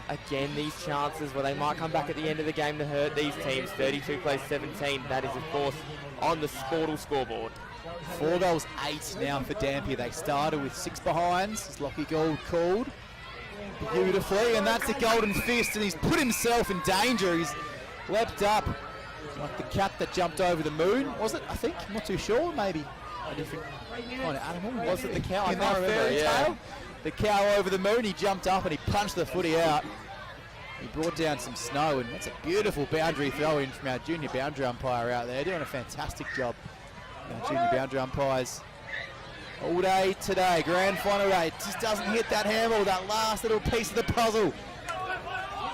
Again, these chances where they might come back at the end of the game to hurt these teams. 32 plays 17. That is, of course, on the Sportal scoreboard. 4 goals, 8 now for Dampier. They started with 6 behinds, as Lockie Gould called beautifully, and that's a golden fist, and he's put himself in danger. He's leapt up like the cat that jumped over the moon, was it? I think, I'm not too sure, maybe a different kind of animal. Was it the cow? I can't remember, yeah. The cow over the moon, he jumped up and he punched the footy out. He brought down some snow, and that's a beautiful boundary throw in from our junior boundary umpire out there, doing a fantastic job. Our junior boundary umpires all day today, grand final day. It just doesn't hit that handball, that last little piece of the puzzle.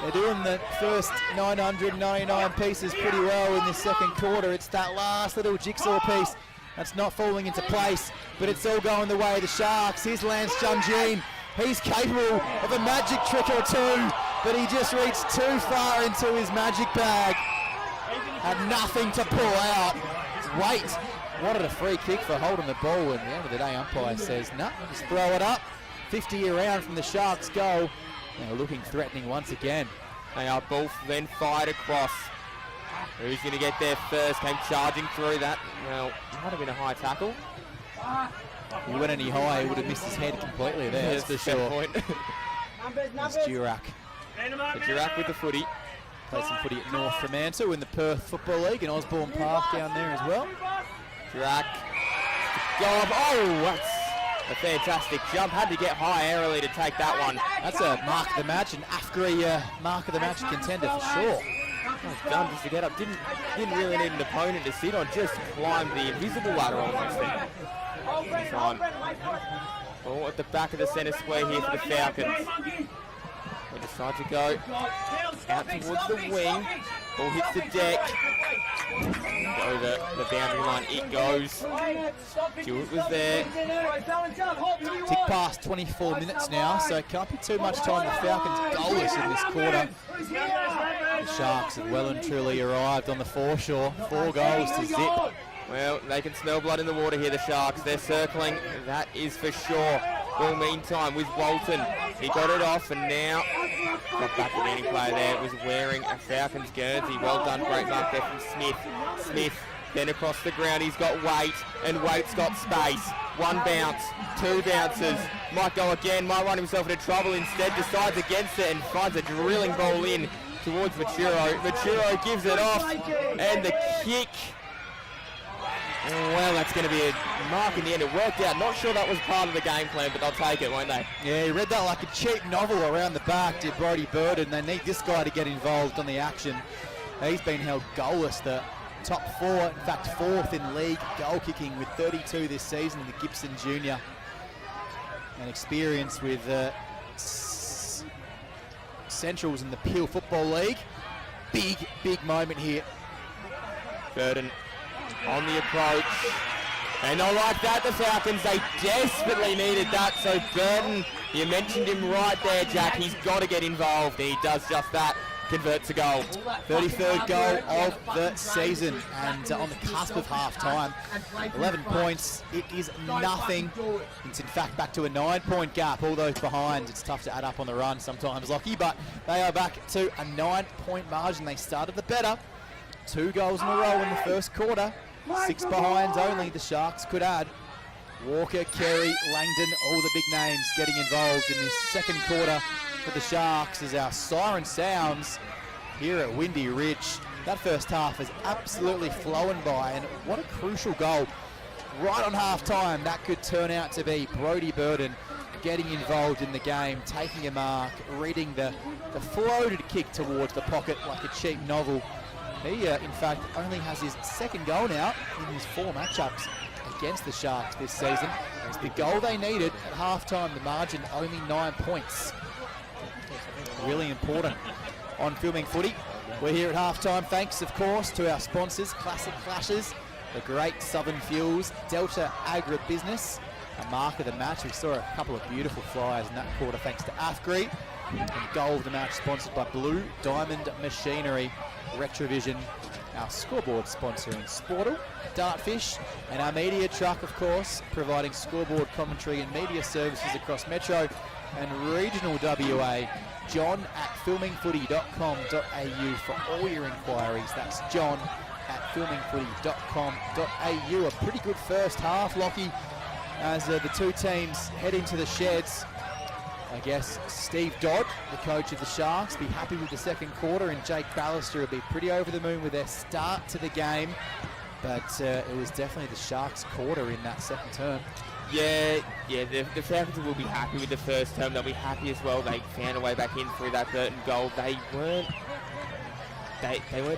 They're doing the first 999 pieces pretty well in this second quarter. It's that last little jigsaw piece that's not falling into place, but it's all going the way of the Sharks. Here's Lance Junjeen. He's capable of a magic trick or 2, but he just reached too far into his magic bag. Had nothing to pull out. Wait, wanted a free kick for holding the ball, and at the end of the day, umpire says, no, just throw it up. 50 around from the Sharks goal. Now looking threatening once again. They are both then fired across. Who's going to get there first? Came charging through that. Well, might have been a high tackle. If he went any higher, he would have missed his head completely there, that's for sure. Point. That's Durack. Durack with the footy. Played some footy at North Fremantle in the Perth Football League in Osborne Park down there as well. Durack. Go up. Oh, that's a fantastic jump. Had to get high early to take that one. That's a mark of the match, an AFGRI mark of the match contender for sure. Well done just to get up. Didn't really need an opponent to sit on. Just climbed the invisible ladder almost there. Ball at the back of the centre square here for the Falcons. They decide to go out towards the wing. Ball hits the deck. Over the boundary line it goes. Jewett was there. Tick past 24 minutes now, so it can't be too much time. The Falcons goalless in this quarter. The Sharks have well and truly arrived on the foreshore. 4 goals to zip. Well, they can smell blood in the water here, the Sharks. They're circling, that is for sure. Well, meantime, with Walton, he got it off, and now got back to any player there. It was wearing a Falcons Guernsey. Well done, great mark there from Smith. Smith, then across the ground, he's got Waite, and Waite's got space. 1 bounce, 2 bounces. Might go again, might run himself into trouble. Instead, decides against it and finds a drilling ball in towards Maturo. Maturo gives it off, and the kick. Well, that's going to be a mark in the end. It worked out. Not sure that was part of the game plan, but they'll take it, won't they? Yeah, he read that like a cheap novel around the back, did Brodie Burden. They need this guy to get involved on the action. He's been held goalless, the top 4, in fact 4th in league goal kicking with 32 this season, the Gibson Junior. And experience with Centrals in the Peel Football League. Big moment here Burden on the approach. And not like that, the Falcons, they desperately needed that. So Burton, you mentioned him right there, Jack. He's got to get involved. He does just that. Converts a goal. 33rd goal of the season, and on the cusp of half-time. 11 points. It is nothing. It's in fact back to a 9-point gap. All those behind, it's tough to add up on the run sometimes, Lockie, but they are back to a 9-point margin. They started the better. 2 goals in a row in the first quarter. 6 behinds only the Sharks could add. Walker, Carey, Langdon, all the big names getting involved in this second quarter for the Sharks as our siren sounds here at Windy Ridge. That first half has absolutely flown by, and what a crucial goal. Right on half-time, that could turn out to be Brodie Burden getting involved in the game, taking a mark, reading the floated kick towards the pocket like a cheap novel. He, in fact, only has his second goal now in his 4 matchups against the Sharks this season. It's the goal they needed at half-time, the margin only 9 points. Really important on Filming Footy. We're here at half-time, thanks, of course, to our sponsors, Classic Clashes, the great Southern Fuels, Delta Agribusiness, a mark of the match. We saw a couple of beautiful flyers in that quarter, thanks to AFGRI. And goal of the match sponsored by Blue Diamond Machinery, Retrovision, our scoreboard sponsor in Sportal, Dartfish, and our media truck, of course, providing scoreboard commentary and media services across Metro and regional WA. John at filmingfooty.com.au for all your inquiries. That's John at filmingfooty.com.au. A pretty good first half, Lockie, as the two teams head into the sheds. I guess Steve Dodd, the coach of the Sharks, be happy with the second quarter, and Jake Ballister will be pretty over the moon with their start to the game. But it was definitely the Sharks' quarter in that second term. Yeah, the Falcons will be happy with the first term. They'll be happy as well. They found a way back in through that Burton goal. They weren't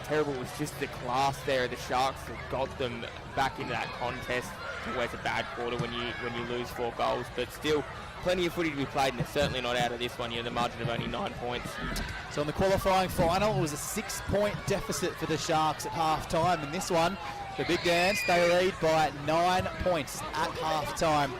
terrible. It was just the class there. The Sharks that got them back into that contest. It's always a bad quarter when you lose 4 goals, but still plenty of footy to be played, and they're certainly not out of this one. The margin of only 9 points. So in the qualifying final, it was a 6-point deficit for the Sharks at half-time. In this one, the Big Dance, they lead by 9 points at half-time.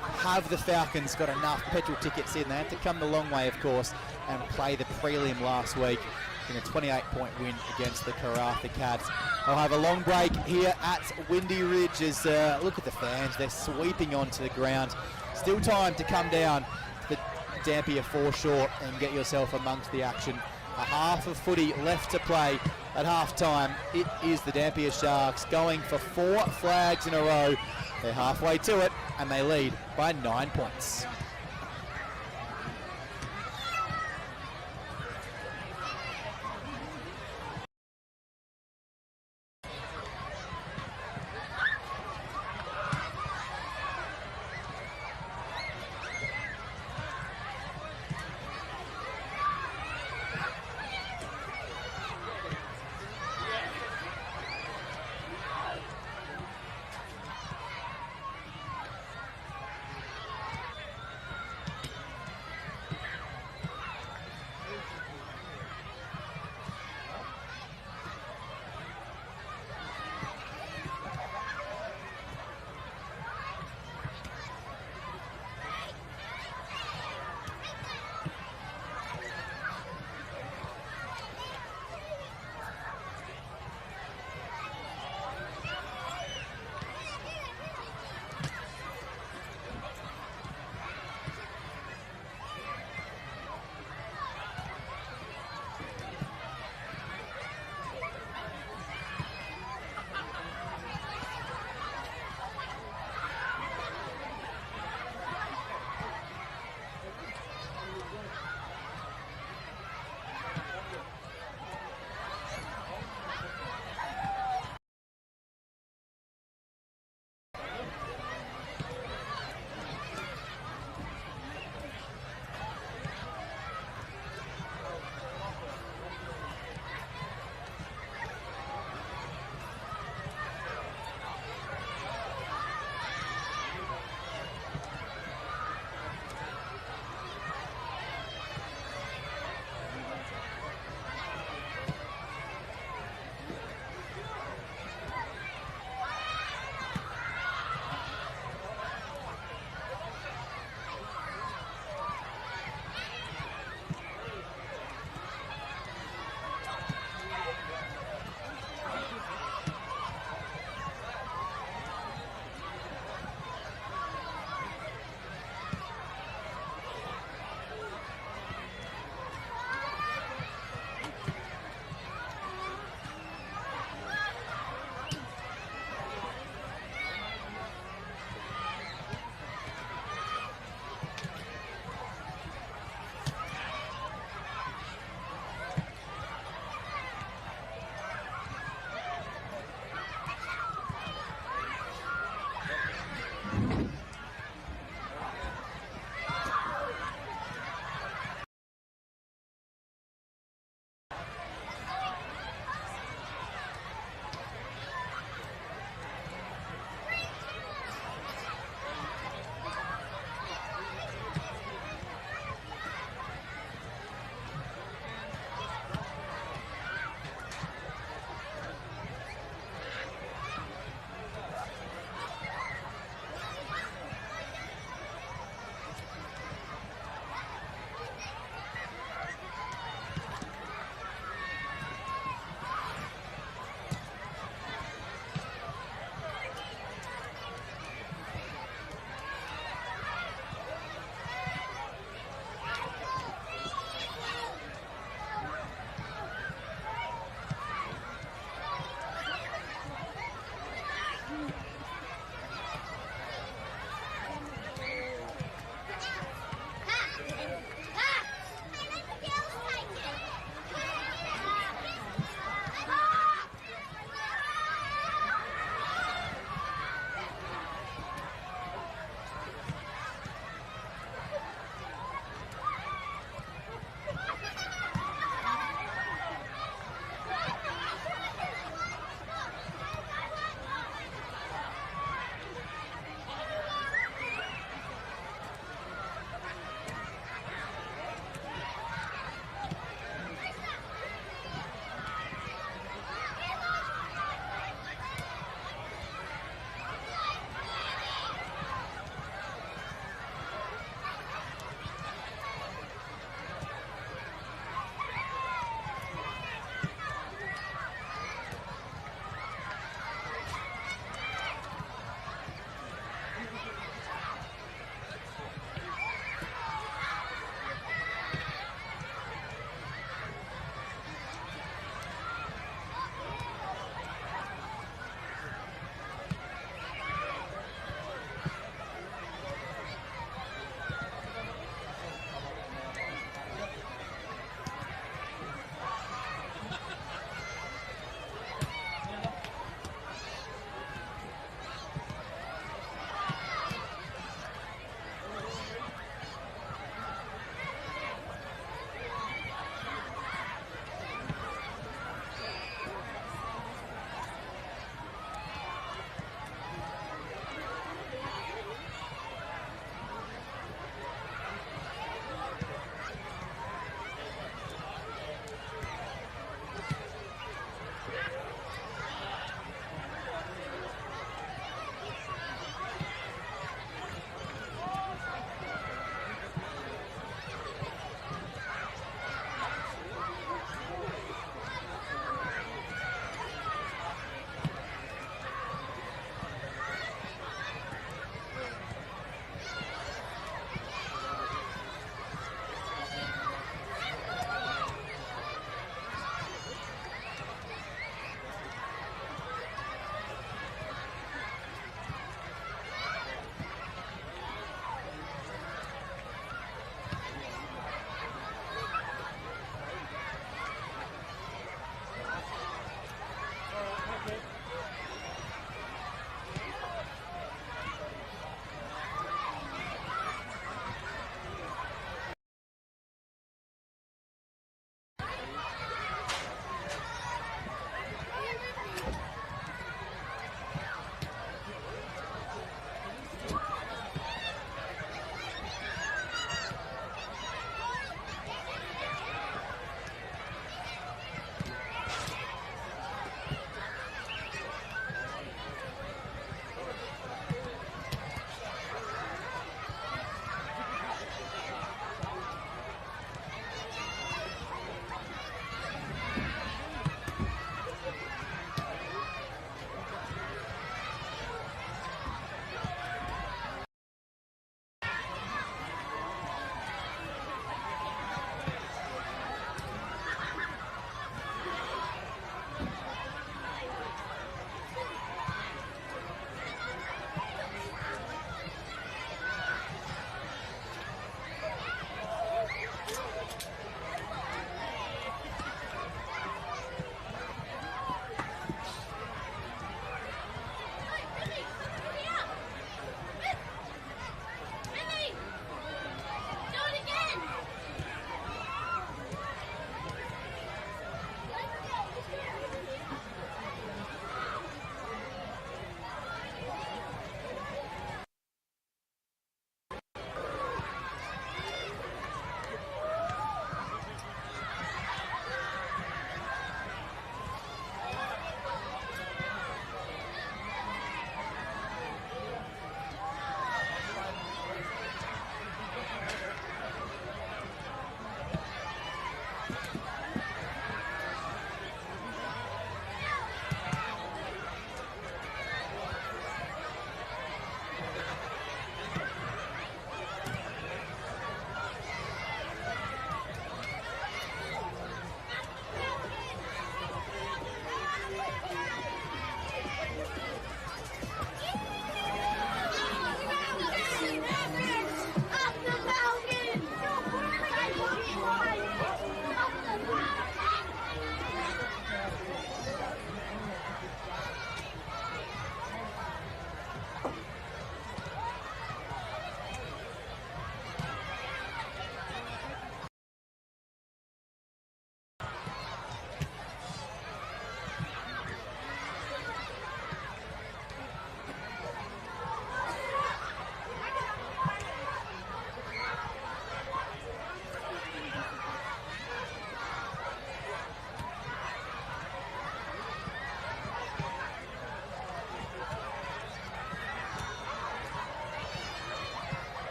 Have the Falcons got enough petrol tickets in? They had to come the long way, of course, and play the prelim last week in a 28-point win against the Karratha Cats. I'll have a long break here at Windy Ridge as, look at the fans, they're sweeping onto the ground. Still time to come down to the Dampier foreshore and get yourself amongst the action. A half of footy left to play at half-time. It is the Dampier Sharks going for 4 flags in a row. They're halfway to it, and they lead by 9 points.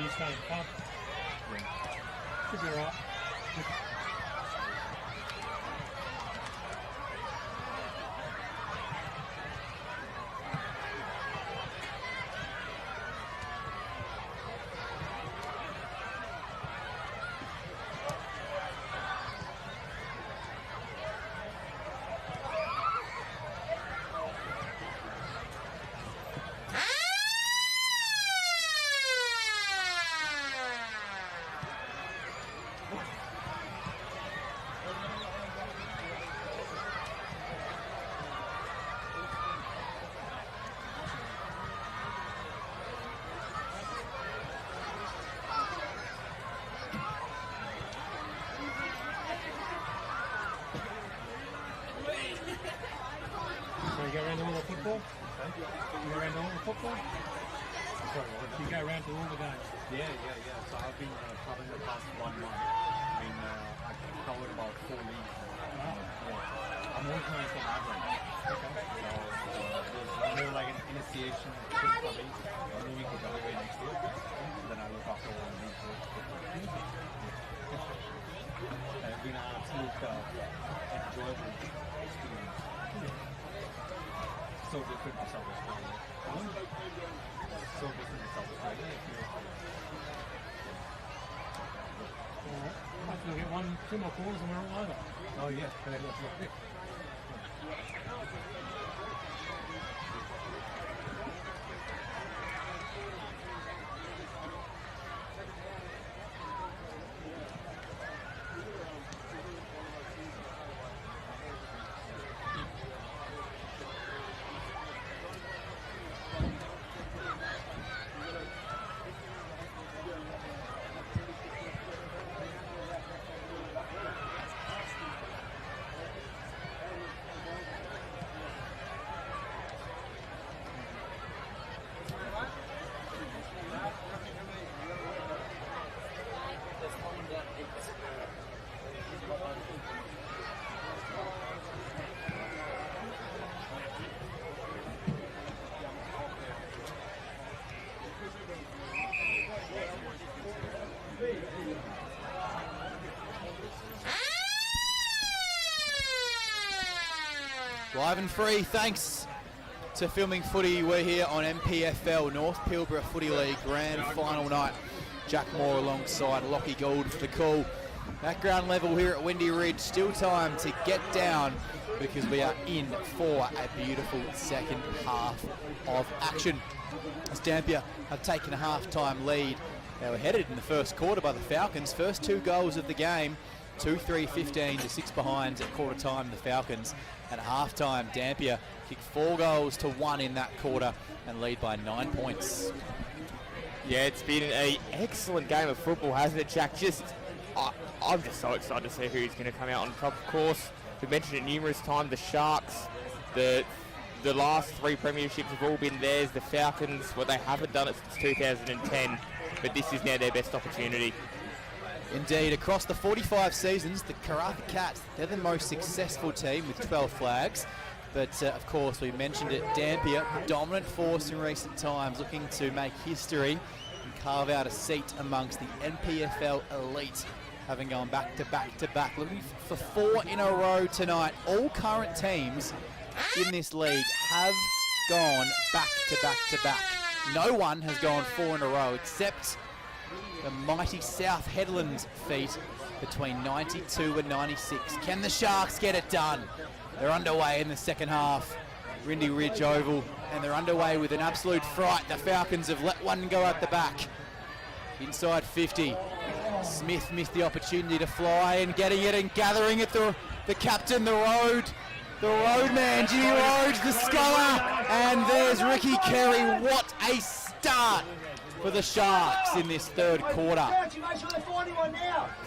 you starting to pump. Should be right. You go around to all the football? You go around to all the football? You go around to all the games? Yeah. So I've been covering the past 1 month. I mean, I covered about 4 leagues. I'm originally from Adelaide. Okay. So there's more like an initiation thing for me. I'm moving to WA next year. Then I look after all the leagues. It's been an absolute enjoyable experience. So different to South Australia. So different to South Australia. Hopefully we'll get 2 more quarters and we're all over. Oh yeah, that's right. Live and free, thanks to Filming Footy. We're here on MPFL, North Pilbara Footy League Grand Final night. Jack Moore alongside Lockie Gould for the call. Background level here at Windy Ridge, still time to get down because we are in for a beautiful second half of action. As Dampier have taken a half-time lead. They were headed in the first quarter by the Falcons. First 2 goals of the game, 2-3-15 to 6 behind at quarter time, the Falcons. At half-time, Dampier kicked 4 goals to 1 in that quarter and lead by 9 points. Yeah, it's been an excellent game of football, hasn't it, Jack? I'm just so excited to see who's going to come out on top. Of course, we've mentioned it numerous times, the Sharks, the last 3 premierships have all been theirs. The Falcons, well, they haven't done it since 2010, but this is now their best opportunity. Indeed, across the 45 seasons, the Karratha Cats, they're the most successful team with 12 flags. But of course, we mentioned it, Dampier, dominant force in recent times, looking to make history and carve out a seat amongst the NPFL elite, having gone back to back to back, looking for 4 in a row tonight. All current teams in this league have gone back to back to back. No one has gone 4 in a row except the mighty South Headlands feat between 92 and 96. Can the Sharks get it done? They're underway in the second half. Windy Ridge Oval, and they're underway with an absolute fright. The Falcons have let one go at the back. Inside 50. Smith missed the opportunity to fly and getting it and gathering it. The captain, the road man, Jimmy Rhodes, the scholar. And there's Ricky Carey. What a start for the Sharks in this third quarter.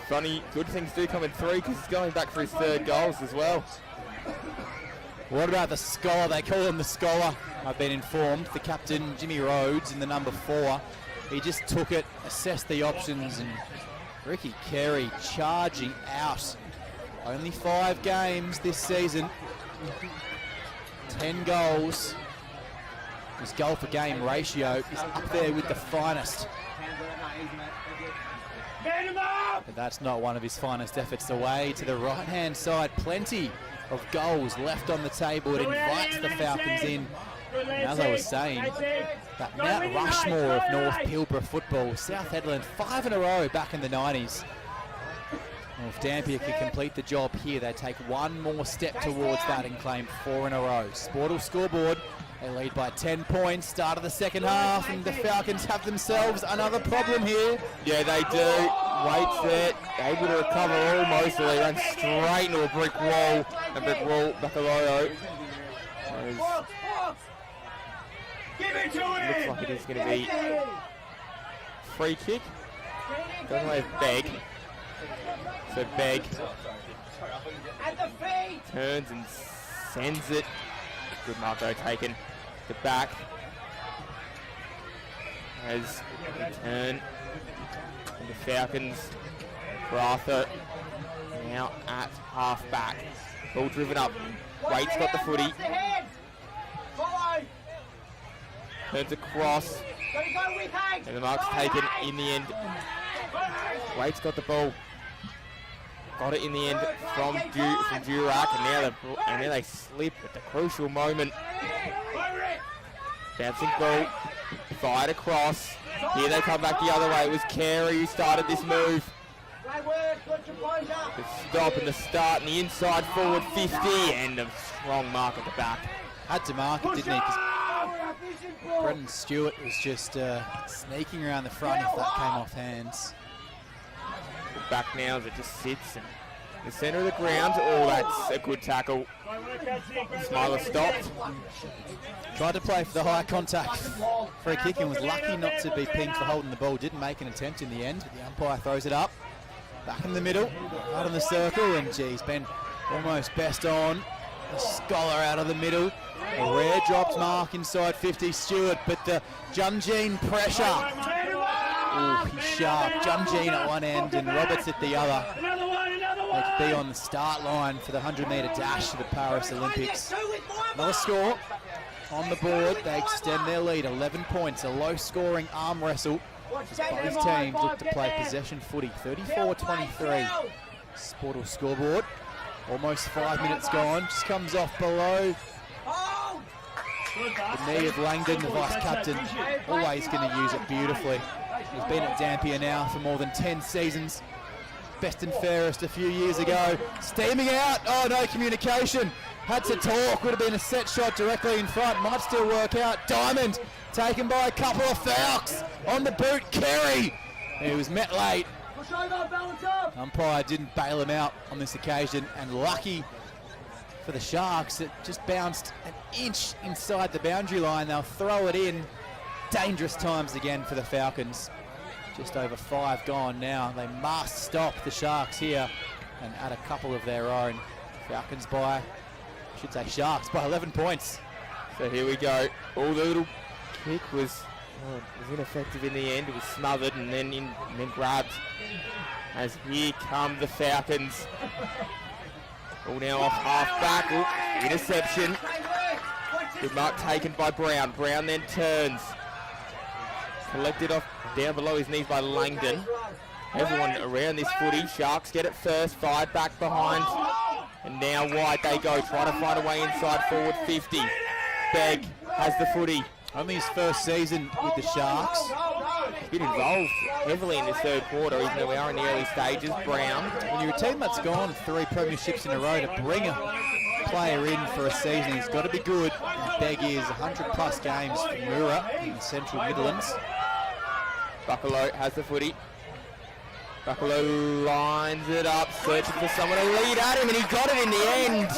Funny, good things do come in 3 because he's going back for his 3rd goals as well. What about the scholar? They call him the scholar, I've been informed. The captain, Jimmy Rhodes, in the number 4. He just took it, assessed the options, and Ricky Carey charging out. Only 5 games this season. 10 goals. His goal for game ratio is up there with the finest. But that's not one of his finest efforts. Away to the right-hand side, plenty of goals left on the table. It invites the Falcons in. And as I was saying, that Mount Rushmore of North Pilbara football, South Hedland 5 in a row back in the 90s. Well, if Dampier can complete the job here, they take one more step towards that and claim 4 in a row. Sportal scoreboard, they lead by 10 points, start of the second half, and the Falcons have themselves another problem here. Yeah, they do. Waits there, able to recover almost, so they run straight into a brick wall, Bakaloyo. Give it to Looks like it is going to be free kick. Doesn't have Begg. So Begg turns and sends it. Good mark though taken. The back as a turn. And the Falcons, Arthur now at half back. Ball driven up. Waite's got the footy. Turns across. And the mark's taken in the end. Waite's got the ball. Got it in the end from Durack, and now they slip at the crucial moment. Bouncing ball, fired across. Here they come back the other way. It was Carey who started this move. The stop and the start, and the inside forward 50, and a strong mark at the back. Had to mark it, didn't he? 'Cause Brendan Stewart was just sneaking around the front if that came off hands. Back now as it just sits in the centre of the ground. Oh, that's a good tackle. Smiler stopped. Tried to play for the high contact free kick and was lucky not to be pinged for holding the ball. Didn't make an attempt in the end, but the umpire throws it up. Back in the middle, out in the circle, and geez, Ben almost best on. The Scholar out of the middle. A rare dropped mark inside 50 Stewart, but the Junjeen pressure. Oh, he's sharp. Junjeen at one end and Roberts at the other. They could be on the start line for the 100-metre dash to the Paris Olympics. Another score on the board. They extend their lead, 11 points. A low-scoring arm wrestle as both teams look to play possession footy. 34-23. Sportal scoreboard. Almost 5 minutes gone. Just comes off below. The knee of Langdon, the vice-captain, always going to use it beautifully. He's been at Dampier now for more than 10 seasons. Best and fairest a few years ago. Steaming out. Oh, no communication. Had to talk. Would have been a set shot directly in front. Might still work out. Diamond taken by a couple of Falcons. On the boot, Kerry. He was met late. Umpire didn't bail him out on this occasion. And lucky for the Sharks, it just bounced an inch inside the boundary line. They'll throw it in. Dangerous times again for the Falcons. Just over 5 gone now. They must stop the Sharks here and add a couple of their own. Falcons by, I should say Sharks by 11 points. So here we go. Oh, the little kick was ineffective in the end. It was smothered and then grabbed. As here come the Falcons. All now off half back. Ooh, interception. Good mark taken by Brown. Brown then turns. Collected off down below his knees by Langdon. Everyone around this footy. Sharks get it first. Fired back behind. And now wide they go. Try to find a way inside forward 50. Begg has the footy. Only his first season with the Sharks. He's been involved heavily in this third quarter, even though we are in the early stages. Brown. When you're a team that's gone 3 premierships in a row, to bring a player in for a season, he's got to be good. And Begg is 100+ games for Moora in the Central Midlands. Buccalo has the footy. Buccalo lines it up, searching for someone to lead at him, and he got it in the end.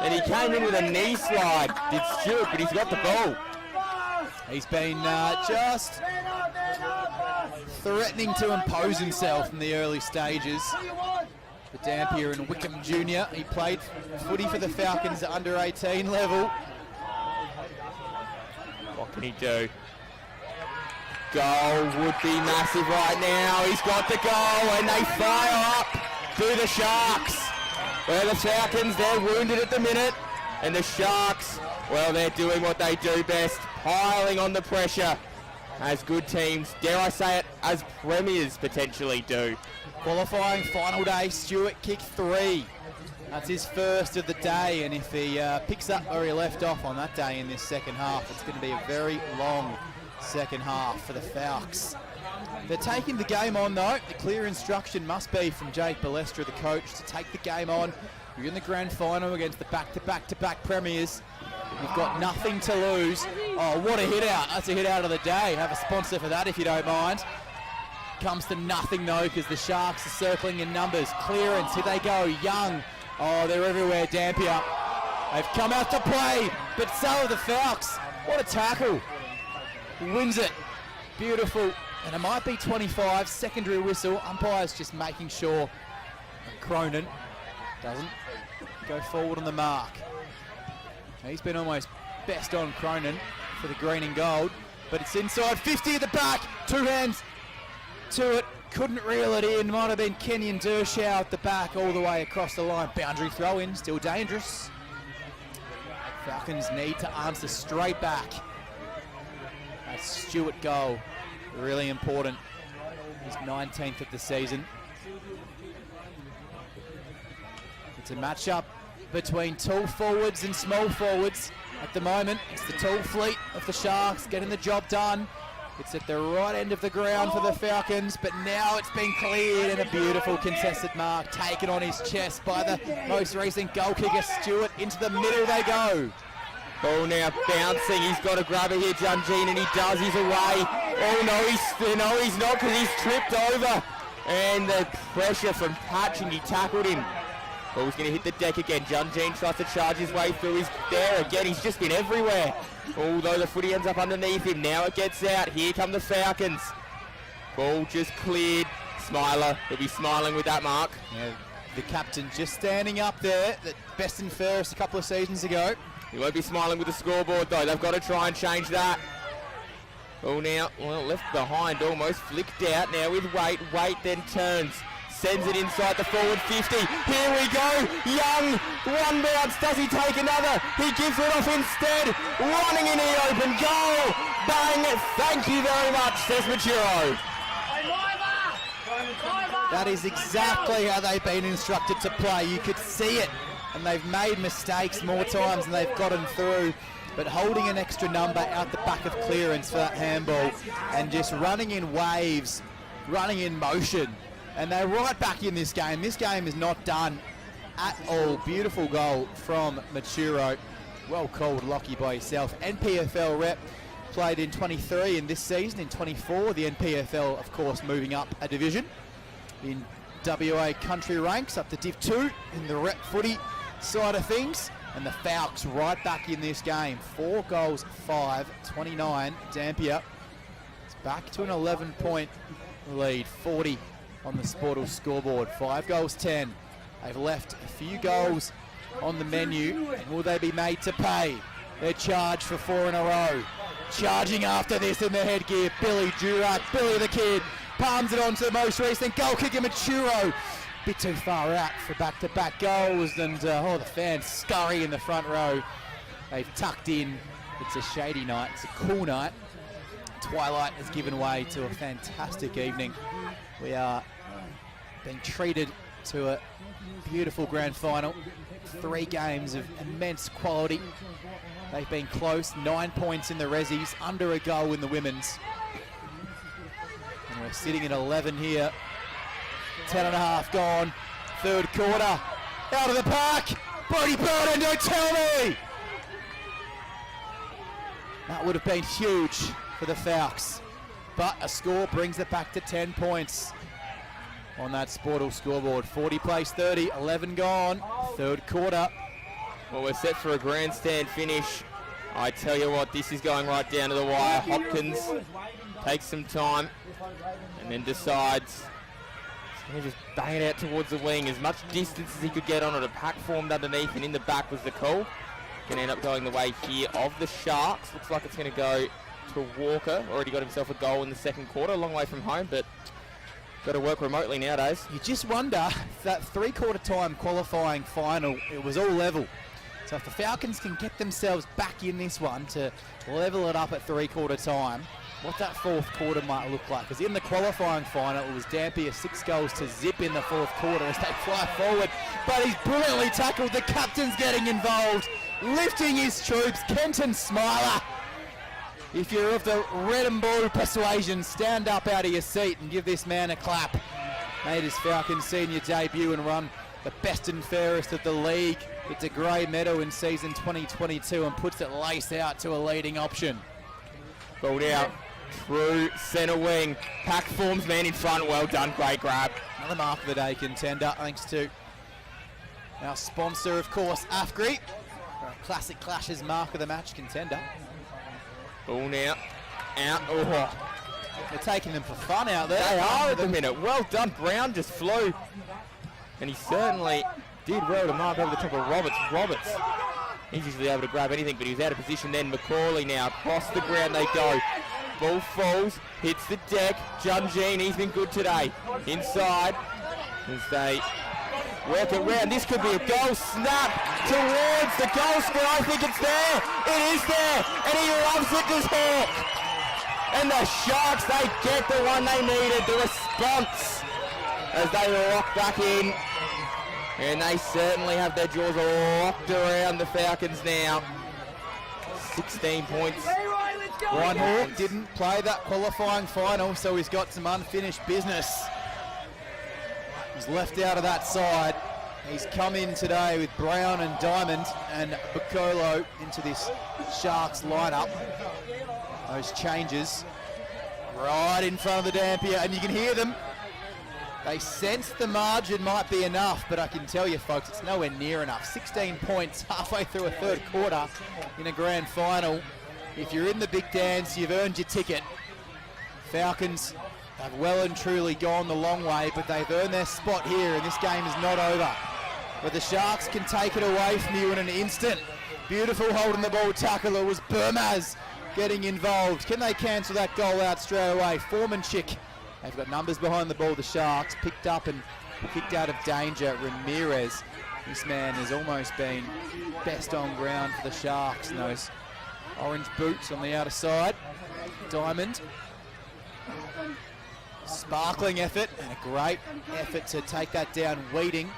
And he came in with a knee slide, did Stewart, but he's got the ball. He's been just threatening to impose himself in the early stages. For Dampier and Wickham Jr. He played footy for the Falcons at under 18 level. What can he do? Goal would be massive right now. He's got the goal and they fire up to the Sharks. Where the Falcons, they're wounded at the minute. And the Sharks Well, they're doing what they do best, piling on the pressure, as good teams, dare I say it, as premiers potentially do. Qualifying final day, Stewart kicked 3. That's his first of the day, and if he picks up where he left off on that day in this second half, it's going to be a very long second half for the Falcons. They're taking the game on though. The clear instruction must be from Jake Balestra, the coach, to take the game on. You're in the grand final against the back-to-back premiers. You've got nothing to lose. Oh, what a hit out. That's a hit out of the day. Have a sponsor for that if you don't mind. Comes to nothing though, because the Sharks are circling in numbers. Clearance, here they go. Young. Oh, they're everywhere, Dampier. They've come out to play, but so are the Falcons. What a tackle. Wins it. Beautiful. And it might be 25, secondary whistle. Umpire's just making sure Cronin doesn't go forward on the mark. He's been almost best on Cronin for the green and gold, but it's inside 50 at the back. 2 hands to it. Couldn't reel it in. Might have been Kenyon Dershow at the back all the way across the line. Boundary throw in, still dangerous. Falcons need to answer straight back. That's Stewart goal. Really important. He's 19th of the season. It's a matchup between tall forwards and small forwards. At the moment, it's the tall fleet of the Sharks getting the job done. It's at the right end of the ground for the Falcons, but now it's been cleared and a beautiful contested mark taken on his chest by the most recent goal kicker, Stewart. Into the middle they go. Ball now bouncing. He's got a grabber here, Jungene, and he does. He's away. Oh no, he's not, because he's tripped over. And the pressure from Patching, he tackled him. Ball's going to hit the deck again. Jungene tries to charge his way through. He's there again. He's just been everywhere. Although the footy ends up underneath him. Now it gets out. Here come the Falcons. Ball just cleared. Smiler, he'll be smiling with that mark. Yeah, the captain just standing up there. The best and fairest a couple of seasons ago. He won't be smiling with the scoreboard though. They've got to try and change that. Oh, now, well, left behind, almost flicked out. Now with Waite. Waite then turns. Sends it inside the forward 50. Here we go. Young, one bounce. Does he take another? He gives it off instead. Running in the open goal. Bang. Thank you very much, says Machiro. That is exactly how they've been instructed to play. You could see it. And they've made mistakes more times than they've gotten through. But holding an extra number out the back of clearance for that handball and just running in waves, running in motion. And they're right back in this game. This game is not done at all. Beautiful goal from Machiro. Well called, Lockie, by yourself. NPFL rep, played in 23 in this season, in 24. The NPFL, of course, moving up a division in WA country ranks up to Div 2 in the rep footy side of things. And the Falcons right back in this game. 4 goals, 5, 29. Dampier. It's back to an 11-point lead. 40 on the Sportal scoreboard. 5 goals, 10. They've left a few goals on the menu. Will they be made to pay? They're charged for 4 in a row. Charging after this in the headgear. Billy Durack, Billy the Kid, palms it on to the most recent goal kicker, Machiro. Bit too far out for back-to-back goals, and the fans scurry in the front row. They've tucked in. It's a shady night. It's a cool night. Twilight has given way to a fantastic evening. We are being treated to a beautiful grand final. 3 games of immense quality. They've been close. 9 points in the Rezzies, under a goal in the women's. And we're sitting at 11 here. 10.5 gone. 3rd quarter. Out of the park. Brody Burden, don't tell me! That would have been huge for the Falcons. But a score brings it back to 10 points on that Sportal scoreboard. 40 plays 30, 11 gone. 3rd quarter. Well, we're set for a grandstand finish. I tell you what, this is going right down to the wire. Hopkins takes some time and then decides he's just bang it out towards the wing. As much distance as he could get on it. A pack formed underneath and in the back was the call. Going to end up going the way here of the Sharks. Looks like it's going to go to Walker. Already got himself a goal in the 2nd quarter. A long way from home, but got to work remotely nowadays. You just wonder if that 3-quarter time qualifying final, it was all level. So if the Falcons can get themselves back in this one to level it up at three-quarter time, what that fourth quarter might look like. Because in the qualifying final, it was Dampier 6 goals to zip in the fourth quarter as they fly forward. But he's brilliantly tackled. The captain's getting involved, lifting his troops. Kenton Smiler, if you're of the red and blue persuasion, stand up out of your seat and give this man a clap. Made his Falcons senior debut and run the best and fairest of the league. It's a grey medal in season 2022 and puts it lace out to a leading option. Balled out through centre wing. Pack forms man in front. Well done. Great grab. Another mark of the day contender, thanks to our sponsor, of course, AFGRI. Our classic clashes mark of the match contender. Ball now. Out. Oh. They're taking them for fun out there. They are at the minute. Well done. Brown just flew. And he certainly did well to mark over the top of Roberts. He's usually able to grab anything, but he was out of position then. Macaulay now across the ground they go. Ball falls, hits the deck. Junjeen, he's been good today. Inside as they work it round. This could be a goal. Snap towards the goal square. I think it's there. It is there. And he loves it, does Hawk. And the Sharks, they get the one they needed. The response as they lock back in. And they certainly have their jaws locked around the Falcons now. 16 points. Ryan Hawk didn't play that qualifying final, so he's got some unfinished business. He's left out of that side. He's come in today with Brown and Diamond and Bacolo into this Sharks lineup. Those changes right in front of the Dampier, and you can hear them. They sense the margin might be enough, but I can tell you folks, it's nowhere near enough. 16 points halfway through a third quarter in a grand final. If you're in the big dance, you've earned your ticket. Falcons have well and truly gone the long way, but they've earned their spot here, and this game is not over. But the Sharks can take it away from you in an instant. Beautiful holding the ball tackle. It was Burmaz getting involved. Can they cancel that goal out straight away? Foremanchik. They've got numbers behind the ball, the Sharks. Picked up and kicked out of danger. Ramirez. This man has almost been best on ground for the Sharks in those orange boots on the outer side. Diamond. Sparkling effort and a great effort to take that down. Weeding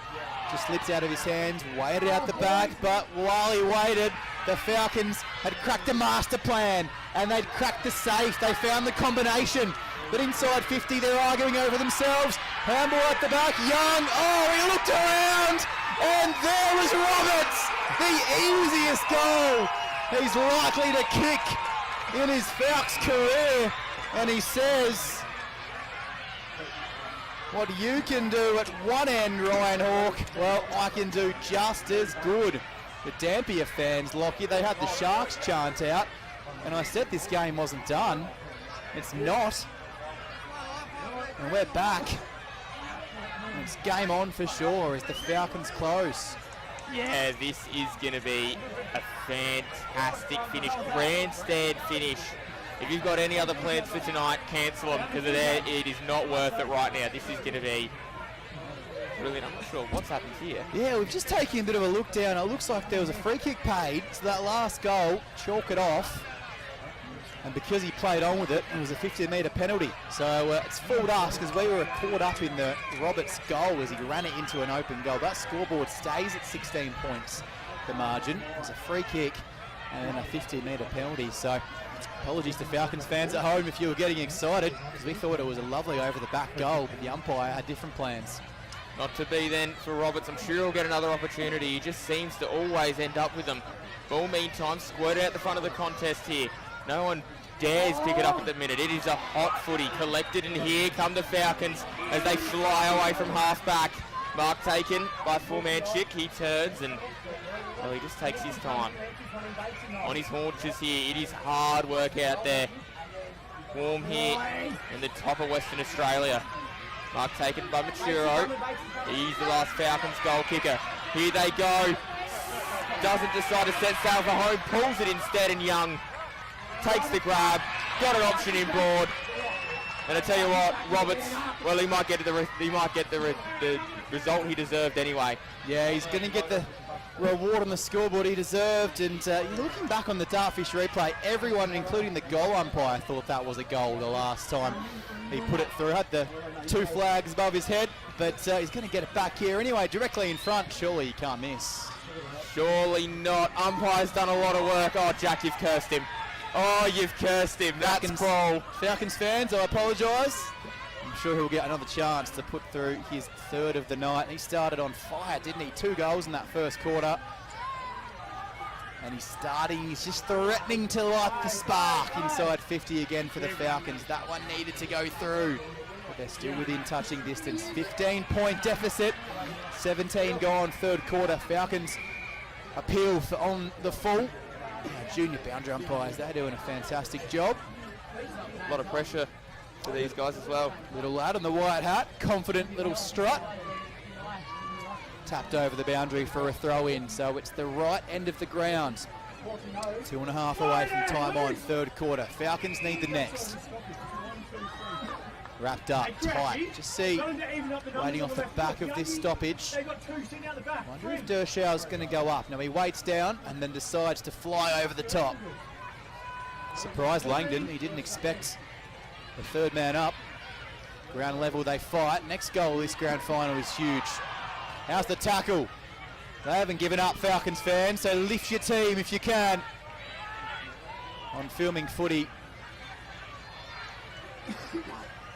just slips out of his hands. Waited out the back, but while he waited, the Falcons had cracked a master plan and they'd cracked the safe. They found the combination. But inside 50, they're arguing over themselves. Handball at the back. Young. Oh, he looked around. And there was Roberts. The easiest goal he's likely to kick in his Falcons career. And he says, what you can do at one end, Ryan Hawk, well, I can do just as good. The Dampier fans, Lockie, they had the Sharks chant out. And I said this game wasn't done. It's not. And we're back. And it's game on for sure as the Falcons close. Yeah, this is going to be a fantastic finish. Grandstand finish. If you've got any other plans for tonight, cancel them because it is not worth it right now. This is going to be brilliant. I'm not sure what's happened here. Yeah, we've just taken a bit of a look down. It looks like there was a free kick paid. So that last goal, chalk it off. And because he played on with it, it was a 50-metre penalty. So it's fooled us because we were caught up in the Roberts goal as he ran it into an open goal. That scoreboard stays at 16 points, the margin. It was a free kick and a 50-metre penalty. So apologies to Falcons fans at home if you were getting excited because we thought it was a lovely over-the-back goal, but the umpire had different plans. Not to be then for Roberts. I'm sure he'll get another opportunity. He just seems to always end up with them. Ball meantime squirted out the front of the contest here. No one dares pick it up at the minute. It is a hot footy collected, and here come the Falcons as they fly away from half-back. Mark taken by Foremanchik. He turns and well, he just takes his time. On his haunches here. It is hard work out there. Warm here in the top of Western Australia. Mark taken by Maturo. He's the last Falcons goal kicker. Here they go. Doesn't decide to set sail for home. Pulls it instead, and Young takes the grab, got an option in board, and I tell you what, Roberts, well, he might get the result he deserved anyway. Yeah, he's going to get the reward on the scoreboard he deserved. And looking back on the Dartfish replay, everyone, including the goal umpire, thought that was a goal the last time he put it through. Had the 2 flags above his head, but he's going to get it back here anyway, directly in front. Surely he can't miss. Surely not. Umpire's done a lot of work. Oh, Jack, you've cursed him. Oh, you've cursed him. That's cruel. Falcons fans, I apologise. I'm sure he'll get another chance to put through his 3rd of the night. He started on fire, didn't he? 2 goals in that first quarter. And he's just threatening to light the spark inside 50 again for the Falcons. That one needed to go through. But they're still within touching distance. 15-point deficit. 17 gone, 3rd quarter. Falcons appeal on the full. Junior boundary umpires, they're doing a fantastic job. A lot of pressure for these guys as well. Little lad in the white hat, confident little strut. Tapped over the boundary for a throw in, so it's the right end of the ground. 2.5 away from time on, 3rd quarter. Falcons need the next. Wrapped up, tight. Just see, waiting off the back of this stoppage. Wonder if Dershow's going to go up. Now he waits down and then decides to fly over the top. Surprised Langdon, he didn't expect the 3rd man up. Ground level they fight. Next goal this grand final is huge. How's the tackle? They haven't given up, Falcons fans, so lift your team if you can. On filming footy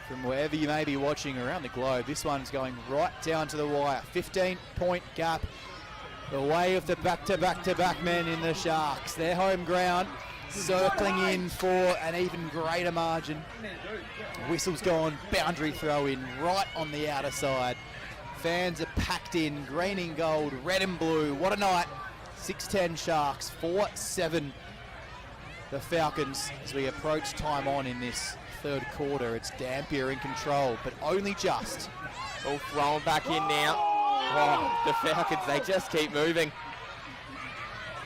from wherever you may be watching around the globe, this one's going right down to the wire. 15-point gap, the way of the back-to-back-to-back men in the Sharks. Their home ground, circling in for an even greater margin. Whistle's gone, boundary throw in right on the outer side. Fans are packed in, green and gold, red and blue. What a night. 6-10 Sharks, 4-7 the Falcons as we approach time on in this 3rd quarter. It's Dampier in control, but only just. All thrown back in now. Oh, the Falcons, they just keep moving.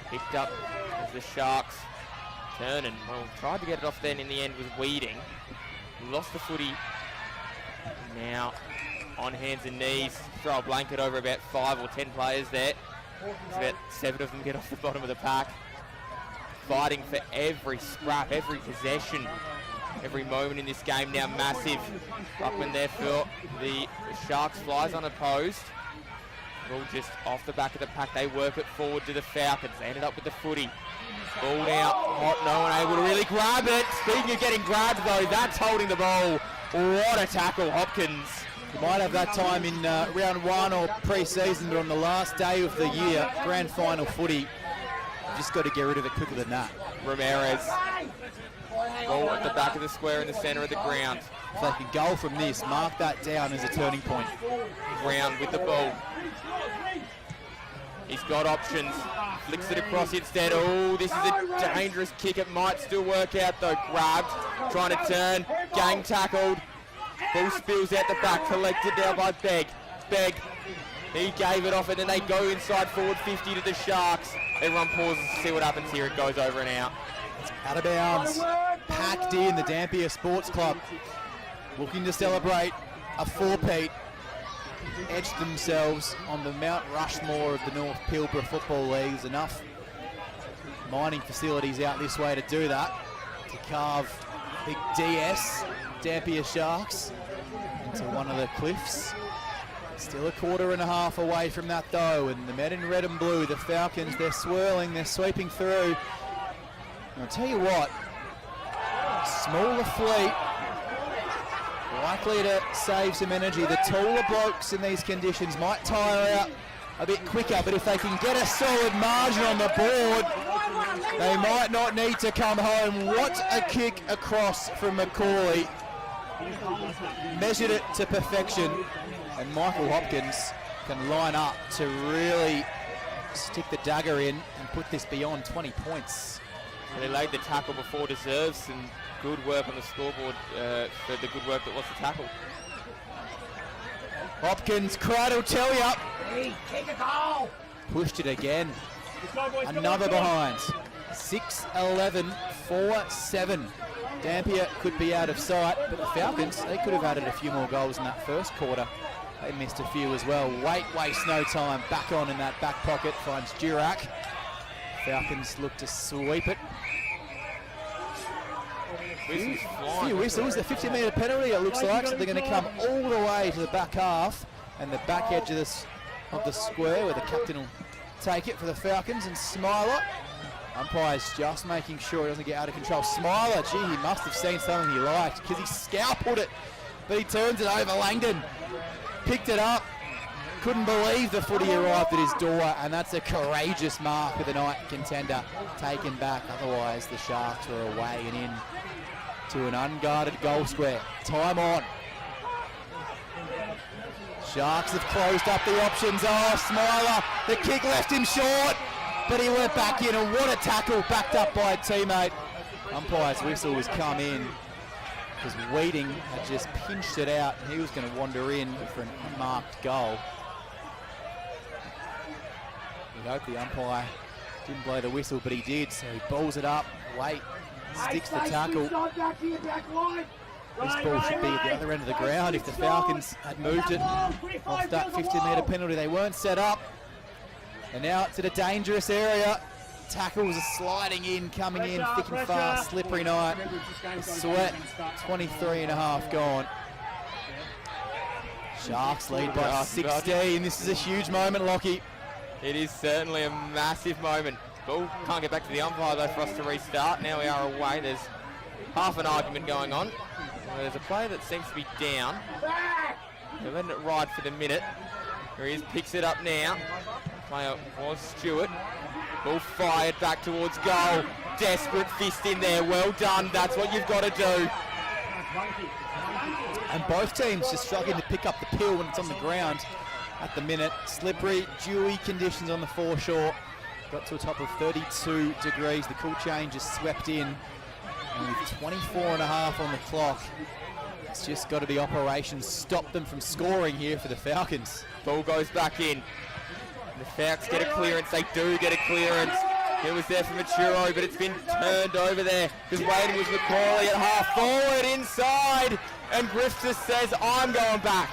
Picked up as the Sharks turn and tried to get it off then in the end was Weeding. Lost the footy. Now on hands and knees, throw a blanket over about 5 or 10 players there. It's about 7 of them get off the bottom of the pack. Fighting for every scrap, every possession, every moment in this game now massive. Ruckman there for the Sharks, flies unopposed. All just off the back of the pack, they work it forward to the Falcons. They ended up with the footy. Ball out, hot, no one able to really grab it. Speaking of getting grabbed though, that's holding the ball. What a tackle, Hopkins. You might have that time in round 1 or pre-season, but on the last day of the year, grand final footy, you just got to get rid of it quicker than that. Ramirez. Ball at the back of the square in the centre of the ground. If they can go from this, mark that down as a turning point. Brown with the ball. He's got options. Flicks it across instead. Oh, this is a dangerous kick. It might still work out though. Grabbed, trying to turn, gang tackled. Ball spills out the back, collected now by Begg. Begg, he gave it off and then they go inside forward 50 to the Sharks. Everyone pauses to see what happens here. It goes over and out. Out of bounds, packed in the Dampier Sports Club. Looking to celebrate a 4-peat. Edged themselves on the Mount Rushmore of the North Pilbara Football League. There's enough mining facilities out this way to do that, to carve big DS, Dampier Sharks, into one of the cliffs. Still a 1.5 away from that though, and the men in red and blue, the Falcons, they're swirling, they're sweeping through. And I'll tell you what, smaller fleet, likely to save some energy. The taller blokes in these conditions might tire out a bit quicker, but if they can get a solid margin on the board, they might not need to come home. What a kick across from Macaulay. Measured it to perfection, and Michael Hopkins can line up to really stick the dagger in and put this beyond 20 points. They laid the tackle before, deserves some good work on the scoreboard for the good work that was the tackle. Hopkins, cradle tell ya. Hey, kick a goal. Pushed it again. Another behind. 6-11, 4-7. Dampier could be out of sight, but the Falcons, they could have added a few more goals in that first quarter They missed a few as well. Wait, waste no time. Back on in that back pocket, finds Durack. Falcons look to sweep it. Few whistles, the 50-metre penalty it looks like, so they're going to come all the way to the back half and the back edge of the square where the captain will take it for the Falcons, and Smiler. Umpire's just making sure it doesn't get out of control. Smiler, gee, he must have seen something he liked because he scalpeled it, but he turns it over. Langdon picked it up. Couldn't believe the footy arrived at his door, and that's a courageous mark with the night contender taken back. Otherwise, the Sharks were away and in to an unguarded goal square. Time on. Sharks have closed up the options. Oh, Smiler, the kick left him short, but he went back in, and what a tackle, backed up by a teammate. Umpire's whistle has come in because Weeding had just pinched it out, and he was going to wander in for an unmarked goal. We hope the umpire didn't blow the whistle, but he did, so he balls it up, late, sticks the tackle. This ball should be at the other end of the ground if the Falcons had moved it off that 50-metre penalty. They weren't set up, and now it's in a dangerous area. Tackles are sliding in, coming in thick and fast, slippery night. The Sweat, 23.5 gone. Sharks lead by 16. This is a huge moment, Lockie. It is certainly a massive moment. Ball can't get back to the umpire though for us to restart. Now we are away. There's half an argument going on. There's a player that seems to be down. They're letting it ride for the minute. Here he is, picks it up now. Player was Stewart. Ball fired back towards goal. Desperate fist in there. Well done. That's what you've got to do. And both teams just struggling to pick up the pill when it's on the ground at the minute. Slippery, dewy conditions on the foreshore. Got to a top of 32 degrees. The cool change is swept in. And with 24.5 on the clock, it's just got to be operations stop them from scoring here for the Falcons. Ball goes back in. The Falcons get a clearance. They do get a clearance. It was there for Maturo, but it's been turned over there because waiting was McCauley at half forward inside, and Griff just says, I'm going back.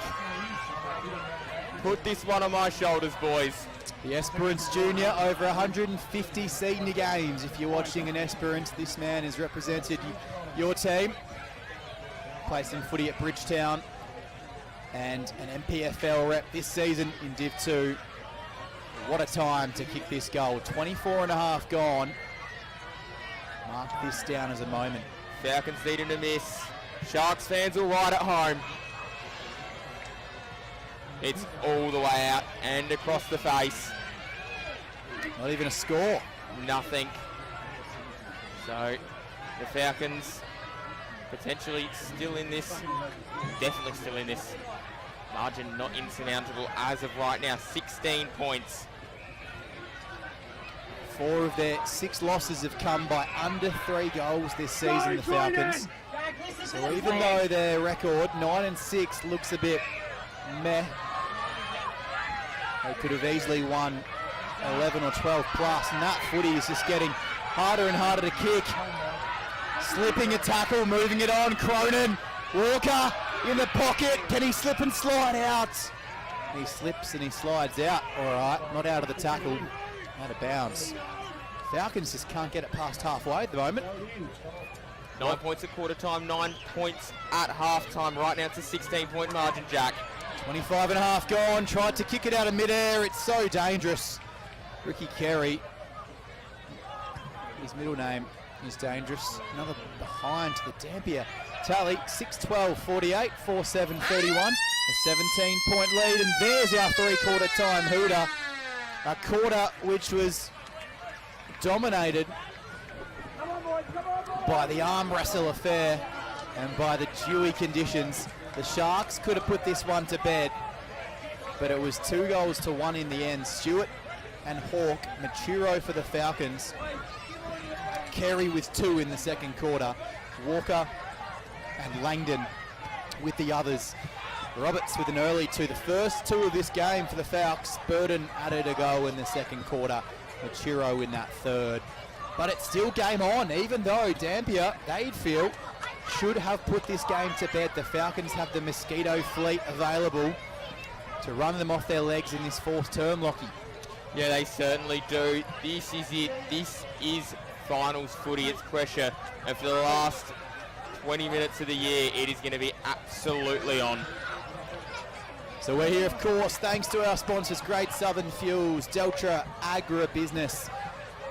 Put this one on my shoulders, boys. The Esperance Junior, over 150 senior games. If you're watching an Esperance, this man has represented your team. Played some footy at Bridgetown and an MPFL rep this season in Div 2. What a time to kick this goal. 24.5 gone. Mark this down as a moment. Falcons needing to miss. Sharks fans will ride at home. It's all the way out and across the face. Not even a score. Nothing. So the Falcons potentially still in this. Definitely still in this. Margin not insurmountable as of right now. 16 points. 4 of their 6 losses have come by under 3 goals this season, the Falcons. So even though their record, 9-6, looks a bit meh, they could have easily won 11 or 12 plus, and that footy is just getting harder and harder to kick. Slipping a tackle, moving it on, Cronin, Walker in the pocket, can he slip and slide out? He slips and he slides out, all right, not out of the tackle, out of bounds. Falcons just can't get it past halfway at the moment. 9 points at quarter time, 9 points at half time. Right now it's a 16-point margin, Jack. 25.5 gone, tried to kick it out of midair, it's so dangerous. Ricky Carey, his middle name is dangerous. Another behind the Dampier tally, 6-12, 48, 4-7, 31. A 17-point lead, and there's our 3-quarter time hooter. A quarter which was dominated by the arm wrestle affair and by the dewy conditions. The Sharks could have put this one to bed, but it was 2-1 in the end. Stewart and Hawke, Maturo for the Falcons. Carey with 2 in the second quarter. Walker and Langdon with the others. Roberts with an early 2. The first 2 of this game for the Falcons. Burden added a goal in the second quarter. Maturo in that third. But it's still game on, even though Dampier, they'd feel, should have put this game to bed. The Falcons have the Mosquito fleet available. to run them off their legs in this fourth term, Lockie. Yeah, they certainly do. This is it. This is finals footy. It's pressure. And for the last 20 minutes of the year, it is going to be absolutely on. So we're here, of course, thanks to our sponsors, Great Southern Fuels, Deltra Agribusiness,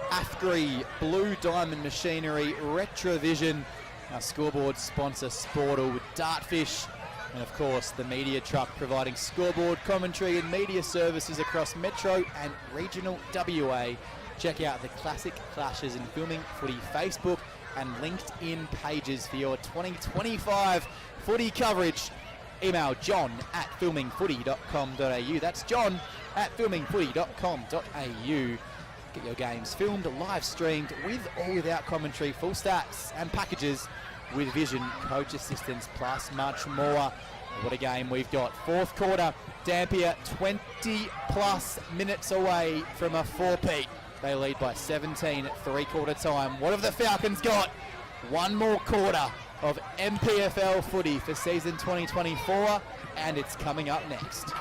AFGRI, Blue Diamond Machinery, Retrovision, our scoreboard sponsor, Sportal, with Dartfish, and of course the media truck providing scoreboard commentary and media services across Metro and regional WA. Check out the Classic Clashes and Filming Footy Facebook and LinkedIn pages for your 2025 footy coverage. Email john@filmingfooty.com.au. That's john@filmingfooty.com.au. Get your games filmed, live streamed, with or without commentary, full stats and packages with vision, coach assistance, plus much more. What a game we've got. Fourth quarter, Dampier 20 plus minutes away from a four-peat. They lead by 17 at three-quarter time. What have the Falcons got? One more quarter of MPFL footy for season 2024, and it's coming up next.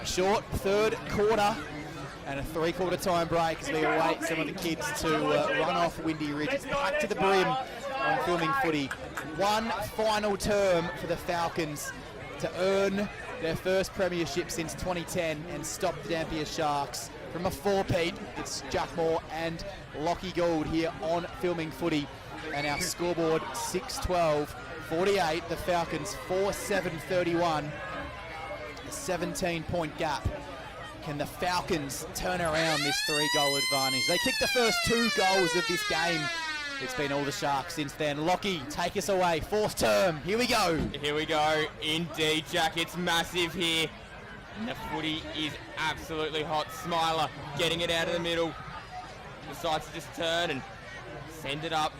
Short third quarter and a three-quarter time break as we await some of the kids to run off Windy Ridge. It's packed to the brim on Filming Footy. One final term for the Falcons to earn their first premiership since 2010 and stop the Dampier Sharks from a four-peat. It's Jack Moore and Lockie Gould here on Filming Footy, and our scoreboard 6-12-48. The Falcons 4-7-31. 17-point gap. Can the Falcons turn around this three-goal advantage? They kicked the first two goals of this game. It's been all the Sharks since then. Lockie, take us away. Fourth term. Here we go. Here we go. Indeed, Jack. It's massive here. The footy is absolutely hot. Smiler getting it out of the middle. Decides to just turn and send it up.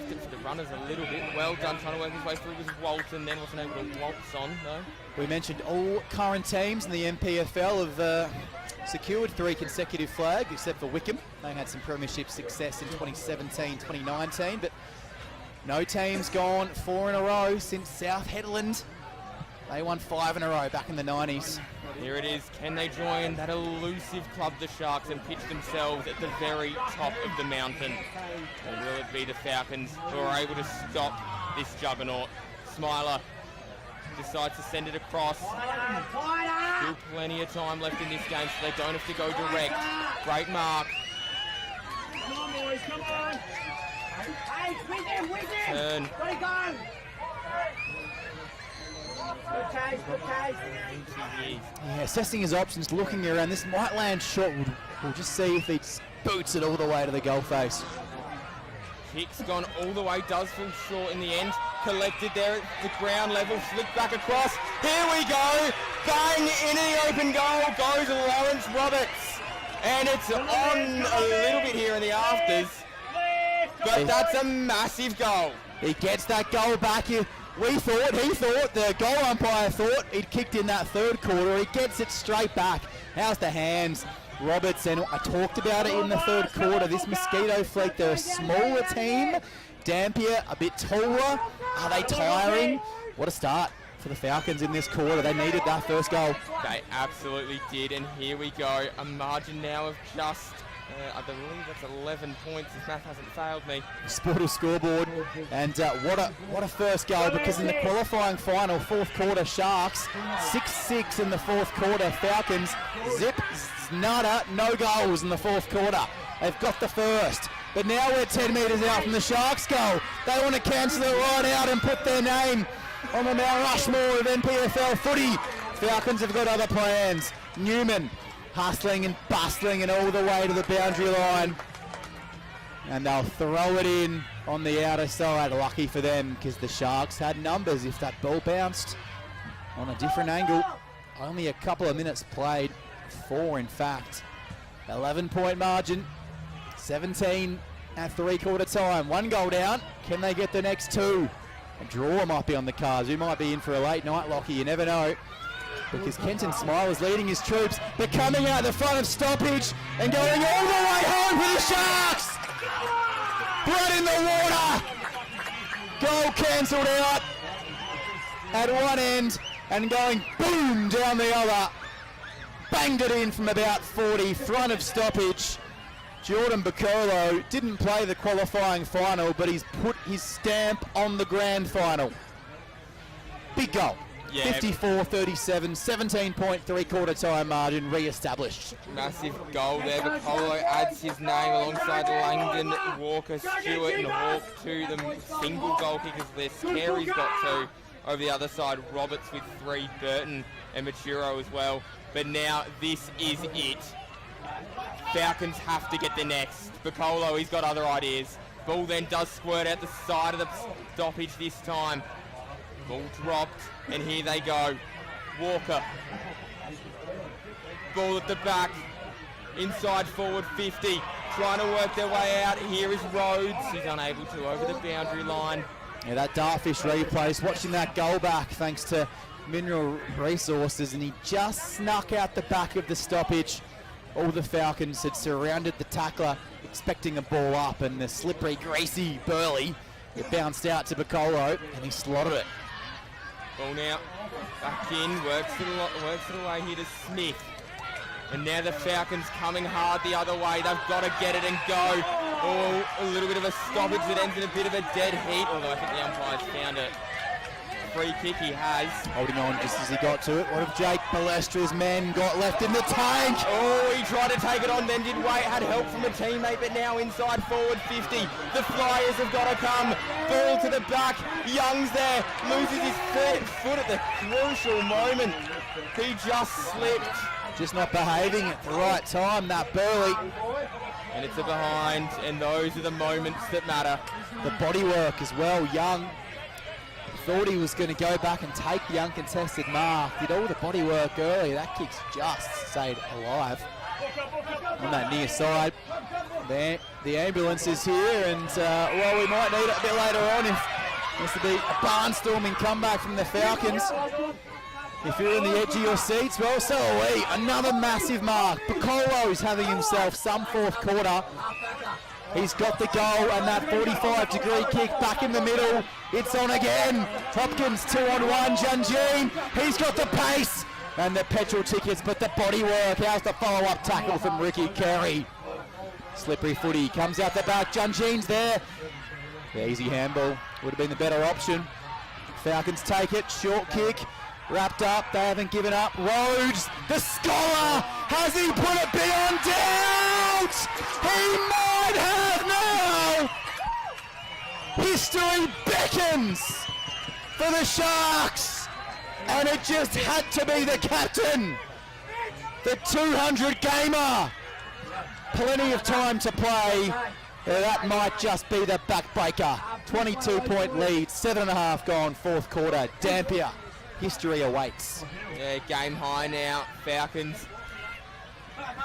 For the runners a little bit. Well done trying to work his way through with Walton, then wasn't able to waltz on, though. We mentioned all current teams in the MPFL have secured 3 consecutive flags, except for Wickham. They had some premiership success in 2017, 2019, but no team's gone 4 in a row since South Headland. They won 5 in a row back in the 90s. Here it is. Can they join that elusive club, the Sharks, and pitch themselves at the very top of the mountain? Or will it be the Falcons who are able to stop this juggernaut? Smiler decides to send it across. Still plenty of time left in this game, so they don't have to go direct. Great mark. Come on, boys, come on. Hey, with him. Turn. Let it go. Good case. Yeah, assessing his options, looking around. This might land short. We'll just see if he boots it all the way to the goal face. Kick's gone all the way, does fall short in the end. collected there at the ground level, flicked back across. Here we go, bang, in the open goal goes Lawrence Roberts. And it's on a little bit here in the afters, but that's a massive goal. He gets that goal back here. He thought, the goal umpire thought he'd kicked in that third quarter. He gets it straight back. How's the hands? Roberts, and I talked about it in the third quarter. This Mosquito fleet, they're a smaller team. Dampier a bit taller. Are they tiring? What a start for the Falcons in this quarter. They needed that first goal. They absolutely did, and here we go. A margin now of just, I believe that's 11 points, if math hasn't failed me. Sportal scoreboard, and what a first goal, because in the qualifying final, fourth quarter, Sharks 6-6 in the fourth quarter. Falcons zip, nada, no goals in the fourth quarter. They've got the first, but now we're 10 metres out from the Sharks goal. They want to cancel it right out and put their name on the Mount Rushmore of NPFL footy. Falcons have got other plans. Newman hustling and bustling and all the way to the boundary line. And they'll throw it in on the outer side. Lucky for them, because the Sharks had numbers if that ball bounced on a different angle. Only a couple of minutes played. 4 in fact. 11-point margin. 17 at three-quarter time. 1 goal down. Can they get the next 2? A draw might be on the cards. We might be in for a late night, Lockie. You never know. Because Kenton Smile is leading his troops. They're coming out the front of stoppage and going all the way home for the Sharks. Blood in the water. Goal cancelled out at one end and going boom down the other. Banged it in from about 40, front of stoppage. Jordan Bacolo didn't play the qualifying final, but he's put his stamp on the grand final. Big goal. Yeah. 54-37, 17-point three-quarter time margin re-established. Massive goal there. Bacolo adds his name alongside Langdon, Walker, Stewart and Hawke, to the single goal kickers list. Carey's got 2. Over the other side, Roberts with 3, Burton and Maturo as well. But now this is it. Falcons have to get the next. Bacolo, he's got other ideas. Ball then does squirt out the side of the stoppage this time. Ball dropped, and here they go. Walker. Ball at the back. Inside forward 50. Trying to work their way out. Here is Rhodes. He's unable to over the boundary line. Yeah, that Dartfish replays, watching that goal back thanks to Mineral Resources, and he just snuck out the back of the stoppage. All the Falcons had surrounded the tackler, expecting a ball up, and the slippery, greasy Burley, it bounced out to Bacolo, and he slotted it. Ball now, back in, works it away here to Smith. And now the Falcons coming hard the other way. They've got to get it and go. Oh, a little bit of a stoppage that ends in a bit of a dead heat, although I think the umpire's found it. Free kick he has. Holding on just as he got to it. What have Jake Balestra's men got left in the tank? Oh, he tried to take it on, then did wait, had help from a teammate, but now inside forward 50. The Flyers have got to come. Ball to the back. Young's there. Loses his foot at the crucial moment. He just slipped. Just not behaving at the right time, that Burley. And it's a behind, and those are the moments that matter. The bodywork as well. Young thought he was going to go back and take the uncontested mark. Did all the bodywork early. That kick's just stayed alive. On that near side. The ambulance is here, and well, we might need it a bit later on if there's to be a barnstorming comeback from the Falcons. If you're in the edge of your seats, well, so are we. Another massive mark. Bacolo's having himself some fourth quarter. He's got the goal, and that 45-degree kick back in the middle. It's on again. Hopkins 2-on-1. Janjeen, he's got the pace and the petrol tickets, but the body work. How's the follow-up tackle from Ricky Carey? Slippery footy comes out the back. Janjeen's there. The easy handball would have been the better option. Falcons take it. Short kick. Wrapped up. They haven't given up. Rhodes, the scholar. Has he put it beyond doubt? He might have now. History beckons for the Sharks. And it just had to be the captain. The 200 gamer. Plenty of time to play. That might just be the backbreaker. 22-point lead, 7.5 gone, fourth quarter. Dampier, history awaits. Yeah, game high now. Falcons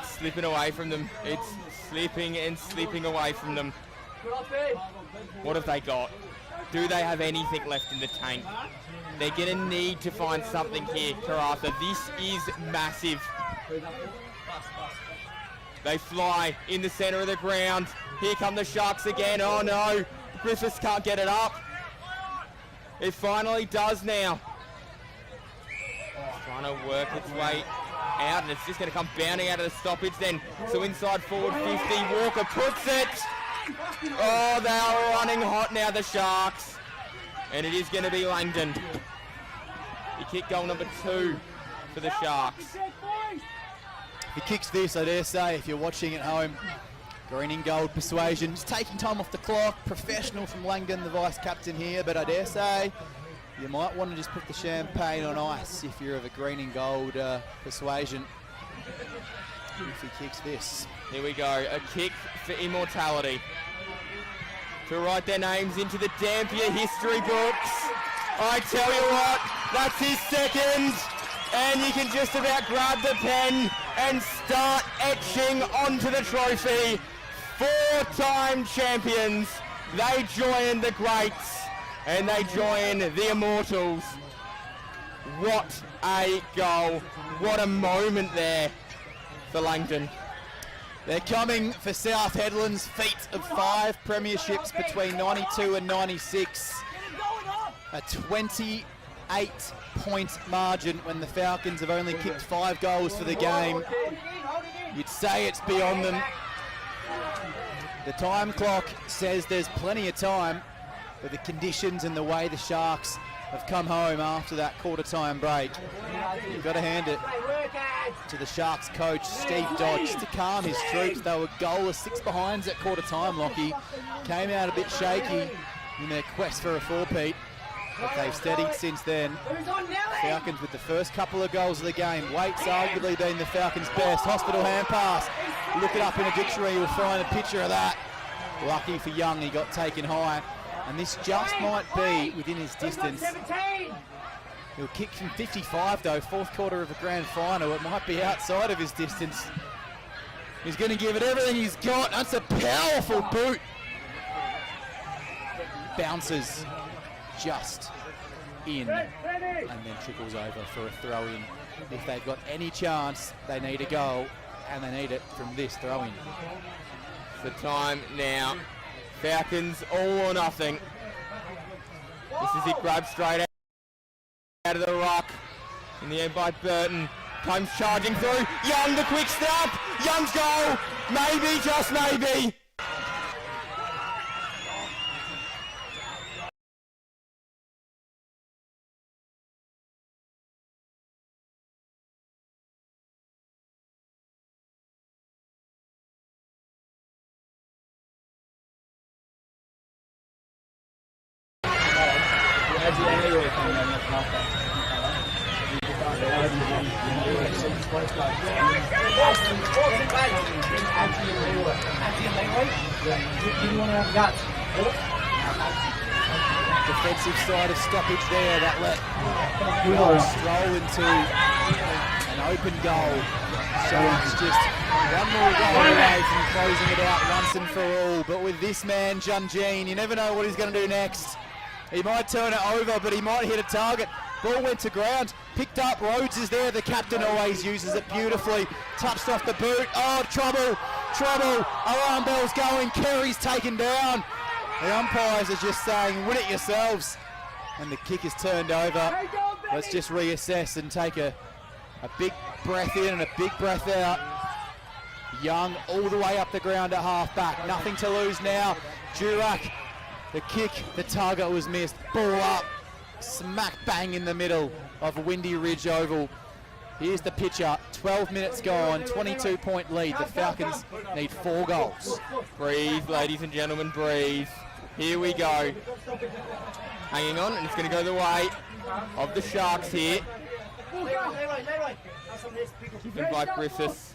slipping away from them. It's slipping and slipping away from them. What have they got? Do they have anything left in the tank? They're going to need to find something here, Karratha. This is massive. They fly in the centre of the ground. Here come the Sharks again. Oh no, Griffiths can't get it up. It finally does now. Trying to work its way out, and it's just going to come bounding out of the stoppage then. So inside forward 50, Walker puts it. Oh, they are running hot now, the Sharks. And it is going to be Langdon. He kicked goal number 2 for the Sharks. He kicks this, I dare say, if you're watching at home. Green and gold persuasion. Just taking time off the clock. Professional from Langdon, the vice-captain here, but I dare say you might want to just put the champagne on ice if you're of a green and gold persuasion. If he kicks this. Here we go, a kick for immortality. To write their names into the Dampier history books. I tell you what, that's his second. And you can just about grab the pen and start etching onto the trophy. 4-time champions. They join the greats and they join the immortals. What a goal. What a moment there for Langdon. They're coming for South Headland's feat of 5 premierships between 92 and 96. A 28-point margin when the Falcons have only kicked 5 goals for the game. You'd say it's beyond them. The time clock says there's plenty of time, but the conditions and the way the Sharks have come home after that quarter-time break, you've got to hand it to the Sharks coach, Steve Dodge, to calm his troops. They were goalless, 6 behinds at quarter-time, Lockie. Came out a bit shaky in their quest for a four-peat, but they've steadied since then. Falcons with the first couple of goals of the game. Waite's arguably been the Falcons' best. Hospital hand pass. Look it up in a dictionary, you'll find a picture of that. Lucky for Young, he got taken high. And this just might be within his distance. He'll kick from 55 though, fourth quarter of a grand final. It might be outside of his distance. He's going to give it everything he's got. That's a powerful boot. Bounces just in and then trickles over for a throw in. If they've got any chance, they need a goal, and they need it from this throw in. The time now. Falcons all or nothing. This is it, grabbed straight out of the rock. In the end by Burton. Comes charging through. Young, the quick stop. Young's goal. Maybe, just maybe. Defensive side of stoppage there, that let Stroll into an open goal. So it's just one more goal away from closing it out once and for all. But with this man, Junjeen, you never know what he's going to do next. He might turn it over, but he might hit a target. Ball went to ground, picked up, Rhodes is there, the captain always uses it beautifully. Touched off the boot, oh trouble, trouble, alarm bell's going, Kerry's taken down. The umpires are just saying, win it yourselves. And the kick is turned over. Let's just reassess and take a big breath in and a big breath out. Young all the way up the ground at half back, nothing to lose now. Durack, the kick, the target was missed, ball up. Smack bang in the middle of Windy Ridge Oval. Here's the pitcher, 12 minutes gone, 22-point lead. The Falcons need 4 goals. Breathe, ladies and gentlemen, breathe. Here we go. Hanging on, and it's going to go the way of the Sharks here. Given by Griffiths.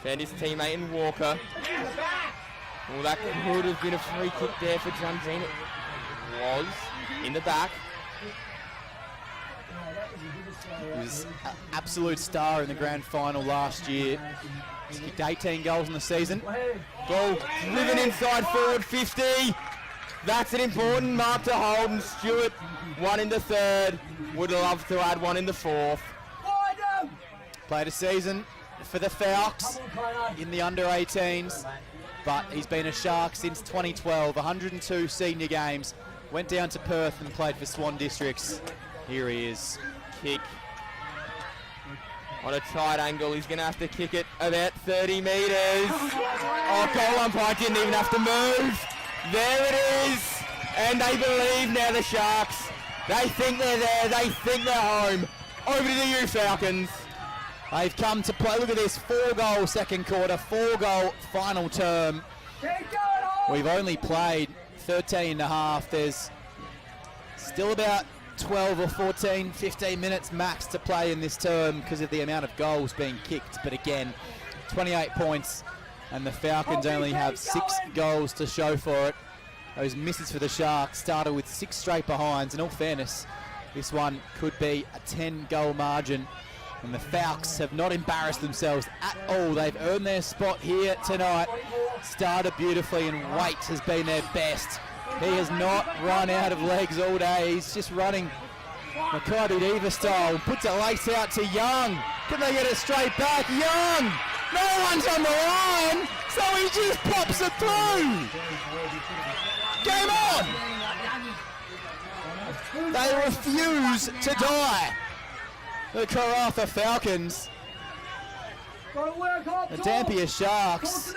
Found his teammate in Walker. Well, that could have been a free kick there for Junjeen. was in the back. He was an absolute star in the grand final last year. He's kicked 18 goals in the season. Ball driven inside forward 50. That's an important mark to hold. And Stewart, one in the third. Would love to add one in the fourth. Played a season for the Falcons in the under-18s, but he's been a Shark since 2012, 102 senior games. Went down to Perth and played for Swan Districts. Here he is. Kick on a tight angle. He's going to have to kick it about 30 metres. Oh, goal umpire didn't even have to move. There it is. And they believe now, the Sharks. They think they're there. They think they're home. Over to you, Falcons. They've come to play. Look at this, 4-goal second quarter, 4-goal final term. We've only played 13 and a half. There's still about 12 or 14, 15 minutes max to play in this term because of the amount of goals being kicked. But again, 28 points, and the Falcons only have 6 goals to show for it. Those misses for the Sharks started with 6 straight behinds. In all fairness, this one could be a 10-goal margin. And the Falcons have not embarrassed themselves at all. They've earned their spot here tonight. Started beautifully, and Waite has been their best. He has not run out of legs all day. He's just running Maccabi Diva style. Puts it lace out to Young. Can they get it straight back? Young! No one's on the line, so he just pops it through. Game on! They refuse to die. The Karratha Falcons. The Dampier Sharks.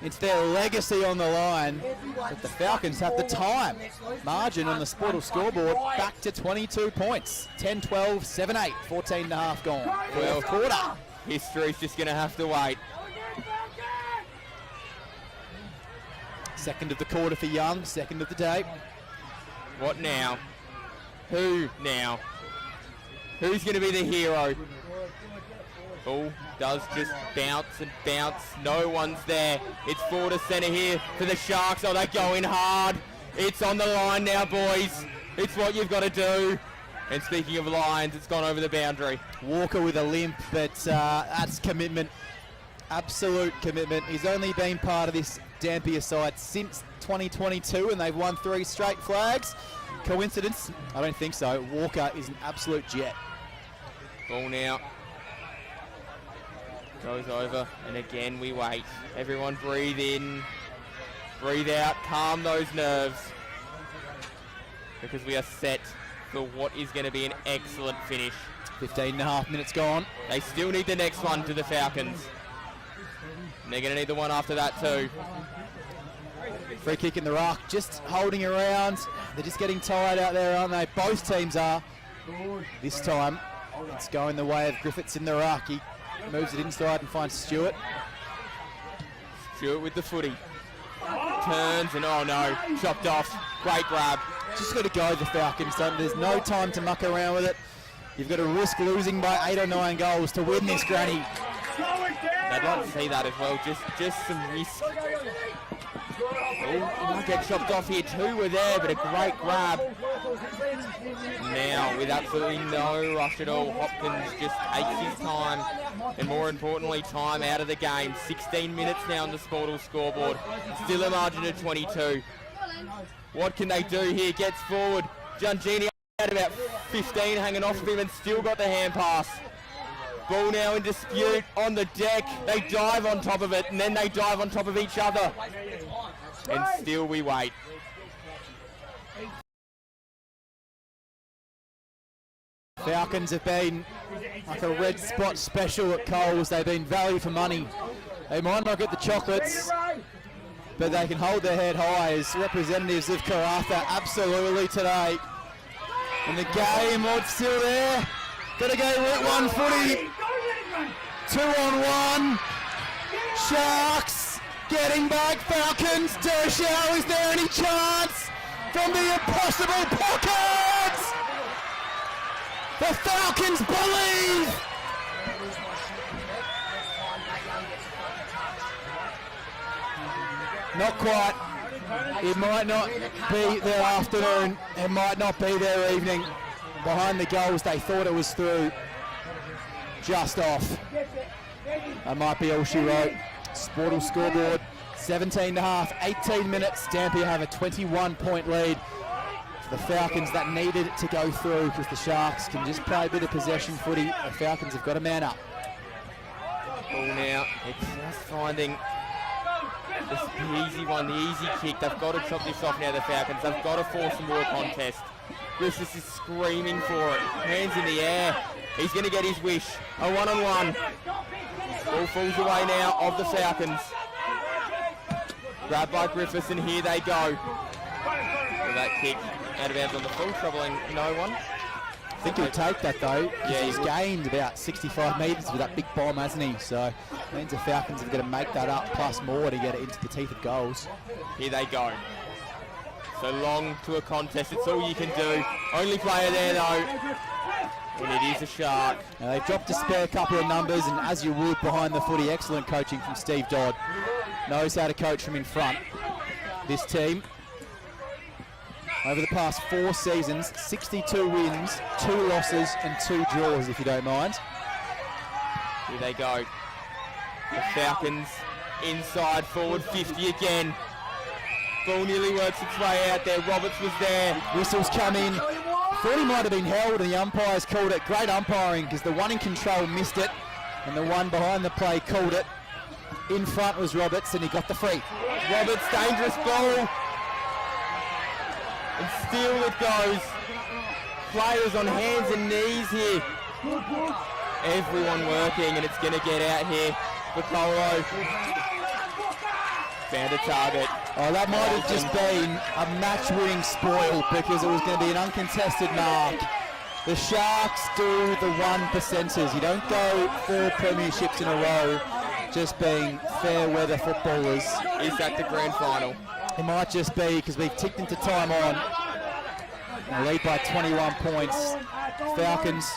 It's their legacy on the line, but the Falcons have the time. Margin on the Sportal scoreboard back to 22 points. 10-12, 7-8, 14 and a half gone. Well, Quarter. History's just going to have to wait. Second of the quarter for Young, second of the day. What now? Who now? Who's going to be the hero? Ball does just bounce and bounce. No one's there. It's forward to centre here for the Sharks. Oh, they're going hard. It's on the line now, boys. It's what you've got to do. And speaking of lines, it's gone over the boundary. Walker with a limp, but that's commitment. Absolute commitment. He's only been part of this Dampier side since 2022, and they've won 3 straight flags. Coincidence? I don't think so. Walker is an absolute jet. Ball now. Goes over, and again we wait. Everyone breathe in, breathe out, calm those nerves. Because we are set for what is going to be an excellent finish. 15 and a half minutes gone. They still need the next one to the Falcons. And they're going to need the one after that too. Free kick in the ruck, just holding around. They're just getting tired out there, aren't they? Both teams are. This time, it's going the way of Griffiths in the ruck. He moves it inside and finds Stewart. Stewart with the footy. Turns and oh no, chopped off. Great grab. Just got to go the Falcons. There's no time to muck around with it. You've got to risk losing by 8 or 9 goals to win this, Granny. I'd like to see that as well. Just some risk. Oh, he might get chopped off here too. We're there, but a great grab. Now, with absolutely no rush at all, Hopkins just takes his time, and more importantly, time out of the game. 16 minutes now on the Sportal scoreboard. Still a margin of 22. What can they do here? Gets forward. Giungini had about 15 hanging off of him and still got the hand pass. Ball now in dispute on the deck. They dive on top of it, and then they dive on top of each other. And still we wait. Falcons have been like a red spot special at Coles. They've been value for money. They might not get the chocolates, but they can hold their head high as representatives of Karratha absolutely today. And the game, what's still there? Gotta go route 1 footy. 2-on-1. Sharks getting back. Falcons. Dershau, is there any chance? From the impossible pockets! The Falcons believe! Not quite. It might not be their afternoon. It might not be their evening. Behind the goals, they thought it was through. Just off. That might be all she wrote. Sportal scoreboard, 17.5, 18 minutes. Dampier have a 21-point lead for the Falcons that needed to go through because the Sharks can just play a bit of possession footy. The Falcons have got a man up. Ball now, it's just finding the easy one, the easy kick. They've got to chop this off now, the Falcons. They've got to force some more contest. Griffiths is screaming for it. Hands in the air. He's going to get his wish. A one-on-one. Ball falls away now of the Falcons. Grabbed by Griffiths, and here they go. With that kick out of bounds on the full, troubling no one. I think he'll take that though. Yeah, he's gained about 65 metres with that big bomb, hasn't he? So it means the Falcons have got to make that up plus more to get it into the teeth of goals. Here they go. So long to a contest, it's all you can do. Only player there though, and it is a Shark. Now they've dropped a spare couple of numbers, and as you would behind the footy, excellent coaching from Steve Dodd. Knows how to coach from in front. This team, over the past 4 seasons, 62 wins, 2 losses and 2 draws, if you don't mind. Here they go. The Falcons inside forward 50 again. Ball nearly works its way out there. Roberts was there. Whistles come in. Thought he might have been held and the umpires called it. Great umpiring because the one in control missed it and the one behind the play called it. In front was Roberts and he got the free. Roberts, dangerous ball. And still it goes. Players on hands and knees here. Everyone working, and it's going to get out here. Piccolo found a target. Oh, that might have just been a match-winning spoil because it was going to be an uncontested mark. The Sharks do the 1%ers. You don't go 4 premierships in a row just being fair weather footballers. Is that the grand final? It might just be because we've ticked into time on. They lead by 21 points. Falcons,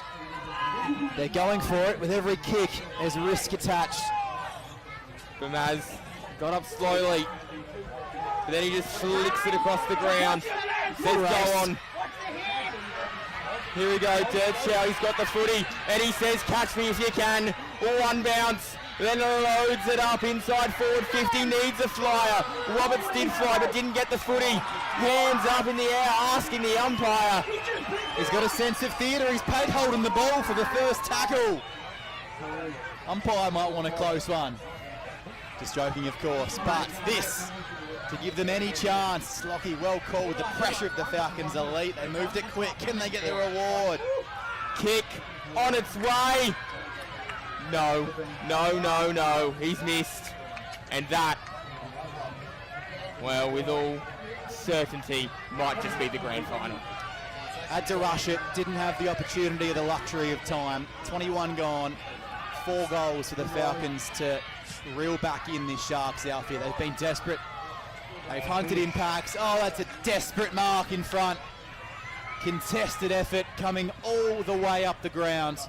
they're going for it with every kick. There's risk attached. Bamaz got up slowly, but then he just flicks it across the ground. Says go on. Here we go, Dirtshaw, he's got the footy, and he says catch me if you can. One bounce. Then loads it up inside forward 50, needs a flyer. Roberts did fly but didn't get the footy. Hands up in the air asking the umpire. He's got a sense of theatre. He's paid holding the ball for the first tackle. Umpire might want a close one. Just joking, of course. But this, to give them any chance. Lockie well called. The pressure of the Falcons elite. They moved it quick. Can they get the reward? Kick on its way. No, no, no, no. He's missed. And that, well, with all certainty, might just be the grand final. Had to rush it. Didn't have the opportunity or the luxury of time. 21 gone. 4 goals for the Falcons to reel back in this Sharks outfit. They've been desperate. They've hunted impacts. Oh, that's a desperate mark in front. Contested effort coming all the way up the ground.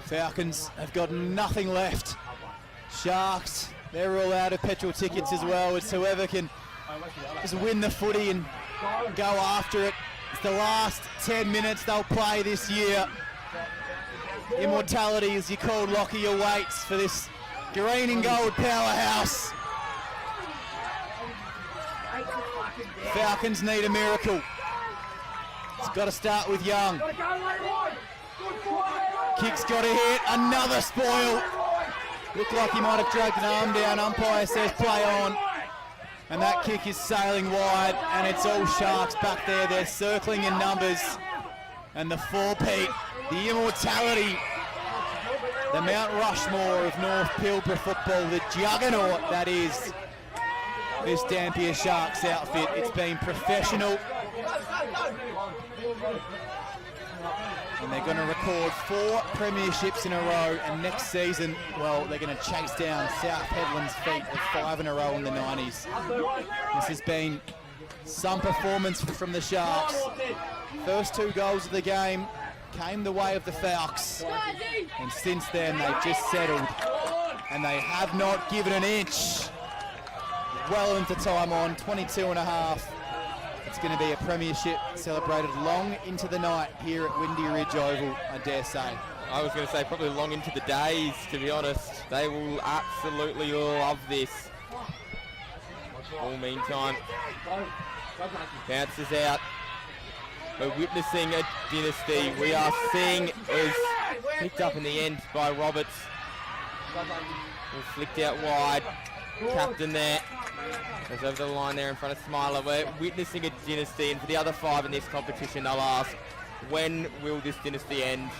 Falcons have got nothing left. Sharks, they're all out of petrol tickets as well. It's whoever can just win the footy and go after it. It's the last 10 minutes they'll play this year. Immortality, as you called Lockie, awaits for this green and gold powerhouse. Falcons need a miracle. It's got to start with Young. Kick's got to hit, another spoil. Looked like he might have dragged an arm down. Umpire says play on. And that kick is sailing wide, and it's all Sharks back there. They're circling in numbers. And the 4-peat, the immortality, the Mount Rushmore of North Pilbara football, the juggernaut that is this Dampier Sharks outfit. It's been professional. And they're going to record 4 premierships in a row, and next season, well, they're going to chase down South Headland's feat of 5 in a row in the 90s. This has been some performance from the Sharks. First 2 goals of the game came the way of the Falcons, and since then they've just settled and they have not given an inch. Well into time on, 22 and a half. It's going to be a premiership celebrated long into the night here at Windy Ridge Oval, I dare say. I was going to say probably long into the days, to be honest. They will absolutely love this. All meantime, bounces out. We're witnessing a dynasty. We are seeing is picked up in the end by Roberts. Flicked out wide. Captain there. Goes over the line there in front of Smiler. We're witnessing a dynasty, and for the other 5 in this competition, they'll ask, when will this dynasty end?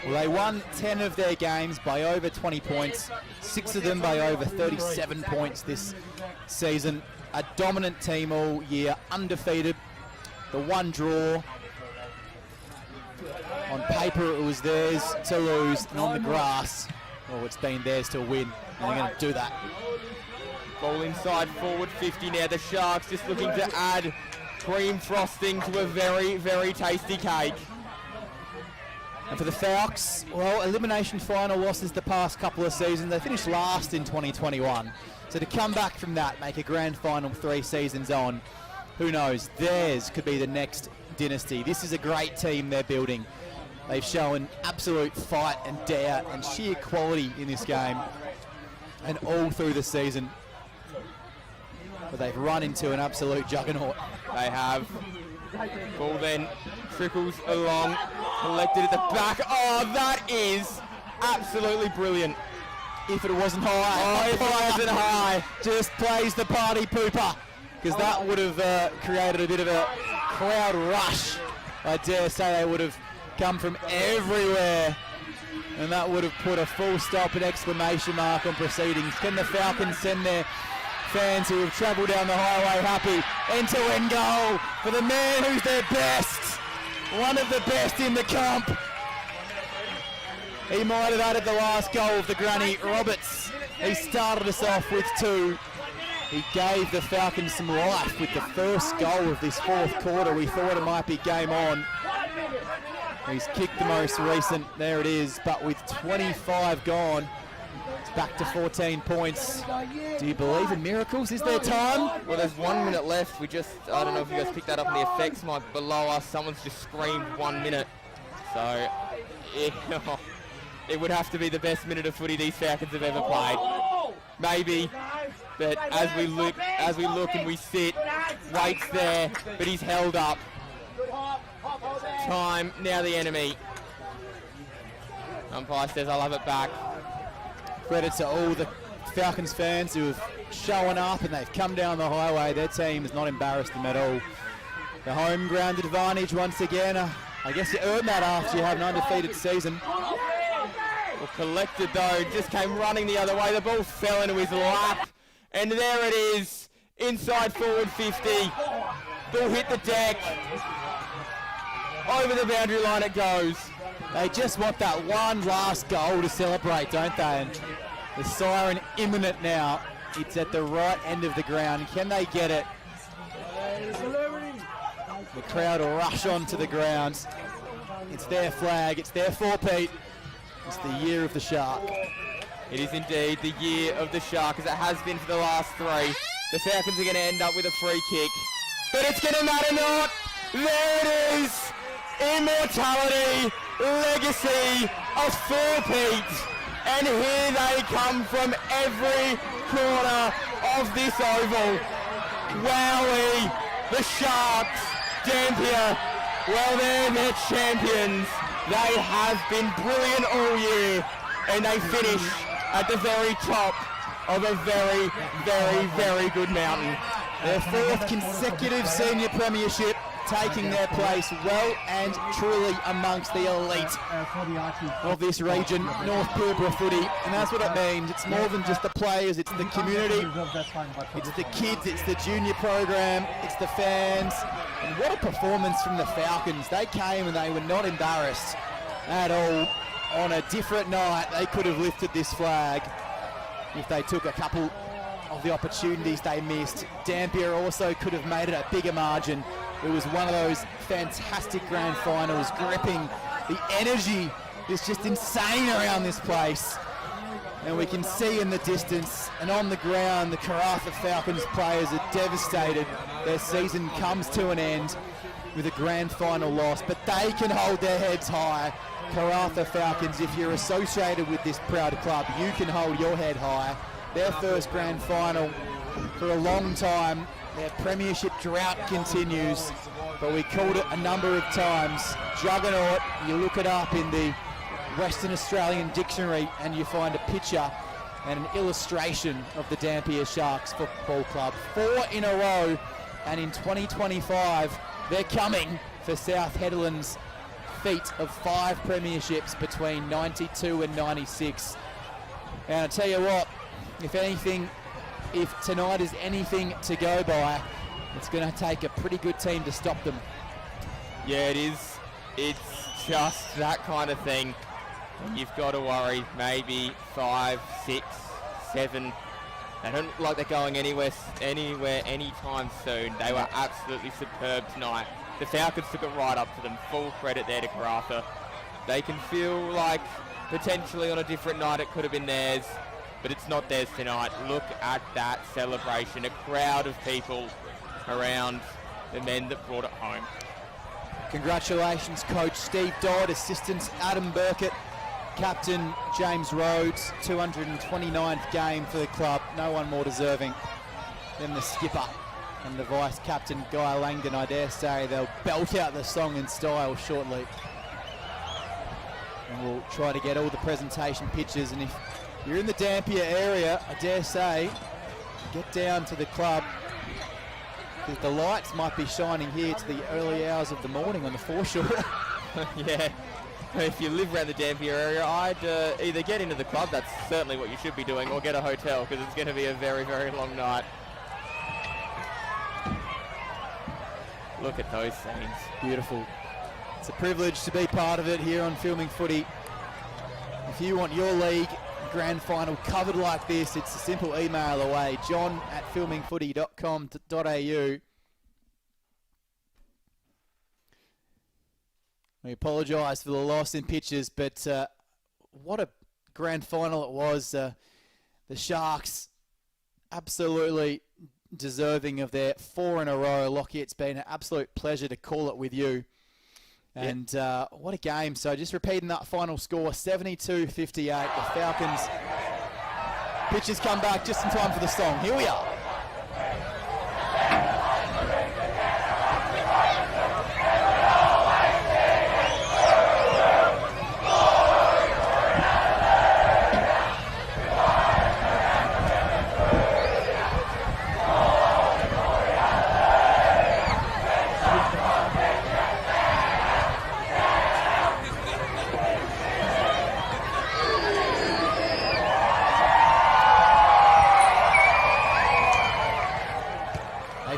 Well, they won 10 of their games by over 20 points, 6 of them by over 37 points this season. A dominant team all year, undefeated. The one draw. On paper, it was theirs to lose, and on the grass, well, it's been theirs to win. And they're going to do that. Ball inside forward 50 now. The Sharks just looking to add cream frosting to a very, very tasty cake. And for the Falcons, well, elimination final losses the past couple of seasons. They finished last in 2021. So to come back from that, make a grand final 3 seasons on, who knows, theirs could be the next dynasty. This is a great team they're building. They've shown absolute fight and dare and sheer quality in this game and all through the season. But they've run into an absolute juggernaut. They have. Ball then trickles along, collected at the back. Oh, that is absolutely brilliant. If it wasn't high. Oh, if it wasn't high. Just plays the party pooper, because that would have created a bit of a crowd rush. I dare say they would have come from everywhere, and that would have put a full stop and exclamation mark on proceedings. Can the Falcons send their fans who have travelled down the highway happy? End-to-end goal for the man who's their best, one of the best in the comp. He might have added the last goal of the granny. Roberts, he started us off with 2. He gave the Falcons some life with the first goal of this 4th quarter. We thought it might be game on. He's kicked the most recent, there it is, but with 25 gone, it's back to 14 points. Do you believe in miracles? Is there time? Well, there's 1 minute left. I don't know if you guys picked that up in the effects mic below us. Someone's just screamed 1 minute. So, it would have to be the best minute of footy these Falcons have ever played. Maybe, but as we look and we sit, Waite's there, but he's held up. Time, now the enemy. Umpire says, I'll have it back. Credit to all the Falcons fans who have shown up and they've come down the highway. Their team has not embarrassed them at all. The home ground advantage once again. I guess you earn that after you have an undefeated season. Well, collected though, just came running the other way. The ball fell into his lap. And there it is, inside forward 50. Ball hit the deck. Over the boundary line it goes. They just want that one last goal to celebrate, don't they? And the siren imminent now. It's at the right end of the ground. Can they get it? The crowd will rush onto the ground. It's their flag. It's their 4-peat. It's the year of the Shark. It is indeed the year of the Shark, as it has been for the last 3. The Falcons are going to end up with a free kick. But it's going to matter not. There it is. Immortality, legacy, a 4-peat. And here they come from every corner of this oval. Wowee, the Sharks, Dampier, well, they're their champions. They have been brilliant all year, and they finish at the very top of a very, very, very good mountain. Their 4th consecutive senior premiership, taking their place well and truly amongst the elite of this region, North Pilbara footy, and that's what it means. It's more than just the players, it's the community, it's the kids, it's the junior program, it's the fans, and what a performance from the Falcons. They came and they were not embarrassed at all. On a different night, they could have lifted this flag if they took a couple of the opportunities they missed. Dampier also could have made it a bigger margin. It was one of those fantastic grand finals, gripping. The energy is just insane around this place. And we can see in the distance and on the ground the Karratha Falcons players are devastated. Their season comes to an end with a grand final loss, but they can hold their heads high. Karratha Falcons, if you're associated with this proud club, you can hold your head high. Their first grand final for a long time. Their premiership drought continues, but we called it a number of times. Juggernaut, you look it up in the Western Australian Dictionary and you find a picture and an illustration of the Dampier Sharks Football Club. 4 in a row, and in 2025 they're coming for South Hedland's feat of 5 premierships between 92 and 96. And I tell you what, if tonight is anything to go by, it's going to take a pretty good team to stop them. Yeah, it is. It's just that kind of thing. You've got to worry, maybe 5, 6, 7. They don't look like they're going anywhere anytime soon. They were absolutely superb tonight. The Falcons took it right up to them. Full credit there to Karratha. They can feel like potentially on a different night it could have been theirs, but it's not theirs tonight. Look at that celebration. A crowd of people around the men that brought it home. Congratulations, Coach Steve Dodd, assistants Adam Burkett, Captain James Rhodes, 229th game for the club. No one more deserving than the skipper and the vice captain, Guy Langdon. I dare say they'll belt out the song in style shortly. And we'll try to get all the presentation pictures. And if you're in the Dampier area, I dare say, get down to the club, because the lights might be shining here to the early hours of the morning on the foreshore. Yeah. If you live around the Dampier area, I'd either get into the club, that's certainly what you should be doing, or get a hotel, because it's going to be a very, very long night. Look at those scenes. Beautiful. It's a privilege to be part of it here on Filming Footy. If you want your league grand final covered like this, it's a simple email away, john@filmingfooty.com.au. We apologise for the loss in pictures, but what a grand final it was. The Sharks absolutely deserving of their 4 in a row. Lockie, it's been an absolute pleasure to call it with you. And what a game. So just repeating that final score, 72-58. The Falcons. Pitchers come back just in time for the song. Here we are.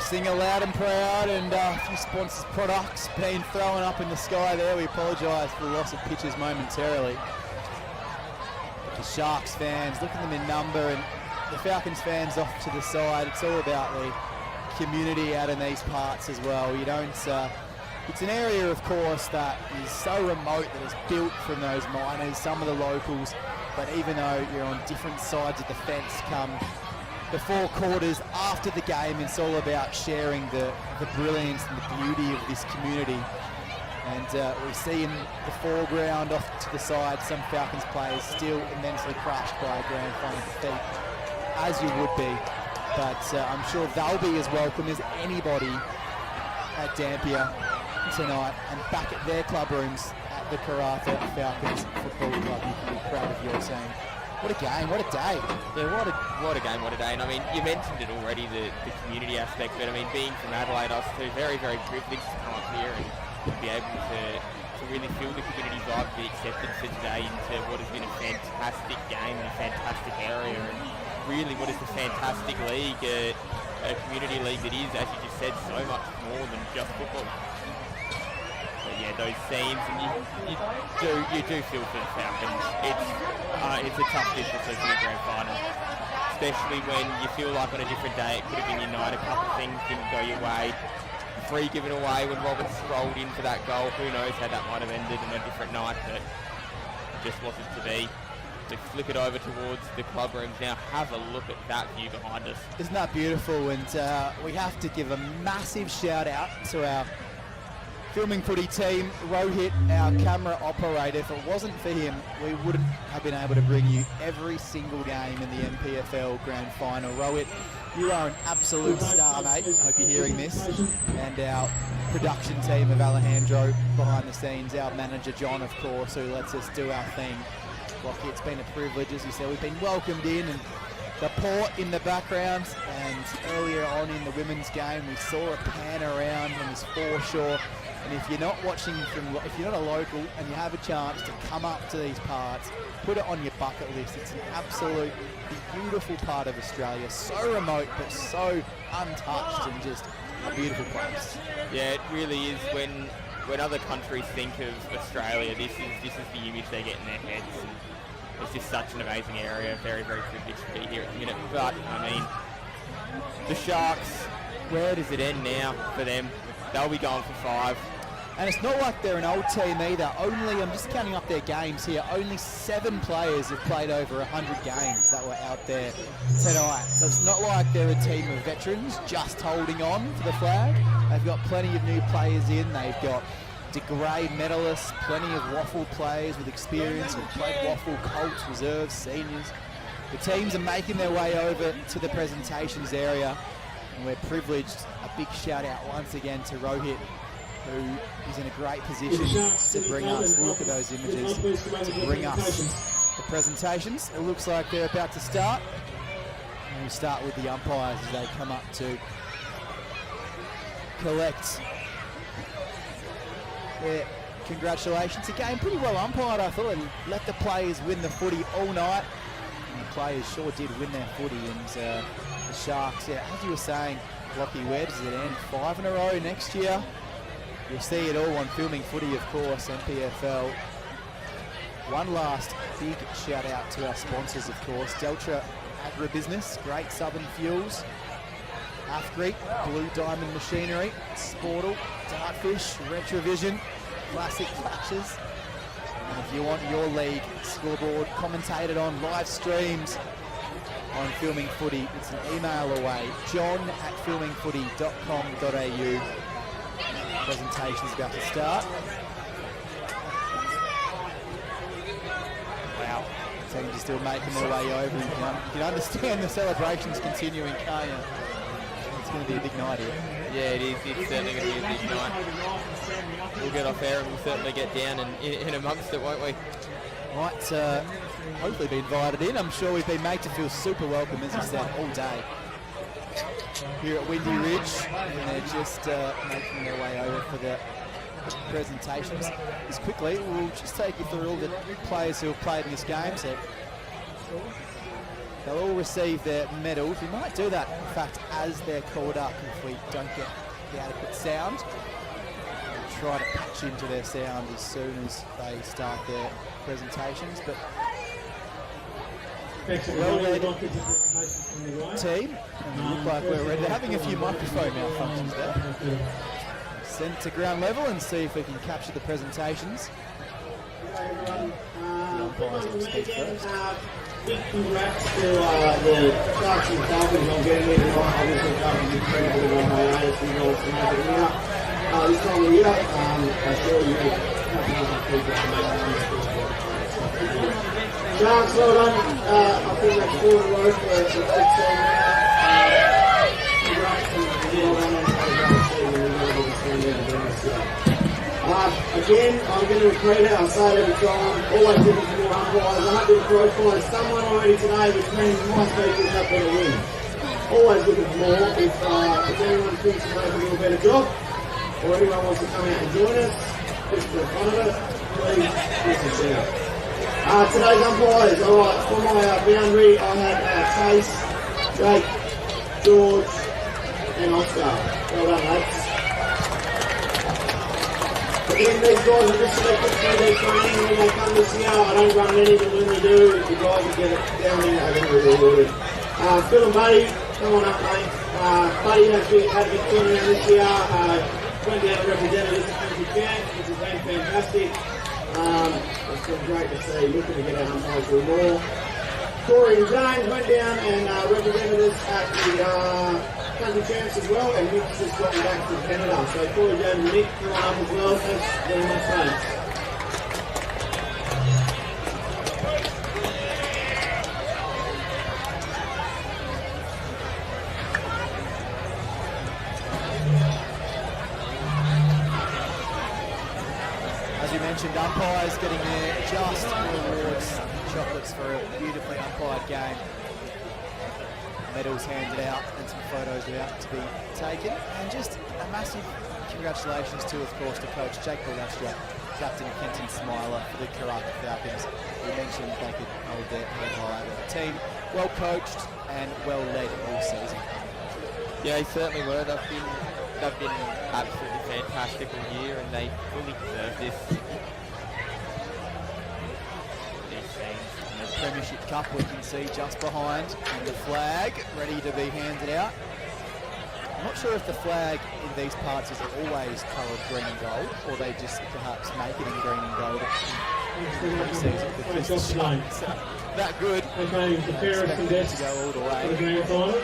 Sing loud and proud, and a few sponsors' products being thrown up in the sky there. We apologise for the loss of pitches momentarily. But the Sharks fans, look at them in number, and the Falcons fans off to the side. It's all about the community out in these parts as well. You don't. It's an area, of course, that is so remote that it's built from those miners, some of the locals. But even though you're on different sides of the fence, come the 4 quarters after the game, it's all about sharing the brilliance and the beauty of this community. And we see in the foreground off to the side some Falcons players still immensely crushed by a grand final defeat, as you would be. But I'm sure they'll be as welcome as anybody at Dampier tonight, and back at their club rooms at the Karratha Falcons Football Club. You can be proud of your team. What a game, what a day. Yeah, what a game, what a day. And I mean, you mentioned it already, the community aspect, but I mean, being from Adelaide, I was very, very privileged to come up here and be able to really feel the community vibe, the acceptance of today into what has been a fantastic game in a fantastic area, and really what is a fantastic league, a community league that is, as you just said, so much more than just football. But yeah, those scenes, and you do feel for the Falcons. It's a tough business as a grand final, especially when you feel like on a different day it could have been your night. A couple of things didn't go your way. 3 given away when Roberts rolled in for that goal. Who knows how that might have ended on a different night, but it just wasn't to be. We flick it over towards the club rooms now. Have a look at that view behind us. Isn't that beautiful? And we have to give a massive shout out to our filming footy team, Rohit, our camera operator. If it wasn't for him, we wouldn't have been able to bring you every single game in the NPFL Grand Final. Rohit, you are an absolute star, mate. I hope you're hearing this. And our production team of Alejandro behind the scenes, our manager John, of course, who lets us do our thing. Lockie, it's been a privilege, as you said. We've been welcomed in, and the port in the background. And earlier on in the women's game, we saw a pan around on this foreshore. And if you're not watching if you're not a local and you have a chance to come up to these parts, put it on your bucket list. It's an absolute beautiful part of Australia, so remote but so untouched, and just a beautiful place. Yeah, it really is. When other countries think of Australia, this is the image they get in their heads. And it's just such an amazing area. Very, very privileged to be here at the minute. But I mean, the Sharks, where does it end now for them? They'll be going for 5. And it's not like they're an old team either. I'm just counting up their games here, only 7 players have played over 100 games that were out there tonight. So it's not like they're a team of veterans just holding on for the flag. They've got plenty of new players in. They've got de grade medalists, plenty of waffle players with experience who've played waffle, Colts, reserves, seniors. The teams are making their way over to the presentations area, and we're privileged. A big shout out once again to Rohit, who is in a great position to bring us, look at those images, to bring us the presentations. It looks like they're about to start. And we'll start with the umpires as they come up to collect their congratulations. Again, pretty well umpired, I thought, and let the players win the footy all night. And the players sure did win their footy, and the Sharks, yeah, as you were saying, Lockie, where does it end? 5 in a row next year. You'll see it all on Filming Footy, of course, NPFL. One last big shout out to our sponsors, of course, Delta Agribusiness, Great Southern Fuels, Afgreet, Blue Diamond Machinery, Sportal, Dartfish, Retrovision, Classic Clutches. And if you want your league scoreboard commentated on live streams on Filming Footy, it's an email away, john@filmingfooty.com.au. Presentation's about to start. Wow, the teams are still making their way over. You can understand the celebrations continuing, can't you? It's going to be a big night here. Yeah, it is. It's certainly going to be a big night. We'll get off air and we'll certainly get down and in amongst it, won't we? Might hopefully be invited in. I'm sure we've been made to feel super welcome, as you said, all day here at Windy Ridge, and they're just making their way over for the presentations. Just quickly, we'll just take you through all the players who have played in this game. So they'll all receive their medals. We might do that, in fact, as they're called up if we don't get the adequate sound. We'll try to patch into their sound as soon as they start their presentations. But well-led team, and we look like we're ready. They're having a few microphone malfunctions there. Send it to ground level and see if we can capture the presentations. The umpires will speak first. Big congrats to the Sharks and Falcons on getting in tonight. Obviously, Falcons incredible on my latest results to make it winner. This time of year, I assure you, Sharks, well done. I think that's 4 in a row for a good team now. Congrats and well done on again, I'm going to repeat it, I'll say it every time, always looking for more umpires. I hope to profile someone already today, which means my speakers have better win. Always looking for more. If anyone thinks they can do a better job, or anyone wants to come out and join us, just for the fun of it, please give us a shout. Today's umpires, alright, for my boundary, I had Case, Jake, George, and Oscar. Well done, mates. Again, these guys are just selected through their training when they come this year. I don't run any, but when we do, if the guys will get it down there, they're going to be rewarded. Phil and Buddy, come on up, mate. Buddy had a big turnaround this year. Went down and represented us at Country Camp, which has been fantastic. It's been great to see. Looking to get our umpires a little more. Corey and James went down and represented us at the country champs as well, and Nick's just gotten back to Canada. So Corey, James and Nick, come on up as well. Thanks very much, thanks. As you mentioned, umpires getting their just rewards, chocolates for a beautifully umpired game. Medals handed out and some photos about to be taken. And just a massive congratulations to, of course, to Coach Jake Balestra, Captain Kenton Smiler for the Karaka Falcons. We mentioned they could hold their head high with the team. Well coached and well led all season. Yeah, they certainly were. They've been absolutely fantastic all year, and they fully deserve this. And the Premiership Cup we can see just behind, and the flag ready to be handed out. I'm not sure if the flag in these parts is always coloured green and gold, or they just perhaps make it in green and gold in pre-season because the Sharks are that good. Okay, the fairest to go all the way. for the grand final.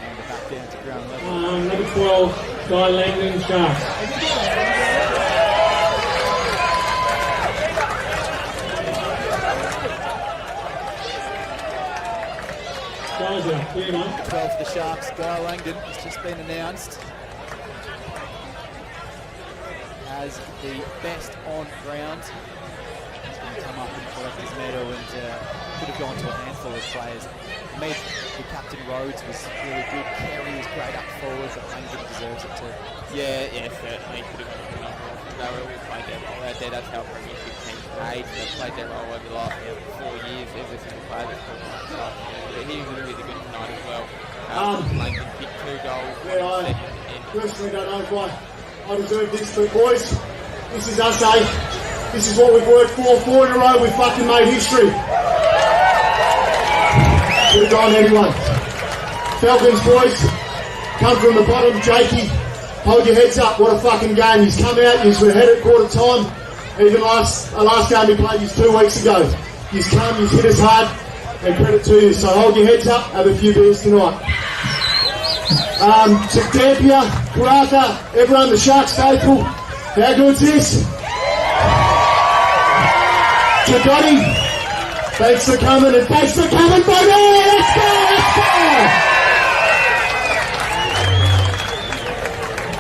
And back down to ground level. Number 12, Guy Langdon, Sharks. Guys are clear, mate. 12 for the Sharks, Guy Langdon has just been announced as the best on ground. He's going to come up and collect his medal, and could have gone to a handful of players. Made the Captain Rhodes was really good. Carey was great up forward, but Langdon deserves it too. Yeah, certainly. Could have gone to they all played their role out there. That's how Premiership teams played. They've played their role over the last 4 years. Every single player that's put on the side. He was really good tonight as well. Langdon kicked 2 goals. Yeah, I personally don't know if I deserve this, but boys, this is us, eh? This is what we've worked for. 4 in a row, we've fucking made history. Good on everyone. Falcons, boys, come from the bottom. Jakey, hold your heads up. What a fucking game. He's come out, he's ahead at quarter time. Even last game he played 2 weeks ago. He's come, he's hit us hard, and credit to you. So hold your heads up, have a few beers tonight. To Dampier, Karaka, everyone, the Sharks faithful, how good's this? To Gotti, thanks for coming, and thanks for coming, baby! Let's go, let's go!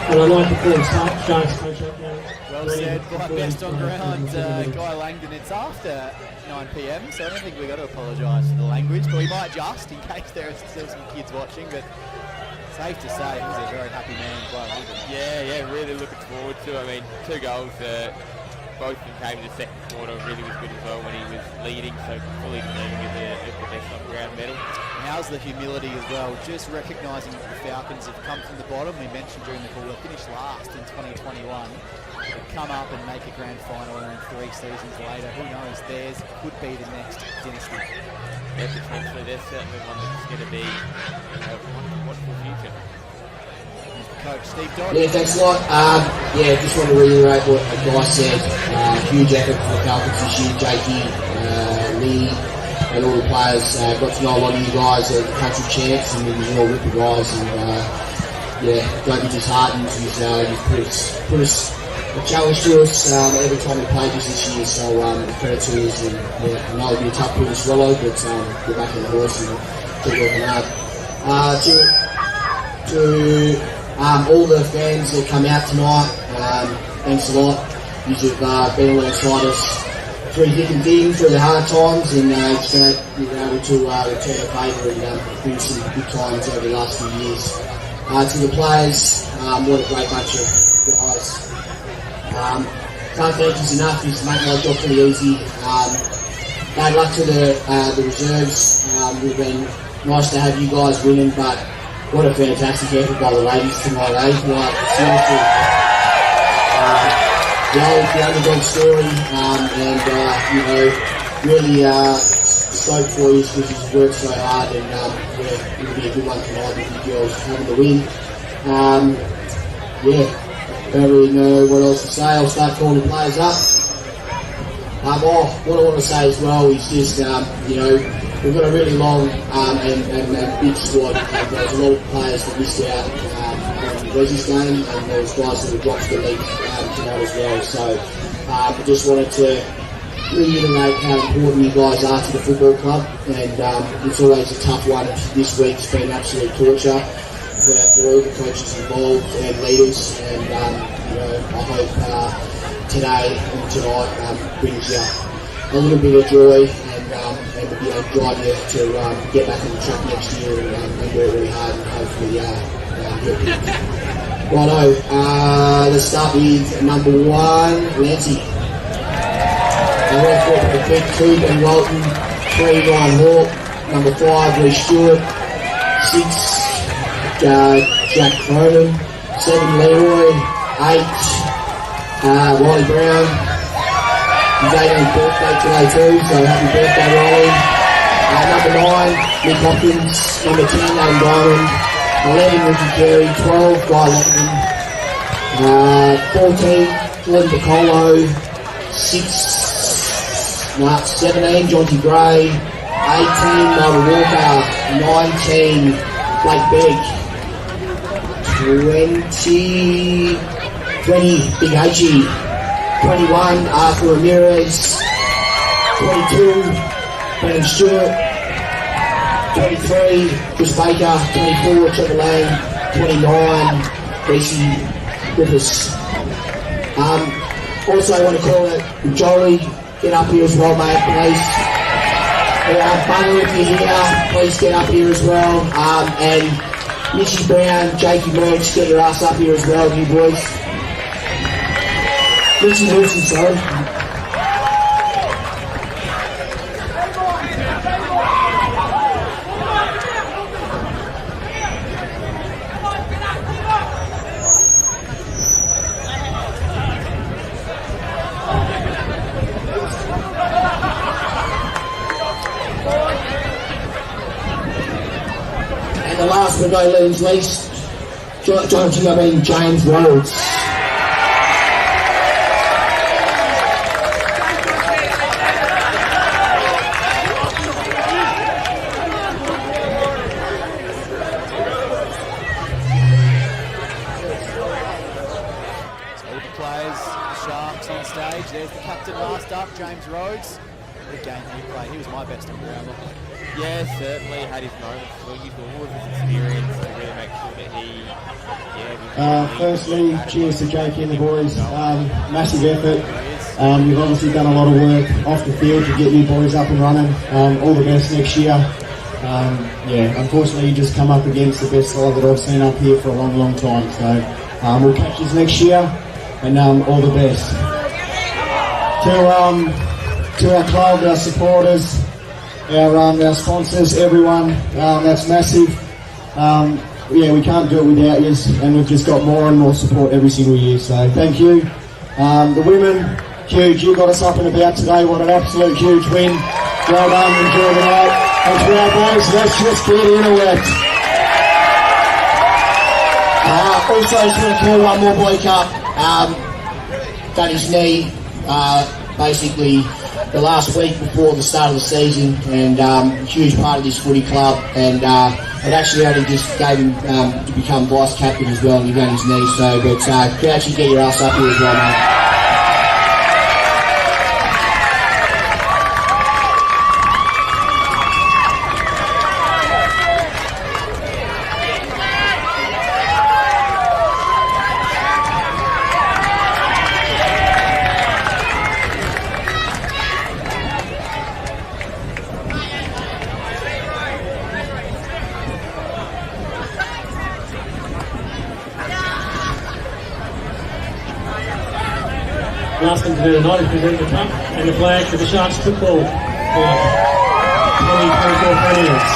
And I'd like to call the Sharks coach up now. Well said, best on ground, Guy Langdon. It's after 9 p.m, so I don't think we've got to apologise for the language, but we might just, in case there are still some kids watching, but safe to say he was a very happy man, Guy Langdon. Yeah, really looking forward to it. I mean, 2 goals, both of them came in the second quarter, really was good as well when he was leading, so fully deserving of the best on ground medal. And how's the humility as well, just recognising that the Falcons have come from the bottom. We mentioned during the call they finished last in 2021. They've come up and make a grand final around 3 seasons later. Who knows, theirs could be the next dynasty. Yeah, potentially. They're certainly one that's going to be a wonderful future. Coach Steve Dodd. Yeah, thanks a lot. Just want to reiterate what the guy said. Huge effort for the Falcons this year. Jakey, Lee, and all the players. Got to know a lot of you guys at the country champs, and you're all ripper guys. And don't be disheartened. He's put us a challenge to us every time we played this year. So credit to us. And I know it'll be a tough pill to swallow, but get back on the horse and keep working hard. To all the fans that come out tonight, thanks a lot. You've been alongside us through thick and thin, through the hard times, and it's going to be able to return the favour and bring some good times over the last few years. To the players, what a great bunch of guys. Can't thank you enough. It's making my job pretty easy. Bad luck to the reserves. We've been nice to have you guys winning, but what a fantastic effort by the ladies tonight, eh? Like, seriously. The underdog story, really stoked for you because you've worked so hard, and it'll be a good one tonight with you girls having the win. Don't really know what else to say. I'll start calling the players up. What I want to say as well is just, you know, we've got a really long and big squad, and there's a lot of players that missed out on the Reggie's game, and there's guys that have dropped the league tonight as well. So I just wanted to reiterate how important you guys are to the football club, and it's always a tough one. This week's been absolute torture for all the coaches involved and leaders, and you know, I hope today and tonight brings you a little bit of joy and you know, drive you to get back on the track next year and work really hard and hopefully righto, let's start with number 1, Lancy. Number 4, Big Coop and Walton. 3, Ryan Hawke. Number 5, Lee Stewart. 6, Jack Cronin. 7, Leroy. 8, Riley Brown. His 18th birthday today too, so happy birthday, Riley. Number 9, Nick Hopkins. Number 10, Adam Diamond. 11, Ricky Carey. 12, Guy Letterman. 14, Glenn Piccolo. 17, Jonty Gray. 18, Martin Walker. 19, Blake Begg. 20, Big H. 21, Arthur Ramirez. 22, Brandon Stewart. 23, Chris Baker. 24, Trevor Lane. 29, Gracie Griffiths. Also, I want to call it Jolie. Get up here as well, mate, please. Bunny, if you're here, please get up here as well. And Mitchy Brown, Jakey Merch, get your ass up here as well, you boys. Mitchy Wilson, sorry. And the last but no least, James Rhodes. There's the captain last up, James Rhodes. Good game he played. He was my best on ground. Yeah, certainly had his moments. Well, used all of his experience to really make sure that he. Firstly, cheers to Jake and the boys. Massive effort. You've obviously done a lot of work off the field to get you boys up and running. All the best next year. Unfortunately, you just come up against the best side that I've seen up here for a long, long time. So we'll catch you next year, and all the best. To our club, our supporters, our sponsors, everyone, that's massive. We can't do it without you, and we've just got more and more support every single year, so thank you. The women, huge, you got us up and about today. What an absolute huge win. Well done, enjoy the night. And to our boys, let's just get into it. Also, I just want to call one more bloke up. Done his knee. Basically the last week before the start of the season, and a huge part of this footy club, and it actually only just gave him to become vice captain as well, and he got his knee, so but could actually get your ass up here as well, mate. Last thing to do tonight is present the cup and the flag for the Sharks football club. 2024 premiers.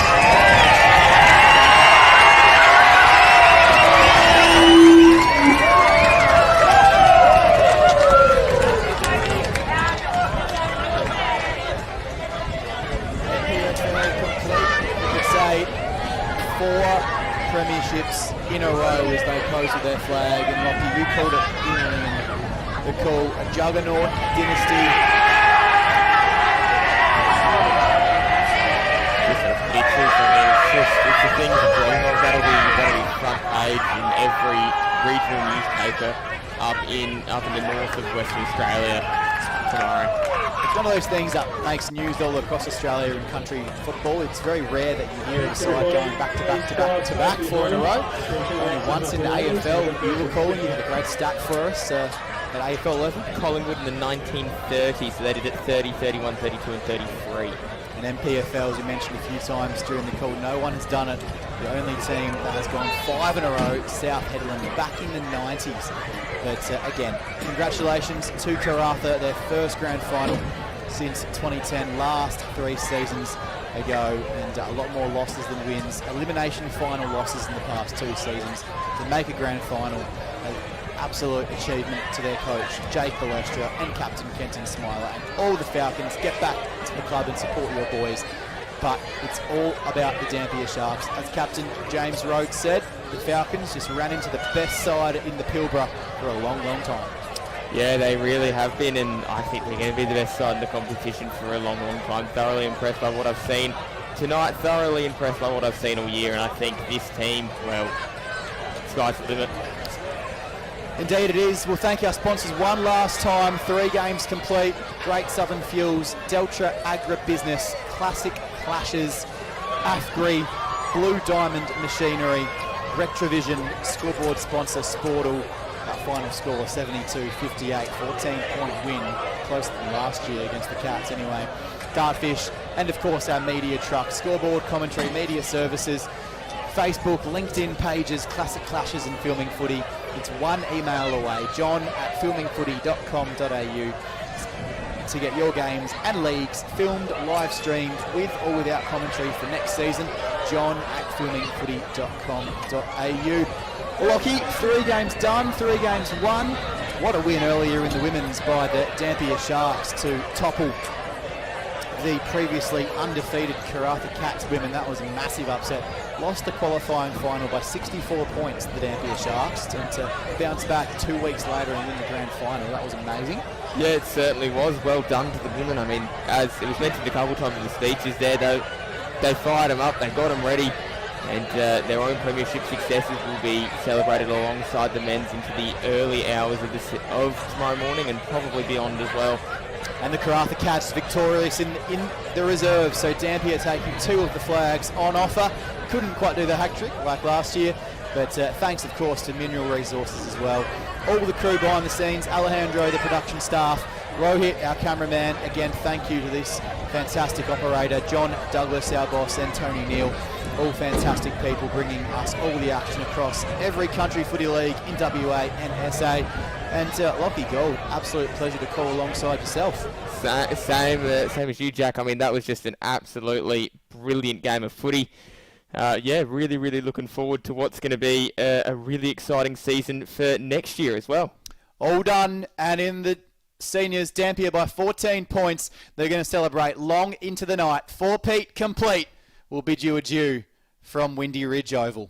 Premierships in a row as they pose with their flag, and Rocky, you called it the call, a juggernaut dynasty Mitchells, I mean, it's a thing to dream of. That'll be front page in every regional newspaper up in the north of Western Australia tomorrow. It's one of those things that makes news all across Australia in country football. It's very rare that you hear a side going back to back 4 in a row. Only once in the AFL, you were calling, you had a great stat for us at AFL level. Collingwood in the 1930s, so they did it 30, 31, 32 and 33. And MPFL, as you mentioned a few times during the call, no one has done it. The only team that has gone 5 in a row, South Hedland, back in the 90s. But again, congratulations to Karratha, their first grand final since 2010, last 3 seasons ago, and a lot more losses than wins. Elimination final losses in the past 2 seasons. To make a grand final, an absolute achievement to their coach, Jake Balestra, and captain Kenton Smiler, and all the Falcons. Get back to the club and support your boys. But it's all about the Dampier Sharks. As Captain James Rhodes said, the Falcons just ran into the best side in the Pilbara for a long, long time. Yeah, they really have been, and I think they're going to be the best side in the competition for a long, long time. Thoroughly impressed by what I've seen tonight, thoroughly impressed by what I've seen all year, and I think this team, well, sky's the limit. Indeed it is. We'll thank our sponsors one last time. 3 games complete. Great Southern Fuels, Deltra Agribusiness, Classic Clashes, AFGRI, Blue Diamond Machinery, Retrovision, scoreboard sponsor Sportal. That final score 72-58, 14-point win, closer than last year against the Cats anyway. Dartfish, and of course our media truck, Scoreboard Commentary, Media Services, Facebook, LinkedIn pages, Classic Clashes and Filming Footy. It's one email away, john@filmingfooty.com.au, to get your games and leagues filmed, live streamed, with or without commentary for next season, john@filmingfooty.com.au. Well, Lockie, 3 games done, 3 games won. What a win earlier in the women's by the Dampier Sharks to topple the previously undefeated Karratha Cats women. That was a massive upset. Lost the qualifying final by 64 points to the Dampier Sharks, and to bounce back 2 weeks later and win the grand final. That was amazing. Yeah, it certainly was. Well done to the women. I mean, as it was mentioned a couple of times in the speeches there, they fired them up, they got them ready, and their own premiership successes will be celebrated alongside the men's into the early hours of tomorrow morning, and probably beyond as well. And the Karratha Cats victorious in the reserve, so Dampier taking 2 of the flags on offer. Couldn't quite do the hat trick like last year, but thanks of course to Mineral Resources as well. All the crew behind the scenes, Alejandro, the production staff, Rohit, our cameraman, again thank you to this fantastic operator, John Douglas, our boss, and Tony Neal. All fantastic people bringing us all the action across every country footy league in WA and SA. And Lockie Gold, absolute pleasure to call alongside yourself. Same as you, Jack. I mean, that was just an absolutely brilliant game of footy. Yeah, really, really looking forward to what's going to be a really exciting season for next year as well. All done, and in the seniors, Dampier by 14 points. They're going to celebrate long into the night. 4-peat complete. We'll bid you adieu from Windy Ridge Oval.